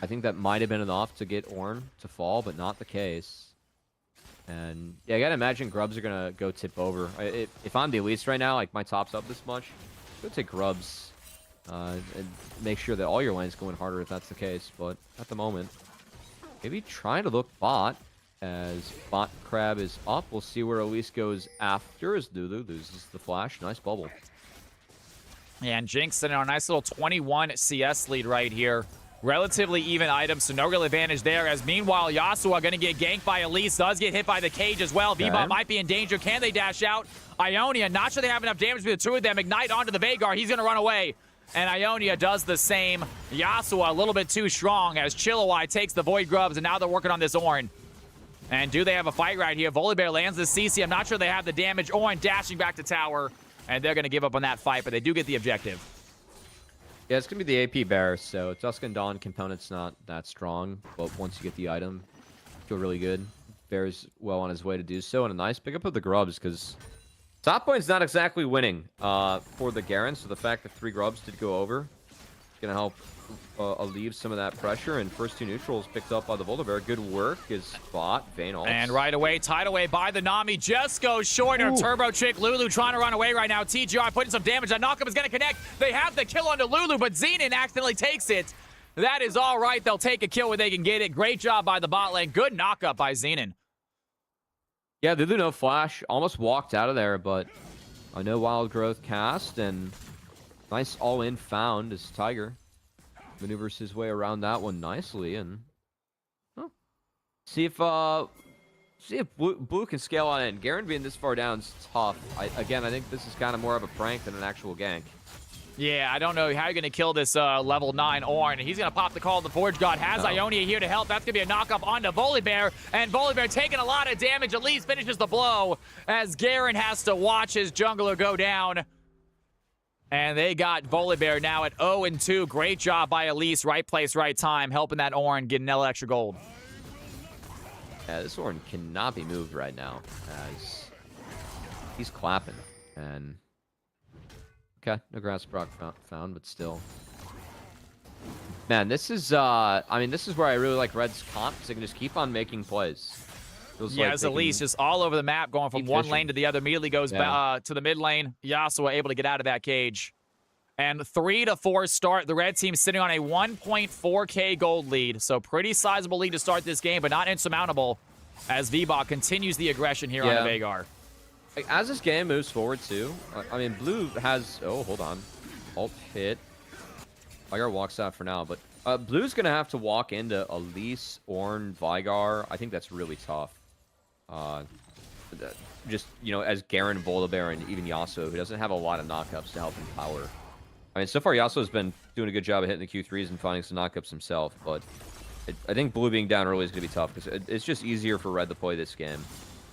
I think that might have been enough to get Ornn to fall, but not the case. And yeah, I gotta imagine Grubs are gonna go tip over. If I'm the Elise right now, like my top's up this much, go take Grubs and make sure that all your lane's going harder if that's the case. But at the moment, maybe trying to look bot as bot Crab is up. We'll see where Elise goes after as Lulu loses the flash. Nice bubble. And Jinx sitting on a nice little 21 CS lead right here. Relatively even items, so no real advantage there. As meanwhile, Yasuo going to get ganked by Elise. Does get hit by the cage as well. Okay. V-Bot might be in danger. Can they dash out? Ionia, not sure they have enough damage for the two of them. Ignite onto the Veigar. He's going to run away. And Ionia does the same. Yasuo a little bit too strong as Chillawai takes the Void Grubs, and now they're working on this Ornn. And do they have a fight right here? Volibear lands the CC. I'm not sure they have the damage. Ornn dashing back to tower, and they're going to give up on that fight, but they do get the objective. Yeah, it's going to be the AP bear, so Dusk and Dawn component's not that strong, but once you get the item, feel really good. Bear's well on his way to do so, and a nice pickup of the grubs, because top point's not exactly winning for the Garen, so the fact that 3 grubs did go over is going to help alleviate some of that pressure, and first 2 neutrals picked up by the Volibear. Good work is bot, Vayne ults. And right away, tied away by the Nami. Just goes short. Her Turbo Chick. Lulu trying to run away right now. TGR putting some damage. That knockup is going to connect. They have the kill onto Lulu, but Xenon accidentally takes it. That is all right. They'll take a kill where they can get it. Great job by the bot lane. Good knockup by Xenon. Yeah, Lulu no flash. Almost walked out of there, but a no wild growth cast, and nice all-in found as Tiger maneuvers his way around that one nicely, and see if Blue can scale on it. Garen being this far down is tough. Again, I think this is kind of more of a prank than an actual gank. Yeah, I don't know how you're going to kill this level 9 Ornn. He's going to pop the call. The Forge God has Ionia here to help. That's going to be a knockup onto Volibear, and Volibear taking a lot of damage. At least finishes the blow as Garen has to watch his jungler go down. And they got Volibear now at 0-2. Great job by Elise. Right place, right time, helping that Ornn get an extra gold. Yeah, this Ornn cannot be moved right now, as he's clapping. And okay, no grass proc found, but still. Man, this is I mean, this is where I really like Red's comp, because they can just keep on making plays. Feels Yeah, like as Elise just all over the map, going from one lane to the other, immediately goes to the mid lane. Yasuo able to get out of that cage. And 3-4 start. The red team sitting on a 1.4k gold lead. So pretty sizable lead to start this game, but not insurmountable as V-Bot continues the aggression here on the Veigar. As this game moves forward, too, I mean, Blue has... Oh, hold on. Ult hit. Vigar walks out for now, but Blue's going to have to walk into Elise, Ornn, Vigar. I think that's really tough. Just, you know, as Garen, Volibear, and even Yasuo, who doesn't have a lot of knockups to help him power. I mean, so far, Yasuo's been doing a good job of hitting the Q3s and finding some knockups himself, but I think Blue being down early is going to be tough, because it's just easier for Red to play this game.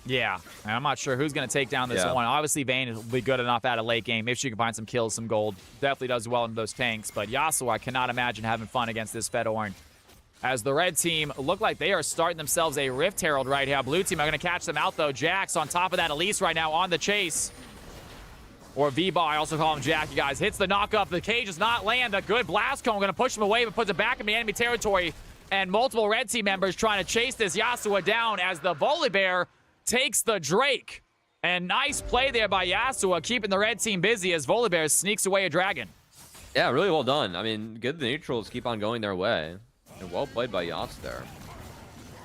Yeah, and I'm not sure who's going to take down this one. Obviously, Vayne will be good enough out of late game. If she can find some kills, some gold. Definitely does well in those tanks, but Yasuo, I cannot imagine having fun against this Fed Ornn. As the red team look like they are starting themselves a Rift Herald right here. Blue team are going to catch them out, though. Jax on top of that. Elise right now on the chase. Or V-Bar, I also call him Jack, you guys. Hits the knockup. The cage does not land. A good blast cone. Going to push him away, but puts it back in the enemy territory. And multiple red team members trying to chase this Yasuo down as the Volibear takes the Drake. And nice play there by Yasuo, keeping the red team busy as Volibear sneaks away a dragon. Yeah, really well done. I mean, good the neutrals keep on going their way. And well played by Yas there.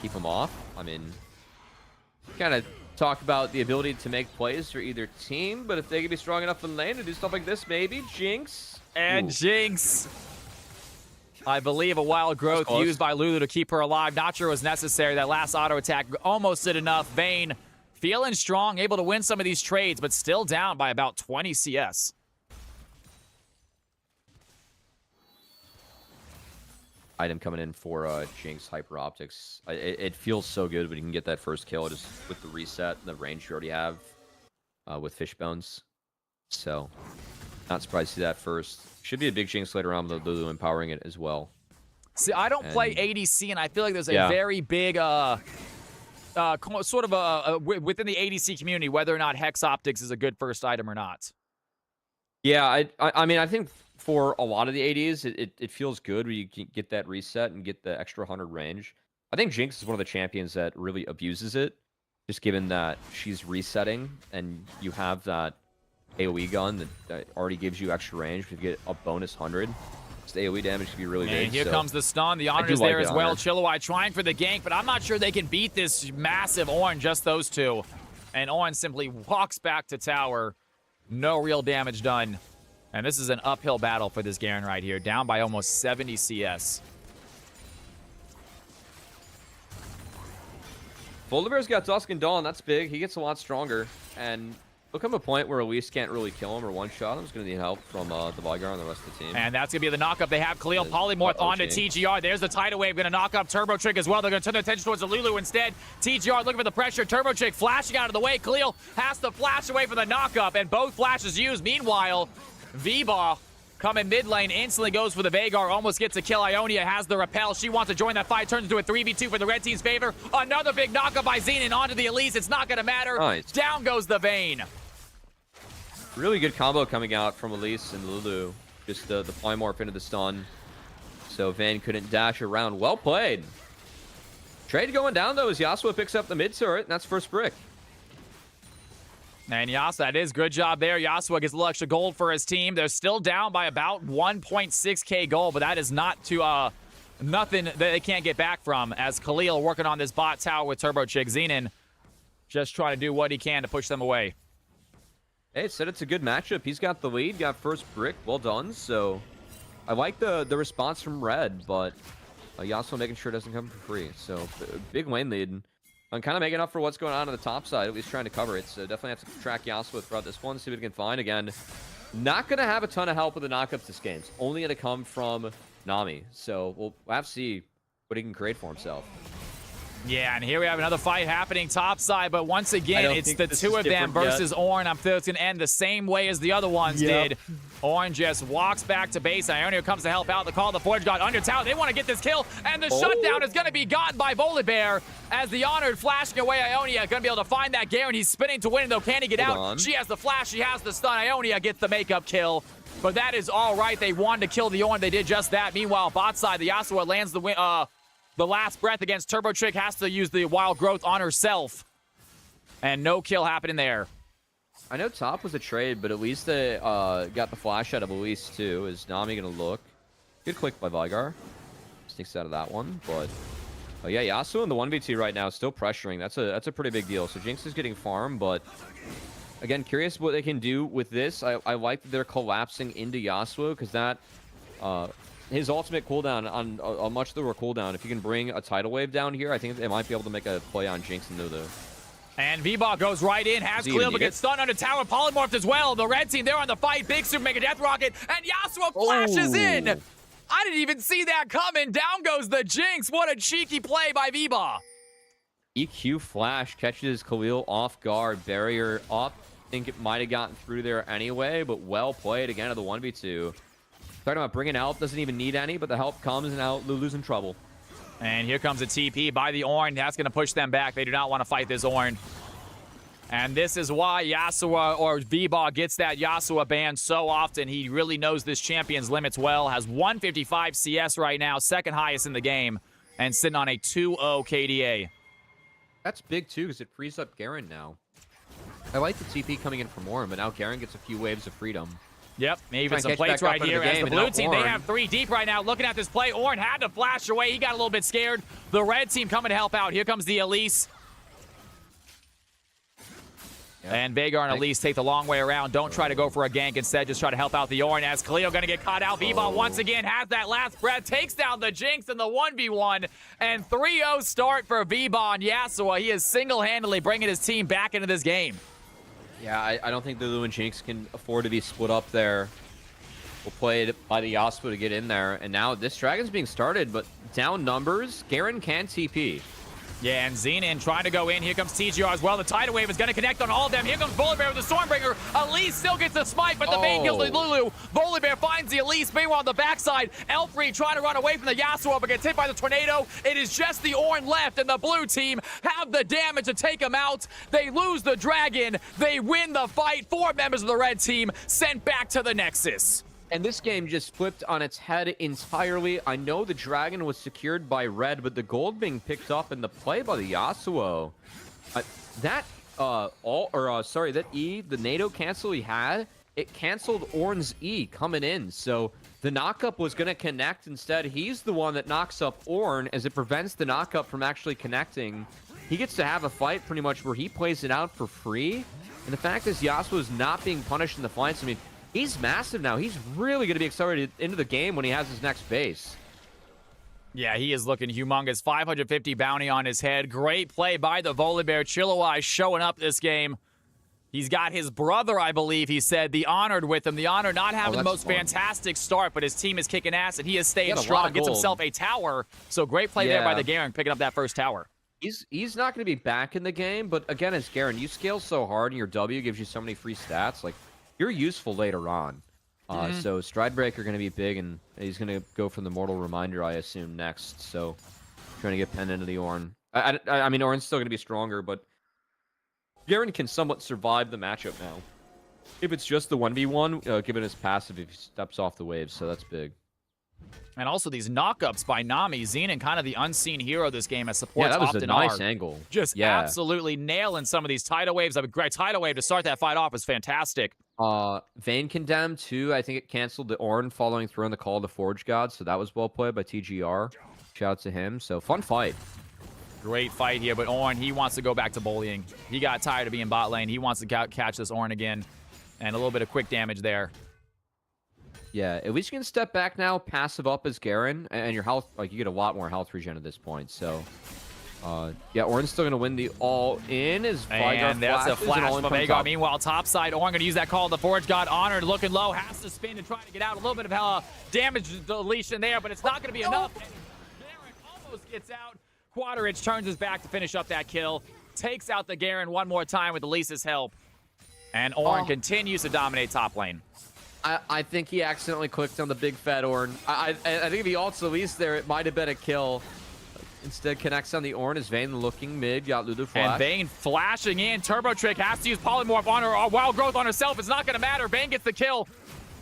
Keep them off. I mean, kind of talk about the ability to make plays for either team, but if they can be strong enough in lane to do stuff like this, maybe. Jinx. And Jinx. I believe a wild growth used by Lulu to keep her alive. Not sure it was necessary. That last auto attack almost did enough. Vayne feeling strong, able to win some of these trades, but still down by about 20 CS. Item coming in for Jinx Hyper Optics. It feels so good when you can get that first kill just with the reset and the range you already have with Fishbones. So, not surprised to see that first. Should be a big Jinx later on with Lulu empowering it as well. See, I don't play ADC, and I feel like there's a very big, sort of within the ADC community, whether or not Hex Optics is a good first item or not. Yeah, I mean, I think for a lot of the ADs, it feels good when you can get that reset and get the extra 100 range. I think Jinx is one of the champions that really abuses it, just given that she's resetting and you have that AoE gun that already gives you extra range. If you get a bonus 100, the AoE damage can be really big. And here comes the stun. The Honor is there as well. Chillawai trying for the gank, but I'm not sure they can beat this massive Ornn, just those two. And Ornn simply walks back to tower. No real damage done. And this is an uphill battle for this Garen right here, down by almost 70 CS. Volibear's got Dusk and Dawn. That's big. He gets a lot stronger. And there'll come a point where Elise can't really kill him or one-shot him. He's going to need help from the Viwer and the rest of the team. And that's going to be the knockup. They have Khalil Polymorph onto TGR. There's the tidal wave. Going to knock up Turbo Trick as well. They're going to turn their attention towards the Lulu instead. TGR looking for the pressure. Turbo Trick flashing out of the way. Khalil has to flash away from the knockup, and both flashes used. Meanwhile, V-Bar coming mid lane, instantly goes for the Veigar, almost gets a kill. Ionia has the repel. She wants to join that fight, turns into a 3v2 for the red team's favor. Another big knockup by Xenon onto the Elise. It's not going to matter. Nice. Down goes the Vayne. Really good combo coming out from Elise and Lulu. Just the polymorph into the stun. So Vayne couldn't dash around. Well played. Trade going down, though, as Yasuo picks up the mid turret, and that's first brick. And Yasuo, that is good job there. Yasuo gets a little extra gold for his team. They're still down by about 1.6k gold, but that is not to nothing that they can't get back from, as Khalil working on this bot tower with Turbo Chick. Xenon just trying to do what he can to push them away. Hey, it said it's a good matchup. He's got the lead, got first brick. Well done. So I like the response from Red, but Yasuo making sure it doesn't come for free. So big lane lead. I'm kind of making up for what's going on the top side, at least trying to cover it. So definitely have to track Yasuo throughout this one, see what we can find. Again, not going to have a ton of help with the knockups this game. It's only going to come from Nami. So we'll have to see what he can create for himself. Yeah, and here we have another fight happening topside, but once again, it's the two of them versus Ornn. I'm feeling it's going to end the same way as the other ones did. Ornn just walks back to base. Ionia comes to help out. The call of the Forge God under tower. They want to get this kill, and the shutdown is going to be gotten by Volibear as the Honored flashing away Ionia. Going to be able to find that Garen. He's spinning to win, though. Can he get out? She has the flash. She has the stun. Ionia gets the makeup kill. But that is all right. They wanted to kill the Ornn. They did just that. Meanwhile, bot side, the Yasuo lands the win. The last breath against Turbo Trick, has to use the wild growth on herself. And no kill happening there. I know top was a trade, but at least they got the flash out of Elise too. Is Nami going to look? Good click by Veigar. Sneaks out of that one, but yeah, Yasuo in the 1v2 right now is still pressuring. That's a pretty big deal. So Jinx is getting farm, but again, curious what they can do with this. I like that they're collapsing into Yasuo, because that his ultimate cooldown on a much lower cooldown. If you can bring a tidal wave down here, I think they might be able to make a play on Jinx and Lulu. And V-Ball goes right in, has Khalil, but gets stunned under tower, polymorphed as well. The red team, they're on the fight. Big Super Mega Death Rocket, and Yasuo flashes in. I didn't even see that coming. Down goes the Jinx. What a cheeky play by V-Ball. EQ flash catches Khalil off guard. Barrier up. I think it might have gotten through there anyway, but well played again at the 1v2. Talking about bringing help, doesn't even need any, but the help comes, and now Lulu's in trouble. And here comes a TP by the Ornn. That's going to push them back. They do not want to fight this Ornn. And this is why Yasuo, or V-Ball, gets that Yasuo ban so often. He really knows this champion's limits well. Has 155 CS right now, second highest in the game, and sitting on a 2-0 KDA. That's big, too, because it frees up Garen now. I like the TP coming in from Ornn, but now Garen gets a few waves of freedom. Yep, maybe some plates right here as the blue team, they have 3 deep right now. Looking at this play, Ornn had to flash away. He got a little bit scared. The red team coming to help out. Here comes the Elise. Yep. And Veigar and Elise take the long way around. Don't try to go for a gank. Instead, just try to help out the Ornn, as Khalil going to get caught out. V-Ball once again has that last breath, takes down the Jinx in the 1v1, and 3-0 start for V-Ball and Yasuo. He is single-handedly bringing his team back into this game. Yeah, I don't think Lulu and Jinx can afford to be split up there. We'll play it by the Yasuo to get in there. And now this Dragon's being started, but down numbers, Garen can TP. Yeah, and Xenon trying to go in. Here comes TGR as well. The tidal wave is going to connect on all of them. Here comes Volibear with the Stormbringer. Elise still gets the smite, but the main kills Lulu. Volibear finds the Elise. Meanwhile, on the backside, Elfrey trying to run away from the Yasuo, but gets hit by the tornado. It is just the Ornn left, and the blue team have the damage to take him out. They lose the Dragon. They win the fight. 4 members of the red team sent back to the Nexus. And this game just flipped on its head entirely. I know the Dragon was secured by red, but the gold being picked up in the play by the Yasuo. That E, the NATO cancel he had, it canceled Ornn's E coming in. So the knockup was going to connect instead. He's the one that knocks up Ornn, as it prevents the knockup from actually connecting. He gets to have a fight pretty much where he plays it out for free. And the fact is Yasuo is not being punished in the fights. I mean, he's massive now. He's really going to be accelerated into the game when he has his next base. Yeah, he is looking humongous. 550 bounty on his head. Great play by the Volibear. Chilliwack showing up this game. He's got his brother, I believe he said, the Honored with him. The Honored not having the most fantastic start, but his team is kicking ass, and he is staying strong. Gets himself a tower. So great play there by the Garen, picking up that first tower. He's not going to be back in the game, but again, as Garen, you scale so hard, and your W gives you so many free stats. Like, you're useful later on. So Stridebreaker going to be big, and he's going to go for the Mortal Reminder, I assume, next. So trying to get penned into the Ornn. I mean, Ornn's still going to be stronger, but Garen can somewhat survive the matchup now. If it's just the 1v1, given his passive, if he steps off the waves, so that's big. And also these knockups by Nami. Xenon, kind of the unseen hero of this game, as supports that was often a nice are. angle. Just absolutely nailing some of these tidal waves. A great tidal wave to start that fight off was fantastic. Vayne Condemned, too. I think it canceled the Ornn following through on the Call of the Forge God, so that was well played by TGR. Shout out to him. So, fun fight. Great fight here, but Ornn, he wants to go back to bullying. He got tired of being bot lane. He wants to catch this Ornn again. And a little bit of quick damage there. Yeah, at least you can step back now, passive up as Garen, and your health, like, you get a lot more health regen at this point, so... yeah, Ornn's still going to win the all-in as Viwer and that's a flash from Veigar. Meanwhile, topside, Ornn going to use that Call of the Forge God. Honored looking low, has to spin to try to get out. A little bit of damage deletion there, but it's not going to be enough. And Garen almost gets out. Quadrach turns his back to finish up that kill. Takes out the Garen one more time with Elise's help. And Ornn continues to dominate top lane. I think he accidentally clicked on the big fat Ornn. I think if he ults Elise there, it might have been a kill. Instead, connects on the Ornn as Vayne looking mid, got Lulu flash. And Vayne flashing in. Turbo Trick has to use Polymorph on her. Wild Growth on herself. It's not going to matter. Vayne gets the kill.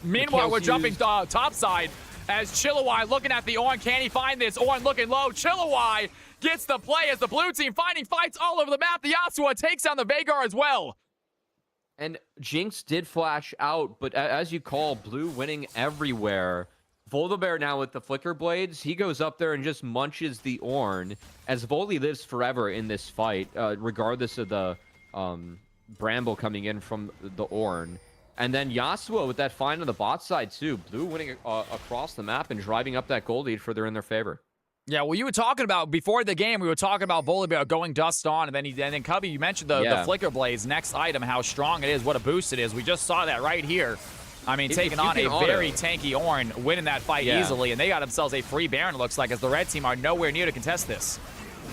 Meanwhile, we're jumping topside as Chilliwack looking at the Ornn. Can he find this? Ornn looking low. Chilliwack gets the play as the blue team finding fights all over the map. The Yasuo takes down the Veigar as well. And Jinx did flash out, but as you call, blue winning everywhere. Volibear now with the Flicker Blades, he goes up there and just munches the Ornn, as Voli lives forever in this fight, regardless of the Bramble coming in from the Ornn. And then Yasuo with that find on the bot side too. Blue winning across the map and driving up that gold lead further in their favor. Yeah, well, you were talking about, before the game, we were talking about Volibear going dust on, and then Cubby, you mentioned the Flicker Blades, next item, how strong it is, what a boost it is. We just saw that right here. I mean, taking on a very tanky Ornn, winning that fight easily, and they got themselves a free Baron, it looks like, as the red team are nowhere near to contest this.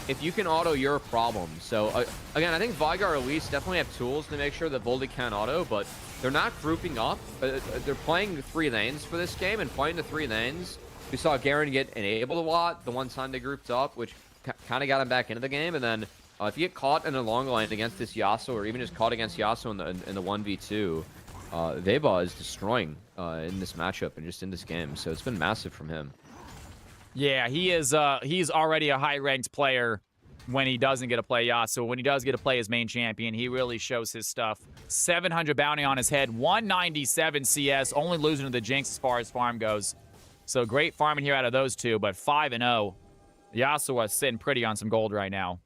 If you can auto, you're a problem. So, again, I think Veigar or Elise definitely have tools to make sure that Voldy can auto, but they're not grouping up. They're playing 3 lanes for this game, and playing the 3 lanes, we saw Garen get enabled a lot the one time they grouped up, which kind of got him back into the game. And then if you get caught in a long lane against this Yasuo, or even just caught against Yasuo in the 1v2, Veba is destroying in this matchup and just in this game. So it's been massive from him. Yeah, he is. He's already a high-ranked player when he doesn't get to play Yasuo. When he does get to play his main champion, he really shows his stuff. 700 bounty on his head, 197 CS, only losing to the Jinx as far as farm goes. So great farming here out of those two, but 5-0. Yasuo is sitting pretty on some gold right now.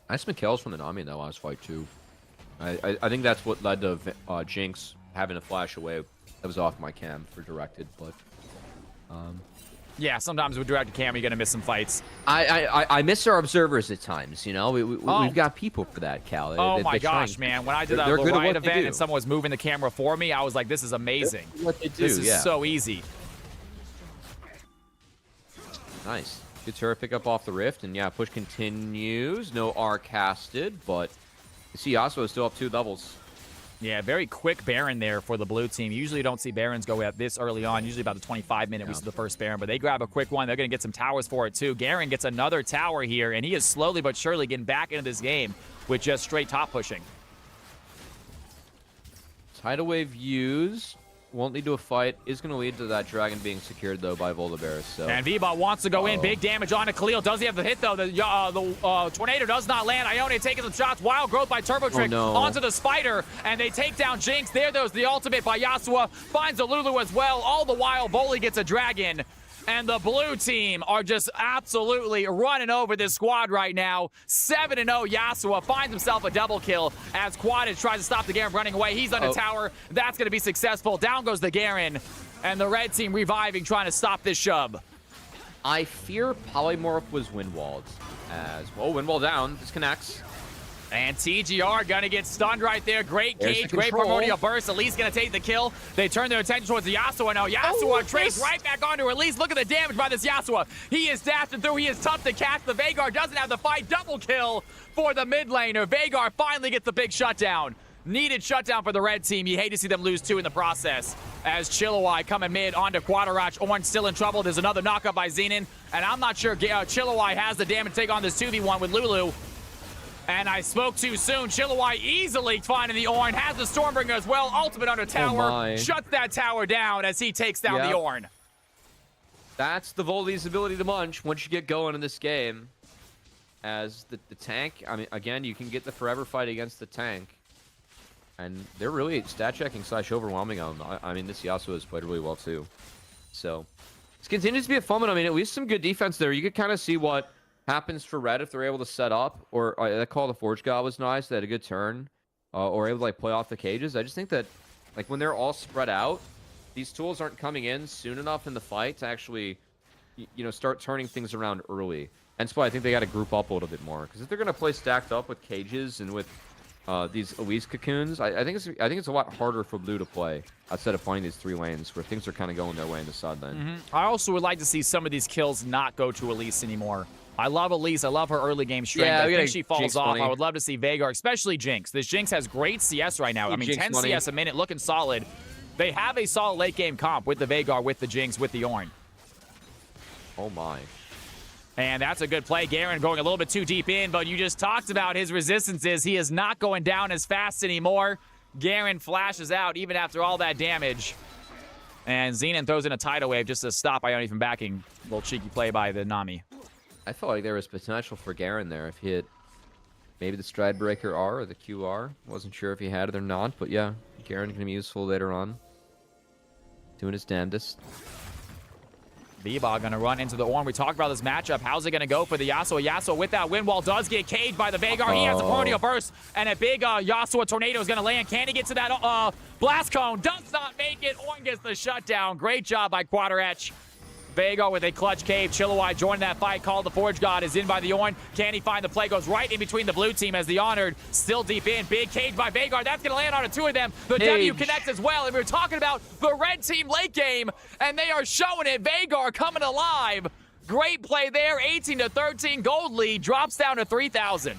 Nice kills from the Nami in that last fight, too. I think that's what led to Jinx having to flash away. That was off my cam for directed, but... Yeah, sometimes with directed cam, you're going to miss some fights. I miss our observers at times, you know? We've got people for that, Cal. Oh my gosh, man. When I did that little riot event and someone was moving the camera for me, I was like, this is amazing. What they do, this is so easy. Nice. Good turret pick up off the Rift, and yeah, push continues. No R casted, but you see Yasuo is still up 2 levels. Yeah, very quick Baron there for the blue team. Usually don't see Barons go at this early on. Usually about the 25-minute we see the first Baron, but they grab a quick one. They're going to get some towers for it too. Garen gets another tower here, and he is slowly but surely getting back into this game with just straight top pushing. Tidal Wave used. Won't lead to a fight. Is going to lead to that dragon being secured, though, by Volibear. So. And V-Bot wants to go in. Big damage onto Khalil. Does he have the hit, though? The Tornado does not land. Ione taking some shots. Wild Growth by Turbo Trick onto the Spider. And they take down Jinx. There goes the ultimate by Yasuo. Finds a Lulu as well. All the while, Voli gets a dragon. And the blue team are just absolutely running over this squad right now. 7-0 Yasuo finds himself a double kill as Quadrach tries to stop the Garen running away. He's on a tower. That's going to be successful. Down goes the Garen. and the red team reviving, trying to stop this shove. I fear Polymorph was Windwalled as well. Windwall down. Disconnects. And TGR gonna get stunned right there. Great There's cage, the great control. primordial burst. Elise gonna take the kill. They turn their attention towards the Yasuo now. Yasuo trades right back onto Elise. Look at the damage by this Yasuo. He is dashing through. He is tough to catch. The Veigar doesn't have the fight. Double kill for the mid laner. Veigar finally gets the big shutdown. Needed shutdown for the red team. You hate to see them lose 2 in the process. As Chilliwack coming mid onto Quadrach. Orange still in trouble. There's another knockup by Xenon. And I'm not sure Chilliwack has the damage to take on this 2v1 with Lulu. And I spoke too soon. Chilliwack easily finding the Ornn. Has the Stormbringer as well. Ultimate under tower. Shuts that tower down as he takes down the Ornn. That's the Voldy's ability to munch once you get going in this game. As the tank, I mean, again, you can get the forever fight against the tank. And they're really stat checking / overwhelming them. I mean, this Yasuo has played really well too. So, this continues to be a fun one. I mean, at least some good defense there. You could kind of see what happens for red if they're able to set up. Or that call the Forge God was nice. They had a good turn. Or able to like play off the cages. I just think that like when they're all spread out, these tools aren't coming in soon enough in the fight to actually, you know, start turning things around early. And that's why I think they got to group up a little bit more. Because if they're going to play stacked up with cages and with these Elise cocoons, I think it's a lot harder for Blue to play outside of playing these 3 lanes where things are kind of going their way in the side lane. I also would like to see some of these kills not go to Elise anymore. I love Elise. I love her early game strength. Yeah, I think she falls Jinx off. money. I would love to see Veigar, especially Jinx. This Jinx has great CS right now. I mean, Jinx 10 money. CS a minute, looking solid. They have a solid late game comp with the Veigar, with the Jinx, with the Ornn. Oh my. And that's a good play. Garen going a little bit too deep in, but you just talked about his resistances. He is not going down as fast anymore. Garen flashes out even after all that damage. And Xenon throws in a tidal wave just to stop Ionian from backing. A little cheeky play by the Nami. I felt like there was potential for Garen there if he hit maybe the Stride Breaker R or the QR. Wasn't sure if he had it or not, but yeah, Garen can be useful later on. Doing his damnedest. Viva gonna run into the Ornn. We talked about this matchup. How's it gonna go for the Yasuo? Yasuo with that wind wall does get caged by the Veigar. He has a Primordial Burst, and a big Yasuo tornado is gonna land. Can he get to that blast cone? Does not make it. Ornn gets the shutdown. Great job by Quadrach. Veigar with a clutch cave. Chilliwack joining that fight. Called the Forge God is in by the Ornn. Can he find the play? Goes right in between the blue team as the Honored still deep in. Big cage by Veigar. That's going to land on 2 of them. The W connects as well. And we were talking about the red team late game, and they are showing it. Veigar coming alive. Great play there. 18-13 gold lead. Drops down to 3,000.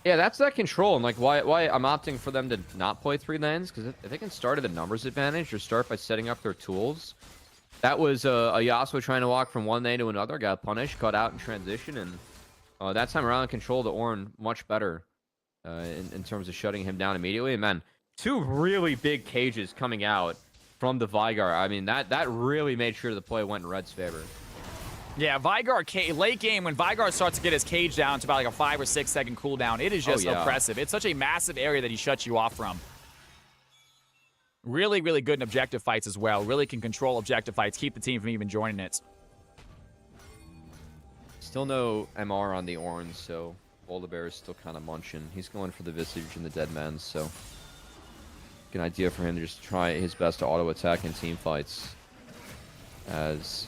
Yeah, that's that control, and like why I'm opting for them to not play 3 lanes, because if they can start at a numbers advantage or start by setting up their tools. That was a Yasuo trying to walk from one lane to another, got punished, cut out in transition, and that time around control the Ornn much better in terms of shutting him down immediately. And man, 2 really big cages coming out from the Veigar. I mean, that really made sure the play went in Red's favor. Yeah, Veigar, late game, when Veigar starts to get his cage down to about like a 5 or 6 second cooldown, it is just oppressive. It's such a massive area that he shuts you off from. Really, really good in objective fights as well. Really can control objective fights, keep the team from even joining it. Still no MR on the Ornn, so Volibear is still kind of munching. He's going for the Visage and the Dead Men, so an idea for him to just try his best to auto attack in team fights. As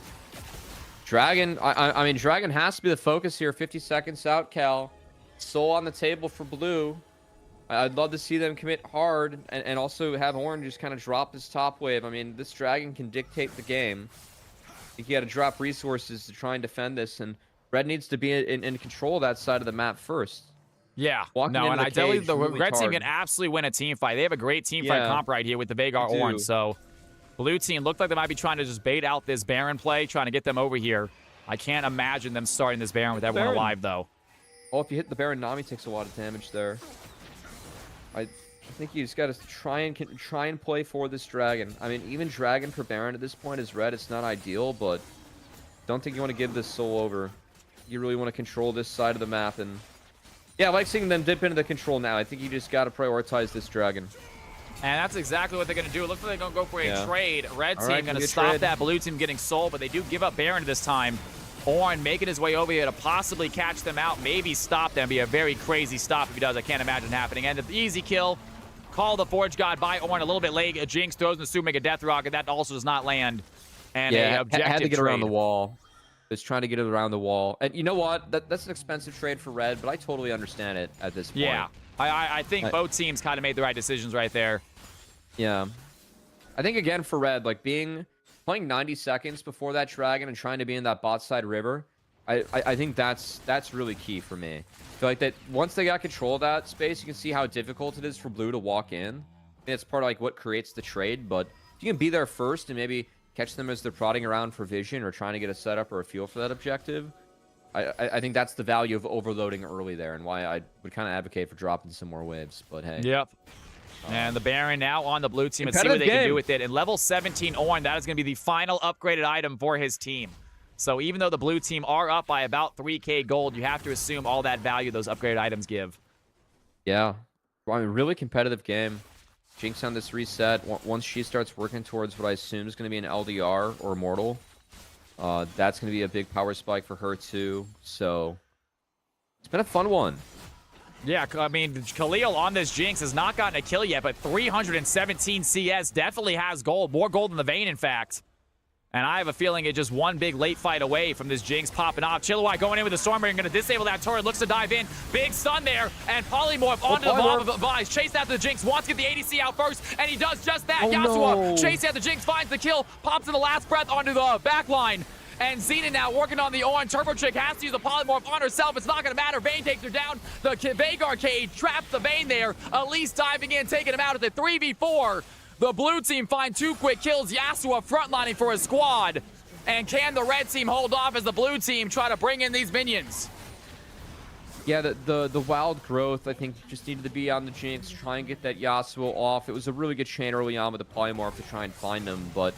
Dragon, I mean, Dragon has to be the focus here. 50 seconds out, Cal. Soul on the table for blue. I'd love to see them commit hard and also have Ornn just kind of drop his top wave. I mean, this Dragon can dictate the game. I think you got to drop resources to try and defend this, and Red needs to be in control of that side of the map first. Yeah, Walking no, and I tell you, the really Red team hard. can absolutely win a team fight. They have a great team fight comp right here with the Veigar They do. Ornn, so blue team looked like they might be trying to just bait out this Baron play, trying to get them over here. I can't imagine them starting this Baron with everyone alive, though. Oh, if you hit the Baron, Nami takes a lot of damage there. I think you just got to try and play for this Dragon. I mean, even Dragon for Baron at this point is red. It's not ideal, but don't think you want to give this soul over. You really want to control this side of the map, and yeah, I like seeing them dip into the control now. I think you just got to prioritize this Dragon. And that's exactly what they're going to do. It looks like they're going to go for a trade. Red team going to good stop trade. that blue team getting soul, but they do give up Baron this time. Ornn making his way over here to possibly catch them out, maybe stop them. Be a very crazy stop if he does. I can't imagine happening. And the easy kill. Call the Forge God by Ornn a little bit late. Jinx throws in the super mega death rock, and that also does not land. and yeah, a objective had to get around the trade. wall. Just trying to get it around the wall. And you know what? That's an expensive trade for red, but I totally understand it at this point. Yeah, I think both teams kind of made the right decisions right there. Yeah. I think, again, for red, like, playing 90 seconds before that dragon and trying to be in that bot side river, I think that's really key for me. I feel like that once they got control of that space, you can see how difficult it is for blue to walk in. I think it's part of, like, what creates the trade, but if you can be there first and maybe catch them as they're prodding around for vision or trying to get a setup or a feel for that objective, I think that's the value of overloading early there and why I would kind of advocate for dropping some more waves. But hey. Yep. And the Baron now on the blue team. Let's see what they can do with it. And level 17 Ornn, that is going to be the final upgraded item for his team. So even though the blue team are up by about 3k gold, you have to assume all that value those upgraded items give. Yeah. Well, I mean, really competitive game. Jinx on this reset. Once she starts working towards what I assume is going to be an LDR or Immortal, that's going to be a big power spike for her too. So it's been a fun one. Yeah, I mean, Khalil on this Jinx has not gotten a kill yet, but 317 CS definitely has gold. More gold than the Vayne, in fact. And I have a feeling it's just one big late fight away from this Jinx popping off. Chilliwack going in with the Stormbringer, going to disable that turret, looks to dive in. Big stun there, and Polymorph onto the mob of Vise. Chase after the Jinx, wants to get the ADC out first, and he does just that. Yasuo chase after the Jinx, finds the kill, pops in the last breath onto the back line. And Xena now working on the Ornn. Turbo Chick has to use the Polymorph on herself. It's not going to matter. Vayne takes her down. The Veigar cage traps the Vayne there. Elise diving in, taking him out at the 3v4. The blue team find 2 quick kills. Yasuo frontlining for his squad. And can the red team hold off as the blue team try to bring in these minions? Yeah, the wild growth, I think, just needed to be on the Jinx, try and get that Yasuo off. It was a really good chain early on with the Polymorph to try and find him, but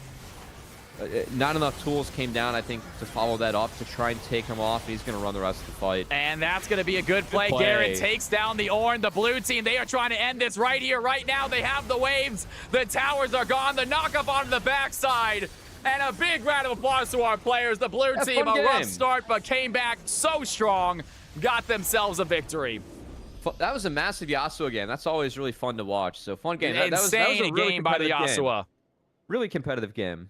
not enough tools came down, I think, to follow that up, to try and take him off. He's going to run the rest of the fight. And that's going to be a good play. Garrett takes down the Ornn. The blue team, they are trying to end this right here, right now. They have the waves. The towers are gone. The knock-up onto the backside. And a big round of applause to our players. The blue team, a rough start, but came back so strong. Got themselves a victory. That was a massive Yasuo game. That's always really fun to watch. So, fun game. An insane game by the Yasuo. Really competitive game.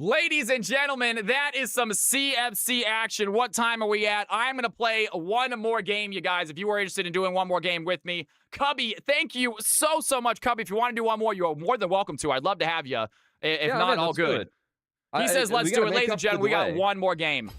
Ladies and gentlemen, that is some CFC action. What time are we at? I'm going to play one more game, you guys, if you were interested in doing one more game with me. Cubby, thank you so much, Cubby. If you want to do one more, you're more than welcome to. I'd love to have you. If not, all good. He says, let's do it. Ladies and gentlemen, we got one more game.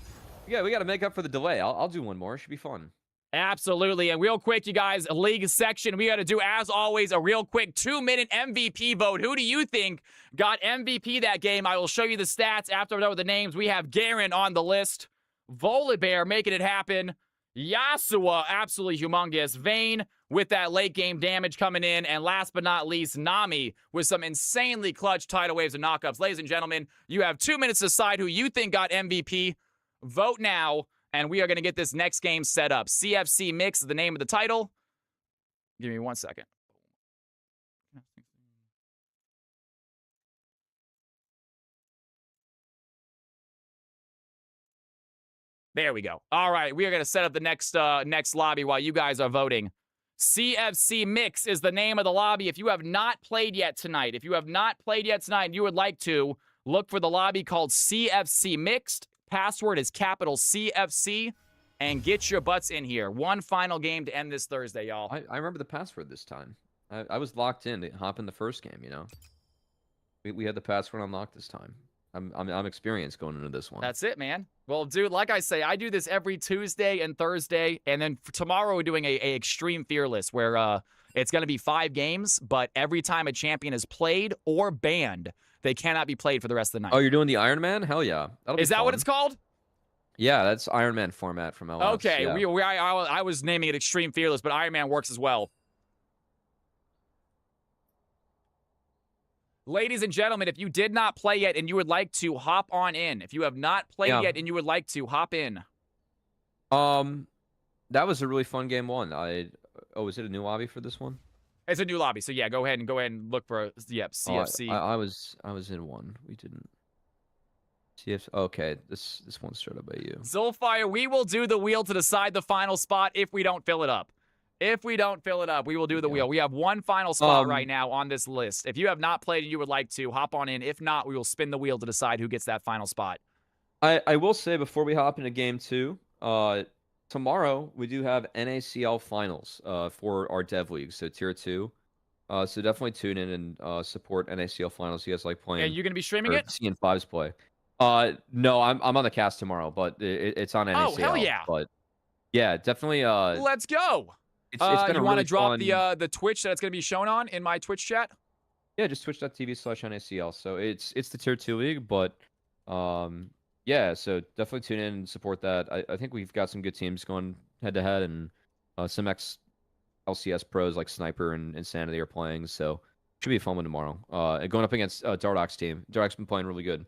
Yeah, we got to make up for the delay. I'll do one more. It should be fun. Absolutely. And real quick, you guys, league section, we got to do, as always, a real quick 2-minute MVP vote. Who do you think got MVP that game? I will show you the stats after I'm done with the names. We have Garen on the list. Volibear making it happen. Yasuo, absolutely humongous. Vayne with that late game damage coming in. And last but not least, Nami with some insanely clutch tidal waves and knockups. Ladies and gentlemen, you have 2 minutes to decide who you think got MVP. Vote now. And we are going to get this next game set up. CFC Mix is the name of the title. Give me 1 second. There we go. All right, we are going to set up the next lobby while you guys are voting. CFC Mix is the name of the lobby. If you have not played yet tonight, and you would like to, look for the lobby called CFC Mixed. Password is capital CFC, and get your butts in here. One final game to end this Thursday, y'all. I remember the password this time. I was locked in to hop in the first game, you know. We had the password unlocked this time. I'm experienced going into this one. That's it, man. Well, dude, like I say, I do this every Tuesday and Thursday, and then tomorrow we're doing a Extreme Fearless, where it's going to be 5 games, but every time a champion is played or banned, they cannot be played for the rest of the night. Oh, you're doing the Iron Man? Hell yeah. Is that what it's called? Yeah, that's Iron Man format from LS. Okay, yeah. I was naming it Extreme Fearless, but Iron Man works as well. Ladies and gentlemen, if you did not play yet and you would like to, hop on in. If you have not played yet and you would like to, hop in. That was a really fun game one. Oh, is it a new lobby for this one? It's a new lobby, so yeah, go ahead and look for CFC. I was in one. We didn't. CFC. Okay, this one's started by you. Zolfire, we will do the wheel to decide the final spot if we don't fill it up. If we don't fill it up, we will do the wheel. We have one final spot right now on this list. If you have not played and you would like to, hop on in. If not, we will spin the wheel to decide who gets that final spot. I will say before we hop into game 2, tomorrow we do have NACL finals for our dev league, so tier 2. So definitely tune in and support NACL finals. You guys like playing? And you're gonna be streaming it? Seeing Fives play. No, I'm on the cast tomorrow, but it's on NACL. Oh, hell yeah! But yeah, definitely. Let's go. It's been you a want really to drop fun... the Twitch that it's gonna be shown on in my Twitch chat? Yeah, just twitch.tv/NACL. So it's the tier 2 league, but yeah, so definitely tune in and support that. I think we've got some good teams going head to head, and some LCS pros like Sniper and Insanity are playing, so should be a fun one tomorrow. Going up against Dardock's team. Dardock's been playing really good,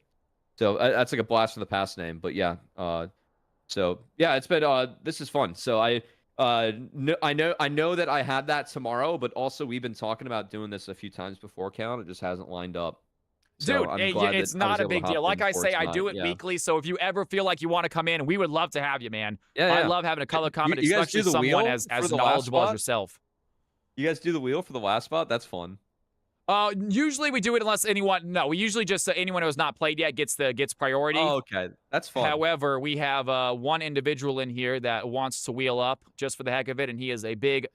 so that's like a blast from the past name. But yeah, so yeah, it's been this is fun. So I know that I had that tomorrow, but also we've been talking about doing this a few times before, Cal. It just hasn't lined up. So Dude, it's not a big deal. Like I say, I do it yeah. weekly, so if you ever feel like you want to come in, we would love to have you, man. Yeah, I love having a color comment, you guys especially do the someone wheel as for the last knowledgeable as spot? yourself. You guys do the wheel for the last spot? That's fun. Usually we do it unless anyone. No, we usually just anyone who has not played yet gets priority. Oh, okay, that's fun. However, we have one individual in here that wants to wheel up just for the heck of it, and he is a big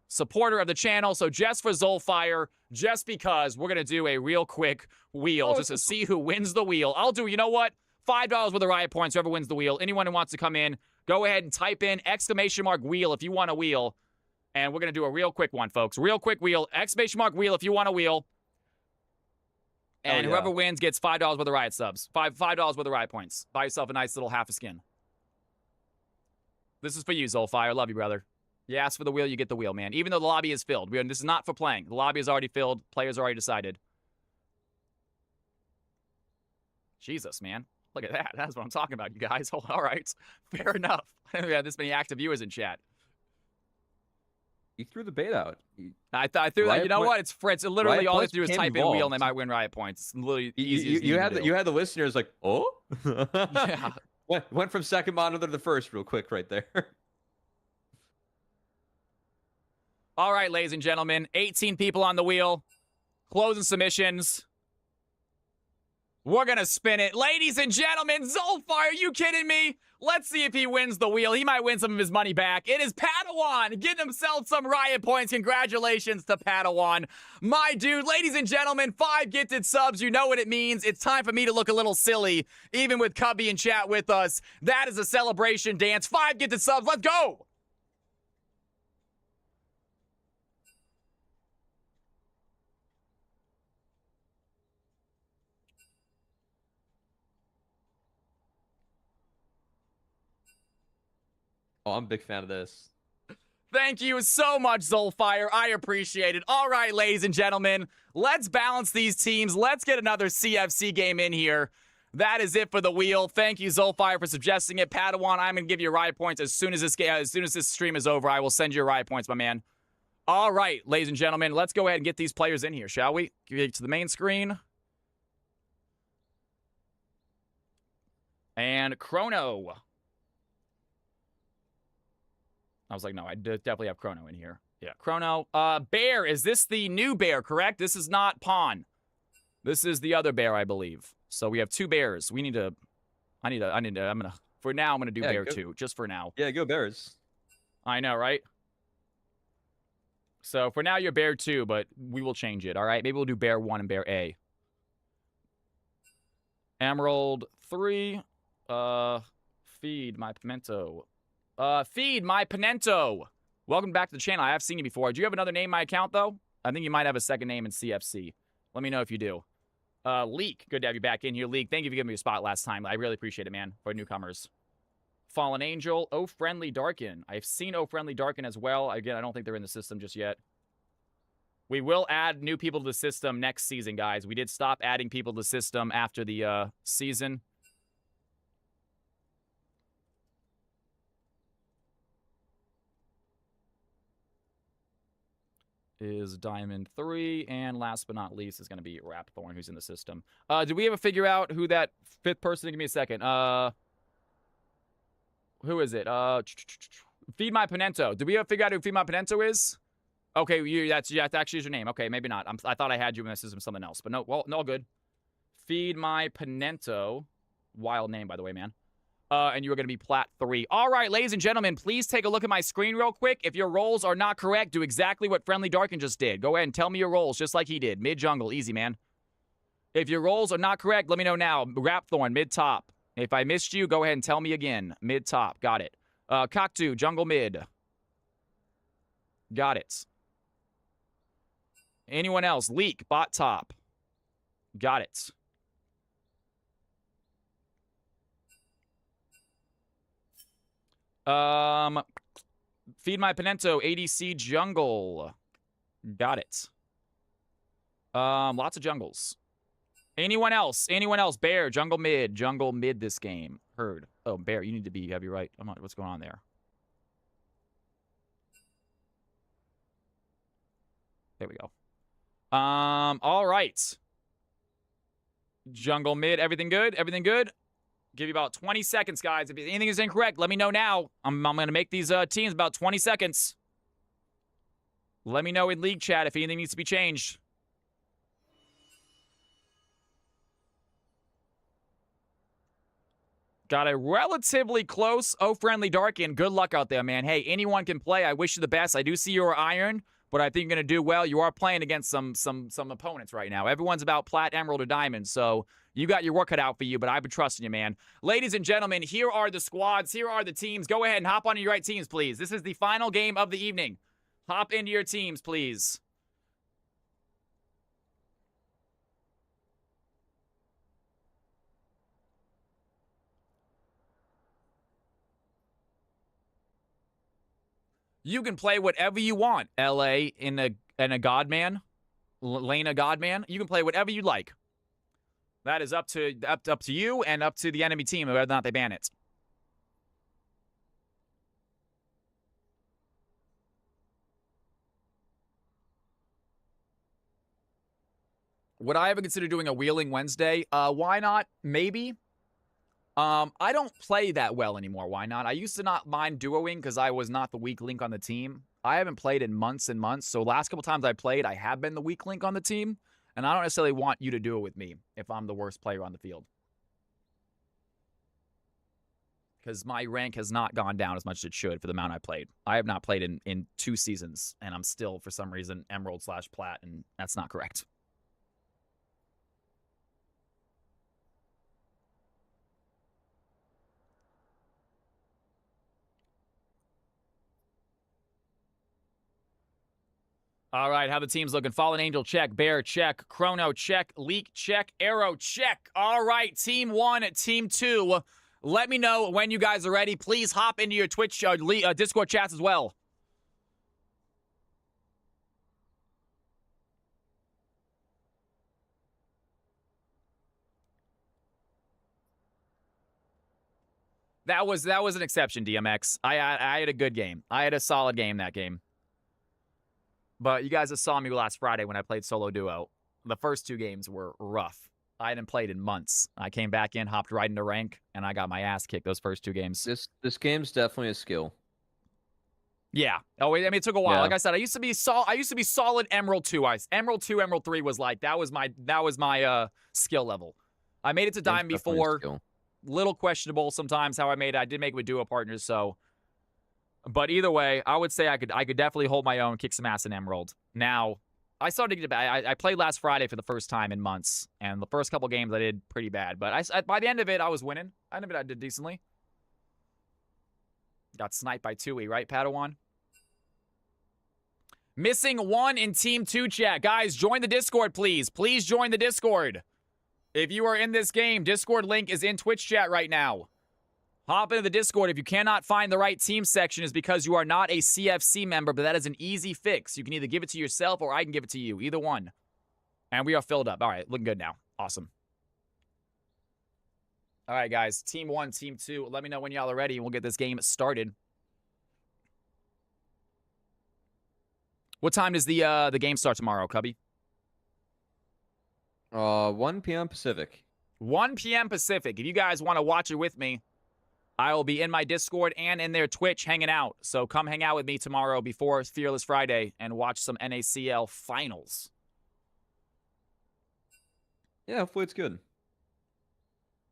supporter of the channel. So just for Zolfire, just because we're gonna do a real quick wheel just to see who wins the wheel. I'll do. You know what? $5 worth of riot points. Whoever wins the wheel. Anyone who wants to come in, go ahead and type in !wheel if you want a wheel. And we're going to do a real quick one, folks. Real quick wheel. !wheel if you want a wheel. And whoever wins gets $5 worth of riot subs. $5 worth of riot points. Buy yourself a nice little half a skin. This is for you, Zolfire. Love you, brother. You ask for the wheel, you get the wheel, man. Even though the lobby is filled. This is not for playing. The lobby is already filled. Players already decided. Jesus, man. Look at that. That's what I'm talking about, you guys. All right. Fair enough. I didn't have this many active viewers in chat. You threw the bait out. I threw that. You know what? It's literally riot all they points have to do is became type in wheel and they involved. might win riot points. It's literally easy. You had the listeners like, oh, Yeah. went from second monitor to the first real quick right there. All right, ladies and gentlemen, 18 people on the wheel. Closing submissions. We're going to spin it. Ladies and gentlemen, Zolfire, are you kidding me? Let's see if he wins the wheel. He might win some of his money back. It is Padawan getting himself some riot points. Congratulations to Padawan. My dude, ladies and gentlemen, 5 gifted subs. You know what it means. It's time for me to look a little silly, even with Cubby in chat with us. That is a celebration dance. 5 gifted subs. Let's go. Oh, I'm a big fan of this. Thank you so much, Zolfire. I appreciate it. All right, ladies and gentlemen, let's balance these teams. Let's get another CFC game in here. That is it for the wheel. Thank you, Zolfire, for suggesting it. Padawan, I'm gonna give you riot points as soon as this stream is over. I will send you riot points, my man. All right, ladies and gentlemen, let's go ahead and get these players in here, shall we? Get to the main screen. And Chrono. I was like, no, I definitely have Chrono in here. Yeah, Chrono. Bear, is this the new Bear, correct? This is not Pawn. This is the other Bear, I believe. So we have 2 bears. I'm gonna, for now, I'm gonna do Bear 2, just for now. Yeah, go Bears. I know, right? So for now, you're Bear 2, but we will change it, all right? Maybe we'll do Bear 1 and Bear A. Emerald 3. Feed my pimento. Feed my Pinento. Welcome back to the channel. I have seen you before. Do you have another name in my account, though? I think you might have a second name in CFC. Let me know if you do. Leak. Good to have you back in here, Leak. Thank you for giving me a spot last time. I really appreciate it, man, for newcomers. Fallen Angel. Oh, Friendly Darken. I've seen Oh, Friendly Darken as well. Again, I don't think they're in the system just yet. We will add new people to the system next season, guys. We did stop adding people to the system after the season. Is Diamond 3, and last but not least is going to be Rapthorn, who's in the system. Did we ever figure out who that 5th person? Give me a second. Who is it? Feed My Pinento. Did we ever figure out who Feed My Pinento is? Okay, that's actually your name. Okay, maybe not. I thought I had you in the system something else, but no. Well, no good. Feed My Pinento. Wild name, by the way, man. And you were going to be Plat 3. All right, ladies and gentlemen, please take a look at my screen real quick. If your roles are not correct, do exactly what Friendly Darkin just did. Go ahead and tell me your roles, just like he did. Mid-jungle, easy, man. If your roles are not correct, let me know now. Rapthorn, mid-top. If I missed you, go ahead and tell me again. Mid-top, got it. Cocktoo, jungle mid. Got it. Anyone else? Leak, bot top. Got it. Feed My Pinento, ADC jungle. Got it. Lots of jungles. Anyone else? Anyone else? Bear, jungle mid this game. Heard. Oh, Bear, you need to have your right. I'm not, what's going on there? There we go. All right. Jungle mid, everything good? Everything good? Give you about 20 seconds, guys. If anything is incorrect, let me know now. I'm going to make these teams about 20 seconds. Let me know in league chat if anything needs to be changed. Got a relatively close Friendly Darkin. Good luck out there, man. Hey, anyone can play. I wish you the best. I do see you're iron, but I think you're going to do well. You are playing against some opponents right now. Everyone's about plat, emerald, or diamond, so you got your work cut out for you, but I've been trusting you, man. Ladies and gentlemen, here are the squads. Here are the teams. Go ahead and hop onto your right teams, please. This is the final game of the evening. Hop into your teams, please. You can play whatever you want, LA, in a Godman, Lena Godman. You can play whatever you like. That is up to you and up to the enemy team, whether or not they ban it. Would I ever consider doing a Wheeling Wednesday? Why not? Maybe. I don't play that well anymore. Why not? I used to not mind duoing because I was not the weak link on the team. I haven't played in months and months, so last couple times I played, I have been the weak link on the team, and I don't necessarily want you to duo with me if I'm the worst player on the field. Because my rank has not gone down as much as it should for the amount I played. I have not played in 2 seasons, and I'm still, for some reason, Emerald/Plat, and that's not correct. All right, how the team's looking. Fallen Angel, check. Bear, check. Chrono, check. Leak, check. Arrow, check. All right, Team 1, Team 2. Let me know when you guys are ready. Please hop into your Twitch, Discord chats as well. That was an exception, DMX. I had a good game. I had a solid game that game. But you guys just saw me last Friday when I played solo duo. The first 2 games were rough. I hadn't played in months. I came back in, hopped right into rank, and I got my ass kicked those first 2 games. This game's definitely a skill. Yeah. Oh, I mean, it took a while. Yeah. Like I said, I used to be solid Emerald 2. Emerald 2, Emerald 3 was like that was my skill level. I made it to Diamond before. Little questionable sometimes how I made it. I did make it with duo partners, so. But either way, I would say I could definitely hold my own, kick some ass in Emerald. Now, I started to get bad. I played last Friday for the first time in months, and the first couple games I did pretty bad. But by the end of it, I was winning. I did decently. Got sniped by Tues, right, Padawan? Missing 1 in Team 2 chat. Guys, join the Discord, please. Please join the Discord. If you are in this game, Discord link is in Twitch chat right now. Hop into the Discord. If you cannot find the right team section, is because you are not a CFC member, but that is an easy fix. You can either give it to yourself or I can give it to you. Either one. And we are filled up. All right, looking good now. Awesome. All right, guys. Team 1, Team 2. Let me know when y'all are ready, and we'll get this game started. What time does the game start tomorrow, Cubby? 1 p.m. Pacific. 1 p.m. Pacific. If you guys want to watch it with me, I will be in my Discord and in their Twitch hanging out. So come hang out with me tomorrow before Fearless Friday and watch some NACL finals. Yeah, hopefully it's good.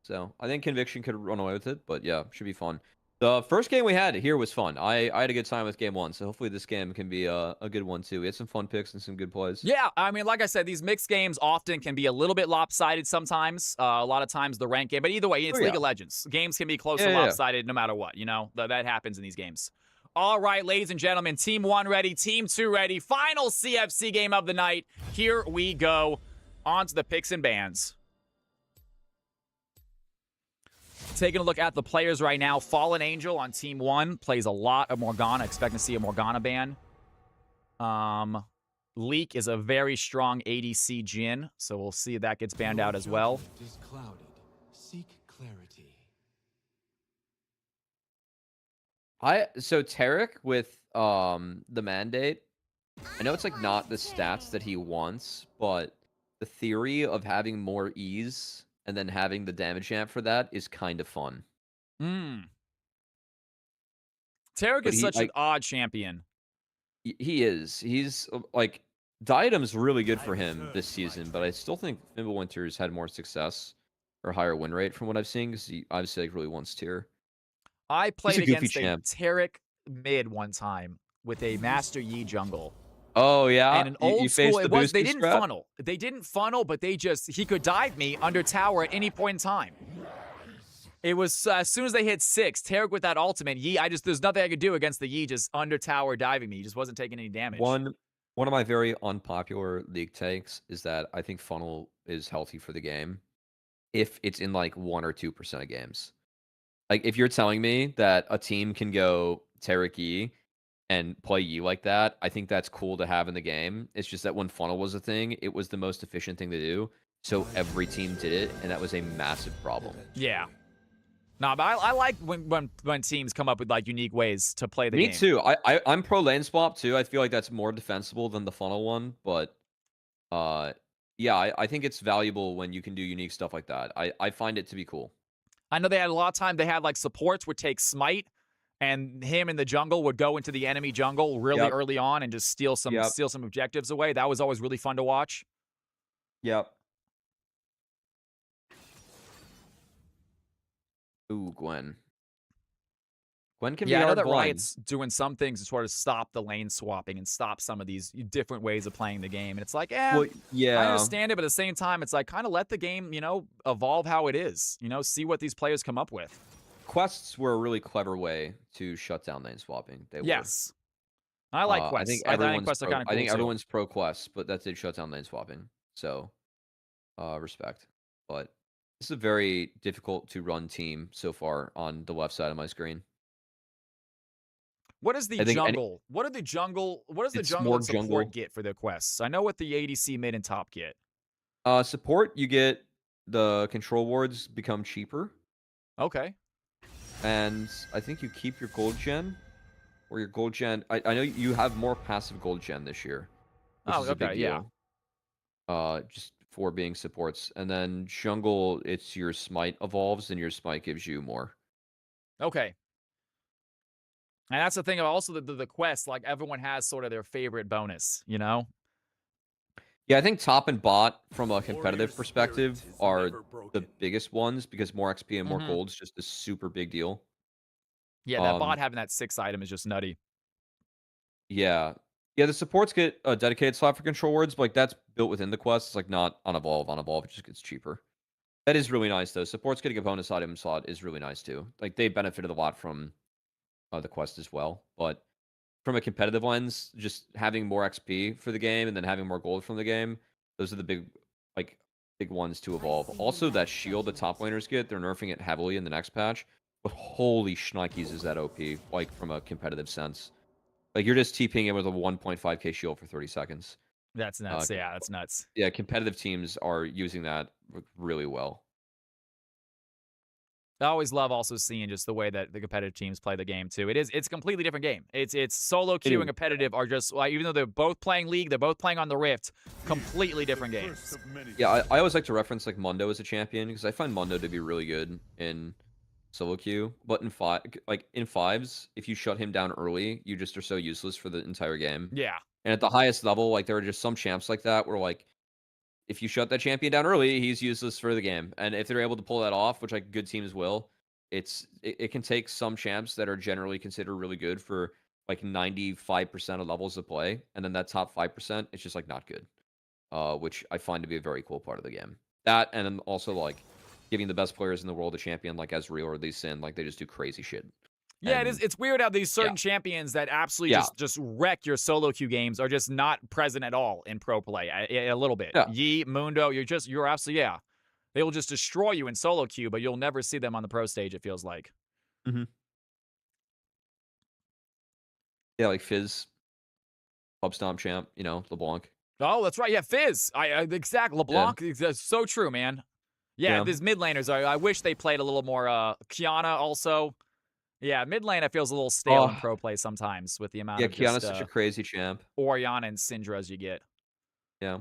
So I think Conviction could run away with it, but yeah, should be fun. The first game we had here was fun. I had a good time with game 1, so hopefully this game can be a good one too. We had some fun picks and some good plays. Yeah, I mean, like I said, these mixed games often can be a little bit lopsided sometimes. A lot of times the rank game, but either way, it's League of Legends. Games can be close to lopsided no matter what. You know, that happens in these games. All right, ladies and gentlemen, Team 1 ready, Team 2 ready. Final CFC game of the night. Here we go. On to the picks and bans. Taking a look at the players right now. Fallen Angel on Team 1 plays a lot of Morgana. Expect to see a Morgana ban. Leak is a very strong ADC Jhin, so we'll see if that gets banned out as well. Is clouded. Seek clarity. So Tarek with the mandate, I know it's like not the stats that he wants, but the theory of having more ease and then having the damage amp for that is kind of fun. Tarek is such an odd champion. He is. He's like Diadem's really good for him this season, but I still think Fimbulwinter's had more success or higher win rate from what I've seen because he obviously like really wants tier. I played against a Tarek mid one time with a Master Yi jungle. Oh yeah, and an old school. It was they didn't funnel. They didn't funnel, but he could dive me under tower at any point in time. It was as soon as they hit 6, Tarek with that ultimate, Yi. There's nothing I could do against the Yi just under tower diving me. He just wasn't taking any damage. One of my very unpopular league takes is that I think funnel is healthy for the game if it's in like 1 or 2% of games. Like if you're telling me that a team can go Tarek Yi and play Yi like that, I think that's cool to have in the game. It's just that when funnel was a thing, it was the most efficient thing to do. So every team did it, and that was a massive problem. Yeah. No, but I like when teams come up with like unique ways to play the game. Me too. I'm pro lane swap too. I feel like that's more defensible than the funnel one, but yeah, I think it's valuable when you can do unique stuff like that. I find it to be cool. I know they had a lot of time. They had like supports would take smite, and him in the jungle would go into the enemy jungle really early on and just steal some objectives away. That was always really fun to watch. Yep. Ooh, Gwen. Gwen can be I know hard that blind. Riot's doing some things to sort of stop the lane swapping and stop some of these different ways of playing the game. And it's like, well, yeah, I understand it, but at the same time, it's like kind of let the game, evolve how it is. See what these players come up with. Quests were a really clever way to shut down lane swapping. Yes. I like quests. I think quests are kind of cool. I think everyone's pro quests, but that did shut down lane swapping. So, respect. But this is a very difficult to run team so far on the left side of my screen. What is the jungle? What does the jungle and support get for their quests? I know what the ADC mid and top get. Support, you get the control wards become cheaper. Okay. And I think you keep your gold gen. Or your gold gen. I know you have more passive gold gen this year. Which is a big deal. Just for being supports. And then jungle, it's your smite evolves and your smite gives you more. Okay. And that's the thing of also the quest, like everyone has sort of their favorite bonus, Yeah, I think top and bot from a competitive perspective are the biggest ones because more XP and more gold is just a super big deal. Yeah, that bot having that 6 item is just nutty. Yeah. Yeah, the supports get a dedicated slot for control words, but like that's built within the quest. It's like not on Evolve. On Evolve, it just gets cheaper. That is really nice though. Supports getting a bonus item slot is really nice too. Like they benefited a lot from the quest as well. But from a competitive lens, just having more XP for the game and then having more gold from the game, those are the big ones to evolve. Also, that shield the top laners get, they're nerfing it heavily in the next patch. But holy shnikes is that OP, like from a competitive sense. Like you're just TPing in with a 1.5k shield for 30 seconds. That's nuts. Yeah, that's nuts. Yeah, competitive teams are using that really well. I always love also seeing just the way that the competitive teams play the game too. It's a completely different game. It's solo queue and competitive are just like, even though they're both playing League, they're both playing on the Rift, completely different games. Yeah, I always like to reference like Mundo as a champion because I find Mundo to be really good in solo queue. But in in fives, if you shut him down early, you just are so useless for the entire game. Yeah. And at the highest level, like there are just some champs like that where like if you shut that champion down early, he's useless for the game. And if they're able to pull that off, which like good teams will, it can take some champs that are generally considered really good for like 95% of levels of play, and then that top 5%, it's just like not good. Which I find to be a very cool part of the game. That and then also like giving the best players in the world a champion like Ezreal or Lee Sin, like they just do crazy shit. Yeah, it And is. It's weird how these certain champions that absolutely just wreck your solo queue games are just not present at all in pro play. A little bit. Yeah. Yi, Mundo, you're absolutely They will just destroy you in solo queue, but you'll never see them on the pro stage. It feels like. Yeah, like Fizz, Pub Stomp champ, you know, LeBlanc. Oh, that's right. Yeah, Fizz. Exactly. LeBlanc. That's so true, man. Yeah, these mid laners. I wish they played a little more. Kiana also. Yeah, mid lane I feels a little stale in pro play sometimes with the amount of Kiana's such a crazy champ. Orianna and Syndras you get. Yeah.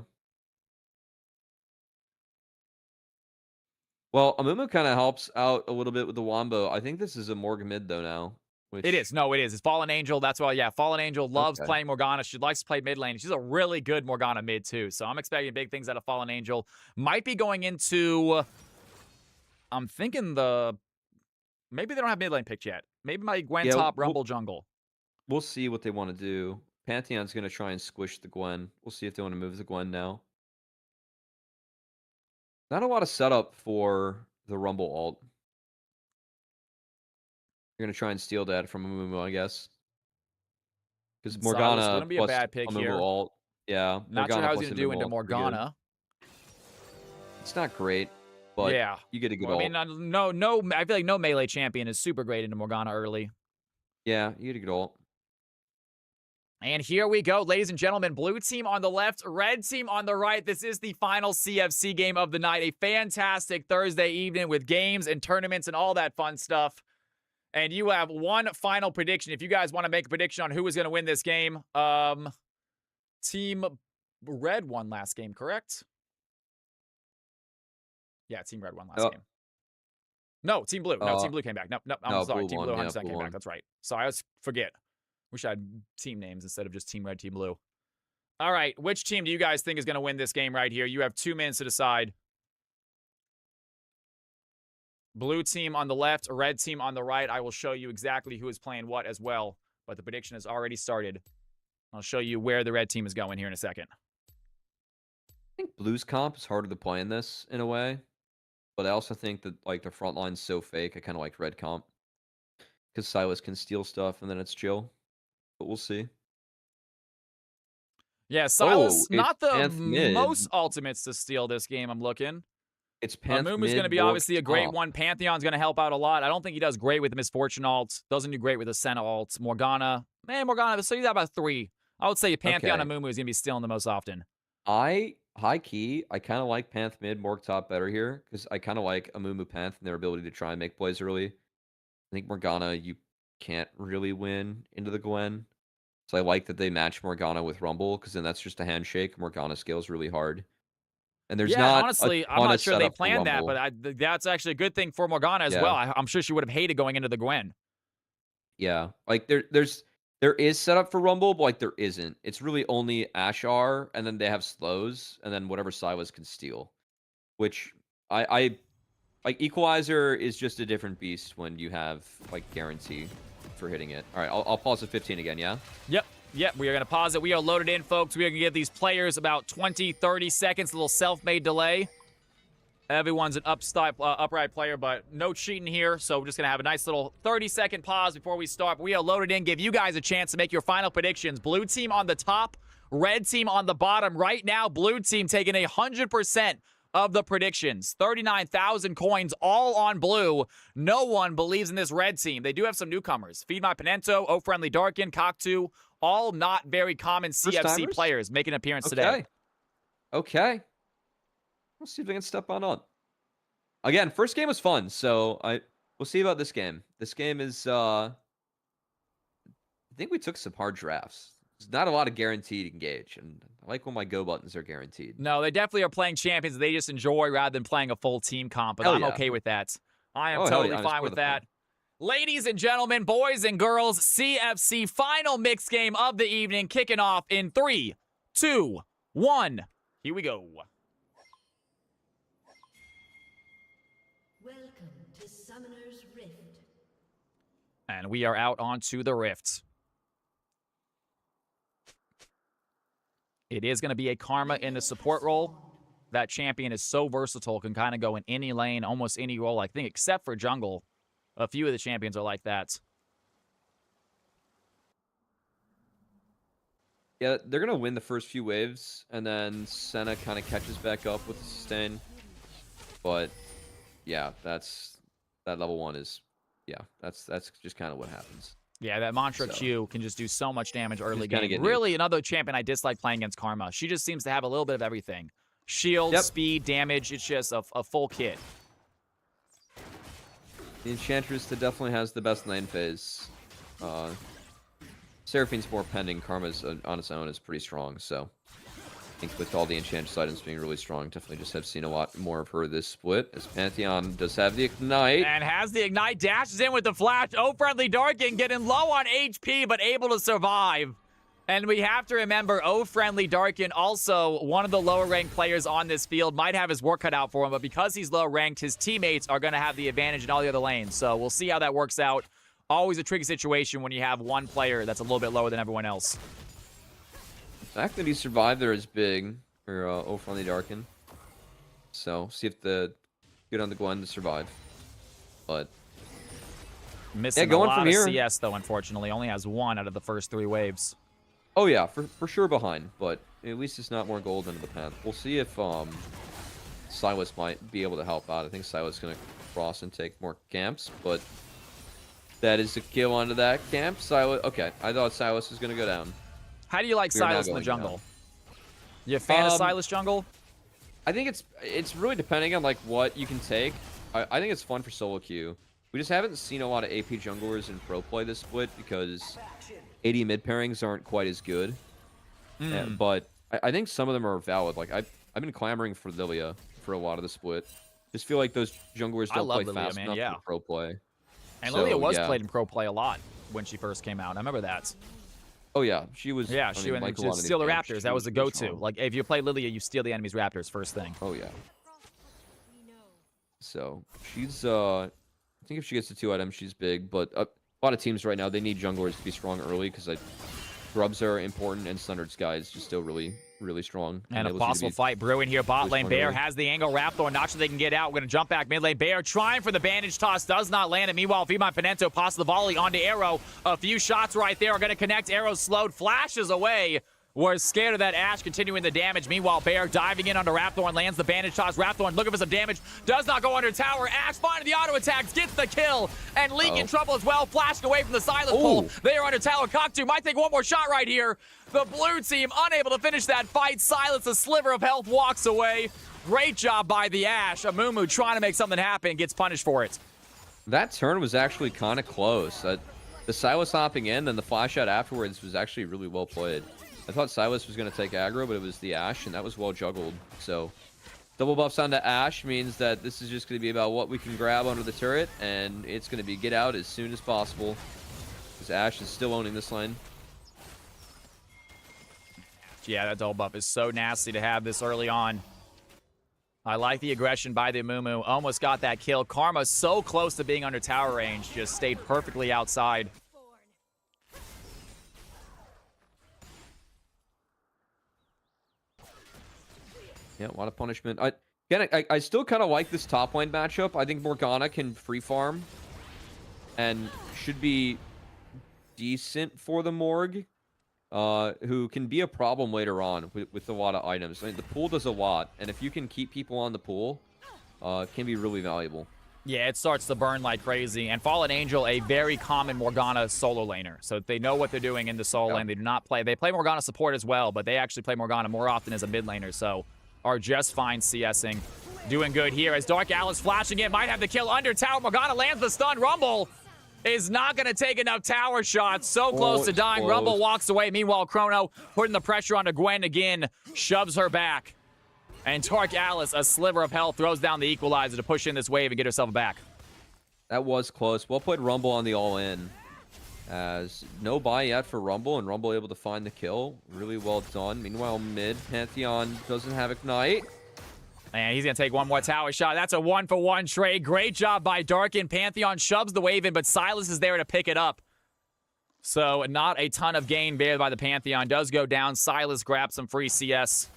Well, Amumu kind of helps out a little bit with the Wombo. I think this is a Morg mid though now. Which... It is. No, it is. It's Fallen Angel. That's why, Fallen Angel loves playing Morgana. She likes to play mid lane. She's a really good Morgana mid, too. So I'm expecting big things out of Fallen Angel. Might be going into... I'm thinking maybe they don't have mid lane picked yet. Maybe my Gwen top, Rumble jungle. We'll see what they want to do. Pantheon's going to try and squish the Gwen. We'll see if they want to move the Gwen now. Not a lot of setup for the Rumble ult. You're going to try and steal that from Amumu, I guess. Because Morgana wouldn't be a bad pick Amumu here. ult. Yeah. Not Morgana sure how he's going to do into ult, Morgana. It's not great, but you get a good ult. I mean, I feel like no melee champion is super great into Morgana early. Yeah, you get a good ult. And here we go, ladies and gentlemen. Blue team on the left, red team on the right. This is the final CFC game of the night. A fantastic Thursday evening with games and tournaments and all that fun stuff. And you have one final prediction. If you guys want to make a prediction on who is going to win this game, Team Red won last game, correct? Yeah, Team Red won last game. No, Team Blue. No, Team Blue came back. No, I'm sorry. Team Blue 100% came back. That's right. So I always forget. Wish I had team names instead of just Team Red, Team Blue. All right, which team do you guys think is going to win this game right here? You have 2 minutes to decide. Blue team on the left, red team on the right. I will show you exactly who is playing what as well, but the prediction has already started. I'll show you where the red team is going here in a second. I think Blue's comp is harder to play in this in a way, but I also think that like the front line's so fake. I kind of like red comp because Silas can steal stuff and then it's chill. But we'll see. Yeah, Silas, not the most ultimates to steal this game, I'm looking. It's Panth Mumu's going to be obviously a great one. Pantheon's going to help out a lot. I don't think he does great with the Misfortune ult. Doesn't do great with the Senna ult. Morgana, so you got about 3. I would say Pantheon and Mumu is going to be stealing the most often. High key, I kind of like Panth mid, Morg top better here because I kind of like Amumu Panth and their ability to try and make plays early. I think Morgana, you can't really win into the Gwen. So I like that they match Morgana with Rumble because then that's just a handshake. Morgana scales really hard. And there's not honestly, I'm not sure they planned that, but that's actually a good thing for Morgana as well. I'm sure she would have hated going into the Gwen. Yeah, like there is setup for Rumble, but like there isn't. It's really only Ashar, and then they have slows, and then whatever Silas can steal. Which I like Equalizer is just a different beast when you have like guarantee for hitting it. All right, I'll pause at 15 again, yeah? Yep, we are going to pause it. We are loaded in, folks. We are going to give these players about 20, 30 seconds, a little self-made delay. Everyone's an upright player, but no cheating here, so we're just going to have a nice little 30-second pause before we start. But we are loaded in. Give you guys a chance to make your final predictions. Blue team on the top, red team on the bottom. Right now, blue team taking 100% of the predictions. 39,000 coins all on blue. No one believes in this red team. They do have some newcomers. Feed My Panento, O Friendly Darkin, Cocktoo, all not very common CFC players making an appearance today. Okay. Let's see if we can step on up. Again, first game was fun, so we'll see about this game. This game is I think we took some hard drafts. There's not a lot of guaranteed engage, and I like when my go buttons are guaranteed. No, they definitely are playing champions they just enjoy rather than playing a full team comp, but I'm okay with that. I am Oh, hell totally yeah, fine with that. Ladies and gentlemen, boys and girls, CFC final mix game of the evening kicking off in 3, 2, 1. Here we go. Welcome to Summoner's Rift. And we are out onto the Rift. It is going to be a Karma in the support role. That champion is so versatile, can kind of go in any lane, almost any role, I think, except for jungle. A few of the champions are like that. Yeah, they're going to win the first few waves, and then Senna kind of catches back up with the sustain. But, yeah, that level 1 is, yeah, that's just kind of what happens. Yeah, that Mantra Q can just do so much damage early kinda game. get Really, another champion I dislike playing against Karma. She just seems to have a little bit of everything. Shield, speed, damage, it's just a full kit. The Enchantress that definitely has the best lane phase. Seraphine's more pending. Karma's on its own is pretty strong, so I think with all the Enchantress items being really strong, definitely just have seen a lot more of her this split, as Pantheon does have the Ignite. And has the Ignite, dashes in with the flash. Oh, Friendly Darkin getting low on HP, but able to survive. And we have to remember, Oh Friendly Darkin, also one of the lower ranked players on this field, might have his work cut out for him, but because he's low ranked, his teammates are going to have the advantage in all the other lanes. So we'll see how that works out. Always a tricky situation when you have one player that's a little bit lower than everyone else. The fact that he survived there is big for Oh Friendly Darkin. So see if the good on the Gwen to survive. But missing going a lot from of here. CS though, unfortunately, only has 1 out of the first 3 waves. Oh yeah, for sure behind, but at least it's not more gold into the path. We'll see if Silas might be able to help out. I think Silas is going to cross and take more camps, but that is a kill onto that camp. Silas, okay, I thought Silas was going to go down. How do you like We are now Silas in the going jungle? down. You a fan of Silas jungle? I think it's really depending on like what you can take. I think it's fun for solo queue. We just haven't seen a lot of AP junglers in pro play this split because AD mid pairings aren't quite as good. But I think some of them are valid. Like I've been clamoring for Lilia for a lot of the split. Just feel like those junglers don't play Lilia, fast man, enough yeah. for pro play. And So, Lilia was yeah. played in pro play a lot when she first came out. I remember that. Oh yeah, she was. Yeah, I she mean, went like a to lot of these steal the games, Raptors. she That was the really go-to. strong. Like, if you play Lilia, you steal the enemy's Raptors first thing. Oh yeah. So she's I think if she gets the 2 items, she's big. But a lot of teams right now, they need junglers to be strong early because grubs are important and Sundered Sky is just still really, really strong. And a able to possible be fight brewing here. Bot really lane strong Bear early. has the angle. Raptor not sure they can get out. We're going to jump back mid lane. Bear trying for the bandage toss. Does not land it. Meanwhile, Femon Finento passes the volley onto Arrow. A few shots right there are going to connect. Arrow slowed. Flashes away. We're scared of that Ashe continuing the damage. Meanwhile, Bear diving in onto Rapthorn, lands the bandage toss. Rapthorn looking for some damage. Does not go under tower. Ashe finding the auto attacks. Gets the kill. And Leak in trouble as well. Flashing away from the silence pole. They are under tower. Cocktoo might take one more shot right here. The blue team unable to finish that fight. Silence, a sliver of health, walks away. Great job by the Ashe. Amumu trying to make something happen. Gets punished for it. That turn was actually kind of close. The Silas hopping in and the flash out afterwards was actually really well played. I thought Silas was going to take aggro, but it was the Ashe, and that was well juggled. So, double buffs onto Ashe means that this is just going to be about what we can grab under the turret, and it's going to be get out as soon as possible. Because Ashe is still owning this lane. Yeah, that double buff is so nasty to have this early on. I like the aggression by the Amumu. Almost got that kill. Karma so close to being under tower range. Just stayed perfectly outside. Yeah, a lot of punishment. I still kind of like this top lane matchup. I think Morgana can free farm and should be decent for the Morg, who can be a problem later on with a lot of items. I mean, the pool does a lot, and if you can keep people on the pool, it can be really valuable. Yeah, it starts to burn like crazy. And Fallen Angel, a very common Morgana solo laner. So they know what they're doing in the solo lane. They do not play. They play Morgana support as well, but they actually play Morgana more often as a mid laner. So are just fine CSing. Doing good here as Dark Alice flashing in. Might have the kill under tower. Morgana lands the stun. Rumble is not going to take enough tower shots. So close to dying. Close. Rumble walks away. Meanwhile, Chrono putting the pressure onto Gwen again. Shoves her back. And Dark Alice, a sliver of health, throws down the equalizer to push in this wave and get herself back. That was close. Well played Rumble on the all-in. As no buy yet for Rumble, and Rumble able to find the kill. Really well done. Meanwhile, mid, Pantheon doesn't have Ignite. And he's going to take one more tower shot. That's a 1-for-1 trade. Great job by Darkin. Pantheon shoves the wave in, but Silas is there to pick it up. So not a ton of gain there by the Pantheon. Does go down. Silas grabs some free CS.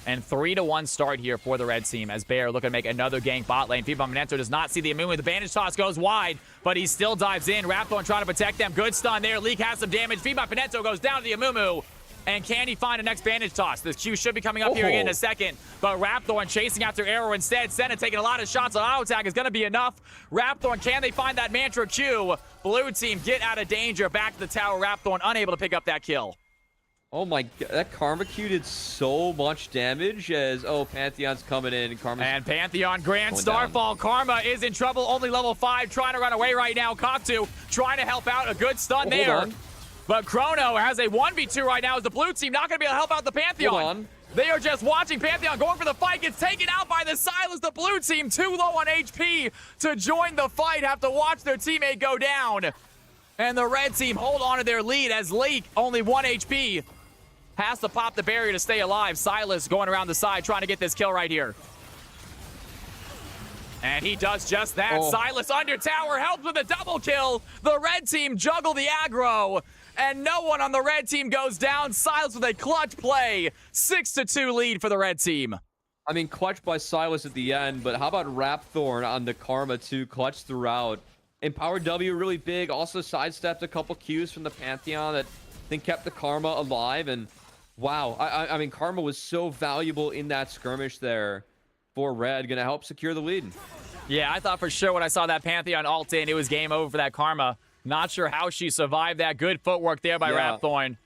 And 3-1 start here for the red team as Bear looking to make another gank bot lane. Feedback does not see the Amumu. The bandage toss goes wide, but he still dives in. Rapthorn trying to protect them. Good stun there. Leak has some damage. Feedback goes down to the Amumu. And can he find a next bandage toss? The Q should be coming up here again in a second. But Rapthorn chasing after Arrow instead. Senna taking a lot of shots on auto attack is going to be enough. Rapthorn, can they find that Mantra Q? Blue team get out of danger. Back to the tower. Rapthorn unable to pick up that kill. Oh my god, that Karma Q did so much damage as, Pantheon's coming in. And Pantheon, Grand Starfall. Karma is in trouble, only level 5, trying to run away right now. Koktu trying to help out, a good stun there. But Chrono has a 1v2 right now as the blue team not going to be able to help out the Pantheon. They are just watching Pantheon going for the fight, gets taken out by the Silas. The blue team too low on HP to join the fight, have to watch their teammate go down. And the red team hold on to their lead as Leak, only 1 HP. Has to pop the barrier to stay alive. Silas going around the side trying to get this kill right here. And he does just that. Silas under tower helps with a double kill. The red team juggle the aggro. And no one on the red team goes down. Silas with a clutch play. 6-2 lead for the red team. I mean, clutch by Silas at the end, but how about Rapthorn on the Karma too? Clutch throughout. Empowered W really big. Also sidestepped a couple Qs from the Pantheon that I think kept the Karma alive. And wow, I mean, Karma was so valuable in that skirmish there for Red. Gonna help secure the lead. Yeah, I thought for sure when I saw that Pantheon ult in, it was game over for that Karma. Not sure how she survived that. Good footwork there by Rapthorn.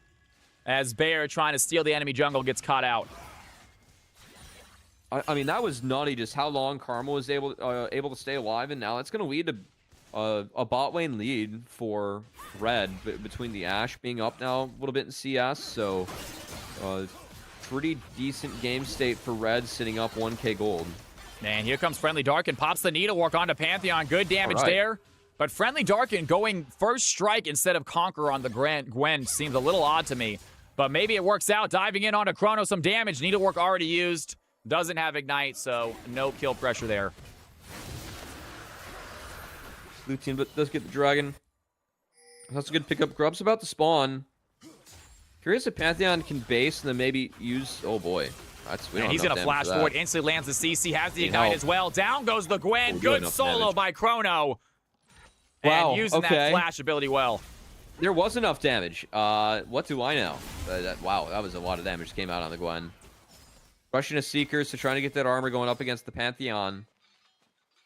As Bear trying to steal the enemy jungle gets caught out. I mean, that was nutty just how long Karma was able to stay alive. And now that's gonna lead to a bot lane lead for Red between the Ashe being up now a little bit in CS. So pretty decent game state for Red, sitting up 1k gold. And here comes Friendly Darkin, pops the needlework onto Pantheon. Good damage there. But Friendly Darkin going first strike instead of Conquer on the Gwen seems a little odd to me. But maybe it works out. Diving in onto Chrono, some damage. Needlework already used. Doesn't have Ignite, so no kill pressure there. Blue team but does get the dragon. That's a good pickup. Grub's about to spawn. Curious if Pantheon can base and then maybe use... Oh boy. And he's going to flash forward. Instantly lands the CC. Has the Ignite as well. Down goes the Gwen. Good solo by Chrono. Wow, and using that flash ability well. There was enough damage. What do I know? Wow, that was a lot of damage came out on the Gwen. Rushing a Seekers to trying to get that armor going up against the Pantheon.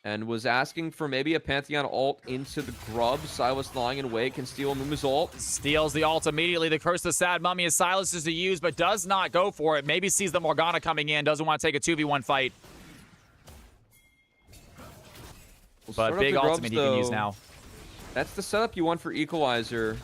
And was asking for maybe a Pantheon ult into the Grub. Silas lying in wait can steal Mumu's ult. Steals the ult immediately. The Curse of the Sad Mummy is Silas's to use, but does not go for it. Maybe sees the Morgana coming in. Doesn't want to take a 2v1 fight. But big ultimate he can use now. That's the setup you want for Equalizer.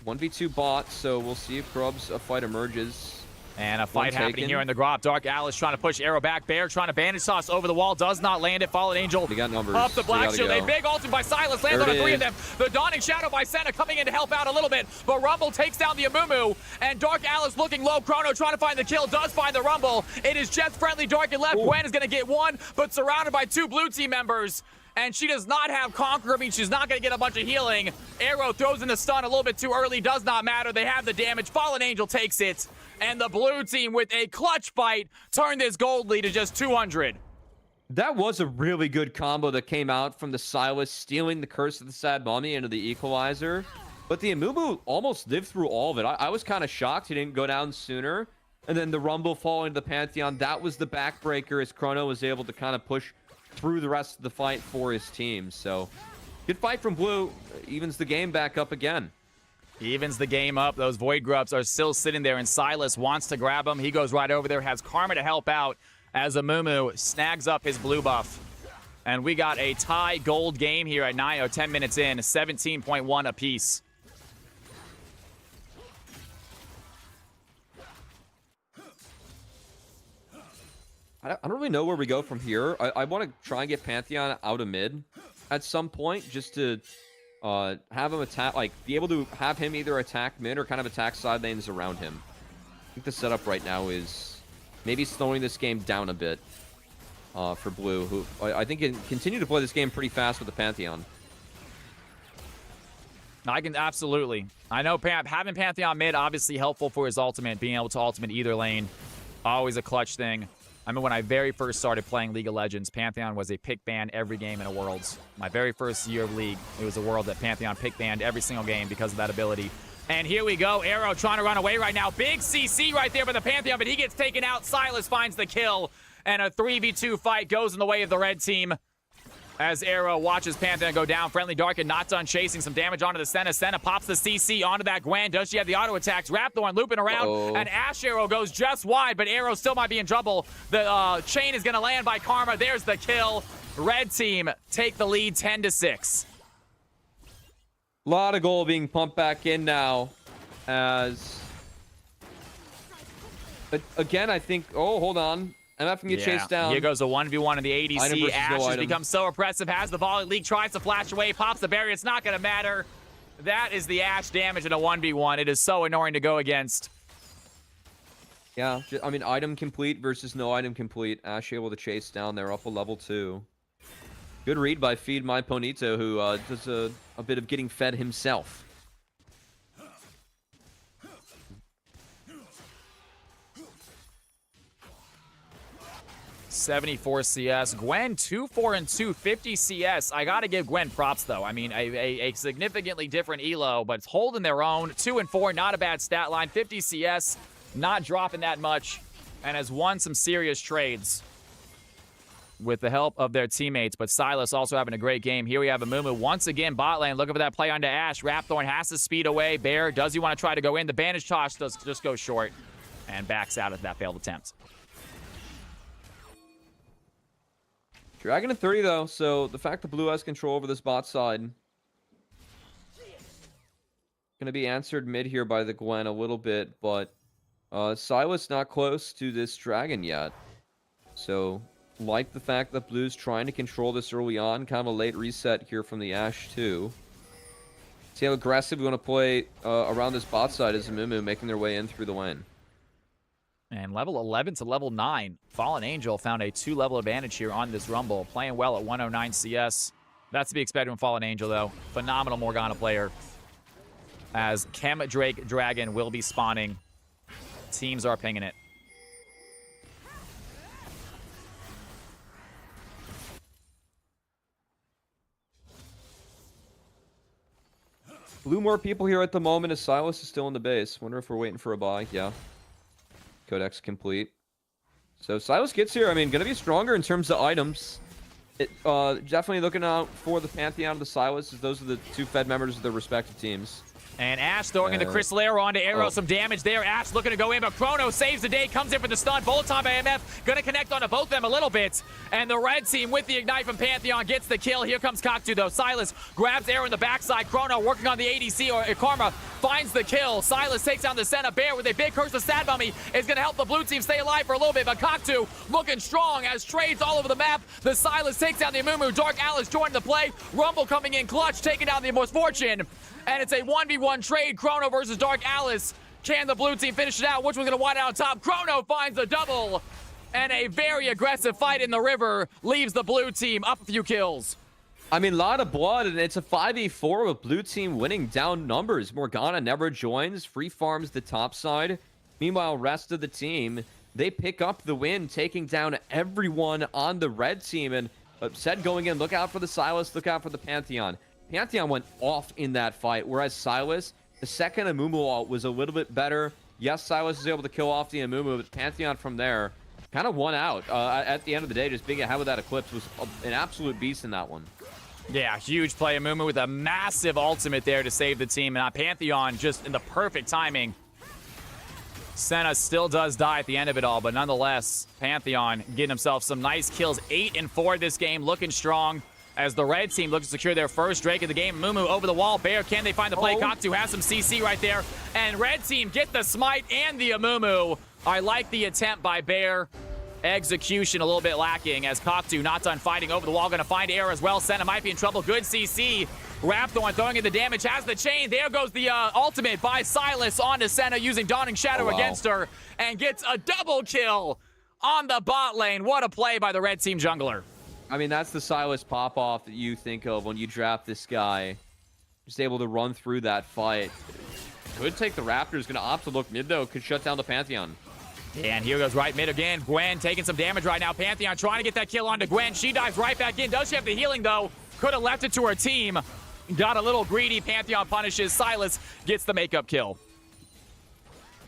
1v2 bot, so we'll see if Grub's a fight emerges. And a fight happening here in the Grop. Dark Alice trying to push Arrow back. Bear trying to bandage toss over the wall. Does not land it. Fallen Angel they got numbers. Up the Black Shield. A big ultimate by Silas. Lands on the 3 of them. The Dawning Shadow by Senna coming in to help out a little bit. But Rumble takes down the Amumu. And Dark Alice looking low. Chrono trying to find the kill. Does find the Rumble. It is just Friendly Dark and left. Gwen is going to get one, but surrounded by 2 blue team members. And she does not have Conquer. I mean, she's not going to get a bunch of healing. Arrow throws in the stun a little bit too early. Does not matter. They have the damage. Fallen Angel takes it. And the blue team with a clutch fight turned this gold lead to just 200. That was a really good combo that came out from the Silas stealing the Curse of the Sad Mummy into the Equalizer. But the Amumu almost lived through all of it. I was kind of shocked he didn't go down sooner. And then the Rumble falling to the Pantheon. That was the backbreaker as Chrono was able to kind of push through the rest of the fight for his team. So good fight from Blue. Evens the game back up again. Evens the game up. Those Void Grubs are still sitting there, and Silas wants to grab him. He goes right over there, has Karma to help out as Amumu snags up his blue buff. And we got a tie gold game here at 9 or 10 minutes in, 17.1 apiece. I don't really know where we go from here. I want to try and get Pantheon out of mid. at some point just to have him attack, like be able to have him either attack mid or kind of attack side lanes around him. I think the setup right now is maybe slowing this game down a bit for Blue, who I think can continue to play this game pretty fast with the Pantheon. I can absolutely. I know having Pantheon mid obviously helpful for his ultimate, being able to ultimate either lane. Always a clutch thing. I mean, when I very first started playing League of Legends, Pantheon was a pick ban every game in a Worlds. My very first year of League, it was a World that Pantheon pick banned every single game because of that ability. And here we go. Arrow trying to run away right now. Big CC right there for the Pantheon, but he gets taken out. Silas finds the kill, and a 3v2 fight goes in the way of the red team. As Arrow watches Pantheon go down. Friendly Darkin not done chasing. Some damage onto the Senna. Senna pops the CC onto that Gwen. Does she have the auto attacks? Rapthorn looping around. And Ash Arrow goes just wide, but Arrow still might be in trouble. The chain is going to land by Karma. There's the kill. Red team take the lead 10-6. A lot of gold being pumped back in now as... Again, I think... Oh, hold on. MF can get chased down. Here goes a 1v1 in the ADC. Ash has become so oppressive. Has the volley leak. Tries to flash away. Pops the barrier. It's not going to matter. That is the Ash damage in a 1v1. It is so annoying to go against. Yeah, I mean, item complete versus no item complete. Ash able to chase down. They're up a level 2. Good read by Feed My Ponito, who does a bit of getting fed himself. 74 CS. Gwen 2-4-2, 50 CS. I gotta give Gwen props though. I mean, a significantly different elo, but it's holding their own. 2-4, not a bad stat line. 50 CS, not dropping that much, and has won some serious trades with the help of their teammates. But Silas also having a great game. Here we have Amumu once again bot lane, looking for that play onto Ash. Rapthorn has to speed away. Bear, does he want to try to go in? The bandage toss does just go short and backs out of that failed attempt. Dragon at 30 though, so the fact that Blue has control over this bot side gonna be answered mid here by the Gwen a little bit, but Silas not close to this Dragon yet. So like the fact that Blue's trying to control this early on, kind of a late reset here from the Ashe too. See how aggressive we want to play around this bot side as Amumu making their way in through the lane. And level 11 to level 9. Fallen Angel found a 2-level advantage here on this Rumble. Playing well at 109 CS. That's to be expected from Fallen Angel, though. Phenomenal Morgana player. As Chem Drake Dragon will be spawning. Teams are pinging it. Blue more people here at the moment as Silas is still in the base. Wonder if we're waiting for a buy. Yeah. Codex complete. So Silas gets here. I mean, gonna be stronger in terms of items. Definitely looking out for the Pantheon of the Silas, as those are the two Fed members of their respective teams. And Ash throwing into Crystal Arrow onto Arrow. Some damage there. Ash looking to go in, but Chrono saves the day. Comes in for the stun. Bullet time by MF. Going to connect onto both of them a little bit. And the red team with the Ignite from Pantheon gets the kill. Here comes Cocktoo, though. Silas grabs Arrow in the backside. Chrono working on the ADC, or Karma finds the kill. Silas takes down the Senna. Bear with a big curse of Sad Mummy is going to help the blue team stay alive for a little bit. But Cocktoo looking strong as trades all over the map. The Silas takes down the Amumu. Dark Alice joining the play. Rumble coming in clutch, taking down the Misfortune. And it's a 1v1 trade. Chrono versus Dark Alice. Can the blue team finish it out? Which one's going to wide out on top? Chrono finds the double. And a very aggressive fight in the river leaves the blue team up a few kills. I mean, a lot of blood, and it's a 5v4 with blue team winning down numbers. Morgana never joins. Free farms the top side. Meanwhile, rest of the team, they pick up the win, taking down everyone on the red team. And said going in, look out for the Silas, look out for the Pantheon. Pantheon went off in that fight, whereas Silas, the second Amumu ult was a little bit better. Yes, Silas was able to kill off the Amumu, but Pantheon from there kind of won out. At the end of the day, just being ahead with that Eclipse was an absolute beast in that one. Yeah, huge play. Amumu with a massive ultimate there to save the team. And Pantheon just in the perfect timing. Senna still does die at the end of it all, but nonetheless, Pantheon getting himself some nice kills. 8-4 this game, looking strong. As the red team looks to secure their first Drake of the game. Mumu over the wall. Bear, can they find the play? Cocktoo has some CC right there. And red team get the smite and the Amumu. I like the attempt by Bear. execution a little bit lacking as Coctu not done fighting over the wall. Going to find air as well. Senna might be in trouble. Good CC. Rapthorn throwing in the damage. Has the chain. There goes the ultimate by Silas onto Senna using Dawning Shadow against her. And gets a double kill on the bot lane. What a play by the red team jungler. I mean, that's the Silas pop-off that you think of when you draft this guy. Just able to run through that fight. Could take the Raptors. Going to opt to look mid, though. Could shut down the Pantheon. And here goes right mid again. Gwen taking some damage right now. Pantheon trying to get that kill onto Gwen. She dives right back in. Does she have the healing, though? Could have left it to her team. Got a little greedy. Pantheon punishes. Silas gets the makeup kill.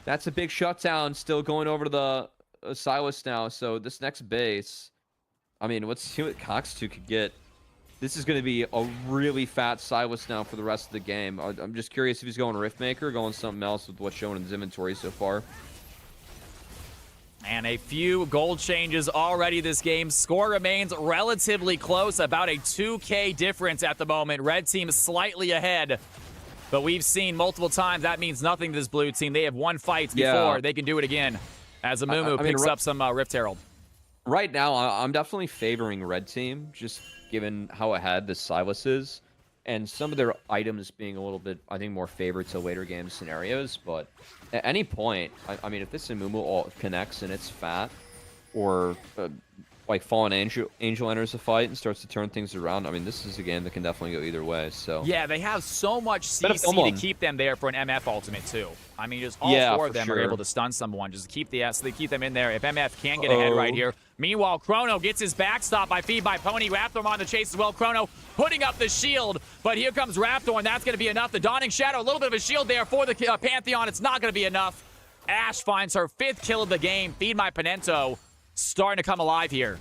That's a big shutdown. Still going over to the Silas now. So this next base, I mean, let's see what Cox2 could get. This is going to be a really fat Silas now for the rest of the game. I'm just curious if he's going Riftmaker or going something else with what's shown in his inventory so far. And a few gold changes already this game. Score remains relatively close, about a 2K difference at the moment. Red team slightly ahead, but we've seen multiple times that means nothing to this blue team. They have won fights before. They can do it again as Amumu picks up some Rift Herald. Right now, I'm definitely favoring red team, just given how ahead the Silas is. And some of their items being a little bit, I think, more favored to later game scenarios. But at any point, I mean, if this Amumu all connects and it's fat, or like Fallen Angel enters the fight and starts to turn things around, I mean, this is a game that can definitely go either way. So yeah, they have so much CC to keep them there for an MF ultimate too. I mean, just all four of them are able to stun someone. Just keep so they keep them in there. If MF can get ahead right here. Meanwhile, Chrono gets his backstop by feed by Pony. Rapthorn on the chase as well. Chrono putting up the shield, but here comes Rapthorn. That's going to be enough. The Dawning Shadow, a little bit of a shield there for the Pantheon. It's not going to be enough. Ashe finds her 5th kill of the game. Feed my Penento starting to come alive here.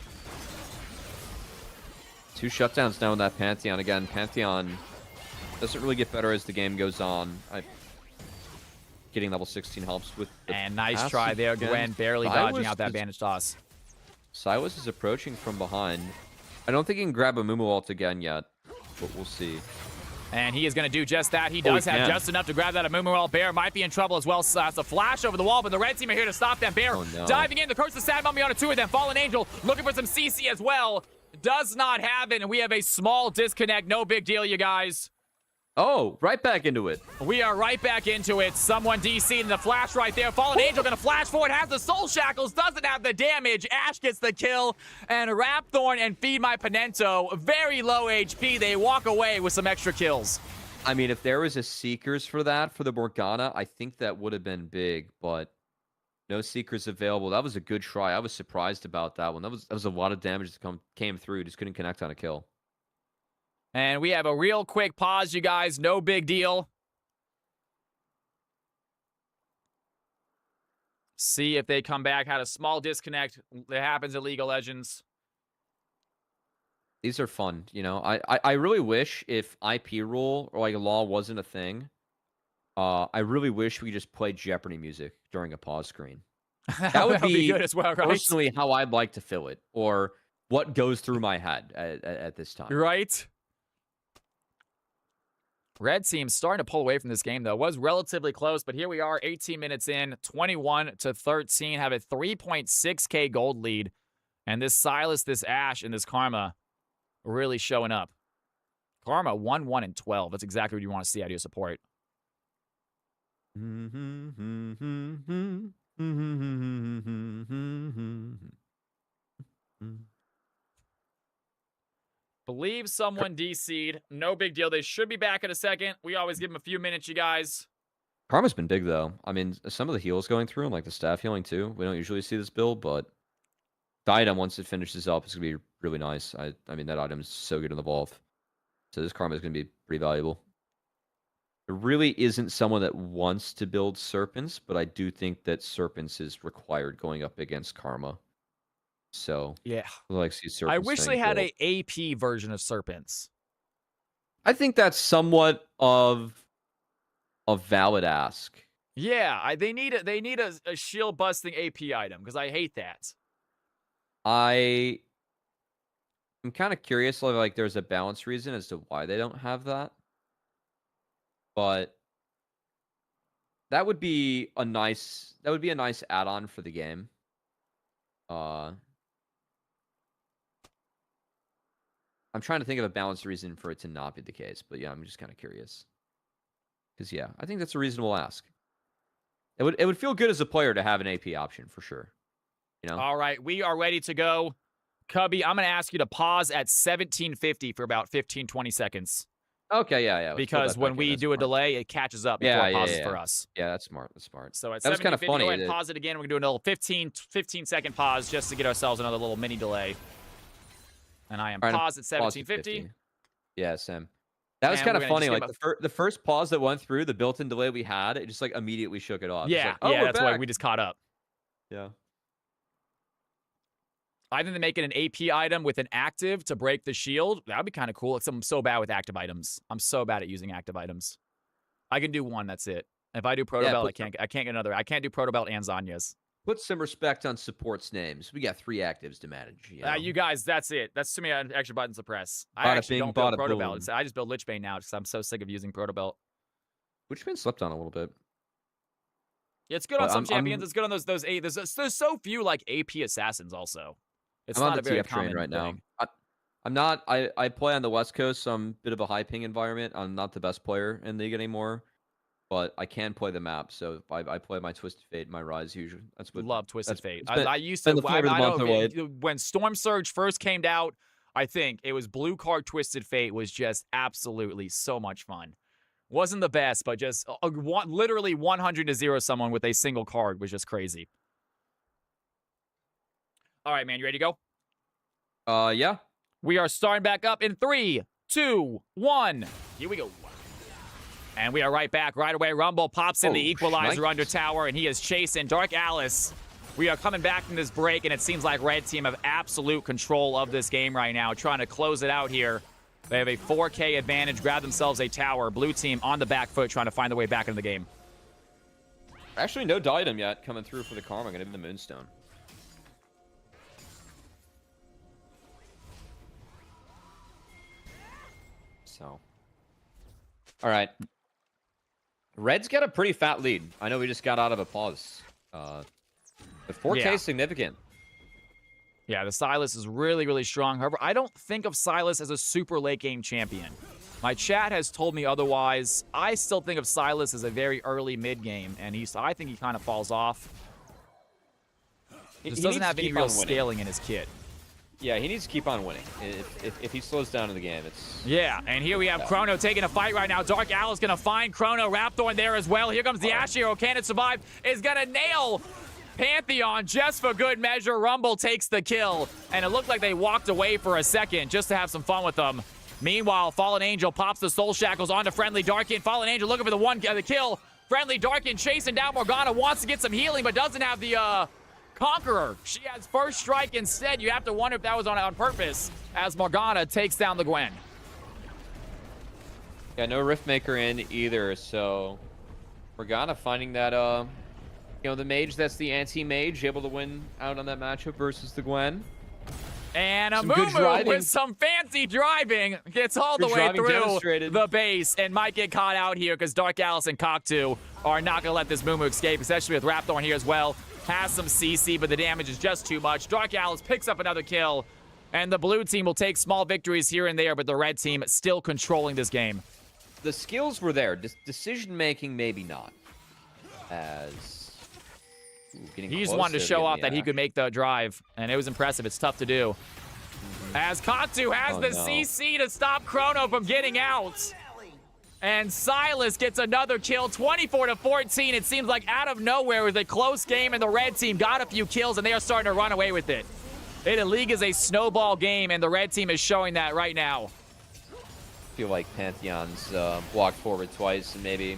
2 shutdowns now in that Pantheon. Again, Pantheon doesn't really get better as the game goes on. Getting level 16 helps with the and nice try there, Gwen, barely dodging out that bandage toss. Silas is approaching from behind. I don't think he can grab a Mumu ult again yet, but we'll see. And he is going to do just that. He does have just enough to grab that Amumu ult. Bear might be in trouble as well. So that's a flash over the wall, but the red team are here to stop them. Bear diving in. The Curse of Sad Mummy on a 2 of them. Fallen Angel looking for some CC as well. Does not have it, and we have a small disconnect. No big deal, you guys. Oh, right back into it. We are right back into it. Someone DC'd in the flash right there. Fallen Angel going to flash forward. Has the Soul Shackles. Doesn't have the damage. Ashe gets the kill. And Rapthorn and Feed My Penento, very low HP. They walk away with some extra kills. I mean, if there was a Seekers for that, for the Morgana, I think that would have been big, but no Seekers available. That was a good try. I was surprised about that one. That was a lot of damage that came through. Just couldn't connect on a kill. And we have a real quick pause, you guys. No big deal. See if they come back. Had a small disconnect. That happens at League of Legends. These are fun, you know. I really wish if IP rule or like law wasn't a thing, I really wish we just played Jeopardy music during a pause screen. That would be good as well, right? Personally how I'd like to fill it, or what goes through my head at this time. Right? Red team starting to pull away from this game, though. It was relatively close, but here we are, 18 minutes in, 21-13, have a 3.6K gold lead. And this Silas, this Ashe, and this Karma really showing up. Karma 1-1-12. That's exactly what you want to see out of your support. Believe someone DC'd. No big deal. They should be back in a second. We always give them a few minutes, you guys. Karma's been big, though. I mean, some of the heals going through, and like the staff healing, too. We don't usually see this build, but the item, once it finishes up, is going to be really nice. I mean, that item is so good in the Evolve. So this Karma is going to be pretty valuable. There really isn't someone that wants to build Serpents, but I do think that Serpents is required going up against Karma. So, yeah, like see Serpents. I wish they had a AP version of Serpents. I think that's somewhat of a valid ask. Yeah, they need a shield busting AP item because I hate that. I'm kind of curious, like there's a balance reason as to why they don't have that. But that would be a nice add-on for the game. I'm trying to think of a balanced reason for it to not be the case, but yeah, I'm just kind of curious. Because yeah, I think that's a reasonable ask. It would feel good as a player to have an AP option for sure. You know. All right, we are ready to go. Cubby, I'm going to ask you to pause at 1750 for about 15, 20 seconds. Okay, yeah. Because when we do a delay, it catches up before it pauses for us. Yeah, that's smart. That's smart. So at that was kind of 1750, funny. go ahead and pause it again. We're going to do another 15-second pause just to get ourselves another little mini delay. And I am paused at 1750. Yeah, Sam. That was kind of funny. Like the first pause that went through, the built-in delay we had, it just like immediately shook it off. Yeah, like, oh, yeah, that's why we just caught up. Yeah. I think they make it an AP item with an active to break the shield. That would be kind of cool. I'm so bad with active items. I'm so bad at using active items. I can do one. That's it. If I do Proto Belt, I can't get another. I can't do Proto Belt and Zanya's. Put some respect on supports' names. We got 3 actives to manage. You guys, that's it. That's too many extra buttons to press. I actually don't build Proto Belt. I just build Lich Bane now because I'm so sick of using Proto Belt. Lich Bane slept on a little bit. Yeah, it's good on some champions. It's good on those There's so few like AP assassins also. It's I'm not on a the very TF train right thing. now. I'm not. I play on the West Coast, so I'm a bit of a high ping environment. I'm not the best player in the league anymore, but I can play the map. So I play my Twisted Fate, my Rise usually. That's what. Love Twisted Fate. Been, I used to. I know when Storm Surge first came out, I think it was blue card Twisted Fate was just absolutely so much fun. Wasn't the best, but just literally 100-0 someone with a single card was just crazy. All right, man, you ready to go? Yeah. We are starting back up in 3, 2, 1. Here we go. And we are right back right away. Rumble pops in the equalizer under tower, and he is chasing Dark Alice. We are coming back from this break, and it seems like Red Team have absolute control of this game right now, trying to close it out here. They have a 4K advantage, grab themselves a tower. Blue Team on the back foot, trying to find their way back into the game. Actually, no diadem yet coming through for the Karma. Gonna be the Moonstone. So, all right. Red's got a pretty fat lead. I know we just got out of a pause. The 4K is significant. Yeah, the Sylas is really, really strong. However, I don't think of Sylas as a super late game champion. My chat has told me otherwise. I still think of Sylas as a very early mid game, and I think he kind of falls off. He just doesn't have any real scaling in his kit. Yeah, he needs to keep on winning. If he slows down in the game, it's... Yeah, and here we have Chrono taking a fight right now. Dark Owl is going to find Chrono. Rapthorn there as well. Here comes the Ash Hero. Can it survive? Is going to nail Pantheon just for good measure. Rumble takes the kill, and it looked like they walked away for a second just to have some fun with them. Meanwhile, Fallen Angel pops the Soul Shackles onto Friendly Darkin. Fallen Angel looking for the kill. Friendly Darkin chasing down Morgana. Wants to get some healing, but doesn't have the... Conqueror. She has first strike instead. You have to wonder if that was on purpose as Morgana takes down the Gwen. Yeah, no Riftmaker in either, so Morgana finding that, the mage that's the anti-mage, able to win out on that matchup versus the Gwen. And a Mumu with some fancy driving gets all the way through the base and might get caught out here because Dark Alice and Cocktoo are not going to let this Mumu escape, especially with Rapthorn here as well. Has some CC, but the damage is just too much. Dark Alice picks up another kill, and the blue team will take small victories here and there, but the red team still controlling this game. The skills were there. Decision-making, maybe not. As... He just wanted to show off that he could make the drive, and it was impressive. It's tough to do. As Cocktoo has the CC to stop Chrono from getting out. And Sylas gets another kill, 24-14. It seems like out of nowhere it was a close game, and the red team got a few kills, and they are starting to run away with it. The league is a snowball game, and the red team is showing that right now. I feel like Pantheon's walked forward twice and maybe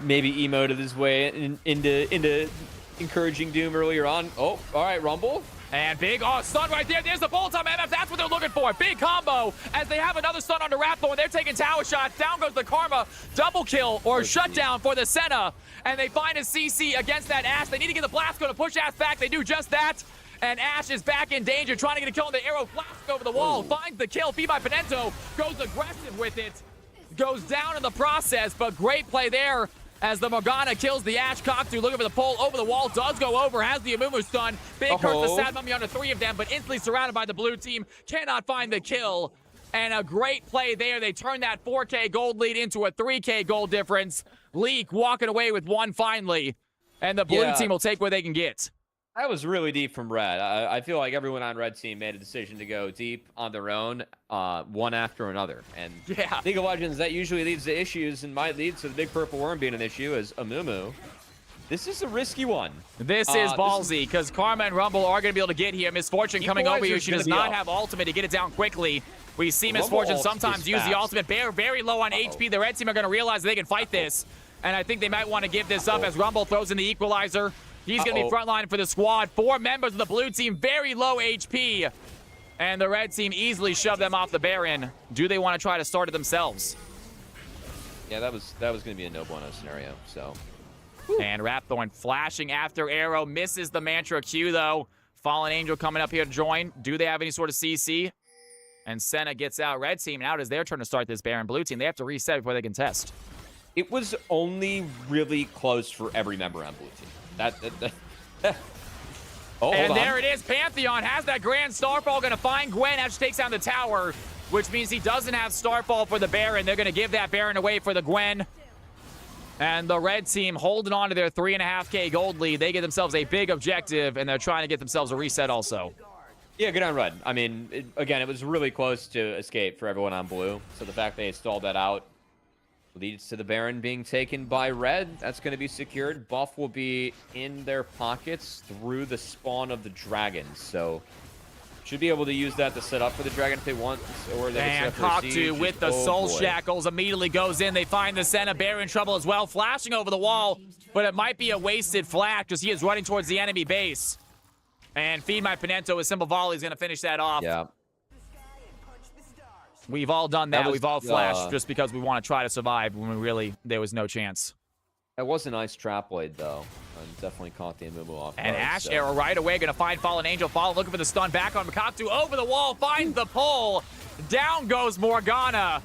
emoted his way into encouraging Doom earlier on. Oh, all right, Rumble. And big, stun right there. There's the bolt on MF. That's what they're looking for. Big combo as they have another stun under Rapthorn. They're taking tower shots. Down goes the Karma. Double kill or shutdown for the Senna. And they find a CC against that Ash. They need to get the blast going to push Ash back. They do just that. And Ash is back in danger, trying to get a kill on the arrow. Flash over the wall. Finds the kill. Feed by Penento. Goes aggressive with it. Goes down in the process, but great play there as the Morgana kills the Ashe. Cocktail looking for the pole over the wall. Does go over. Has the Amumu stun. Big hurt the Sad Mummy under 3 of them, but instantly surrounded by the blue team. Cannot find the kill. And a great play there. They turn that 4K gold lead into a 3K gold difference. Leak walking away with 1 finally. And the blue team will take what they can get. That was really deep from Red. I feel like everyone on Red team made a decision to go deep on their own, one after another. And League of Legends, that usually leads to issues and might lead to the big purple worm being an issue as Amumu. This is a risky one. This is ballsy because Karma and Rumble are going to be able to get here. Misfortune coming over here. She does not have ultimate to get it down quickly. We see Misfortune sometimes use the ultimate. Bear very low on HP. The Red team are going to realize they can fight this. And I think they might want to give this up as Rumble throws in the equalizer. He's going to be frontline for the squad. 4 members of the blue team, very low HP. And the red team easily shoved them off the Baron. Do they want to try to start it themselves? Yeah, that was going to be a no bueno scenario, so. And Rapthorn flashing after arrow. Misses the Mantra Q, though. Fallen Angel coming up here to join. Do they have any sort of CC? And Senna gets out. Red team, now it is their turn to start this Baron. Blue team, they have to reset before they can test. It was only really close for every member on blue team. And there it is. Pantheon has that grand Starfall. Going to find Gwen as she takes down the tower, which means he doesn't have Starfall for the Baron. They're going to give that Baron away for the Gwen. And the red team holding on to their 3.5K gold lead. They get themselves a big objective, and they're trying to get themselves a reset also. Yeah, good on Red. I mean, again, it was really close to escape for everyone on blue. So the fact they stalled that out leads to the Baron being taken by Red. That's going to be secured. Buff will be in their pockets through the spawn of the dragons. So should be able to use that to set up for the dragon if they want. Or they and Cocktail with the soul shackles immediately goes in. They find the Senna. Baron trouble as well. Flashing over the wall, but it might be a wasted flash because he is running towards the enemy base. And Feed My Pinento with simple volley is going to finish that off. Yeah. We've all done that. We've all flashed just because we want to try to survive when there was no chance. That was a nice trap blade, though. And definitely caught the Amumu off guard. And Ashe arrow right away. Going to find Fallen Angel. Fallen looking for the stun back on Makatu. Over the wall. Finds the pull. Down goes Morgana.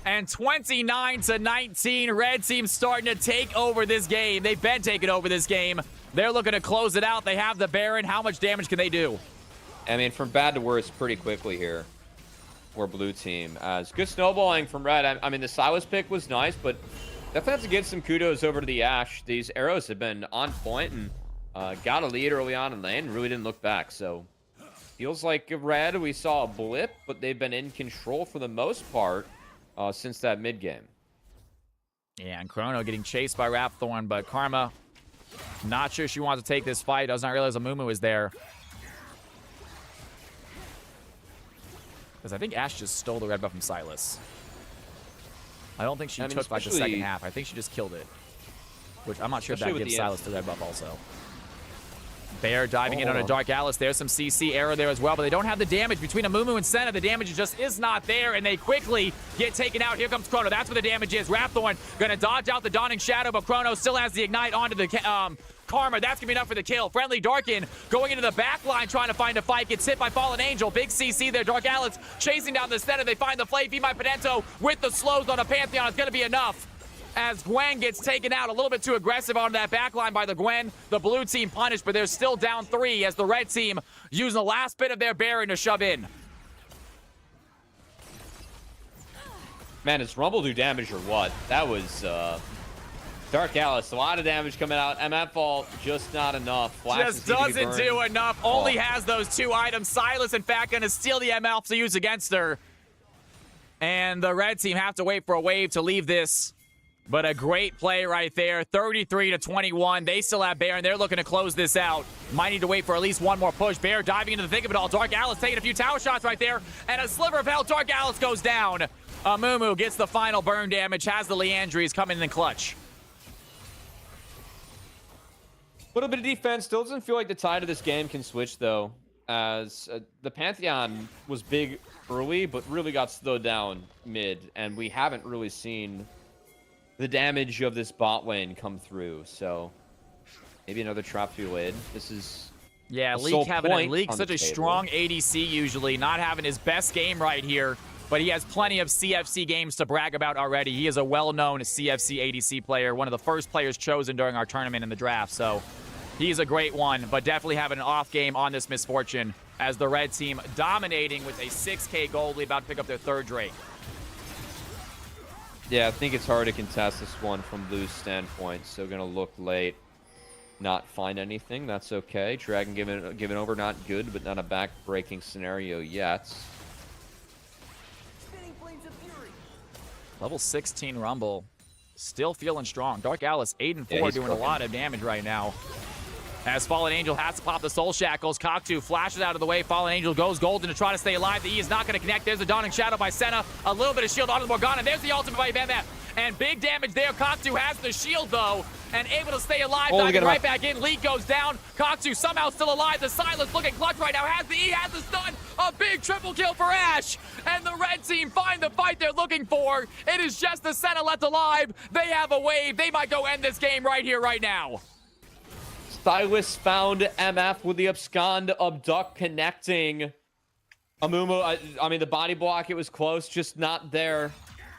And 29-19. Red team starting to take over this game. They've been taking over this game. They're looking to close it out. They have the Baron. How much damage can they do? I mean, from bad to worse pretty quickly here for blue team. As good snowballing from Red. I mean, the Silas pick was nice, but definitely have to give some kudos over to the Ashe. These arrows have been on point and got a lead early on in lane. Really didn't look back. So feels like Red, we saw a blip, but they've been in control for the most part since that mid game. Yeah, and Chrono getting chased by Rapthorn, but Karma not sure she wants to take this fight. Does not realize Amumu is there. Because I think Ashe just stole the red buff from Silas. I don't think she took like the second half. I think she just killed it. Which I'm not sure if that gives Silas the red buff also. Bear diving in on a Dark Alice. There's some CC arrow there as well, but they don't have the damage. Between Amumu and Senna, the damage just is not there, and they quickly get taken out. Here comes Chrono. That's where the damage is. Rapthorn gonna dodge out the Dawning Shadow, but Chrono still has the Ignite onto the Karma. That's gonna be enough for the kill. Friendly Darkin going into the back line trying to find a fight. Gets hit by Fallen Angel. Big CC there. Dark Alice chasing down the Senna. They find the Flame. Feed My Pinento with the slows on a Pantheon. It's gonna be enough. As Gwen gets taken out, a little bit too aggressive on that back line by the Gwen. The blue team punished, but they're still down 3 as the red team using the last bit of their Baron to shove in. Man, does Rumble do damage or what? That was Dark Alice. A lot of damage coming out. MF Vault, just not enough. Just doesn't do enough. Only has those 2 items. Silas, in fact, going to steal the MF to use against her. And the red team have to wait for a wave to leave this. But a great play right there, 33-21. They still have Baron. They're looking to close this out. Might need to wait for at least one more push. Bear diving into the thick of it all. Dark Alice taking a few tower shots right there. And a sliver of hell. Dark Alice goes down. Amumu gets the final burn damage. Has the Leandries coming in clutch. A little bit of defense. Still doesn't feel like the tide of this game can switch, though. As the Pantheon was big early, but really got slowed down mid. And we haven't really seen the damage of this bot lane come through, so maybe another trap through lane. This is Leak having a Leak such a strong ADC usually, not having his best game right here. but he has plenty of CFC games to brag about already. He is a well-known CFC ADC player, one of the first players chosen during our tournament in the draft, so he's a great one, but definitely having an off game on this Misfortune as the red team dominating with a 6K gold lead, about to pick up their third Drake. Yeah, I think it's hard to contest this one from Blue's standpoint, so gonna look late, not find anything. That's okay. Dragon given over, not good, but not a back-breaking scenario yet. Level 16 Rumble, still feeling strong. Dark Alice 8 and 4, doing a lot of damage right now. As Fallen Angel has to pop the Soul Shackles, Cocktoo flashes out of the way. Fallen Angel goes golden to try to stay alive. The E is not going to connect. There's a Dawning Shadow by Senna. A little bit of shield onto the Morgana. There's the ultimate by Bam Bam. And big damage there. Cocktoo has the shield, though, and able to stay alive. Diving right back in. Lead goes down. Cocktoo somehow still alive. The Silence looking clutch right now. Has the E, has the stun. A big triple kill for Ash. And the red team find the fight they're looking for. It is just the Senna left alive. They have a wave. They might go end this game right here, right now. Stylus found MF with the abscond, abduct connecting. Amumu, I mean, the body block, it was close, just not there.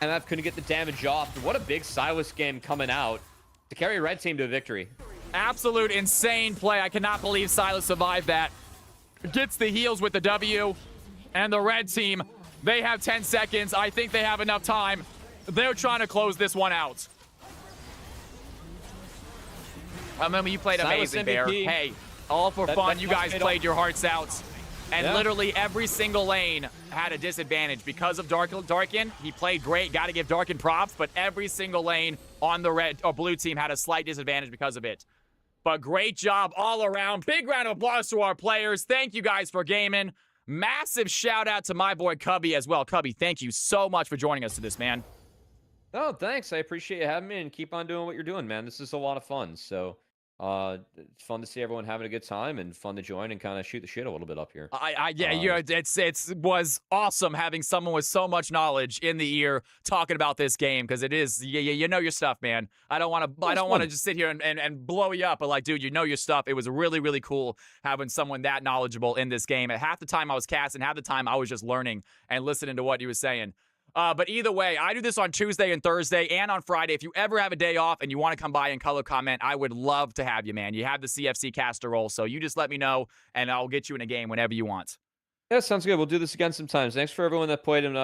MF couldn't get the damage off. What a big Stylus game coming out to carry red team to a victory. Absolute insane play. I cannot believe Silas survived that. Gets the heals with the W. And the red team, they have 10 seconds. I think they have enough time. They're trying to close this one out. I remember you played amazing, Bear. Hey, all for fun. You guys played your hearts out. And literally every single lane had a disadvantage because of Darkin. He played great. Got to give Darkin props. But every single lane on the red or blue team had a slight disadvantage because of it. But great job all around. Big round of applause to our players. Thank you guys for gaming. Massive shout out to my boy Cubby as well. Cubby, thank you so much for joining us to this, man. Oh, thanks. I appreciate you having me, and keep on doing what you're doing, man. This is a lot of fun. So it's fun to see everyone having a good time and fun to join and kind of shoot the shit a little bit up here. It was awesome having someone with so much knowledge in the ear talking about this game, because it is you know your stuff, man. I don't want to just sit here and blow you up, but like, dude, you know your stuff. It was really, really cool having someone that knowledgeable in this game. At half the time I was casting, half the time I was just learning and listening to what he was saying. But either way, I do this on Tuesday and Thursday and on Friday. If you ever have a day off and you want to come by and color comment, I would love to have you, man. You have the CFC caster role, so you just let me know, and I'll get you in a game whenever you want. Yeah, sounds good. We'll do this again sometimes. Thanks for everyone that played and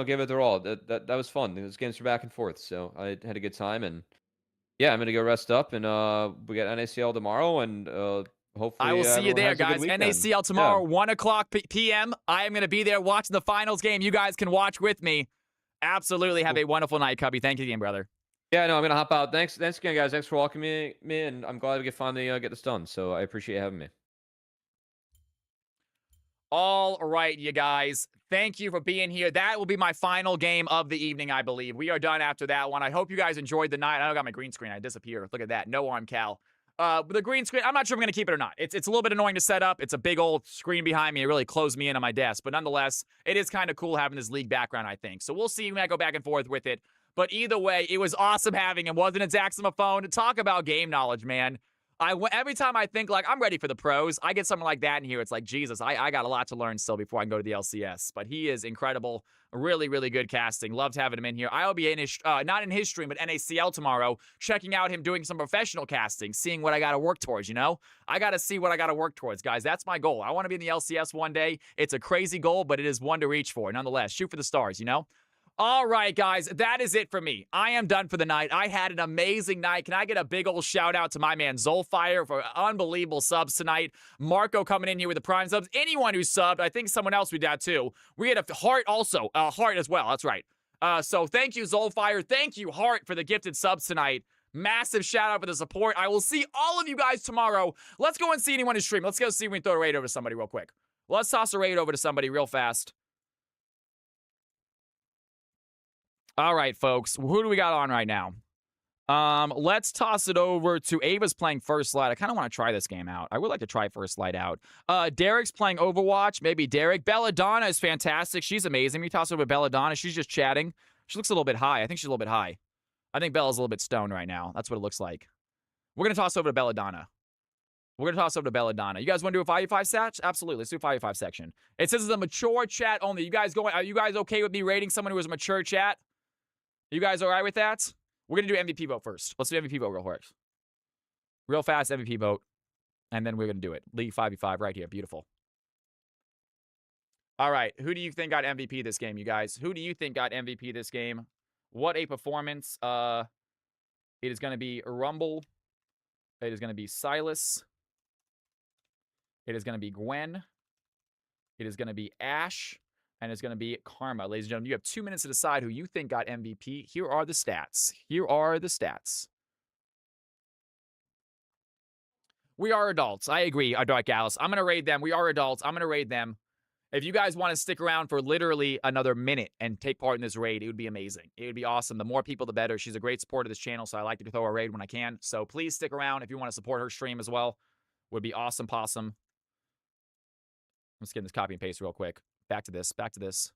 gave it their all. That was fun. Those games were back and forth, so I had a good time. And yeah, I'm gonna go rest up, and we got NACL tomorrow, and hopefully I will see you there, guys. NACL tomorrow, 1 o'clock p.m. I am gonna be there watching the finals game. You guys can watch with me. Absolutely. Have a wonderful night, Cubby. Thank you again, brother. Yeah, no, I'm gonna hop out. Thanks again, guys. Thanks for welcoming me, and I'm glad we could finally get this done. So I appreciate you having me. All right, you guys. Thank you for being here. That will be my final game of the evening, I believe. We are done after that one. I hope you guys enjoyed the night. I got my green screen. I disappeared. Look at that. No arm, Cal. The green screen, I'm not sure I'm going to keep it or not. It's a little bit annoying to set up. It's a big old screen behind me. It really closed me in on my desk. But nonetheless, it is kind of cool having this league background, I think. So we'll see when I go back and forth with it. But either way, it was awesome having him. Wasn't it, Zaximophone? To talk about game knowledge, man. Every time I think, like, I'm ready for the pros, I get something like that in here. It's like, Jesus, I got a lot to learn still before I can go to the LCS. But he is incredible. Really, really good casting. Loved having him in here. I'll be in his, not in his stream, but NACL tomorrow, checking out him doing some professional casting, seeing what I got to work towards, you know? I got to see what I got to work towards, guys. That's my goal. I want to be in the LCS one day. It's a crazy goal, but it is one to reach for. Nonetheless, shoot for the stars, you know? All right, guys, that is it for me. I am done for the night. I had an amazing night. Can I get a big old shout out to my man Zolfire for unbelievable subs tonight? Marco coming in here with the prime subs. Anyone who subbed, I think someone else we did too. We had a Heart also, Heart as well. That's right. So thank you, Zolfire. Thank you, Heart, for the gifted subs tonight. Massive shout out for the support. I will see all of you guys tomorrow. Let's go and see anyone who stream. Let's go see if we can throw a raid over to somebody real quick. Let's toss a raid over to somebody real fast. All right, folks. Who do we got on right now? Let's toss it over to Ava's playing First Light. I kind of want to try this game out. I would like to try First Light out. Derek's playing Overwatch. Maybe Derek. Belladonna is fantastic. She's amazing. We toss over to Belladonna. She's just chatting. She looks a little bit high. I think she's a little bit high. I think Bella's a little bit stoned right now. That's what it looks like. We're going to toss over to Belladonna. We're going to toss over to Belladonna. You guys want to do a 5v5 stat? Absolutely. Let's do a 5v5 section. It says it's a mature chat only. Are you guys okay with me rating someone who is a mature chat? You guys all right with that? We're going to do MVP vote first. Let's do MVP vote real quick. Real fast MVP vote. And then we're going to do it. League 5v5 right here. Beautiful. All right. Who do you think got MVP this game, you guys? Who do you think got MVP this game? What a performance. It is going to be Rumble. It is going to be Silas. It is going to be Gwen. It is going to be Ash. And it's going to be Karma. Ladies and gentlemen, you have 2 minutes to decide who you think got MVP. Here are the stats. Here are the stats. We are adults. I agree, Dark Alice. I'm going to raid them. We are adults. I'm going to raid them. If you guys want to stick around for literally another minute and take part in this raid, it would be amazing. It would be awesome. The more people, the better. She's a great supporter of this channel, so I like to throw a raid when I can. So please stick around if you want to support her stream as well. Would be awesome possum. Let's get this copy and paste real quick. Back to this. Back to this.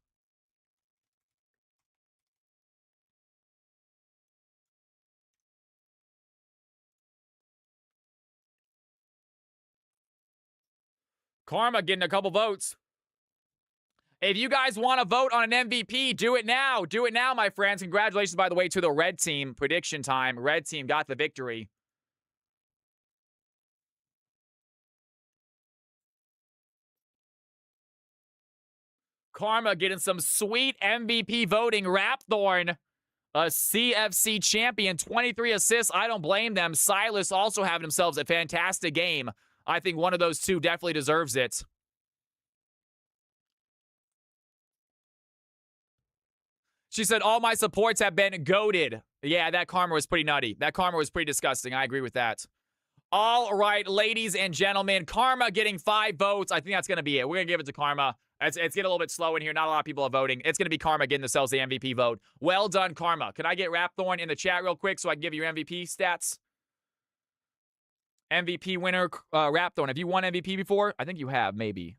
Karma getting a couple votes. If you guys want to vote on an MVP, do it now. Do it now, my friends. Congratulations, by the way, to the red team. Prediction time. Red team got the victory. Karma getting some sweet MVP voting. Rapthorn, a CFC champion, 23 assists. I don't blame them. Silas also having themselves a fantastic game. I think one of those two definitely deserves it. She said, all my supports have been goated. Yeah, that Karma was pretty nutty. That Karma was pretty disgusting. I agree with that. All right, ladies and gentlemen, Karma getting 5 votes. I think that's going to be it. We're going to give it to Karma. It's getting a little bit slow in here. Not a lot of people are voting. It's going to be Karma getting themselves the MVP vote. Well done, Karma. Can I get Rapthorn in the chat real quick so I can give you your MVP stats? MVP winner, Rapthorn. Have you won MVP before? I think you have, maybe.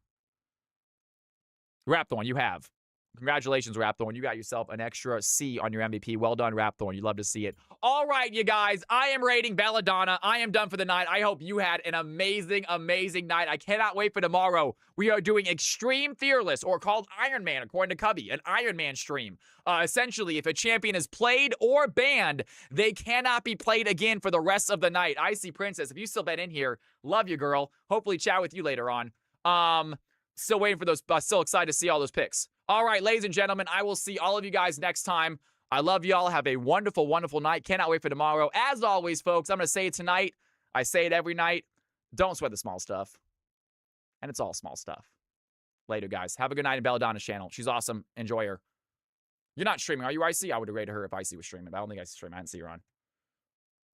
Rapthorn, you have. Congratulations, Rapthorn. You got yourself an extra C on your MVP. Well done, Rapthorn. You love to see it. All right, you guys. I am rating Belladonna. I am done for the night. I hope you had an amazing, amazing night. I cannot wait for tomorrow. We are doing Extreme Fearless, or called Iron Man, according to Cubby, an Iron Man stream. Essentially, if a champion is played or banned, they cannot be played again for the rest of the night. Icy Princess, if you still been in here, love you, girl. Hopefully chat with you later on. Still waiting for those. Still excited to see all those picks. All right, ladies and gentlemen, I will see all of you guys next time. I love y'all. Have a wonderful, wonderful night. Cannot wait for tomorrow. As always, folks, I'm going to say it tonight. I say it every night. Don't sweat the small stuff. And it's all small stuff. Later, guys. Have a good night in Belladonna's channel. She's awesome. Enjoy her. You're not streaming, are you, Icy? I would have rated her if Icy was streaming, but I don't think Icy's streaming. I didn't see her on.